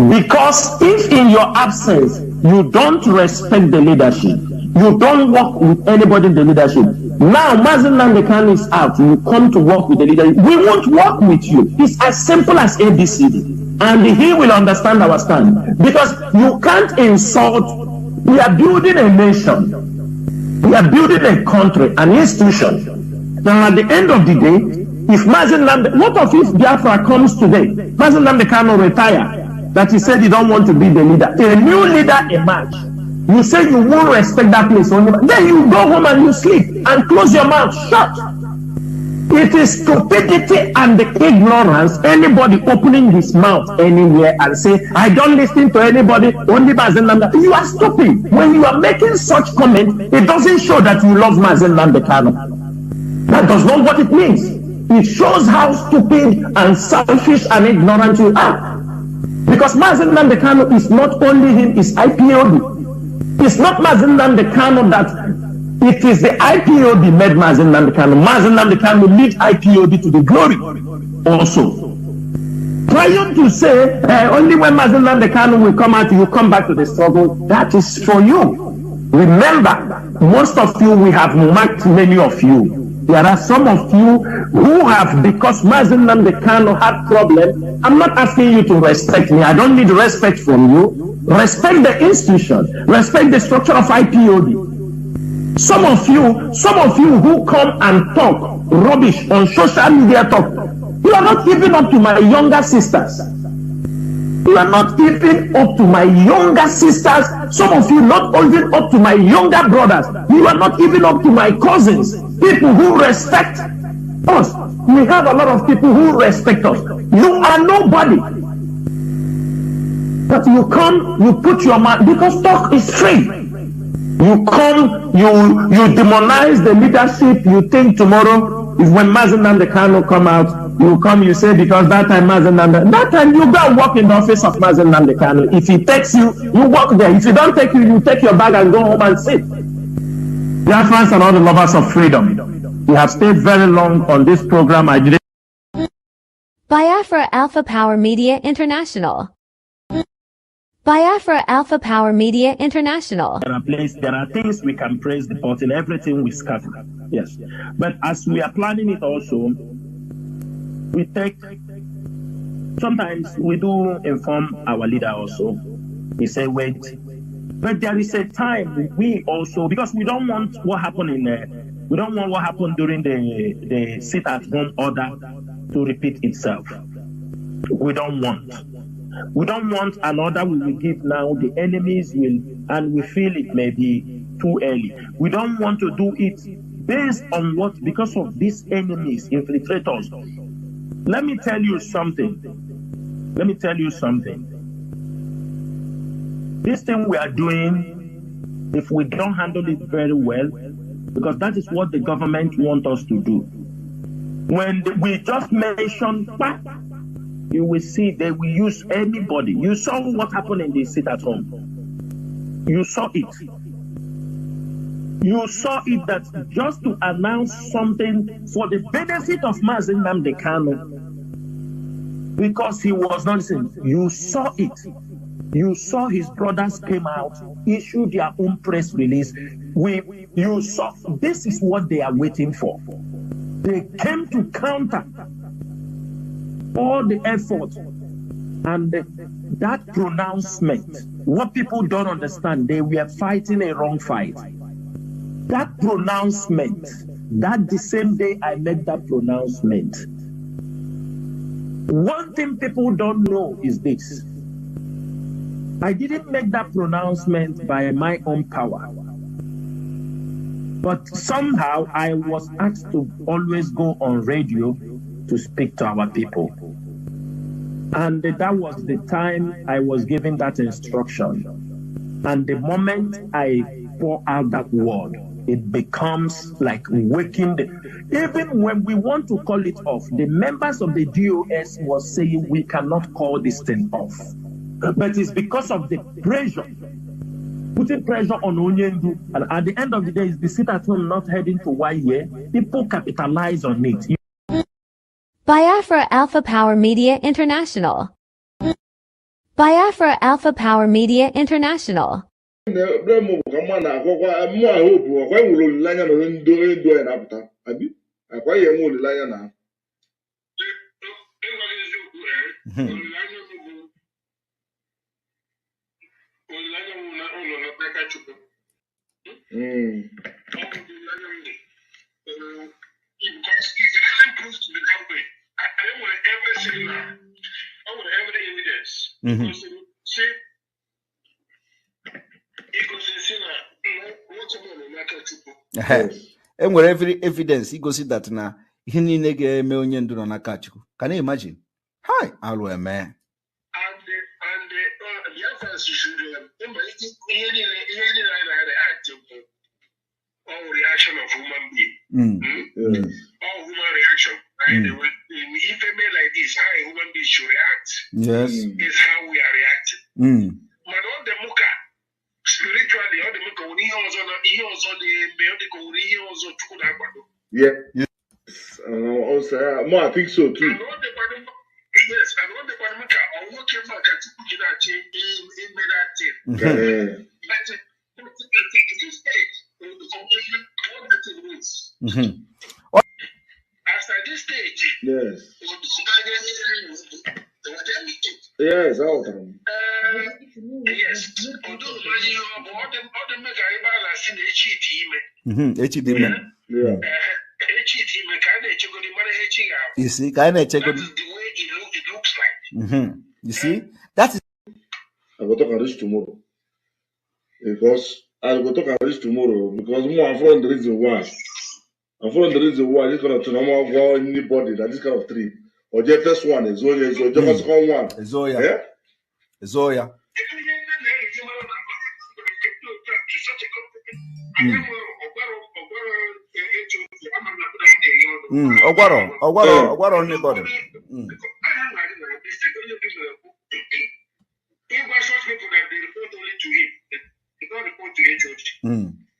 [SPEAKER 13] because if in your absence you don't respect the leadership, you don't work with anybody in the leadership. Now Mazi Nnamdi Kanu is out, you come to work with the leadership. We won't work with you. It's as simple as ABCD. And he will understand our stand. Because you can't insult. We are building a nation. We are building a country, an institution. Now at the end of the day, if Mazi Nnamdi, what if Biafra comes today, Mazi Nnamdi Kanu retire, that he said he don't want to be the leader, a new leader emerge. You say you won't respect that place only, then you go home and you sleep and close your mouth shut. It is stupidity and the ignorance, anybody opening his mouth anywhere and say, I don't listen to anybody, only Mazi Nnamdi. You are stupid. When you are making such comment, it doesn't show that you love Mazi Nnamdi Kanu. That does not what it means. It shows how stupid and selfish and ignorant you are. Because Mazi Nnamdi Kanu is not only him, it's IPOB. It's not Mazi Nnamdi Kanu that it is the IPOB made Mazi Nnamdi Kanu. Mazi Nnamdi Kanu lead IPOB to the glory also. Trying to say only when Mazi Nnamdi Kanu will come out, you come back to the struggle, that is for you. Remember, most of you, we have marked many of you. There are some of you who have, because Mazi Nnamdi Kanu had problem. I'm not asking you to respect me. I don't need respect from you. Respect the institution. Respect the structure of IPOB. Some of you who come and talk rubbish on social media talk, you are not even up to my younger sisters. You are not even up to my younger sisters. Some of you not even up to my younger brothers. You are not even up to my cousins. People who respect us. We have a lot of people who respect us. You are nobody. But you come, you put your mouth, because talk is free. You come, you demonize the leadership. You think tomorrow, if when Mazi Nnamdi Kanu come out, you come, you say, because that time Mazi Nnamdi, that time you go and walk in the office of Mazi Nnamdi Kanu. If he takes you, you walk there. If he don't take you, you take your bag and go home and sit. Dear friends and all the lovers of freedom, we have stayed very long on this program. I didn't.
[SPEAKER 5] Biafra Alpha Power Media International. Biafra Alpha Power Media International.
[SPEAKER 13] There are things we can praise the pot in everything we scatter. Yes. But as we are planning it also, we take, sometimes we do inform our leader also. We say, wait. But there is a time we also, because we don't want what happened we don't want what happened during the sit-at-home order to repeat itself. We don't want. We don't want an order we will give now, the enemies will, and we feel it may be too early. We don't want to do it based on what, because of these enemies, infiltrators. Let me tell you something. This thing we are doing, if we don't handle it very well, because that is what the government wants us to do. When we just mention, you will see they will use anybody. You saw what happened in the sit-at-home. You saw it. You saw it that just to announce something for the benefit of Mazi Nnamdi Kanu, because he was not listening. You saw it. You saw his brothers came out, issued their own press release. You saw, this is what they are waiting for. They came to counter all the effort and that pronouncement What people don't understand, they were fighting a wrong fight. That pronouncement, that the same day I made that pronouncement, one thing people don't know is this. I didn't make that pronouncement by my own power. But somehow I was asked to always go on radio to speak to our people. And that was the time I was given that instruction. And the moment I pour out that word, it becomes like waking the... Even when we want to call it off, the members of the DOS was saying we cannot call this thing off. But it's because of the pressure, putting pressure on Onyendu. And at the end of the day, it's the sit at home not heading to one year. People capitalize on it.
[SPEAKER 5] Biafra Alpha Power Media International. Biafra Alpha Power Media International.
[SPEAKER 6] Because if it doesn't prove to be that way, I don't want to ever say that. I want every evidence. Because say,
[SPEAKER 14] and where every evidence he goes that na he nige me onye ndu na Kachukwu. Can you imagine? Hi, alwe man.
[SPEAKER 6] And the offense should all reaction of human being. All human reaction. If a man like this, how a human being should react.
[SPEAKER 14] Yes.
[SPEAKER 6] Is how we are reacting. But all the muka, spiritually, all the muka, he also
[SPEAKER 9] yeah. Yes. Also, I think so too.
[SPEAKER 6] And all the yes, and all the muka, or what came back at in that thing. But at this stage, what the thing is. After this stage,
[SPEAKER 9] yes. Yes, all of them.
[SPEAKER 6] Yes, although all the mega balance in
[SPEAKER 14] HDM.
[SPEAKER 9] Yeah.
[SPEAKER 14] You see, kind of check
[SPEAKER 6] that is the way it looks like.
[SPEAKER 14] You see, that is.
[SPEAKER 9] I will talk on this tomorrow. Because I will talk on this tomorrow because more I'm following the reason why. I'm following the reason why this kind of normal go anybody that this kind of three. Or just first one is Zoya, so just second one.
[SPEAKER 14] Zoya.
[SPEAKER 9] Yeah?
[SPEAKER 14] Zoya. Ogwaro anybody.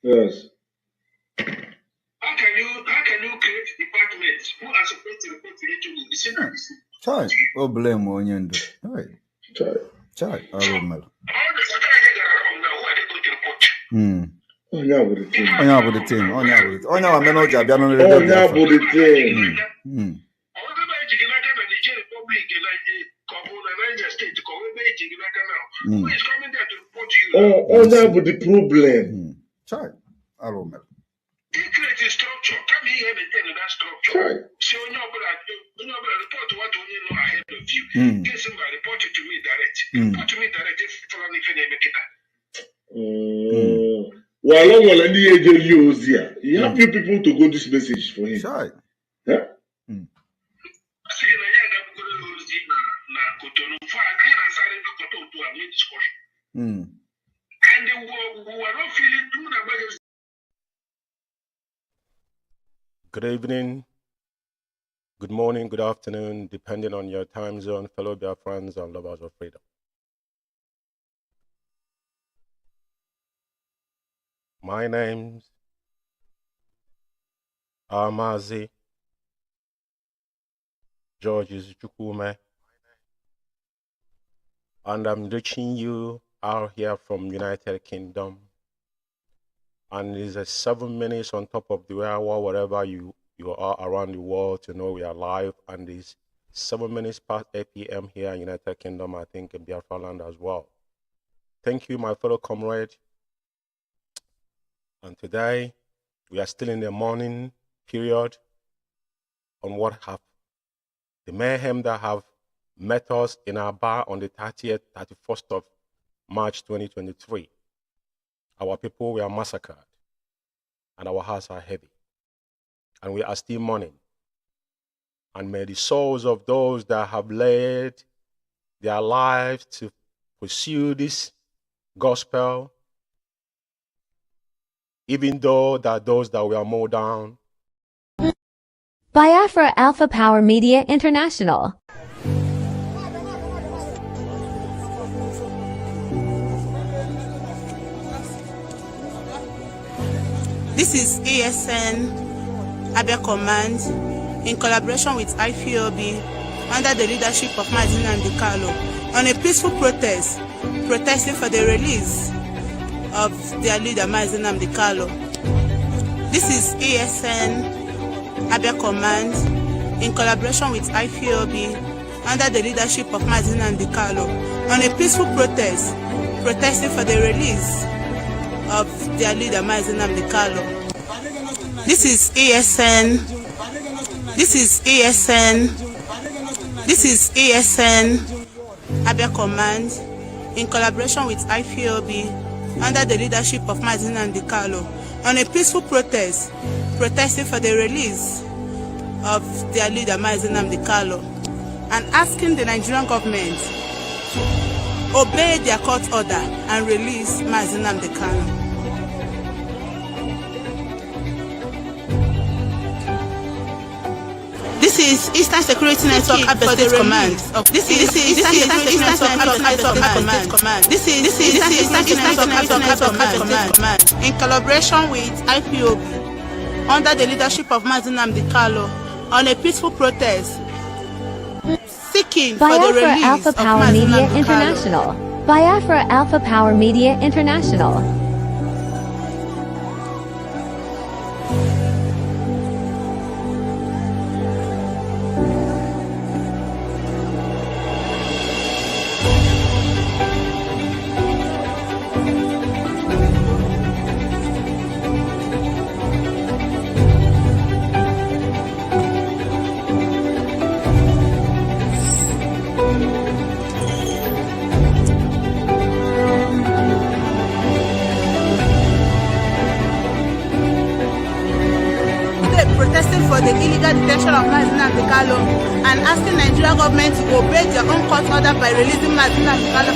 [SPEAKER 9] Yes.
[SPEAKER 6] How can you create departments who are supposed to report to HOD?
[SPEAKER 14] Chai, oh blame Onyendo. Chai,
[SPEAKER 6] all the photos now, who are they going to report?
[SPEAKER 9] Onya with the team.
[SPEAKER 14] Onya wa meno ja bia no re.
[SPEAKER 9] Onya with the team.
[SPEAKER 6] Who is coming there to report to you?
[SPEAKER 9] Onya with the problem.
[SPEAKER 14] Chai, Aromel.
[SPEAKER 6] Create a structure. Come here and tell you that structure. So when you report what you know ahead of you. Get somebody report it to me direct. Report to me direct if you make it that.
[SPEAKER 9] While all any agent use here, you have few people to go this message for him.
[SPEAKER 14] Sure.
[SPEAKER 9] Yeah.
[SPEAKER 6] And we were not feeling too much.
[SPEAKER 4] Good evening, good morning, good afternoon, depending on your time zone, fellow Biafrans and lovers of freedom. My name's MAZI, George Chukwume, and I'm reaching you out here from United Kingdom. And it's a 7 minutes on top of the hour, wherever you are around the world to know we are live. And it's 7 minutes past 8 p.m. here in United Kingdom, I think in Biafra land as well. thank you, my fellow comrade. And today, we are still in the mourning period on what have the mayhem that have met us in our bar on the 30th, 31st of March 2023. Our people were massacred, and our hearts are heavy, and we are still mourning. And may the souls of those that have laid their lives to pursue this gospel, even though that those that were mowed down.
[SPEAKER 5] Biafra Alpha Power Media International.
[SPEAKER 11] This is ASN Abia Command in collaboration with IPOB under the leadership of MAZI on a peaceful protest, protesting for the release of their leader MAZI. This is ASN Abia Command in collaboration with IPOB under the leadership of MAZI on a peaceful protest, protesting for the release of their leader MAZI. This is ASN. This is ASN. This is ASN Abia Command in collaboration with IPOB under the leadership of MAZI on a peaceful protest, protesting for the release of their leader MAZI and asking the Nigerian government to obey their court order and release MAZI. This is Eastern Security Network Abia State Command. This is Eastern Security Network Abia State Command. This is Eastern Security Network Abia State Command in collaboration with IPOB under the leadership of MAZI on a peaceful protest seeking for the
[SPEAKER 5] Biafra
[SPEAKER 11] release
[SPEAKER 5] Alpha
[SPEAKER 11] of
[SPEAKER 5] Power
[SPEAKER 11] MAZI.
[SPEAKER 5] Media International. Biafra Alpha Power Media International.
[SPEAKER 11] Protesting for the illegal detention of MAZI and asking Nigerian government to obey their own court order by releasing MAZI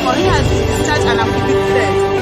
[SPEAKER 11] for he has been discharged and acquitted.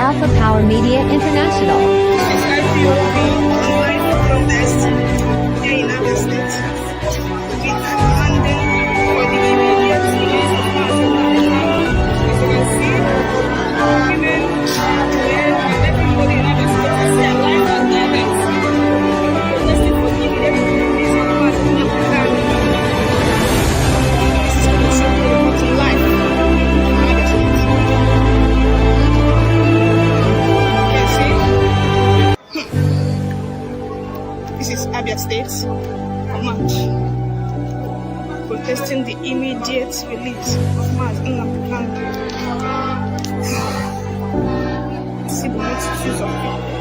[SPEAKER 5] Alpha Power Media International.
[SPEAKER 11] This is IPOB online protest here in Abia State.
[SPEAKER 15] protesting the immediate release of MAZI civil multitudes of people.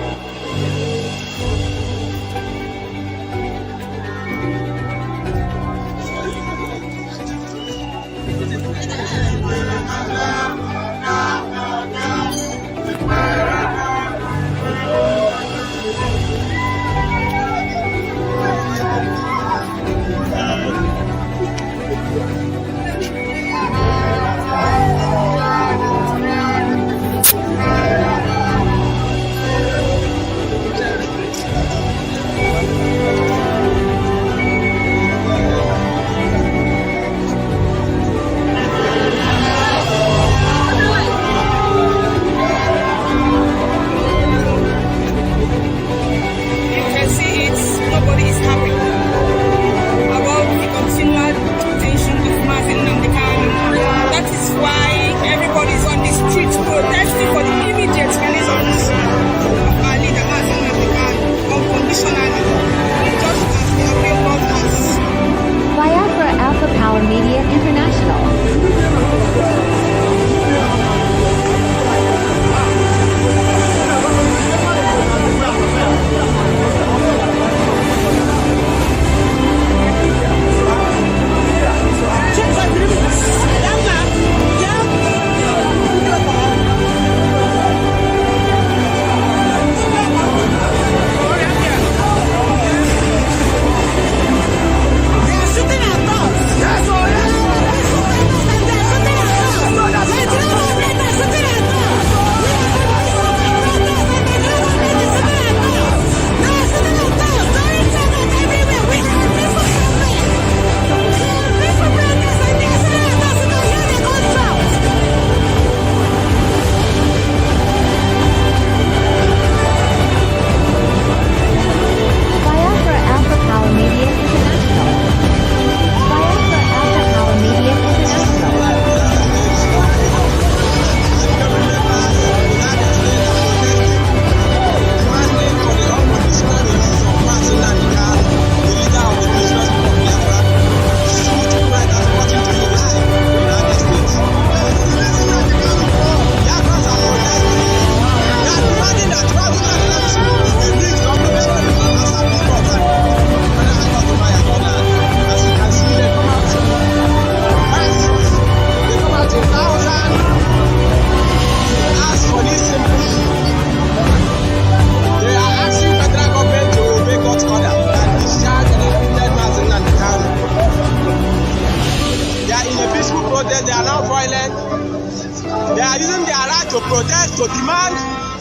[SPEAKER 16] to demand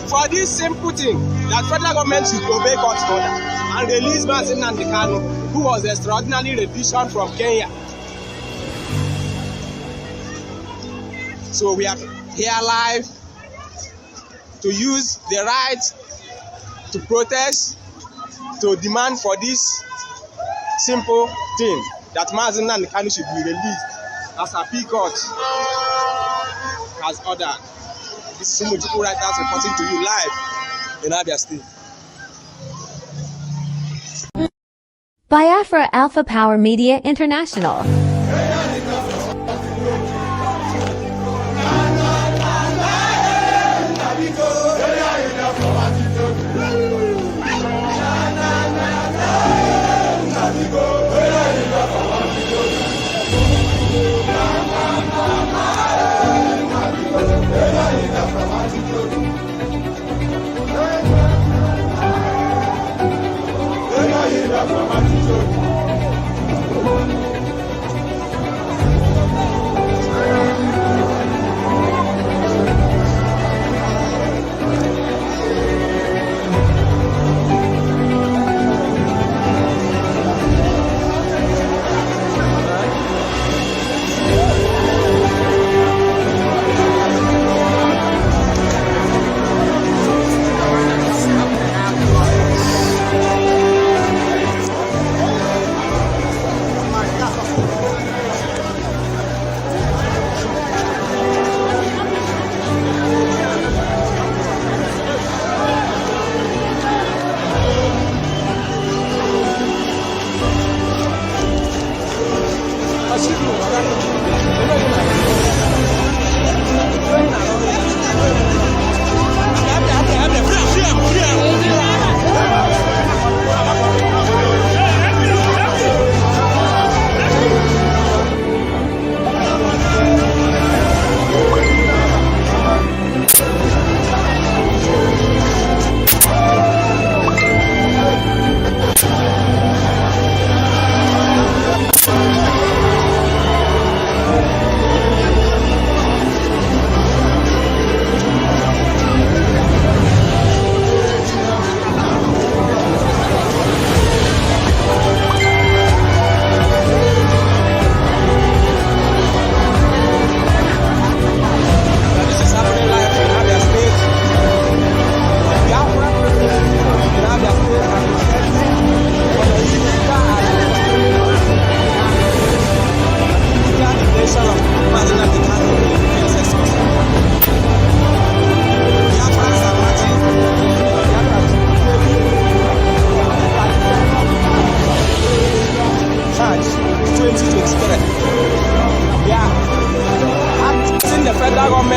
[SPEAKER 16] for this simple thing that federal government should obey court order and release MAZI who was extraordinarily revision from Kenya. So we are here live to use the right to protest, to demand for this simple thing that MAZI should be released as a P court has ordered. This is Sumujuku Writers reporting to you live in Abia State.
[SPEAKER 5] Biafra Alpha Power Media International.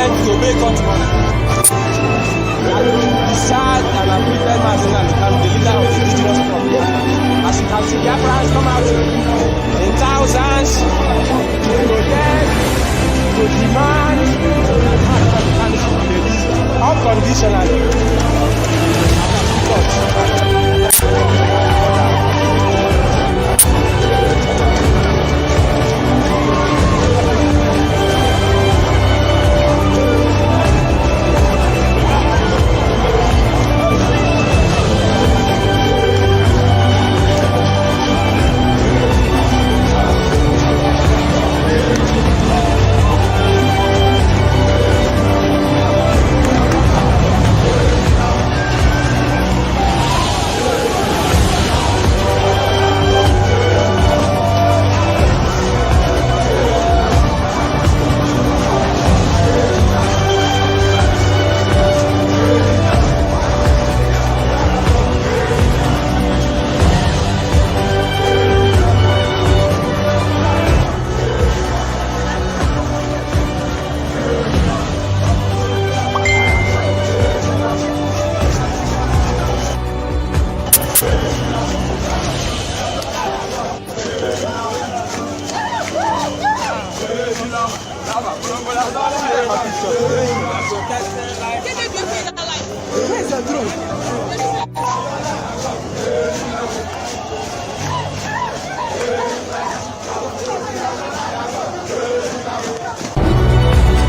[SPEAKER 16] government to obey court order. Discharge and acquitted Mazi Nnamdi Kanu, the leader of the indigenous problem. As you can see, Biafrans come out in thousands to protest, to demand that Nnamdi Kanu should be released unconditionally.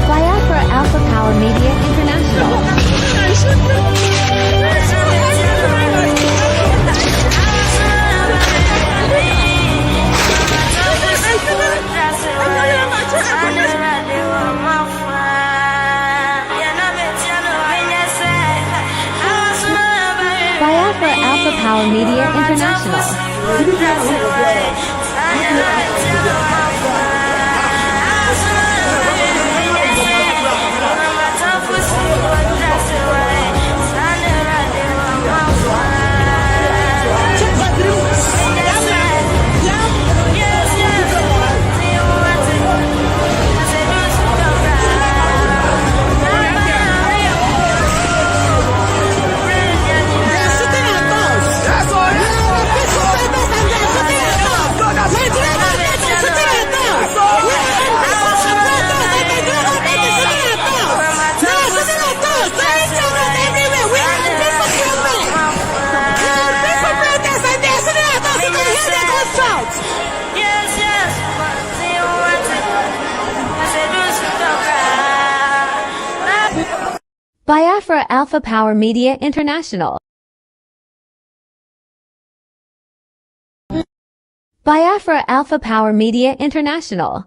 [SPEAKER 5] Biafra Alpha Power Media International. Biafra Alpha Power Media International. Biafra Alpha Power Media International. Biafra Alpha Power Media International.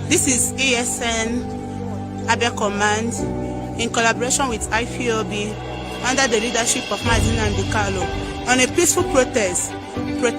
[SPEAKER 11] This is ASN Abia Command in collaboration with IPOB under the leadership of MAZI Nnamdi Kanu on a peaceful protest